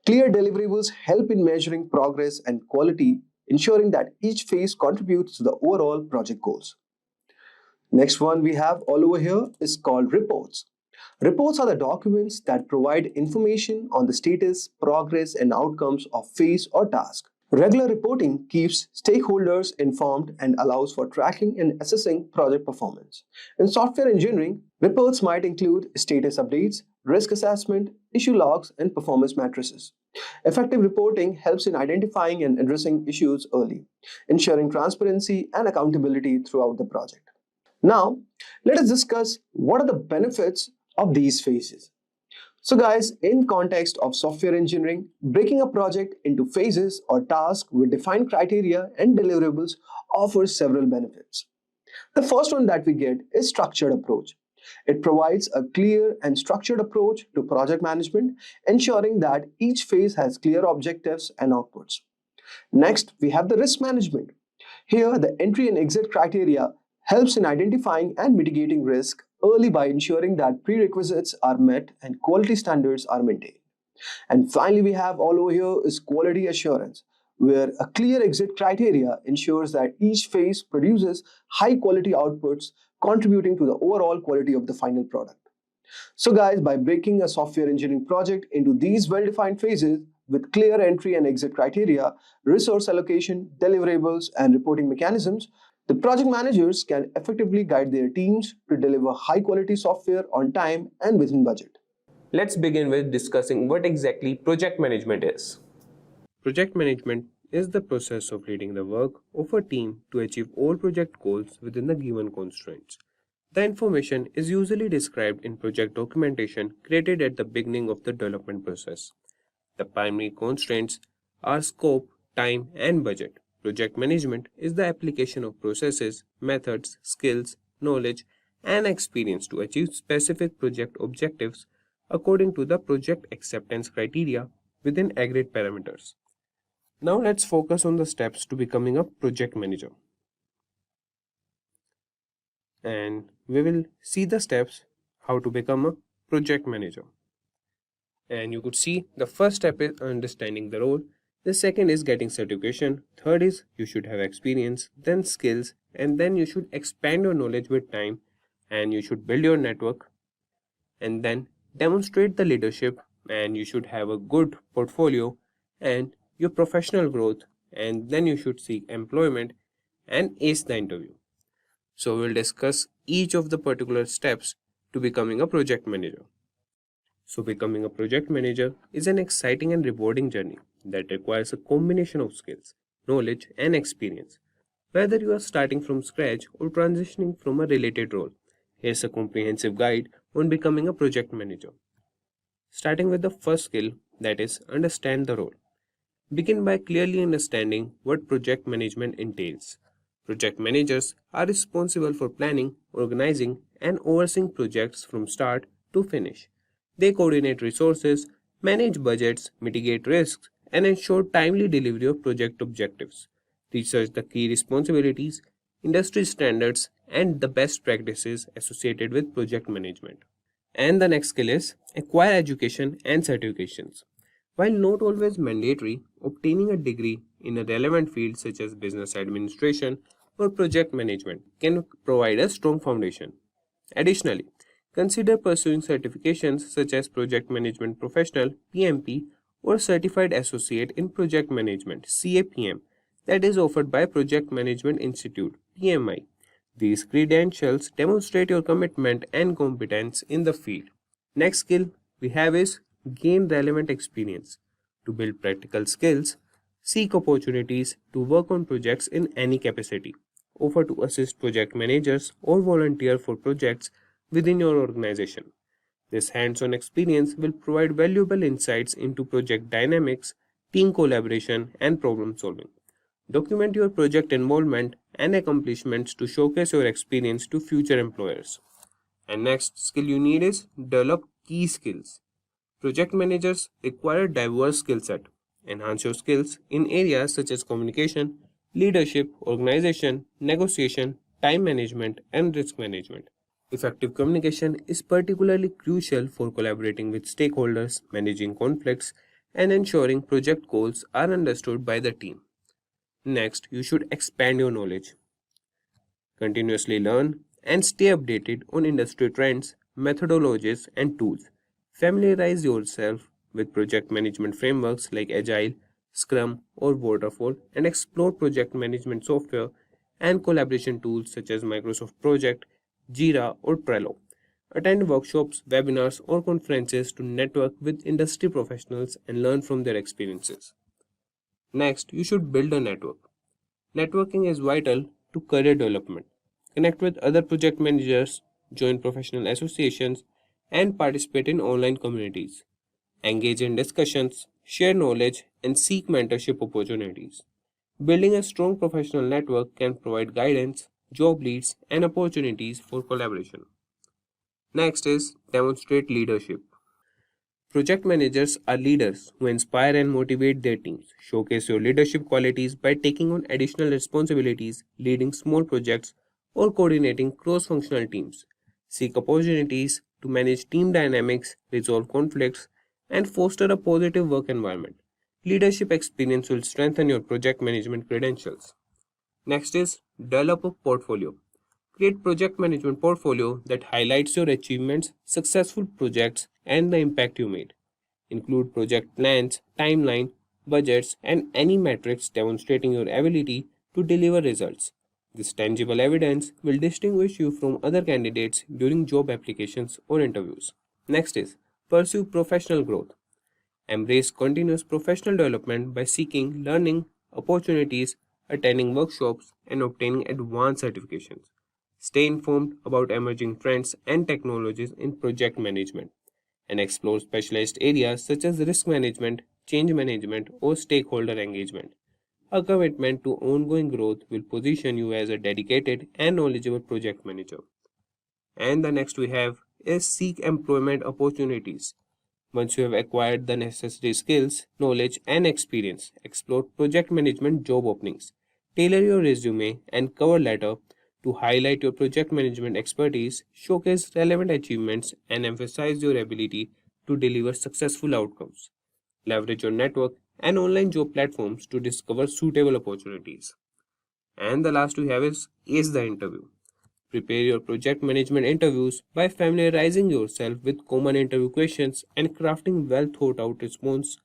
Clear deliverables help in measuring progress and quality, ensuring that each phase contributes to the overall project goals. Next one we have all over here is called reports. Reports are the documents that provide information on the status, progress, and outcomes of phase or task. Regular reporting keeps stakeholders informed and allows for tracking and assessing project performance. In software engineering, reports might include status updates, risk assessment, issue logs, and performance matrices. Effective reporting helps in identifying and addressing issues early, ensuring transparency and accountability throughout the project. Now, let us discuss what are the benefits of these phases. So guys, in context of software engineering, breaking a project into phases or tasks with defined criteria and deliverables offers several benefits. The first one that we get is structured approach. It provides a clear and structured approach to project management, ensuring that each phase has clear objectives and outputs. Next, we have the risk management. Here, the entry and exit criteria helps in identifying and mitigating risk early by ensuring that prerequisites are met and quality standards are maintained. And finally, we have all over here is quality assurance, where a clear exit criteria ensures that each phase produces high quality outputs, contributing to the overall quality of the final product. So guys, by breaking a software engineering project into these well-defined phases with clear entry and exit criteria, resource allocation, deliverables, and reporting mechanisms, the project managers can effectively guide their teams to deliver high-quality software on time and within budget. Let's begin with discussing what exactly project management is. Project management is the process of leading the work of a team to achieve all project goals within the given constraints. The information is usually described in project documentation created at the beginning of the development process. The primary constraints are scope, time, and budget. Project management is the application of processes, methods, skills, knowledge, and experience to achieve specific project objectives according to the project acceptance criteria within agreed parameters. Now let's focus on the steps to becoming a project manager. And we will see the steps how to become a project manager. And you could see the first step is understanding the role. The second is getting certification. Third is you should have experience, then skills, and then you should expand your knowledge with time, and you should build your network, and then demonstrate the leadership, and you should have a good portfolio and your professional growth, and then you should seek employment and ace the interview. So we'll discuss each of the particular steps to becoming a project manager. So becoming a project manager is an exciting and rewarding journey that requires a combination of skills, knowledge, and experience. Whether you are starting from scratch or transitioning from a related role, here's a comprehensive guide on becoming a project manager. Starting with the first skill, that is, understand the role. Begin by clearly understanding what project management entails. Project managers are responsible for planning, organizing, and overseeing projects from start to finish. They coordinate resources, manage budgets, mitigate risks, and ensure timely delivery of project objectives. Research the key responsibilities, industry standards, and the best practices associated with project management. And the next skill is acquire education and certifications. While not always mandatory, obtaining a degree in a relevant field such as business administration or project management can provide a strong foundation. Additionally, consider pursuing certifications such as Project Management Professional (PMP) or Certified Associate in Project Management (CAPM) that is offered by Project Management Institute (PMI). These credentials demonstrate your commitment and competence in the field. Next skill we have is gain relevant experience. To build practical skills, seek opportunities to work on projects in any capacity. Offer to assist project managers or volunteer for projects within your organization. This hands-on experience will provide valuable insights into project dynamics, team collaboration, and problem solving. Document your project involvement and accomplishments to showcase your experience to future employers. And next skill you need is develop key skills. Project managers require a diverse skill set. Enhance your skills in areas such as communication, leadership, organization, negotiation, time management, and risk management. Effective communication is particularly crucial for collaborating with stakeholders, managing conflicts, and ensuring project goals are understood by the team. Next, you should expand your knowledge. Continuously learn and stay updated on industry trends, methodologies, and tools. Familiarize yourself with project management frameworks like Agile, Scrum, or Waterfall and explore project management software and collaboration tools such as Microsoft Project, Jira, or Trello. Attend workshops, webinars, or conferences to network with industry professionals and learn from their experiences. Next, you should build a network. Networking is vital to career development. Connect with other project managers, join professional associations, and participate in online communities. Engage in discussions, share knowledge, and seek mentorship opportunities. Building a strong professional network can provide guidance, job leads, and opportunities for collaboration. Next is demonstrate leadership. Project managers are leaders who inspire and motivate their teams. Showcase your leadership qualities by taking on additional responsibilities, leading small projects, or coordinating cross-functional teams. Seek opportunities to manage team dynamics, resolve conflicts, and foster a positive work environment. Leadership experience will strengthen your project management credentials. Next is develop a portfolio. Create project management portfolio that highlights your achievements, successful projects, and the impact you made. Include project plans, timeline, budgets, and any metrics demonstrating your ability to deliver results. This tangible evidence will distinguish you from other candidates during job applications or interviews. Next is pursue professional growth. Embrace continuous professional development by seeking learning opportunities, attending workshops, and obtaining advanced certifications. Stay informed about emerging trends and technologies in project management and explore specialized areas such as risk management, change management, or stakeholder engagement. A commitment to ongoing growth will position you as a dedicated and knowledgeable project manager. And the next we have is seek employment opportunities. Once you have acquired the necessary skills, knowledge, and experience, explore project management job openings. Tailor your resume and cover letter to highlight your project management expertise, showcase relevant achievements, and emphasize your ability to deliver successful outcomes. Leverage your network and online job platforms to discover suitable opportunities. And the last we have is ace the interview. Prepare your project management interviews by familiarizing yourself with common interview questions and crafting well thought out response,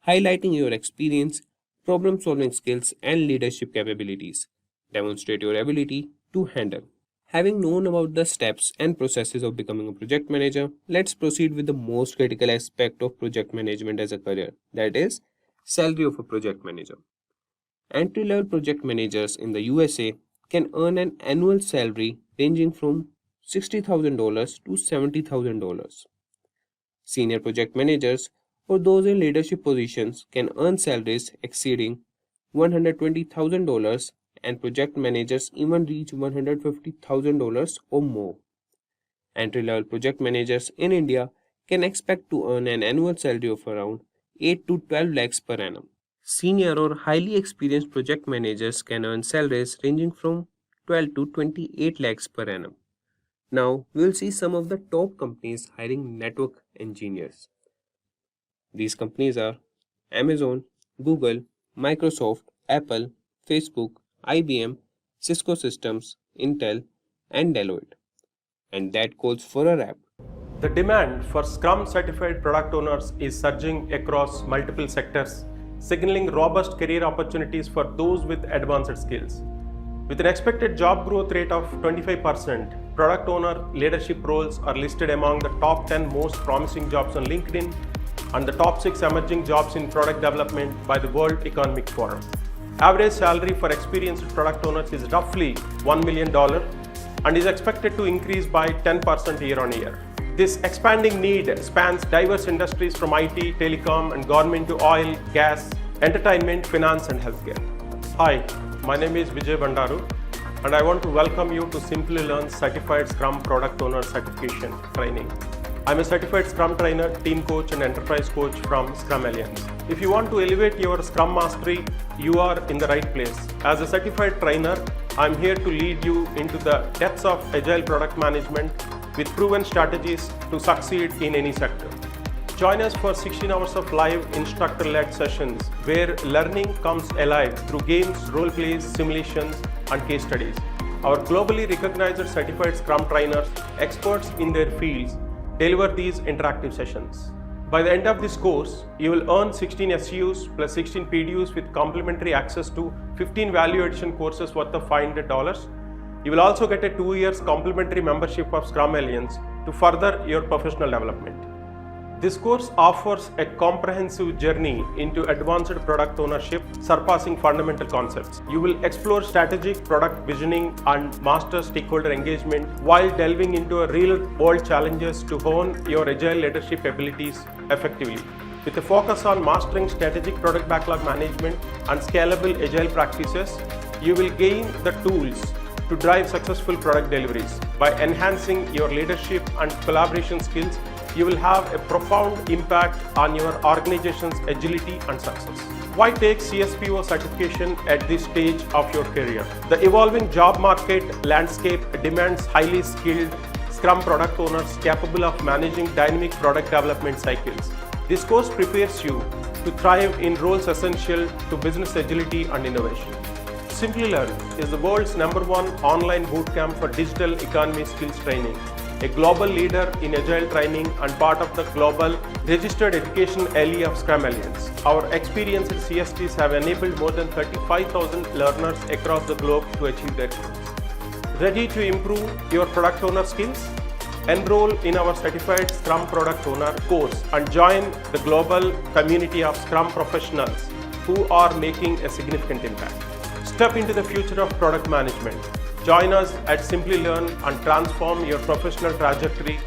highlighting your experience, problem solving skills, and leadership capabilities. Demonstrate your ability to handle. Having known about the steps and processes of becoming a project manager, let's proceed with the most critical aspect of project management as a career, that is, salary of a project manager. Entry-level project managers in the USA can earn an annual salary ranging from $60,000 to $70,000. Senior project managers or those in leadership positions can earn salaries exceeding $120,000, and project managers even reach $150,000 or more. Entry-level project managers in India can expect to earn an annual salary of around 8 to 12 lakhs per annum. Senior or highly experienced project managers can earn salaries ranging from 12 to 28 lakhs per annum. Now, we will see some of the top companies hiring network engineers. These companies are Amazon, Google, Microsoft, Apple, Facebook, IBM, Cisco Systems, Intel, and Deloitte. And that calls for a wrap. The demand for Scrum certified product owners is surging across multiple sectors, signaling robust career opportunities for those with advanced skills. With an expected job growth rate of 25%, product owner leadership roles are listed among the top 10 most promising jobs on LinkedIn and the top 6 emerging jobs in product development by the World Economic Forum. Average salary for experienced product owners is roughly $1 million and is expected to increase by 10% year on year. This expanding need spans diverse industries from IT, telecom, and government to oil, gas, entertainment, finance, and healthcare. Hi, my name is Vijay Bandaru, and I want to welcome you to Simplilearn Certified Scrum Product Owner Certification Training. I'm a certified Scrum trainer, team coach, and enterprise coach from Scrum Alliance. If you want to elevate your Scrum mastery, you are in the right place. As a certified trainer, I'm here to lead you into the depths of agile product management with proven strategies to succeed in any sector. Join us for 16 hours of live instructor-led sessions where learning comes alive through games, role plays, simulations, and case studies. Our globally recognized certified Scrum trainers, experts in their fields, deliver these interactive sessions. By the end of this course, you will earn 16 SUs plus 16 PDUs with complimentary access to 15 value addition courses worth of $500. You will also get a 2 years complimentary membership of Scrum Alliance to further your professional development. This course offers a comprehensive journey into advanced product ownership, surpassing fundamental concepts. You will explore strategic product visioning and master stakeholder engagement while delving into real-world challenges to hone your agile leadership abilities effectively. With a focus on mastering strategic product backlog management and scalable agile practices, you will gain the tools to drive successful product deliveries. By enhancing your leadership and collaboration skills, you will have a profound impact on your organization's agility and success. Why take CSPO certification at this stage of your career? The evolving job market landscape demands highly skilled Scrum product owners capable of managing dynamic product development cycles. This course prepares you to thrive in roles essential to business agility and innovation. Simplilearn is the world's #1 online bootcamp for digital economy skills training, a global leader in agile training and part of the global registered education ally of Scrum Alliance. Our experienced CSTs have enabled more than 35,000 learners across the globe to achieve their goals. Ready to improve your product owner skills? Enroll in our Certified Scrum Product Owner course and join the global community of Scrum professionals who are making a significant impact. Step into the future of product management. Join us at Simplilearn and transform your professional trajectory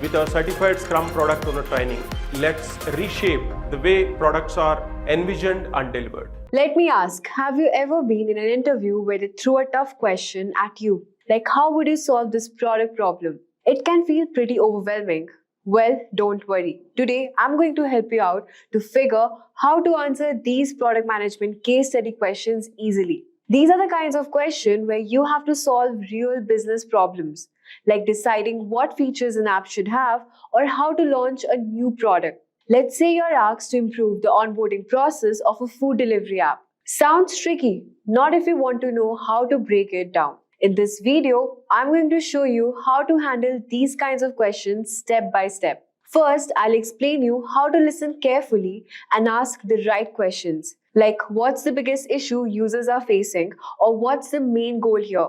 with our Certified Scrum Product Owner training. Let's reshape the way products are envisioned and delivered. Let me ask, have you ever been in an interview where they threw a tough question at you? Like, how would you solve this product problem? It can feel pretty overwhelming. Well, don't worry. Today, I'm going to help you out to figure how to answer these product management case study questions easily. These are the kinds of questions where you have to solve real business problems, like deciding what features an app should have or how to launch a new product. Let's say you're asked to improve the onboarding process of a food delivery app. Sounds tricky, not if you want to know how to break it down. In this video, I'm going to show you how to handle these kinds of questions step by step. First, I'll explain you how to listen carefully and ask the right questions, like what's the biggest issue users are facing or what's the main goal here.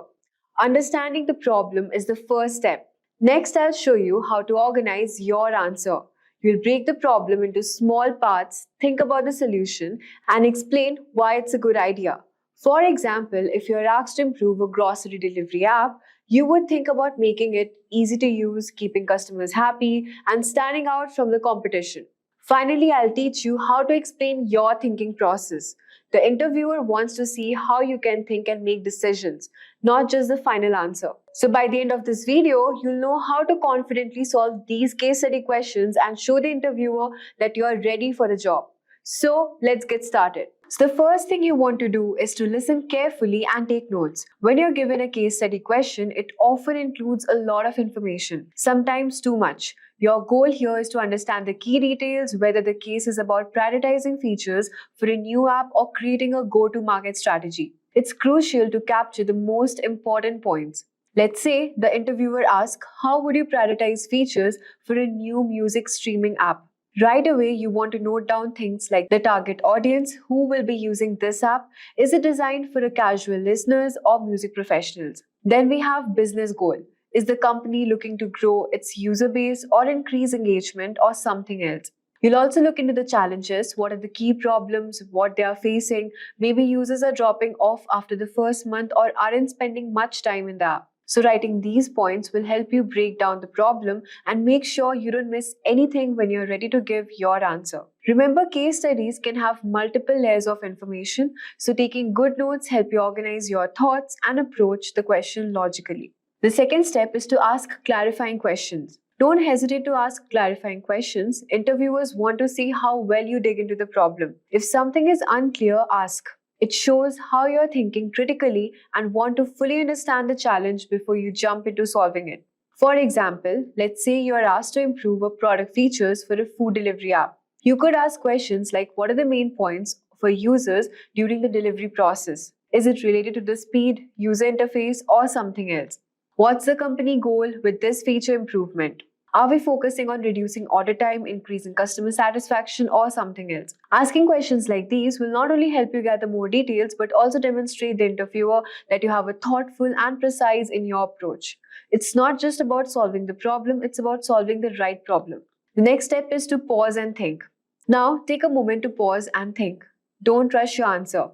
Understanding the problem is the first step. Next, I'll show you how to organize your answer. You'll break the problem into small parts, think about the solution, and explain why it's a good idea. For example, if you're asked to improve a grocery delivery app, you would think about making it easy to use, keeping customers happy, and standing out from the competition. Finally, I'll teach you how to explain your thinking process. The interviewer wants to see how you can think and make decisions, not just the final answer. So by the end of this video, you'll know how to confidently solve these case study questions and show the interviewer that you are ready for the job. So let's get started. So the first thing you want to do is to listen carefully and take notes. When you're given a case study question, it often includes a lot of information, sometimes too much. Your goal here is to understand the key details, whether the case is about prioritizing features for a new app or creating a go-to-market strategy. It's crucial to capture the most important points. Let's say the interviewer asks, how would you prioritize features for a new music streaming app? Right away, you want to note down things like the target audience, who will be using this app, is it designed for a casual listeners or music professionals? Then we have business goal. Is the company looking to grow its user base or increase engagement or something else? You'll also look into the challenges, what are the key problems, what they are facing. Maybe users are dropping off after the first month or aren't spending much time in the app. So writing these points will help you break down the problem and make sure you don't miss anything when you're ready to give your answer. Remember, case studies can have multiple layers of information, so taking good notes help you organize your thoughts and approach the question logically. The second step is to ask clarifying questions. Don't hesitate to ask clarifying questions. Interviewers want to see how well you dig into the problem. If something is unclear, ask. It shows how you're thinking critically and want to fully understand the challenge before you jump into solving it. For example, let's say you're asked to improve a product features for a food delivery app. You could ask questions like, what are the main points for users during the delivery process? Is it related to the speed, user interface, or something else? What's the company goal with this feature improvement? Are we focusing on reducing order time, increasing customer satisfaction, or something else? Asking questions like these will not only help you gather more details, but also demonstrate the interviewer that you have a thoughtful and precise in your approach. It's not just about solving the problem, it's about solving the right problem. The next step is to pause and think. Now, take a moment to pause and think. Don't rush your answer.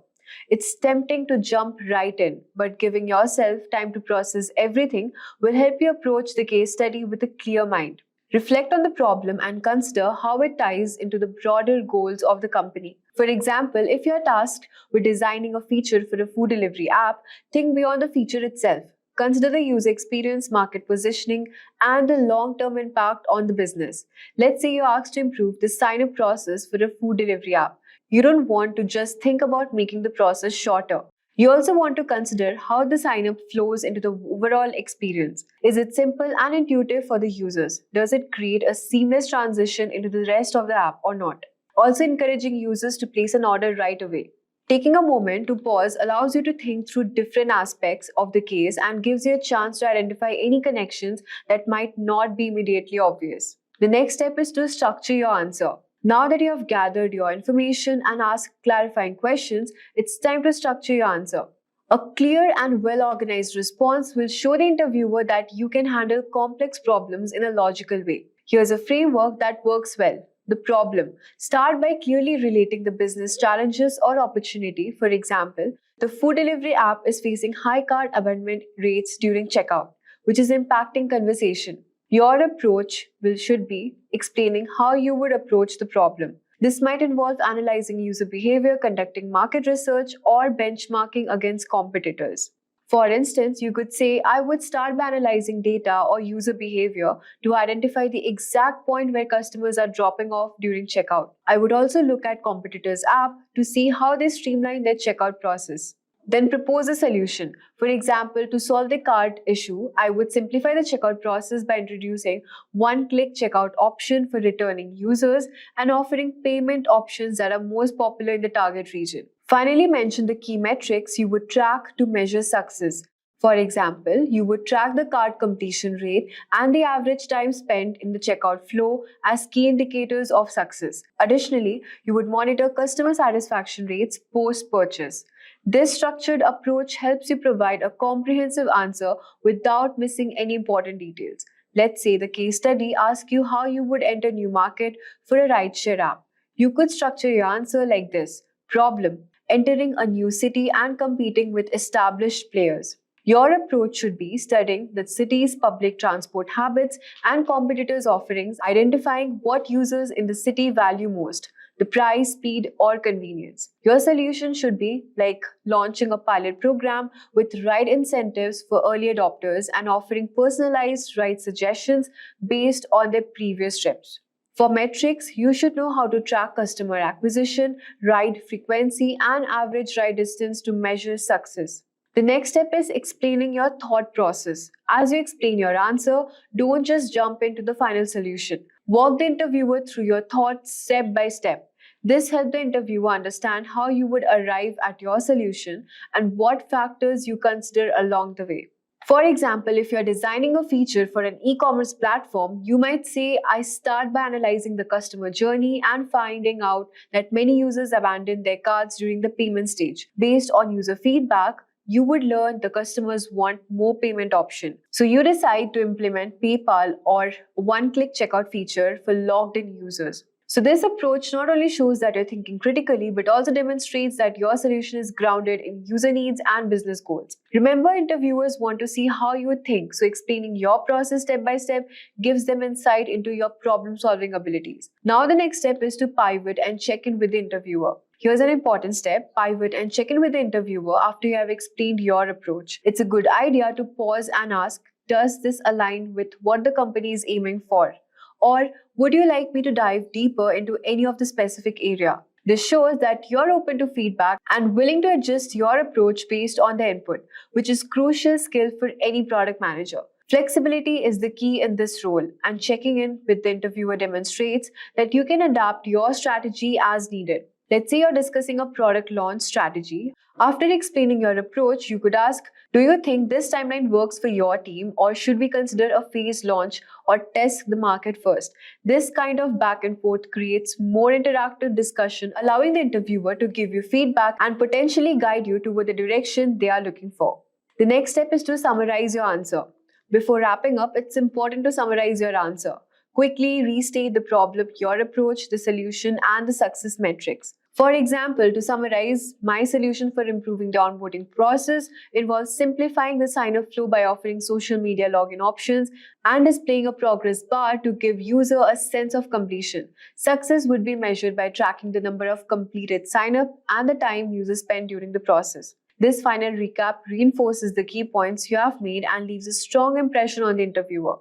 It's tempting to jump right in, but giving yourself time to process everything will help you approach the case study with a clear mind. Reflect on the problem and consider how it ties into the broader goals of the company. For example, if you are tasked with designing a feature for a food delivery app, think beyond the feature itself. Consider the user experience, market positioning, and the long-term impact on the business. Let's say you're asked to improve the sign-up process for a food delivery app. You don't want to just think about making the process shorter. You also want to consider how the sign-up flows into the overall experience. Is it simple and intuitive for the users? Does it create a seamless transition into the rest of the app or not? Also encouraging users to place an order right away. Taking a moment to pause allows you to think through different aspects of the case and gives you a chance to identify any connections that might not be immediately obvious. The next step is to structure your answer. Now that you have gathered your information and asked clarifying questions, it's time to structure your answer. A clear and well-organized response will show the interviewer that you can handle complex problems in a logical way. Here's a framework that works well. The problem. Start by clearly relating the business challenges or opportunity. For example, the food delivery app is facing high cart abandonment rates during checkout, which is impacting conversation. Your approach should be explaining how you would approach the problem. This might involve analyzing user behavior, conducting market research, or benchmarking against competitors. For instance, you could say, I would start by analyzing data or user behavior to identify the exact point where customers are dropping off during checkout. I would also look at competitors' app to see how they streamline their checkout process. Then propose a solution. For example, to solve the cart issue, I would simplify the checkout process by introducing one-click checkout option for returning users and offering payment options that are most popular in the target region. Finally, mention the key metrics you would track to measure success. For example, you would track the cart completion rate and the average time spent in the checkout flow as key indicators of success. Additionally, you would monitor customer satisfaction rates post-purchase. This structured approach helps you provide a comprehensive answer without missing any important details. Let's say the case study asks you how you would enter a new market for a rideshare app. You could structure your answer like this. Problem: entering a new city and competing with established players. Your approach should be studying the city's public transport habits and competitors' offerings, identifying what users in the city value most, the price, speed, or convenience. Your solution should be like launching a pilot program with ride incentives for early adopters and offering personalized ride suggestions based on their previous trips. For metrics, you should know how to track customer acquisition, ride frequency, and average ride distance to measure success. The next step is explaining your thought process. As you explain your answer, don't just jump into the final solution. Walk the interviewer through your thoughts step by step. This helps the interviewer understand how you would arrive at your solution and what factors you consider along the way. For example, if you're designing a feature for an e-commerce platform, you might say, I start by analyzing the customer journey and finding out that many users abandon their carts during the payment stage. Based on user feedback, you would learn the customers want more payment option. So you decide to implement PayPal or one-click checkout feature for logged-in users. So this approach not only shows that you're thinking critically, but also demonstrates that your solution is grounded in user needs and business goals. Remember, interviewers want to see how you think, so explaining your process step by step gives them insight into your problem-solving abilities. Now the next step is to pivot and check in with the interviewer. Here's an important step: pivot and check in with the interviewer after you have explained your approach. It's a good idea to pause and ask, does this align with what the company is aiming for? Or would you like me to dive deeper into any of the specific area? This shows that you're open to feedback and willing to adjust your approach based on the input, which is a crucial skill for any product manager. Flexibility is the key in this role, and checking in with the interviewer demonstrates that you can adapt your strategy as needed. Let's say you're discussing a product launch strategy. After explaining your approach, you could ask, do you think this timeline works for your team, or should we consider a phased launch or test the market first? This kind of back and forth creates more interactive discussion, allowing the interviewer to give you feedback and potentially guide you toward the direction they are looking for. The next step is to summarize your answer. Before wrapping up, it's important to summarize your answer. Quickly restate the problem, your approach, the solution, and the success metrics. For example, to summarize, my solution for improving the onboarding process involves simplifying the sign-up flow by offering social media login options and displaying a progress bar to give user a sense of completion. Success would be measured by tracking the number of completed sign-up and the time users spend during the process. This final recap reinforces the key points you have made and leaves a strong impression on the interviewer.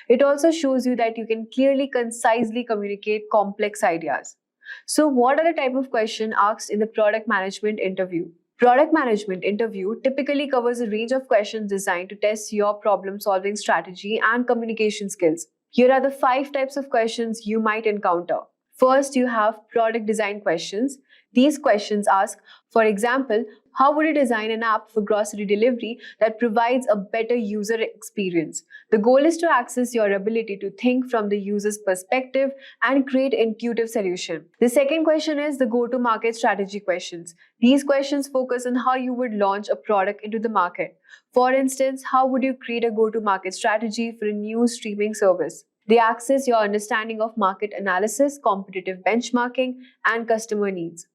It also shows you that you can clearly, concisely communicate complex ideas. So what are the type of questions asked in the product management interview? Product management interview typically covers a range of questions designed to test your problem-solving strategy and communication skills. Here are the 5 types of questions you might encounter. First, you have product design questions. These questions ask, for example, how would you design an app for grocery delivery that provides a better user experience? The goal is to access your ability to think from the user's perspective and create intuitive solution. The second question is the go-to-market strategy questions. These questions focus on how you would launch a product into the market. For instance, how would you create a go-to-market strategy for a new streaming service? They access your understanding of market analysis, competitive benchmarking, and customer needs.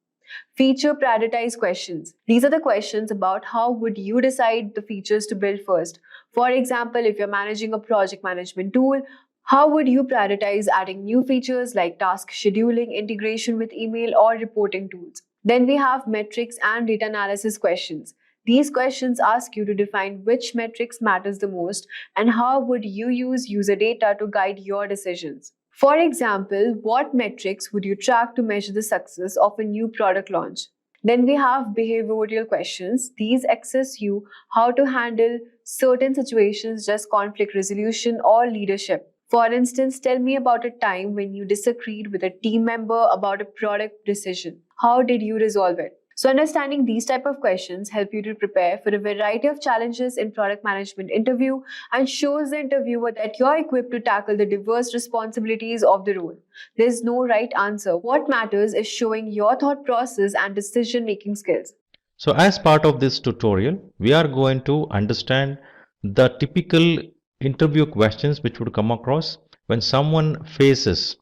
Feature prioritized questions. These are the questions about how would you decide the features to build first. For example, if you're managing a project management tool, how would you prioritize adding new features like task scheduling, integration with email, or reporting tools? Then we have metrics and data analysis questions. These questions ask you to define which metrics matters the most and how would you use user data to guide your decisions. For example, what metrics would you track to measure the success of a new product launch? Then we have behavioral questions. These assess you how to handle certain situations, just conflict resolution or leadership. For instance, tell me about a time when you disagreed with a team member about a product decision. How did you resolve it? So understanding these type of questions help you to prepare for a variety of challenges in product management interview and shows the interviewer that you're equipped to tackle the diverse responsibilities of the role. There's no right answer. What matters is showing your thought process and decision-making skills. So as part of this tutorial, we are going to understand the typical interview questions which would come across when someone faces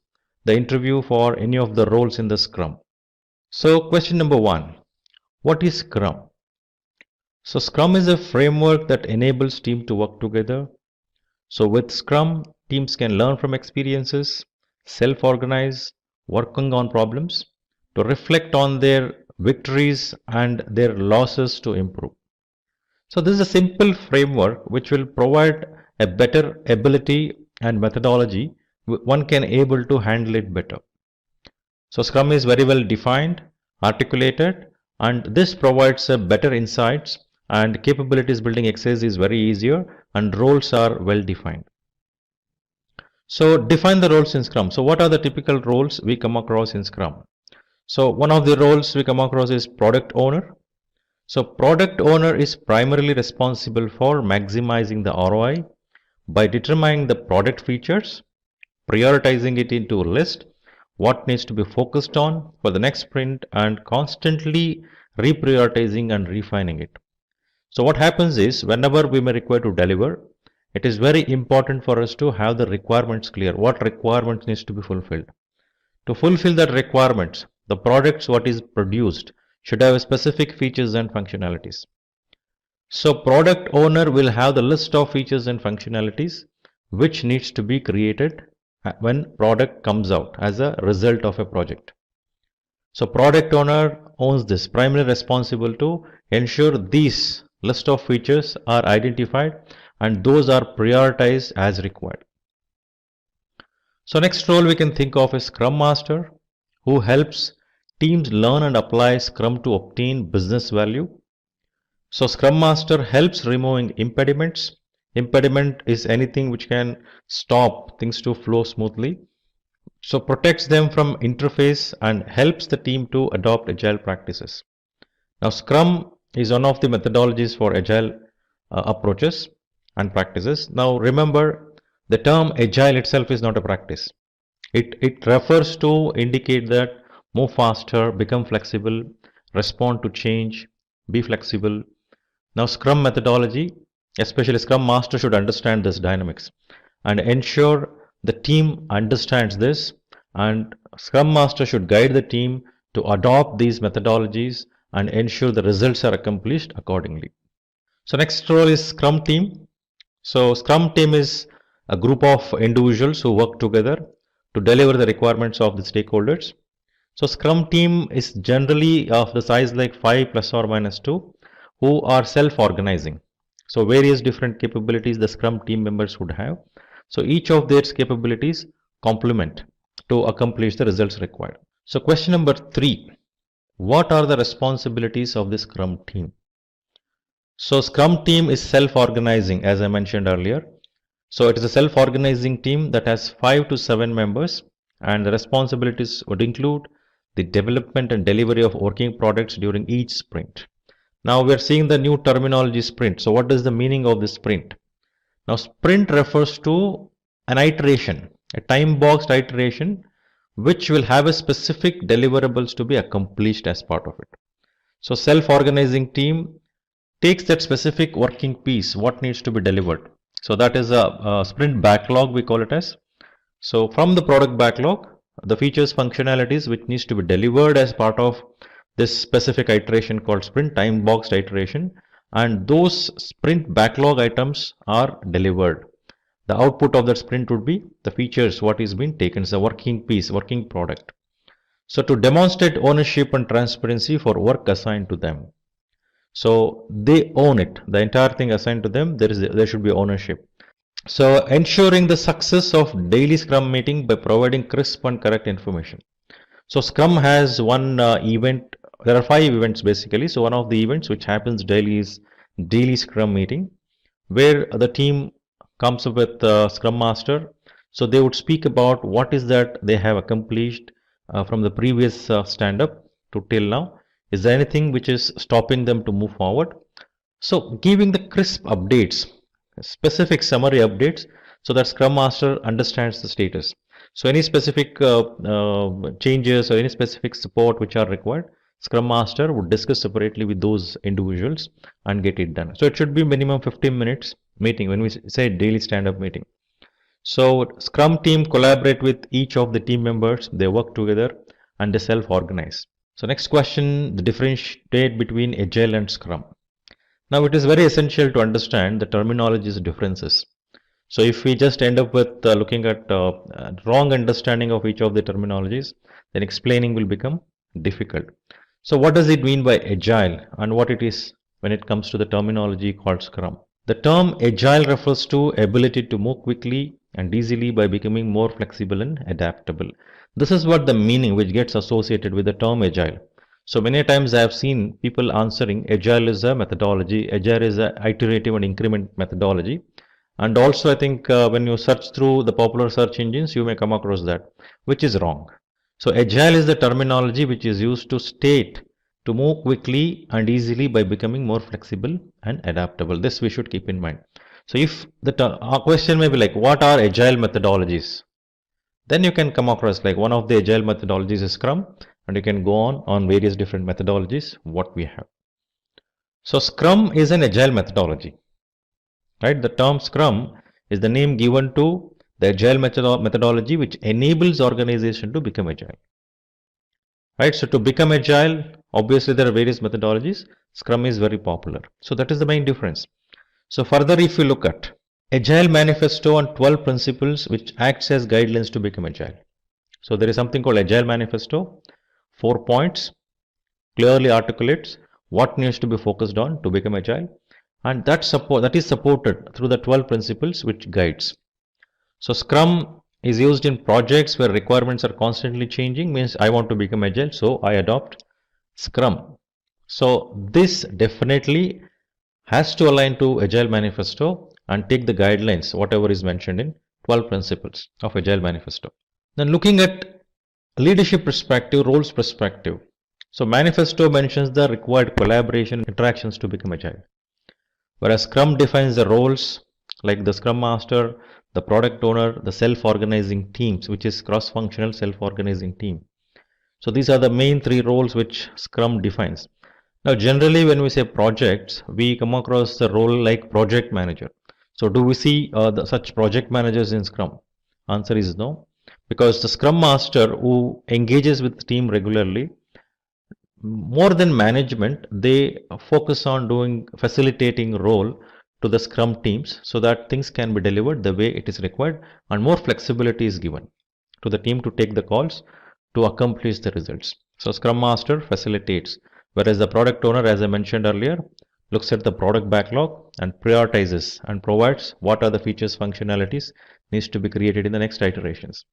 the interview for any of the roles in the Scrum. So question number 1. What is Scrum? So Scrum is a framework that enables teams to work together. So with Scrum, teams can learn from experiences, self-organize, working on problems, to reflect on their victories and their losses to improve. So this is a simple framework which will provide a better ability and methodology. One can able to handle it better. So Scrum is very well defined, articulated, and this provides a better insights, and capabilities building exercise is very easier and roles are well defined. So define the roles in Scrum. So what are the typical roles we come across in Scrum? So one of the roles we come across is product owner. So product owner is primarily responsible for maximizing the ROI by determining the product features, prioritizing it into a list, what needs to be focused on for the next sprint, and constantly reprioritizing and refining it. So what happens is, whenever we may require to deliver, it is very important for us to have the requirements clear. What requirements needs to be fulfilled? To fulfill that requirements, the products what is produced should have specific features and functionalities. So product owner will have the list of features and functionalities which needs to be created when product comes out as a result of a project. So product owner owns this, primarily responsible to ensure these list of features are identified and those are prioritized as required. So next role we can think of is Scrum Master, who helps teams learn and apply Scrum to obtain business value. So Scrum Master helps removing impediments. Impediment is anything which can stop things to flow smoothly. So protects them from interface and helps the team to adopt agile practices. Now Scrum is one of the methodologies for agile approaches and practices. Now remember, the term agile itself is not a practice. It refers to indicate that move faster, become flexible, respond to change, be flexible. Now Scrum methodology, especially Scrum Master, should understand this dynamics and ensure the team understands this, and Scrum Master should guide the team to adopt these methodologies and ensure the results are accomplished accordingly. So next role is Scrum team. So Scrum team is a group of individuals who work together to deliver the requirements of the stakeholders. So Scrum team is generally of the size like 5 plus or minus 2 who are self-organizing. So various different capabilities the Scrum team members would have. So each of their capabilities complement to accomplish the results required. So question number 3. What are the responsibilities of the Scrum team? So Scrum team is self-organizing, as I mentioned earlier. So it is a self-organizing team that has 5 to 7 members, and the responsibilities would include the development and delivery of working products during each sprint. Now we are seeing the new terminology sprint. So what is the meaning of this sprint? Now sprint refers to an iteration, a time-boxed iteration which will have a specific deliverables to be accomplished as part of it. So self-organizing team takes that specific working piece, what needs to be delivered. So that is a sprint backlog, we call it as. So from the product backlog, the features, functionalities which needs to be delivered as part of this specific iteration called sprint, time-boxed iteration, and those sprint backlog items are delivered. The output of that sprint would be the features, what is being taken, is a working piece, working product. So to demonstrate ownership and transparency for work assigned to them. So they own it, the entire thing assigned to them, there should be ownership. So ensuring the success of daily Scrum meeting by providing crisp and correct information. So Scrum has one event, there are 5 events basically. So one of the events which happens daily is daily Scrum meeting, where the team comes up with Scrum Master. So they would speak about what is that they have accomplished from the previous stand-up to till now. Is there anything which is stopping them to move forward? So giving the crisp updates, specific summary updates, so that Scrum Master understands the status. So any specific changes or any specific support which are required, Scrum Master would discuss separately with those individuals and get it done. So it should be minimum 15 minutes meeting when we say daily stand-up meeting. So Scrum team collaborate with each of the team members, they work together and they self-organize. So next question, the differentiate between Agile and Scrum. Now it is very essential to understand the terminology's differences. So if we just end up with looking at wrong understanding of each of the terminologies, then explaining will become difficult. So what does it mean by Agile and what it is when it comes to the terminology called Scrum? The term Agile refers to ability to move quickly and easily by becoming more flexible and adaptable. This is what the meaning which gets associated with the term Agile. So many times I have seen people answering Agile is a methodology, Agile is a iterative and increment methodology. And also I think when you search through the popular search engines, you may come across that, which is wrong. So Agile is the terminology which is used to state to move quickly and easily by becoming more flexible and adaptable. This we should keep in mind. So if our question may be like, what are Agile methodologies? Then you can come across like one of the Agile methodologies is Scrum, and you can go on various different methodologies what we have. So Scrum is an Agile methodology, right? The term Scrum is the name given to the Agile methodology which enables organization to become Agile, right? So to become Agile, obviously there are various methodologies. Scrum is very popular. So that is the main difference. So further, if you look at Agile Manifesto and 12 principles which acts as guidelines to become Agile. So there is something called Agile Manifesto, 4 points, clearly articulates what needs to be focused on to become Agile, and that is supported through the 12 principles which guides. So Scrum is used in projects where requirements are constantly changing, means I want to become Agile, so I adopt Scrum. So this definitely has to align to Agile Manifesto and take the guidelines, whatever is mentioned in 12 principles of Agile Manifesto. Then looking at leadership perspective, roles perspective. So manifesto mentions the required collaboration interactions to become agile. Whereas Scrum defines the roles like the Scrum Master, the product owner, the self-organizing teams, which is cross-functional self-organizing team. So these are the main three roles which Scrum defines. Now generally when we say projects, we come across the role like project manager. So do we see such project managers in Scrum? Answer is no, because the Scrum Master who engages with the team regularly, more than management, they focus on doing facilitating role to the Scrum teams so that things can be delivered the way it is required and more flexibility is given to the team to take the calls to accomplish the results. So Scrum Master facilitates, whereas the product owner, as I mentioned earlier, looks at the product backlog and prioritizes and provides what are the features, functionalities needs to be created in the next iterations.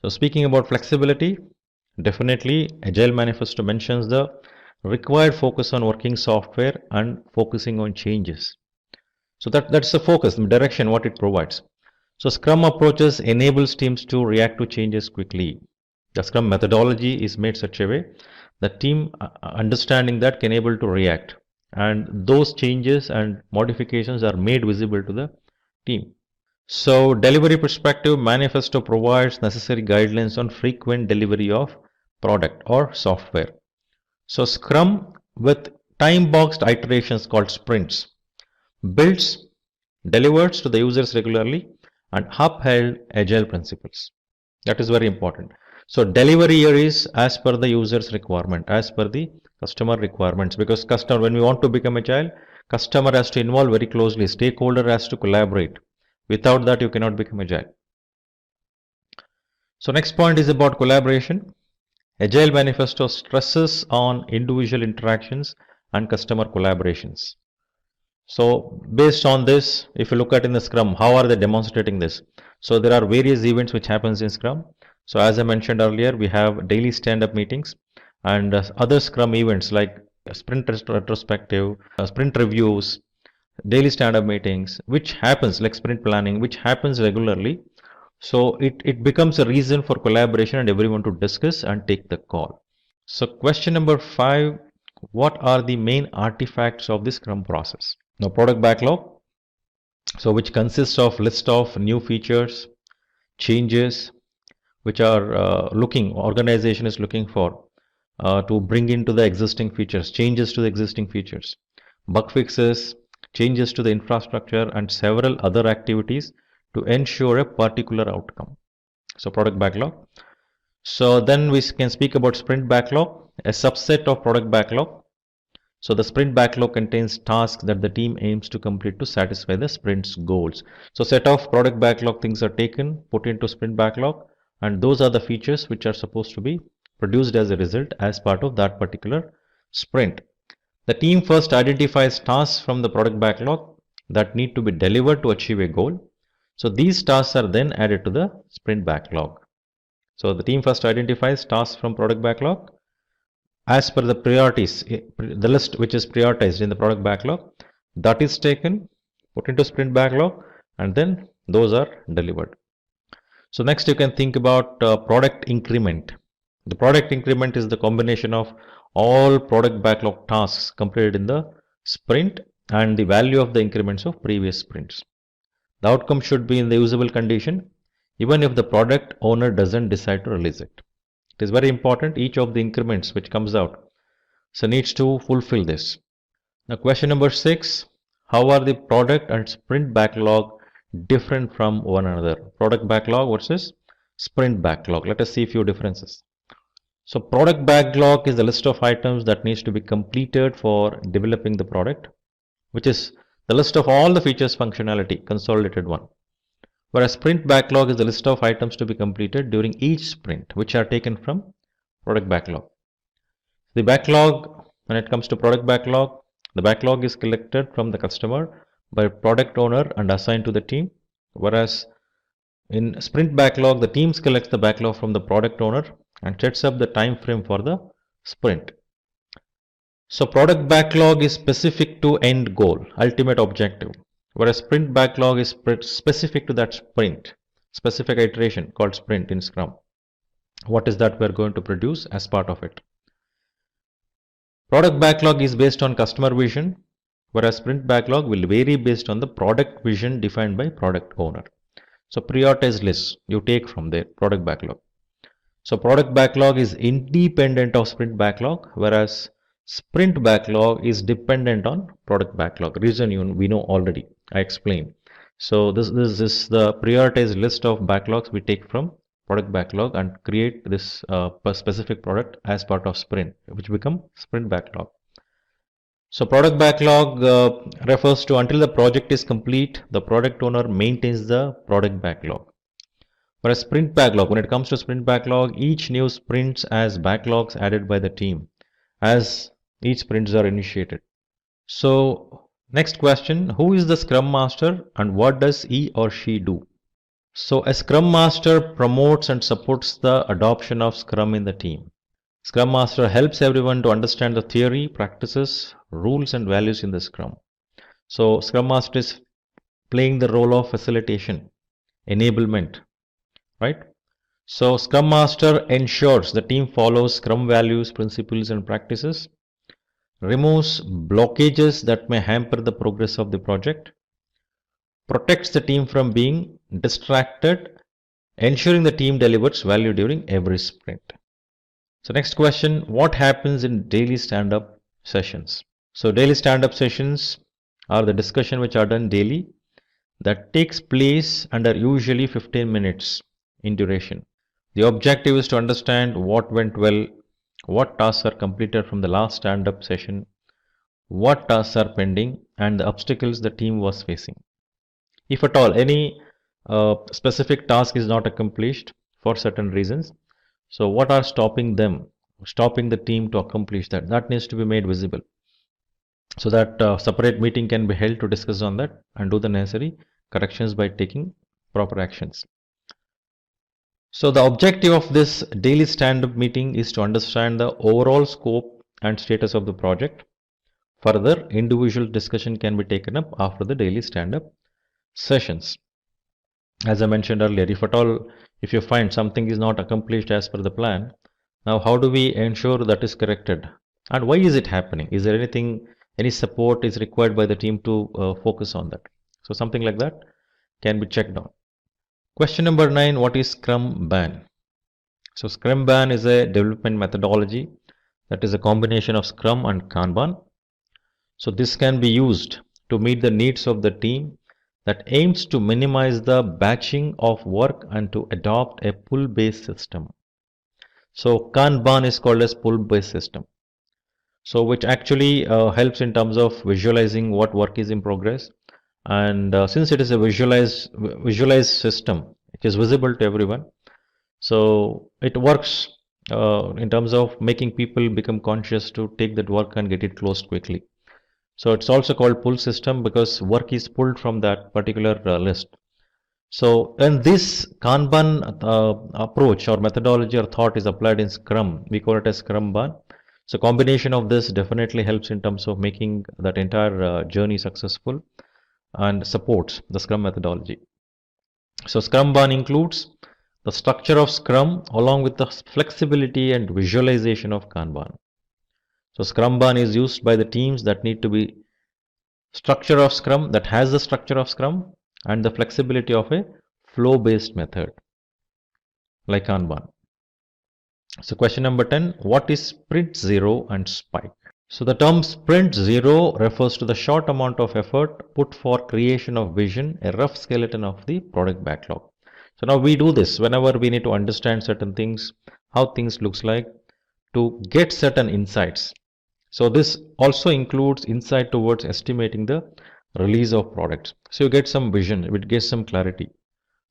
So speaking about flexibility, definitely Agile Manifesto mentions the required focus on working software and focusing on changes. So that's the focus, the direction what it provides. So Scrum approaches enables teams to react to changes quickly. The Scrum methodology is made such a way that team understanding that can able to react, and those changes and modifications are made visible to the team. So delivery perspective, manifesto provides necessary guidelines on frequent delivery of product or software. So Scrum with time boxed iterations called sprints builds, delivers to the users regularly and upheld agile principles. That is very important. So delivery here is as per the user's requirement, as per the customer requirements, because customer, when we want to become agile, customer has to involve very closely, stakeholder has to collaborate. Without that, you cannot become agile. So next point is about collaboration. Agile Manifesto stresses on individual interactions and customer collaborations. So based on this, if you look at in the Scrum, how are they demonstrating this? So there are various events which happens in Scrum. So as I mentioned earlier, we have daily stand-up meetings and other Scrum events like sprint retrospective, sprint reviews, daily stand-up meetings, which happens like sprint planning, which happens regularly. So it becomes a reason for collaboration and everyone to discuss and take the call. So question number 5, what are the main artifacts of the Scrum process? Now product backlog, so which consists of list of new features, changes, which are organization is looking for to bring into the existing features, changes to the existing features, bug fixes, changes to the infrastructure and several other activities to ensure a particular outcome. So product backlog. So then we can speak about sprint backlog, a subset of product backlog. So the sprint backlog contains tasks that the team aims to complete to satisfy the sprint's goals. So set of product backlog things are taken, put into sprint backlog, and those are the features which are supposed to be produced as a result as part of that particular sprint. The team first identifies tasks from the product backlog that need to be delivered to achieve a goal. So these tasks are then added to the sprint backlog. So the team first identifies tasks from product backlog as per the priorities, the list which is prioritized in the product backlog, that is taken, put into sprint backlog, and then those are delivered. So next you can think about product increment. The product increment is the combination of all product backlog tasks completed in the sprint and the value of the increments of previous sprints. The outcome should be in the usable condition even if the product owner doesn't decide to release it. It is very important, each of the increments which comes out so needs to fulfill this. Now question number 6, how are the product and sprint backlog different from one another? Product backlog versus sprint backlog. Let us see a few differences. So product backlog is the list of items that needs to be completed for developing the product, which is the list of all the features functionality, consolidated one. Whereas sprint backlog is the list of items to be completed during each sprint, which are taken from product backlog. The backlog, when it comes to product backlog, the backlog is collected from the customer by product owner and assigned to the team. Whereas in sprint backlog, the teams collects the backlog from the product owner and sets up the time frame for the sprint. So product backlog is specific to end goal, ultimate objective, whereas sprint backlog is specific to that sprint, specific iteration called sprint in Scrum. what is that we're going to produce as part of it. Product backlog is based on customer vision, whereas sprint backlog will vary based on the product vision defined by product owner. So prioritized lists you take from there, product backlog. So product backlog is independent of sprint backlog, whereas sprint backlog is dependent on product backlog. Reason we know already, I explained. So this is the prioritized list of backlogs we take from product backlog and create this specific product as part of sprint, which become sprint backlog. So product backlog refers to until the project is complete, the product owner maintains the product backlog. Whereas sprint backlog, when it comes to sprint backlog, each new sprints has backlogs added by the team as each sprints are initiated. So next question, who is the Scrum Master and what does he or she do? So a Scrum Master promotes and supports the adoption of Scrum in the team. Scrum Master helps everyone to understand the theory, practices, rules and values in the Scrum. So Scrum Master is playing the role of facilitation, enablement, right? So Scrum Master ensures the team follows Scrum values, principles and practices, removes blockages that may hamper the progress of the project, protects the team from being distracted, ensuring the team delivers value during every sprint. So next question, what happens in daily stand-up sessions? So daily stand-up sessions are the discussion which are done daily that takes place and are usually 15 minutes in duration. The objective is to understand what went well, what tasks are completed from the last stand-up session, what tasks are pending and the obstacles the team was facing. If at all any specific task is not accomplished for certain reasons, so what are stopping the team to accomplish that? That needs to be made visible. So that separate meeting can be held to discuss on that and do the necessary corrections by taking proper actions. So the objective of this daily stand-up meeting is to understand the overall scope and status of the project. Further, individual discussion can be taken up after the daily stand-up sessions. As I mentioned earlier, if you find something is not accomplished as per the plan, now how do we ensure that is corrected and why is it happening? Is there any support is required by the team to focus on that? So something like that can be checked on. Question number 9, what is Scrum-Ban? So Scrum-Ban is a development methodology that is a combination of Scrum and Kanban. So this can be used to meet the needs of the team that aims to minimize the batching of work and to adopt a pull-based system. So Kanban is called as pull-based system. So which actually helps in terms of visualizing what work is in progress. And since it is a visualized system, it is visible to everyone. So it works in terms of making people become conscious to take that work and get it closed quickly. So it's also called pull system because work is pulled from that particular list. So when this Kanban approach or methodology or thought is applied in Scrum, we call it as Scrum-Ban. So combination of this definitely helps in terms of making that entire journey successful and supports the Scrum methodology. So Scrum-Ban includes the structure of Scrum along with the flexibility and visualization of Kanban. So Scrum-Ban is used by the teams that need to be structure of Scrum, that has the structure of Scrum and the flexibility of a flow-based method like Kanban. So question number 10, what is Sprint Zero and Spike? So the term Sprint Zero refers to the short amount of effort put for creation of vision, a rough skeleton of the product backlog. So now we do this whenever we need to understand certain things, how things looks like, to get certain insights. So this also includes insight towards estimating the release of products. So you get some vision, it gives some clarity,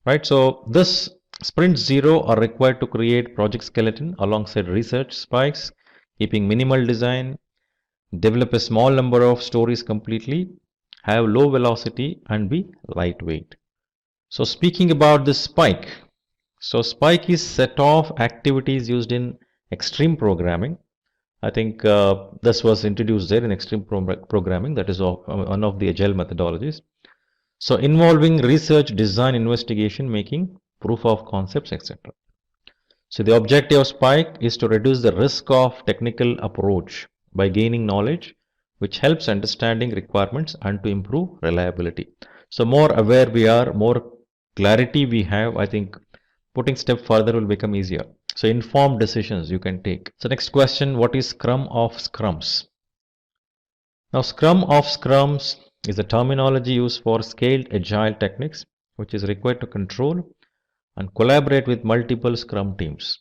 right? So this Sprint Zero are required to create project skeleton alongside research spikes, keeping minimal design, develop a small number of stories completely, have low velocity and be lightweight. So speaking about this spike, so spike is set of activities used in extreme programming. I think this was introduced there in extreme programming, that is one of the agile methodologies. So involving research, design, investigation, making proof of concepts, etc. So the objective of Spike is to reduce the risk of technical approach by gaining knowledge, which helps understanding requirements and to improve reliability. So more aware we are, more clarity we have, I think putting step further will become easier. So informed decisions you can take. So next question, what is Scrum of Scrums? Now Scrum of Scrums is a terminology used for scaled agile techniques, which is required to control and collaborate with multiple Scrum teams.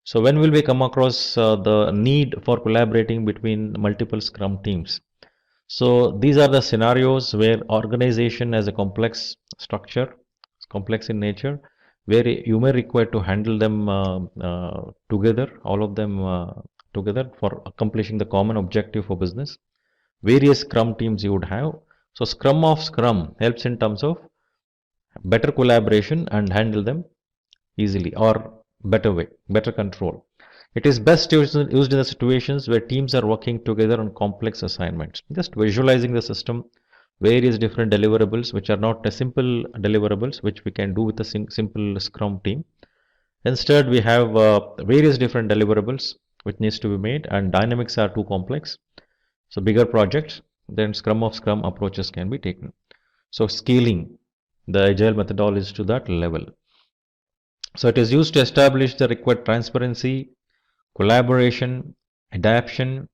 So when will we come across the need for collaborating between multiple Scrum teams? So these are the scenarios where organization has a complex structure, complex in nature, where you may require to handle them together, all of them together for accomplishing the common objective for business. Various Scrum teams you would have. So Scrum of Scrum helps in terms of better collaboration and handle them easily or better way, better control. It is best used in the situations where teams are working together on complex assignments. Just visualizing the system, various different deliverables which are not a simple deliverables which we can do with a simple Scrum team. Instead, we have various different deliverables which needs to be made, and dynamics are too complex. So bigger projects, then Scrum of Scrum approaches can be taken. So scaling the agile methodology to that level. So it is used to establish the required transparency, collaboration, adaptation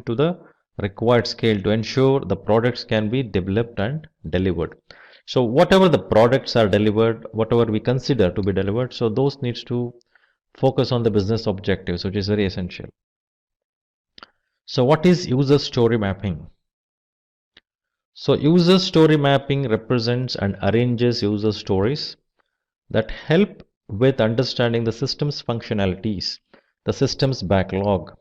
to the required scale to ensure the products can be developed and delivered. So whatever the products are delivered, whatever we consider to be delivered, so those needs to focus on the business objectives, which is very essential. So what is user story mapping? So user story mapping represents and arranges user stories that help with understanding the system's functionalities, the system's backlog,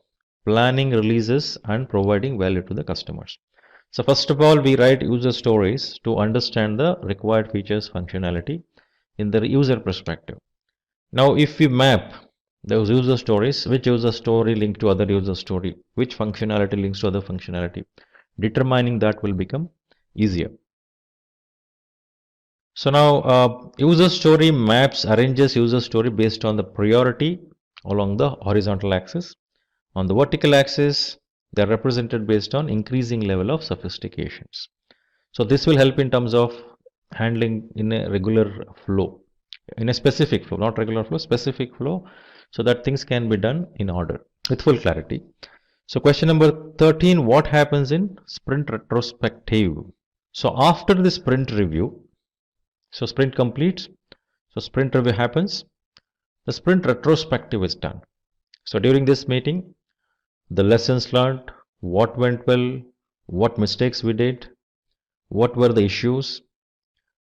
planning releases and providing value to the customers. So first of all, we write user stories to understand the required features functionality in the user perspective. Now if we map those user stories, which user story link to other user story, which functionality links to other functionality, determining that will become easier. So now user story maps arranges user story based on the priority along the horizontal axis. On the vertical axis, they are represented based on increasing level of sophistications. So this will help in terms of handling in a regular flow, in a specific flow, not regular flow, specific flow, so that things can be done in order with full clarity. So question number 13, what happens in sprint retrospective? So after the sprint review, so sprint completes, so sprint review happens, the sprint retrospective is done. So during this meeting, the lessons learned, what went well, what mistakes we did, what were the issues,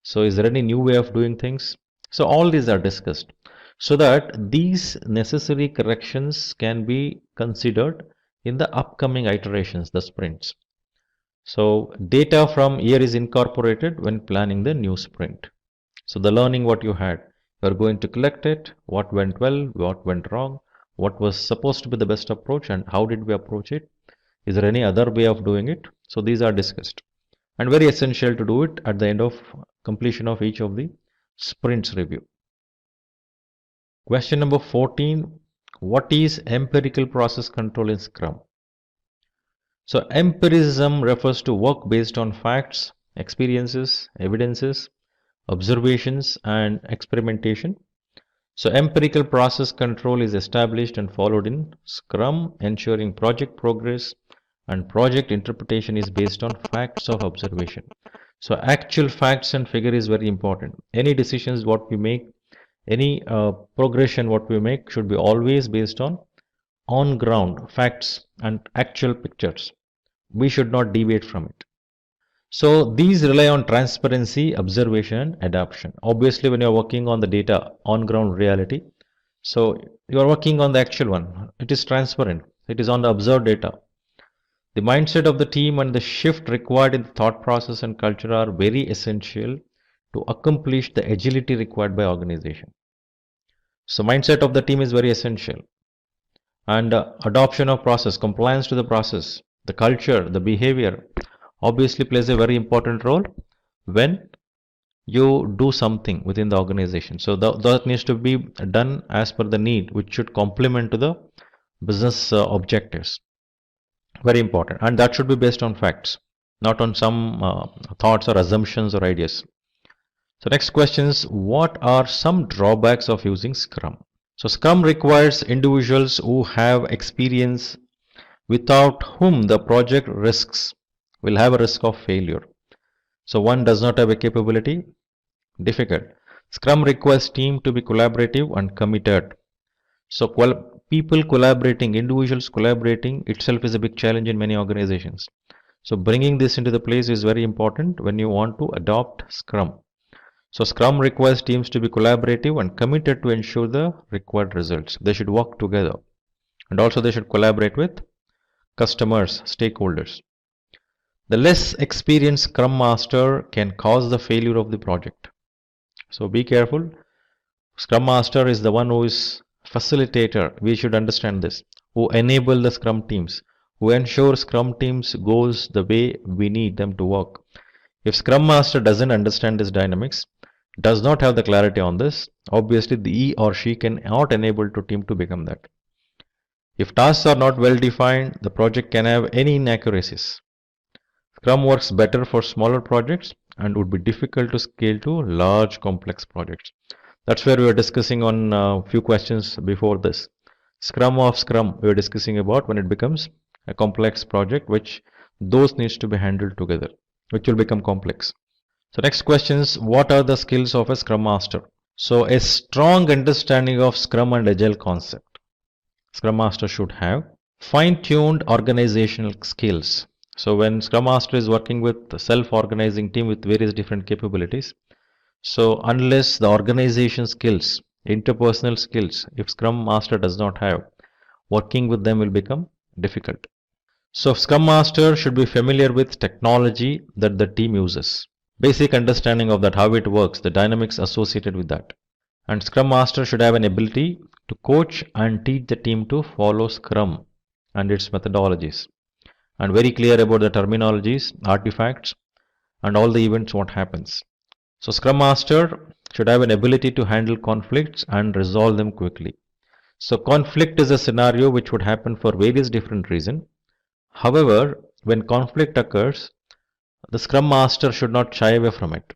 so is there any new way of doing things? So all these are discussed so that these necessary corrections can be considered in the upcoming iterations, the sprints. So data from year is incorporated when planning the new sprint. So the learning what you had, you are going to collect it, what went well, what went wrong, what was supposed to be the best approach and how did we approach it? Is there any other way of doing it? So these are discussed and very essential to do it at the end of completion of each of the sprints review. Question number 14, what is empirical process control in Scrum? So empiricism refers to work based on facts, experiences, evidences, observations and experimentation. So empirical process control is established and followed in Scrum, ensuring project progress and project interpretation is based on facts of observation. So actual facts and figure is very important. Any decisions what we make, any progression what we make should be always based on ground facts and actual pictures. We should not deviate from it. So these rely on transparency, observation and adoption. Obviously when you are working on the data on ground reality, so you are working on the actual one, it is transparent, it is on the observed data. The mindset of the team and the shift required in the thought process and culture are very essential to accomplish the agility required by organization. So mindset of the team is very essential, and adoption of process, compliance to the process, the culture, the behavior obviously plays a very important role when you do something within the organization. So that needs to be done as per the need, which should complement to the business objectives. Very important. And that should be based on facts, not on some thoughts or assumptions or ideas. So next question is, what are some drawbacks of using Scrum? So Scrum requires individuals who have experience, without whom the project will have a risk of failure. So one does not have a capability, difficult. Scrum requires team to be collaborative and committed. So people collaborating, individuals collaborating itself is a big challenge in many organizations. So bringing this into the place is very important when you want to adopt Scrum. So Scrum requires teams to be collaborative and committed to ensure the required results. They should work together, and also they should collaborate with customers, stakeholders. The less experienced Scrum Master can cause the failure of the project. So be careful. Scrum Master is the one who is facilitator. We should understand this. Who enable the Scrum teams, who ensure Scrum teams goes the way we need them to work. If Scrum Master doesn't understand this dynamics, does not have the clarity on this, obviously he or she cannot enable the team to become that. If tasks are not well defined, the project can have any inaccuracies. Scrum works better for smaller projects and would be difficult to scale to large complex projects. That's where we were discussing on a few questions before this. Scrum of Scrum we were discussing about when it becomes a complex project, which those needs to be handled together, which will become complex. So next question is, what are the skills of a Scrum Master? So a strong understanding of Scrum and Agile concept. Scrum Master should have fine-tuned organizational skills. So when Scrum Master is working with a self-organizing team with various different capabilities, so unless the organization skills, interpersonal skills, if Scrum Master does not have, working with them will become difficult. So Scrum Master should be familiar with technology that the team uses. Basic understanding of that, how it works, the dynamics associated with that. And Scrum Master should have an ability to coach and teach the team to follow Scrum and its methodologies, and very clear about the terminologies, artifacts, and all the events what happens. So Scrum Master should have an ability to handle conflicts and resolve them quickly. So conflict is a scenario which would happen for various different reasons. However, when conflict occurs, the Scrum Master should not shy away from it.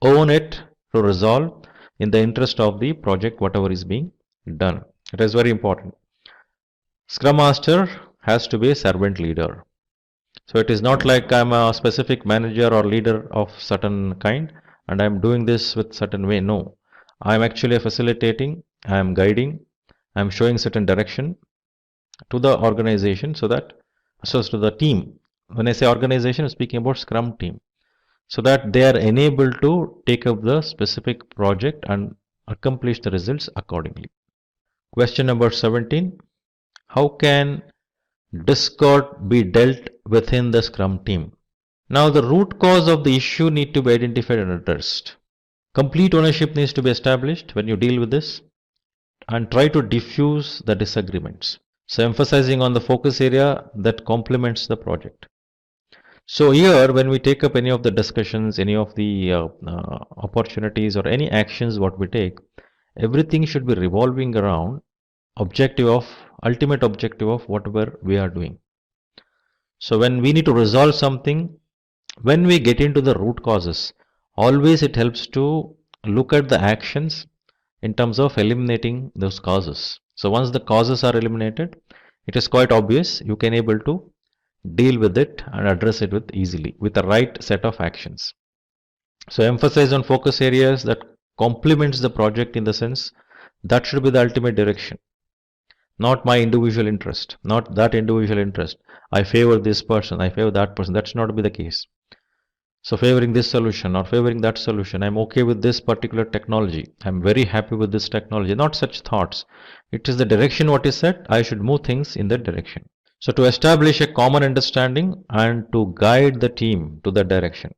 Own it to resolve in the interest of the project, whatever is being done. It is very important. Scrum Master has to be a servant leader. So it is not like I'm a specific manager or leader of certain kind and I'm doing this with certain way. No, I'm actually facilitating, I'm guiding, I'm showing certain direction to the organization so to the team. When I say organization, I'm speaking about Scrum team, so that they are enabled to take up the specific project and accomplish the results accordingly. Question number 17. How can discord be dealt within the Scrum team? Now the root cause of the issue need to be identified and addressed. Complete ownership needs to be established when you deal with this, and try to diffuse the disagreements. So emphasizing on the focus area that complements the project. So here when we take up any of the discussions, any of the opportunities or any actions what we take, everything should be revolving around ultimate objective of whatever we are doing. So when we need to resolve something, when we get into the root causes, always it helps to look at the actions in terms of eliminating those causes. So once the causes are eliminated, it is quite obvious you can able to deal with it and address it with easily with the right set of actions. So emphasize on focus areas that complements the project, in the sense that should be the ultimate direction. Not my individual interest, not that individual interest. I favor this person, I favor that person. That should not be the case. So favoring this solution or favoring that solution, I'm okay with this particular technology, I'm very happy with this technology. Not such thoughts. It is the direction what is set, I should move things in that direction. So to establish a common understanding and to guide the team to that direction.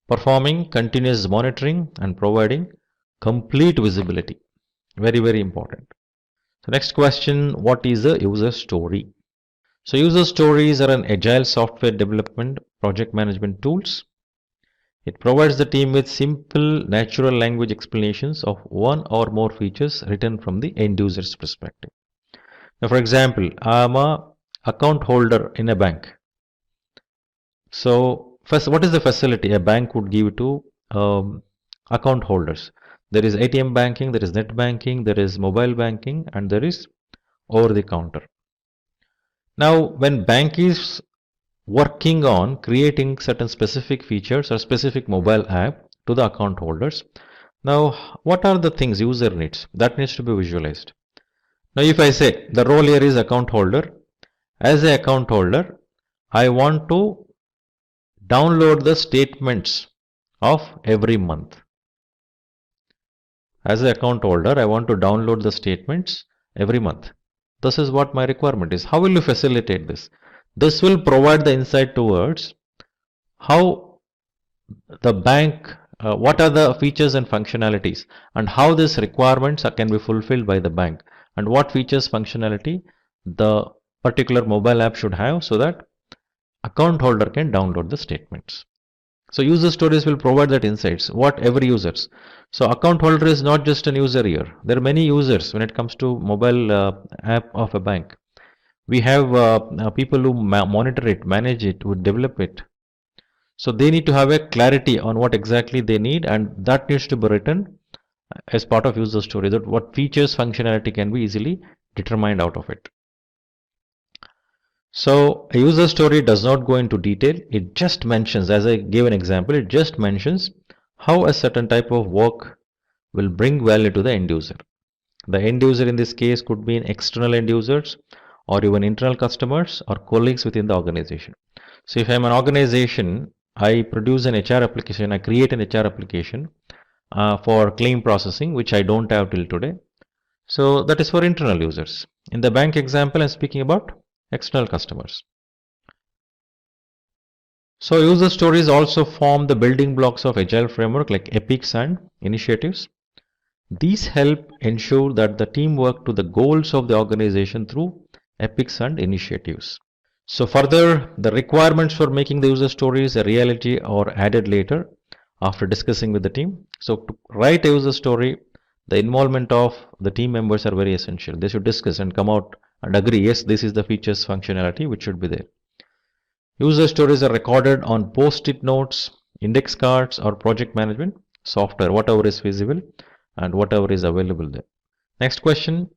Performing continuous monitoring and providing complete visibility. Very, very important. So next question, what is a user story? So user stories are an agile software development project management tools. It provides the team with simple natural language explanations of one or more features written from the end user's perspective. Now, for example, I'm a account holder in a bank. So first, what is the facility a bank would give to account holders? There is ATM banking, there is net banking, there is mobile banking, and there is over the counter. Now, when bank is working on creating certain specific features or specific mobile app to the account holders, now what are the things user needs? That needs to be visualized. Now, if I say the role here is account holder, as an account holder, I want to download the statements of every month. As an account holder, I want to download the statements every month. This is what my requirement is. How will you facilitate this? This will provide the insight towards how the bank, what are the features and functionalities, and how these requirements can be fulfilled by the bank, and what features functionality the particular mobile app should have so that account holder can download the statements. So user stories will provide that insights, what every users. So account holder is not just an user here. There are many users when it comes to mobile app of a bank. We have people who monitor it, manage it, who develop it. So they need to have a clarity on what exactly they need, and that needs to be written as part of user story, that what features, functionality can be easily determined out of it. So a user story does not go into detail. It just mentions, as I gave an example, it just mentions how a certain type of work will bring value to the end user. The end user in this case could be external end users or even internal customers or colleagues within the organization. So if I'm an organization, I produce an HR application, I create an HR application for claim processing, which I don't have till today. So that is for internal users. In the bank example, I'm speaking about external customers. So user stories also form the building blocks of Agile framework like epics and initiatives. These help ensure that the team work to the goals of the organization through epics and initiatives. So further, the requirements for making the user stories a reality are added later after discussing with the team. So to write a user story, the involvement of the team members are very essential. They should discuss and come out and agree, yes, this is the features functionality which should be there. User stories are recorded on post-it notes, index cards, or project management software, whatever is feasible and whatever is available there. Next question,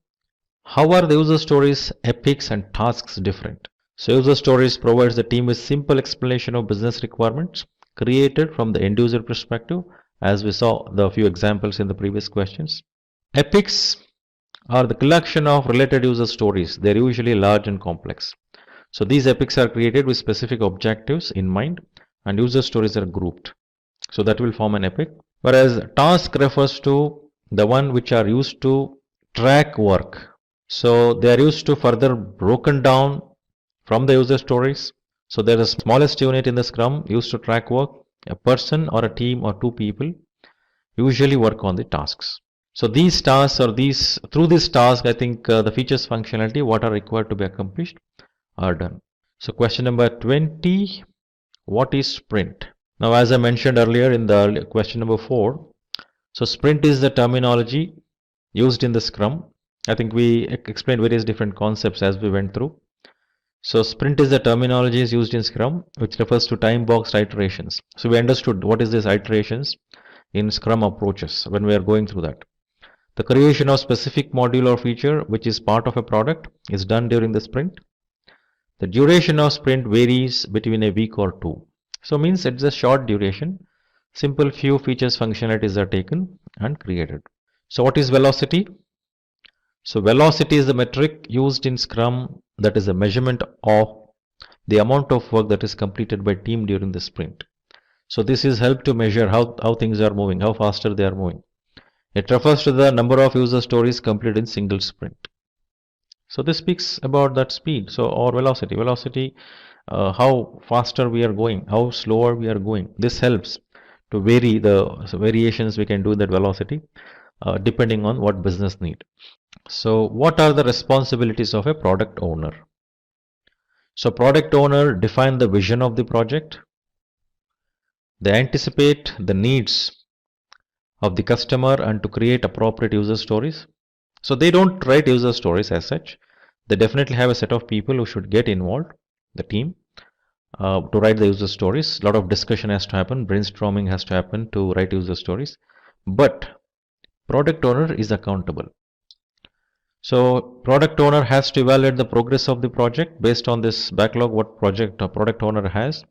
how are the user stories, epics, and tasks different? So user stories provides the team with simple explanation of business requirements created from the end user perspective, as we saw the few examples in the previous questions. Epics are the collection of related user stories. They're usually large and complex. So these epics are created with specific objectives in mind, and user stories are grouped. So that will form an epic. Whereas task refers to the one which are used to track work. So they are used to further broken down from the user stories. So there is the smallest unit in the Scrum used to track work. A person or a team or two people usually work on the tasks. So these tasks or through this task, I think the features functionality, what are required to be accomplished are done. So question number 20, what is sprint? Now, as I mentioned earlier in the question number 4, so sprint is the terminology used in the Scrum. I think we explained various different concepts as we went through. So sprint is the terminology used in Scrum, which refers to time boxed iterations. So we understood what is this iterations in Scrum approaches when we are going through that. The creation of specific module or feature which is part of a product is done during the sprint. The duration of sprint varies between a week or two. So means it's a short duration. Simple few features functionalities are taken and created. So what is velocity? So velocity is the metric used in Scrum that is a measurement of the amount of work that is completed by team during the sprint. So this is help to measure how things are moving, how faster they are moving. It refers to the number of user stories completed in single sprint. So this speaks about that speed, so or velocity, how faster we are going, how slower we are going. This helps to vary the variations we can do in that velocity depending on what business need. So what are the responsibilities of a product owner? So product owner define the vision of the project. They anticipate the needs of the customer and to create appropriate user stories. So they don't write user stories as such. They definitely have a set of people who should get involved, the team, to write the user stories. A lot of discussion has to happen, brainstorming has to happen to write user stories. But product owner is accountable. So product owner has to evaluate the progress of the project based on this backlog what project or product owner has,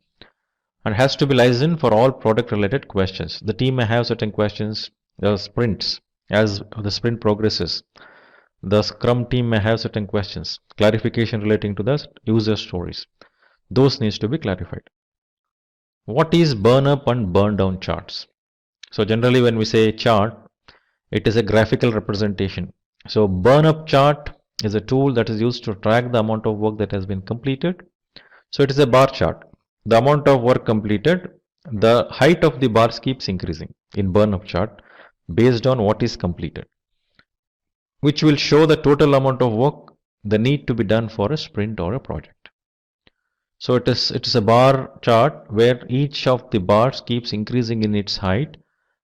and has to be licensed for all product related questions. The team may have certain questions, sprints, as the sprint progresses. The Scrum team may have certain questions, clarification relating to the user stories. Those needs to be clarified. What is burn up and burn down charts? So generally when we say chart, it is a graphical representation. So burn up chart is a tool that is used to track the amount of work that has been completed. So it is a bar chart. The amount of work completed, the height of the bars keeps increasing in burn up chart based on what is completed, which will show the total amount of work the need to be done for a sprint or a project. So it is a bar chart where each of the bars keeps increasing in its height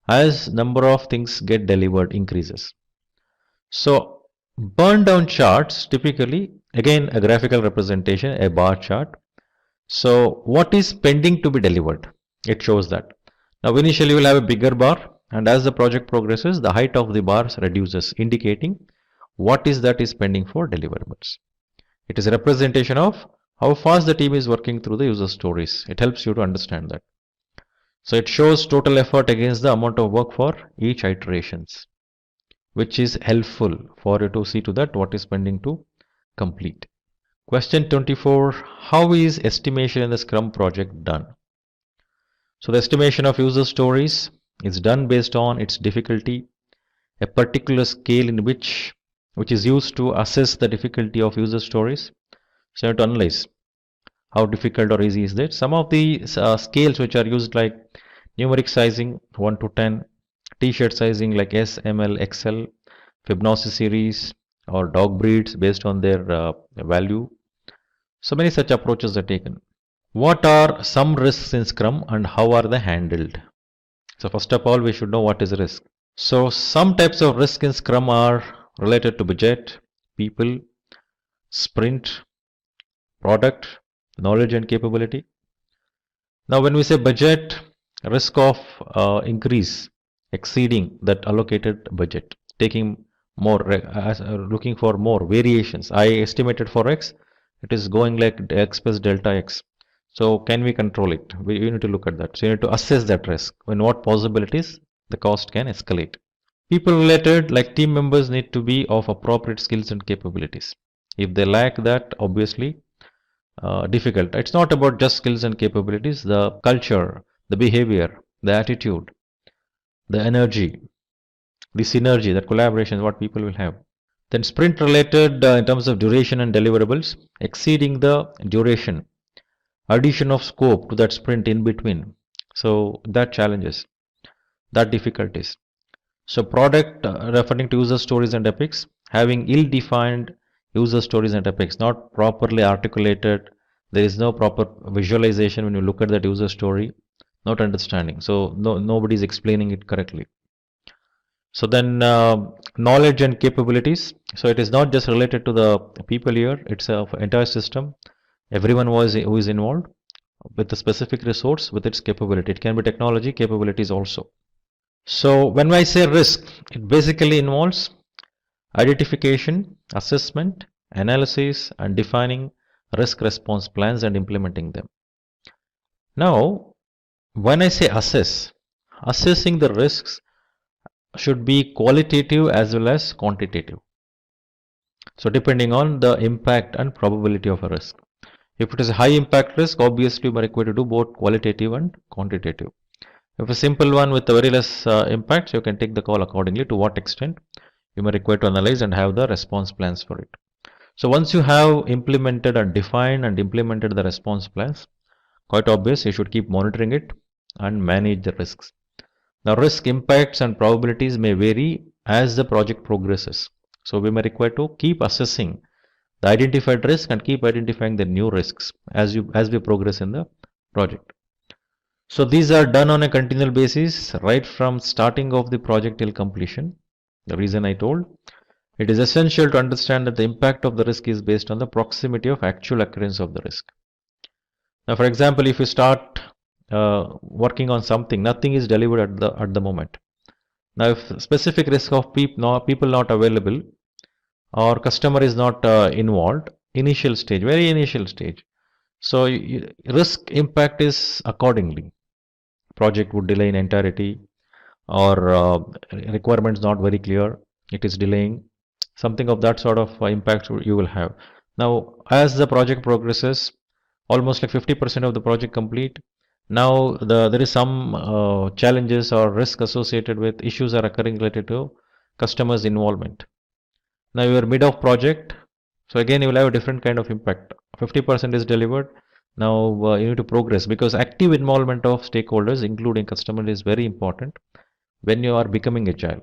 as number of things get delivered increases. So burn down charts typically, again a graphical representation, a bar chart. So what is pending to be delivered? It shows that. Now initially you will have a bigger bar, and as the project progresses the height of the bars reduces, indicating what is that is pending for deliverables. It is a representation of how fast the team is working through the user stories. It helps you to understand that. So it shows total effort against the amount of work for each iterations, which is helpful for you to see to that what is pending to complete. Question 24. How is estimation in the Scrum project done? So the estimation of user stories is done based on its difficulty, a particular scale in which is used to assess the difficulty of user stories. So you have to analyze how difficult or easy is that. Some of the scales which are used like numeric sizing 1 to 10, t-shirt sizing like S, ML, XL, Fibonacci series or dog breeds based on their value. So many such approaches are taken. What are some risks in Scrum and how are they handled? So first of all we should know what is risk. So some types of risk in Scrum are related to budget, people, sprint, product, knowledge and capability. Now when we say budget, risk of increase exceeding that allocated budget, taking more, looking for more variations. I estimated for X, it is going like X plus delta X. So can we control it? We need to look at that. So you need to assess that risk. In what possibilities the cost can escalate. People related like team members need to be of appropriate skills and capabilities. If they lack that, obviously difficult. It's not about just skills and capabilities, the culture, the behavior, the attitude, the energy, the synergy, that collaboration is what people will have. Then sprint related in terms of duration and deliverables, exceeding the duration, addition of scope to that sprint in between. So that challenges, that difficulties. So product referring to user stories and epics, having ill-defined user stories and epics, not properly articulated. There is no proper visualization when you look at that user story, not understanding. So nobody is explaining it correctly. So then knowledge and capabilities. So it is not just related to the people here, it's an entire system. Everyone who is involved with a specific resource with its capability. It can be technology capabilities also. So when I say risk, it basically involves identification, assessment, analysis and defining risk response plans and implementing them. Now when I say assessing the risks should be qualitative as well as quantitative. So depending on the impact and probability of a risk. If it is a high impact risk, obviously you are required to do both qualitative and quantitative. If a simple one with a very less impact, so you can take the call accordingly to what extent you may require to analyze and have the response plans for it. So once you have implemented and defined and implemented the response plans, quite obvious you should keep monitoring it and manage the risks. Now risk impacts and probabilities may vary as the project progresses. So we may require to keep assessing the identified risk and keep identifying the new risks as we progress in the project. So these are done on a continual basis right from starting of the project till completion. The reason I told, it is essential to understand that the impact of the risk is based on the proximity of actual occurrence of the risk. Now, for example, if you start working on something, nothing is delivered at the moment. Now, if specific risk of people not available or customer is not involved, initial stage, very initial stage. So risk impact is accordingly. Project would delay in entirety, or requirements not very clear, it is delaying. Something of that sort of impact you will have. Now, as the project progresses, almost like 50% of the project complete. Now there is some challenges or risk associated with issues are occurring related to customers' involvement. Now you are mid of project, so again you will have a different kind of impact. 50% is delivered. Now you need to progress because active involvement of stakeholders, including customer, is very important when you are becoming agile.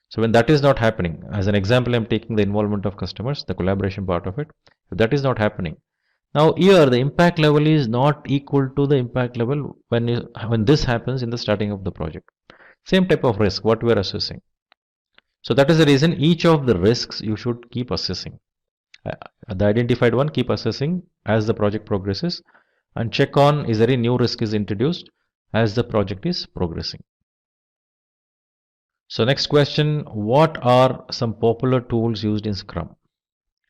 So when that is not happening, as an example, I am taking the involvement of customers, the collaboration part of it. If that is not happening, now here the impact level is not equal to the impact level when this happens in the starting of the project. Same type of risk what we are assessing. So that is the reason each of the risks you should keep assessing. The identified one, keep assessing as the project progresses and check on is there any new risk is introduced as the project is progressing. So next question, what are some popular tools used in Scrum?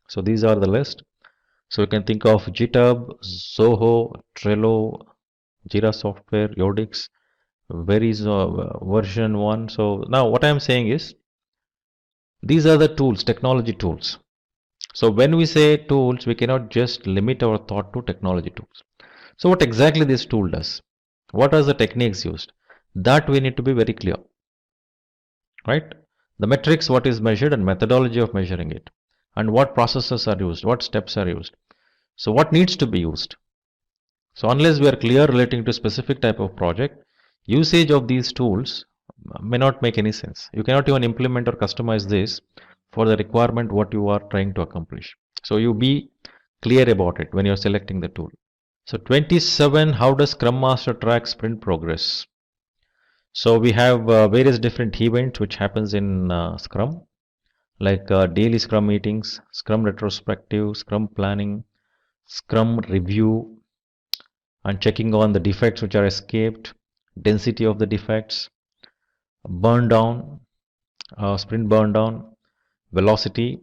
So these are the list. So you can think of GitHub, Zoho, Trello, Jira Software, Yodix, version 1. So now what I am saying is, these are the tools, technology tools. So when we say tools, we cannot just limit our thought to technology tools. So what exactly this tool does? What are the techniques used? That we need to be very clear. Right? The metrics, what is measured and methodology of measuring it. And what processes are used, what steps are used. So what needs to be used? So unless we are clear relating to specific type of project, usage of these tools may not make any sense. You cannot even implement or customize this for the requirement what you are trying to accomplish. So you be clear about it when you are selecting the tool. So 27, how does Scrum Master track sprint progress? So we have various different events which happens in Scrum, like daily Scrum meetings, Scrum retrospective, Scrum planning, Scrum review, and checking on the defects which are escaped, density of the defects, burn down, sprint burn down, velocity.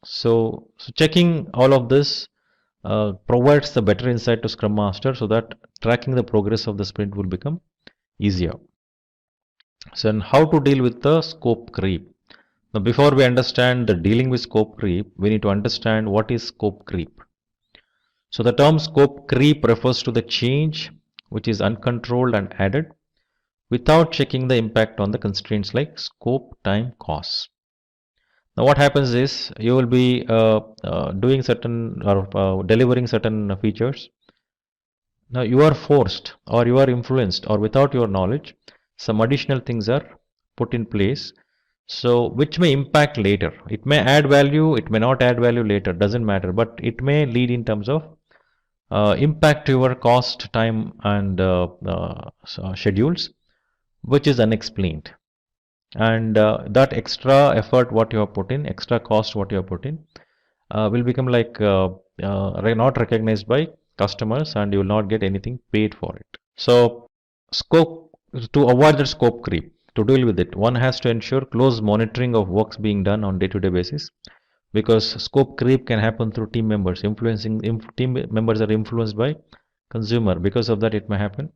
So checking all of this provides the better insight to Scrum Master so that tracking the progress of the sprint will become easier. So and how to deal with the scope creep. Now before we understand the dealing with scope creep, we need to understand what is scope creep. So the term scope creep refers to the change which is uncontrolled and added without checking the impact on the constraints like scope, time, costs. Now what happens is you will be doing certain or delivering certain features. Now you are forced or you are influenced or without your knowledge, some additional things are put in place. So which may impact later. It may add value, it may not add value later, doesn't matter, but it may lead in terms of impact your cost, time and schedules, which is unexplained. And that extra effort what you have put in, extra cost what you have put in, will become like not recognized by customers and you will not get anything paid for it. So scope, to avoid the scope creep, to deal with it, one has to ensure close monitoring of works being done on day-to-day basis, because scope creep can happen through team members. Team members are influenced by consumer. Because of that, it may happen.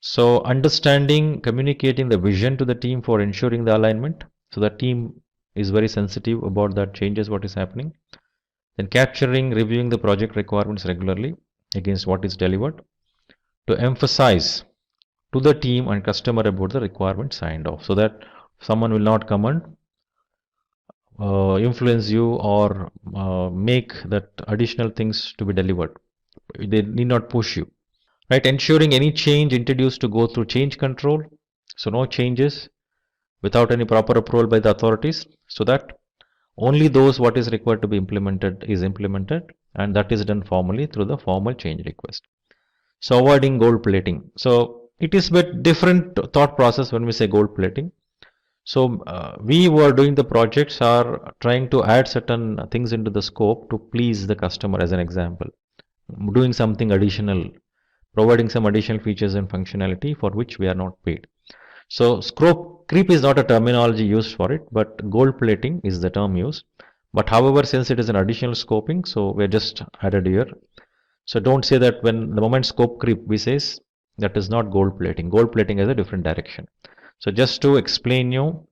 So understanding, communicating the vision to the team for ensuring the alignment. So the team is very sensitive about that changes what is happening. Then capturing, reviewing the project requirements regularly against what is delivered. To emphasize to the team and customer about the requirement signed off, so that someone will not come and influence you or make that additional things to be delivered. They need not push you. Right, ensuring any change introduced to go through change control. So no changes without any proper approval by the authorities, so that only those what is required to be implemented is implemented, and that is done formally through the formal change request. So avoiding gold plating. So it is a bit different thought process when we say gold plating. So we were doing the projects are trying to add certain things into the scope to please the customer, as an example, doing something additional, providing some additional features and functionality for which we are not paid. So scope creep is not a terminology used for it, but gold plating is the term used. But however, since it is an additional scoping, so we're just added here. So don't say that when the moment scope creep, we says that is not gold plating. Gold plating is a different direction. So just to explain you,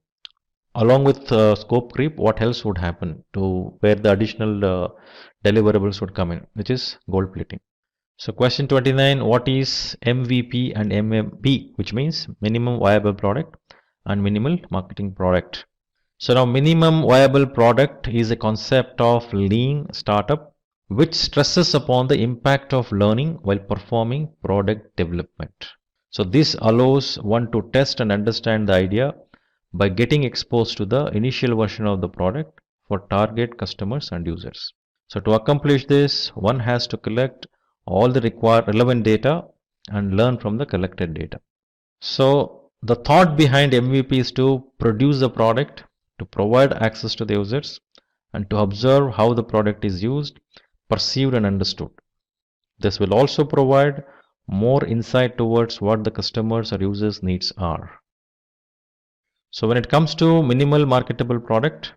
along with scope creep, what else would happen to where the additional deliverables would come in, which is gold plating. So question 29, what is MVP and MMP, which means minimum viable product and minimal marketing product. So now minimum viable product is a concept of lean startup which stresses upon the impact of learning while performing product development. So this allows one to test and understand the idea by getting exposed to the initial version of the product for target customers and users. So to accomplish this, one has to collect all the required relevant data and learn from the collected data. So the thought behind MVP is to produce the product, to provide access to the users, and to observe how the product is used, perceived and understood. This will also provide more insight towards what the customers or users' needs are. So when it comes to minimal marketable product,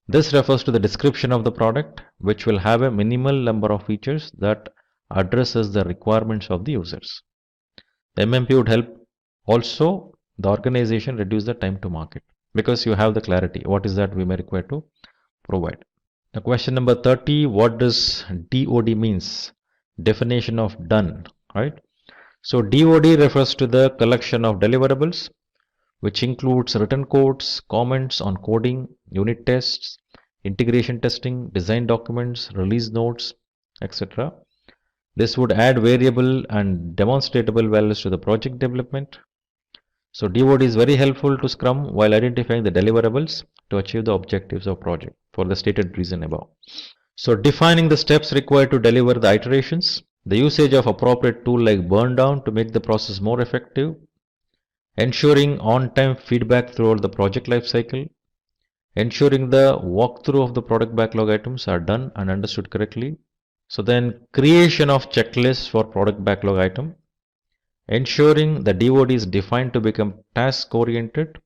this refers to the description of the product, which will have a minimal number of features that addresses the requirements of the users. The MMP would help also the organization reduce the time to market because you have the clarity. What is that we may require to provide? Now question number 30, what does DOD means? Definition of done, right? So DOD refers to the collection of deliverables, which includes written codes, comments on coding, unit tests, integration testing, design documents, release notes, etc. This would add variable and demonstratable values to the project development. So DOD is very helpful to Scrum while identifying the deliverables to achieve the objectives of project for the stated reason above. So defining the steps required to deliver the iterations, the usage of appropriate tool like burn down to make the process more effective, ensuring on-time feedback throughout the project lifecycle, ensuring the walkthrough of the product backlog items are done and understood correctly. So then creation of checklists for product backlog item, ensuring the DOD is defined to become task oriented,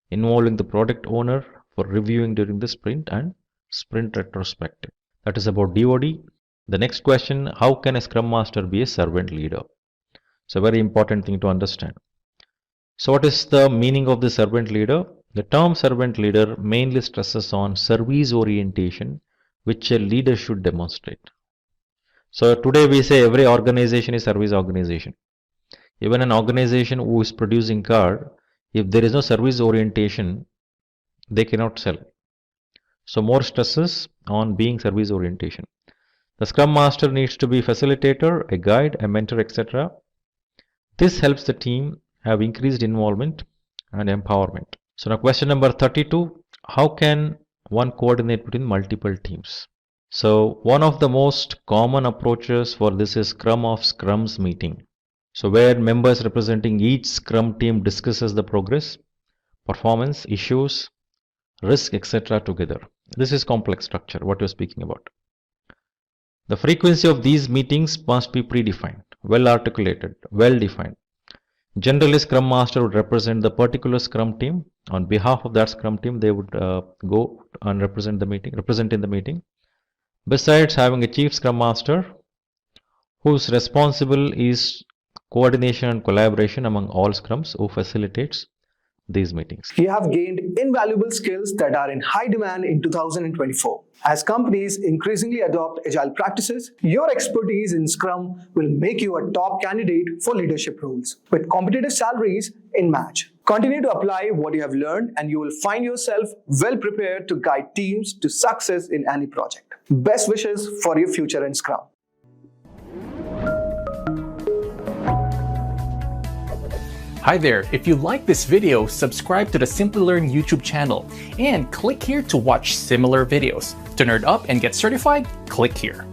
involving the product owner for reviewing during the sprint and sprint retrospective. That is about DOD. The next question, how can a Scrum Master be a servant leader? It's a very important thing to understand. So what is the meaning of the servant leader? The term servant leader mainly stresses on service orientation, which a leader should demonstrate. So today we say every organization is service organization. Even an organization who is producing car, if there is no service orientation, they cannot sell. So more stresses on being service orientation. The Scrum Master needs to be facilitator, a guide, a mentor, etc. This helps the team have increased involvement and empowerment. So now question number 32, how can one coordinate between multiple teams? So one of the most common approaches for this is Scrum of Scrums meeting. So where members representing each Scrum team discusses the progress, performance, issues, risk, etc. together. This is complex structure, what you're speaking about. The frequency of these meetings must be predefined, well articulated, well defined. Generally, Scrum Master would represent the particular Scrum team. On behalf of that Scrum team, they would go and represent in the meeting. Besides having a Chief Scrum Master, whose responsible is coordination and collaboration among all Scrums, who facilitates these meetings. You have gained invaluable skills that are in high demand in 2024. As companies increasingly adopt agile practices, your expertise in Scrum will make you a top candidate for leadership roles with competitive salaries in match. Continue to apply what you have learned and you will find yourself well prepared to guide teams to success in any project. Best wishes for your future in Scrum. Hi there, if you like this video, subscribe to the Simplilearn YouTube channel and click here to watch similar videos. To nerd up and get certified, click here.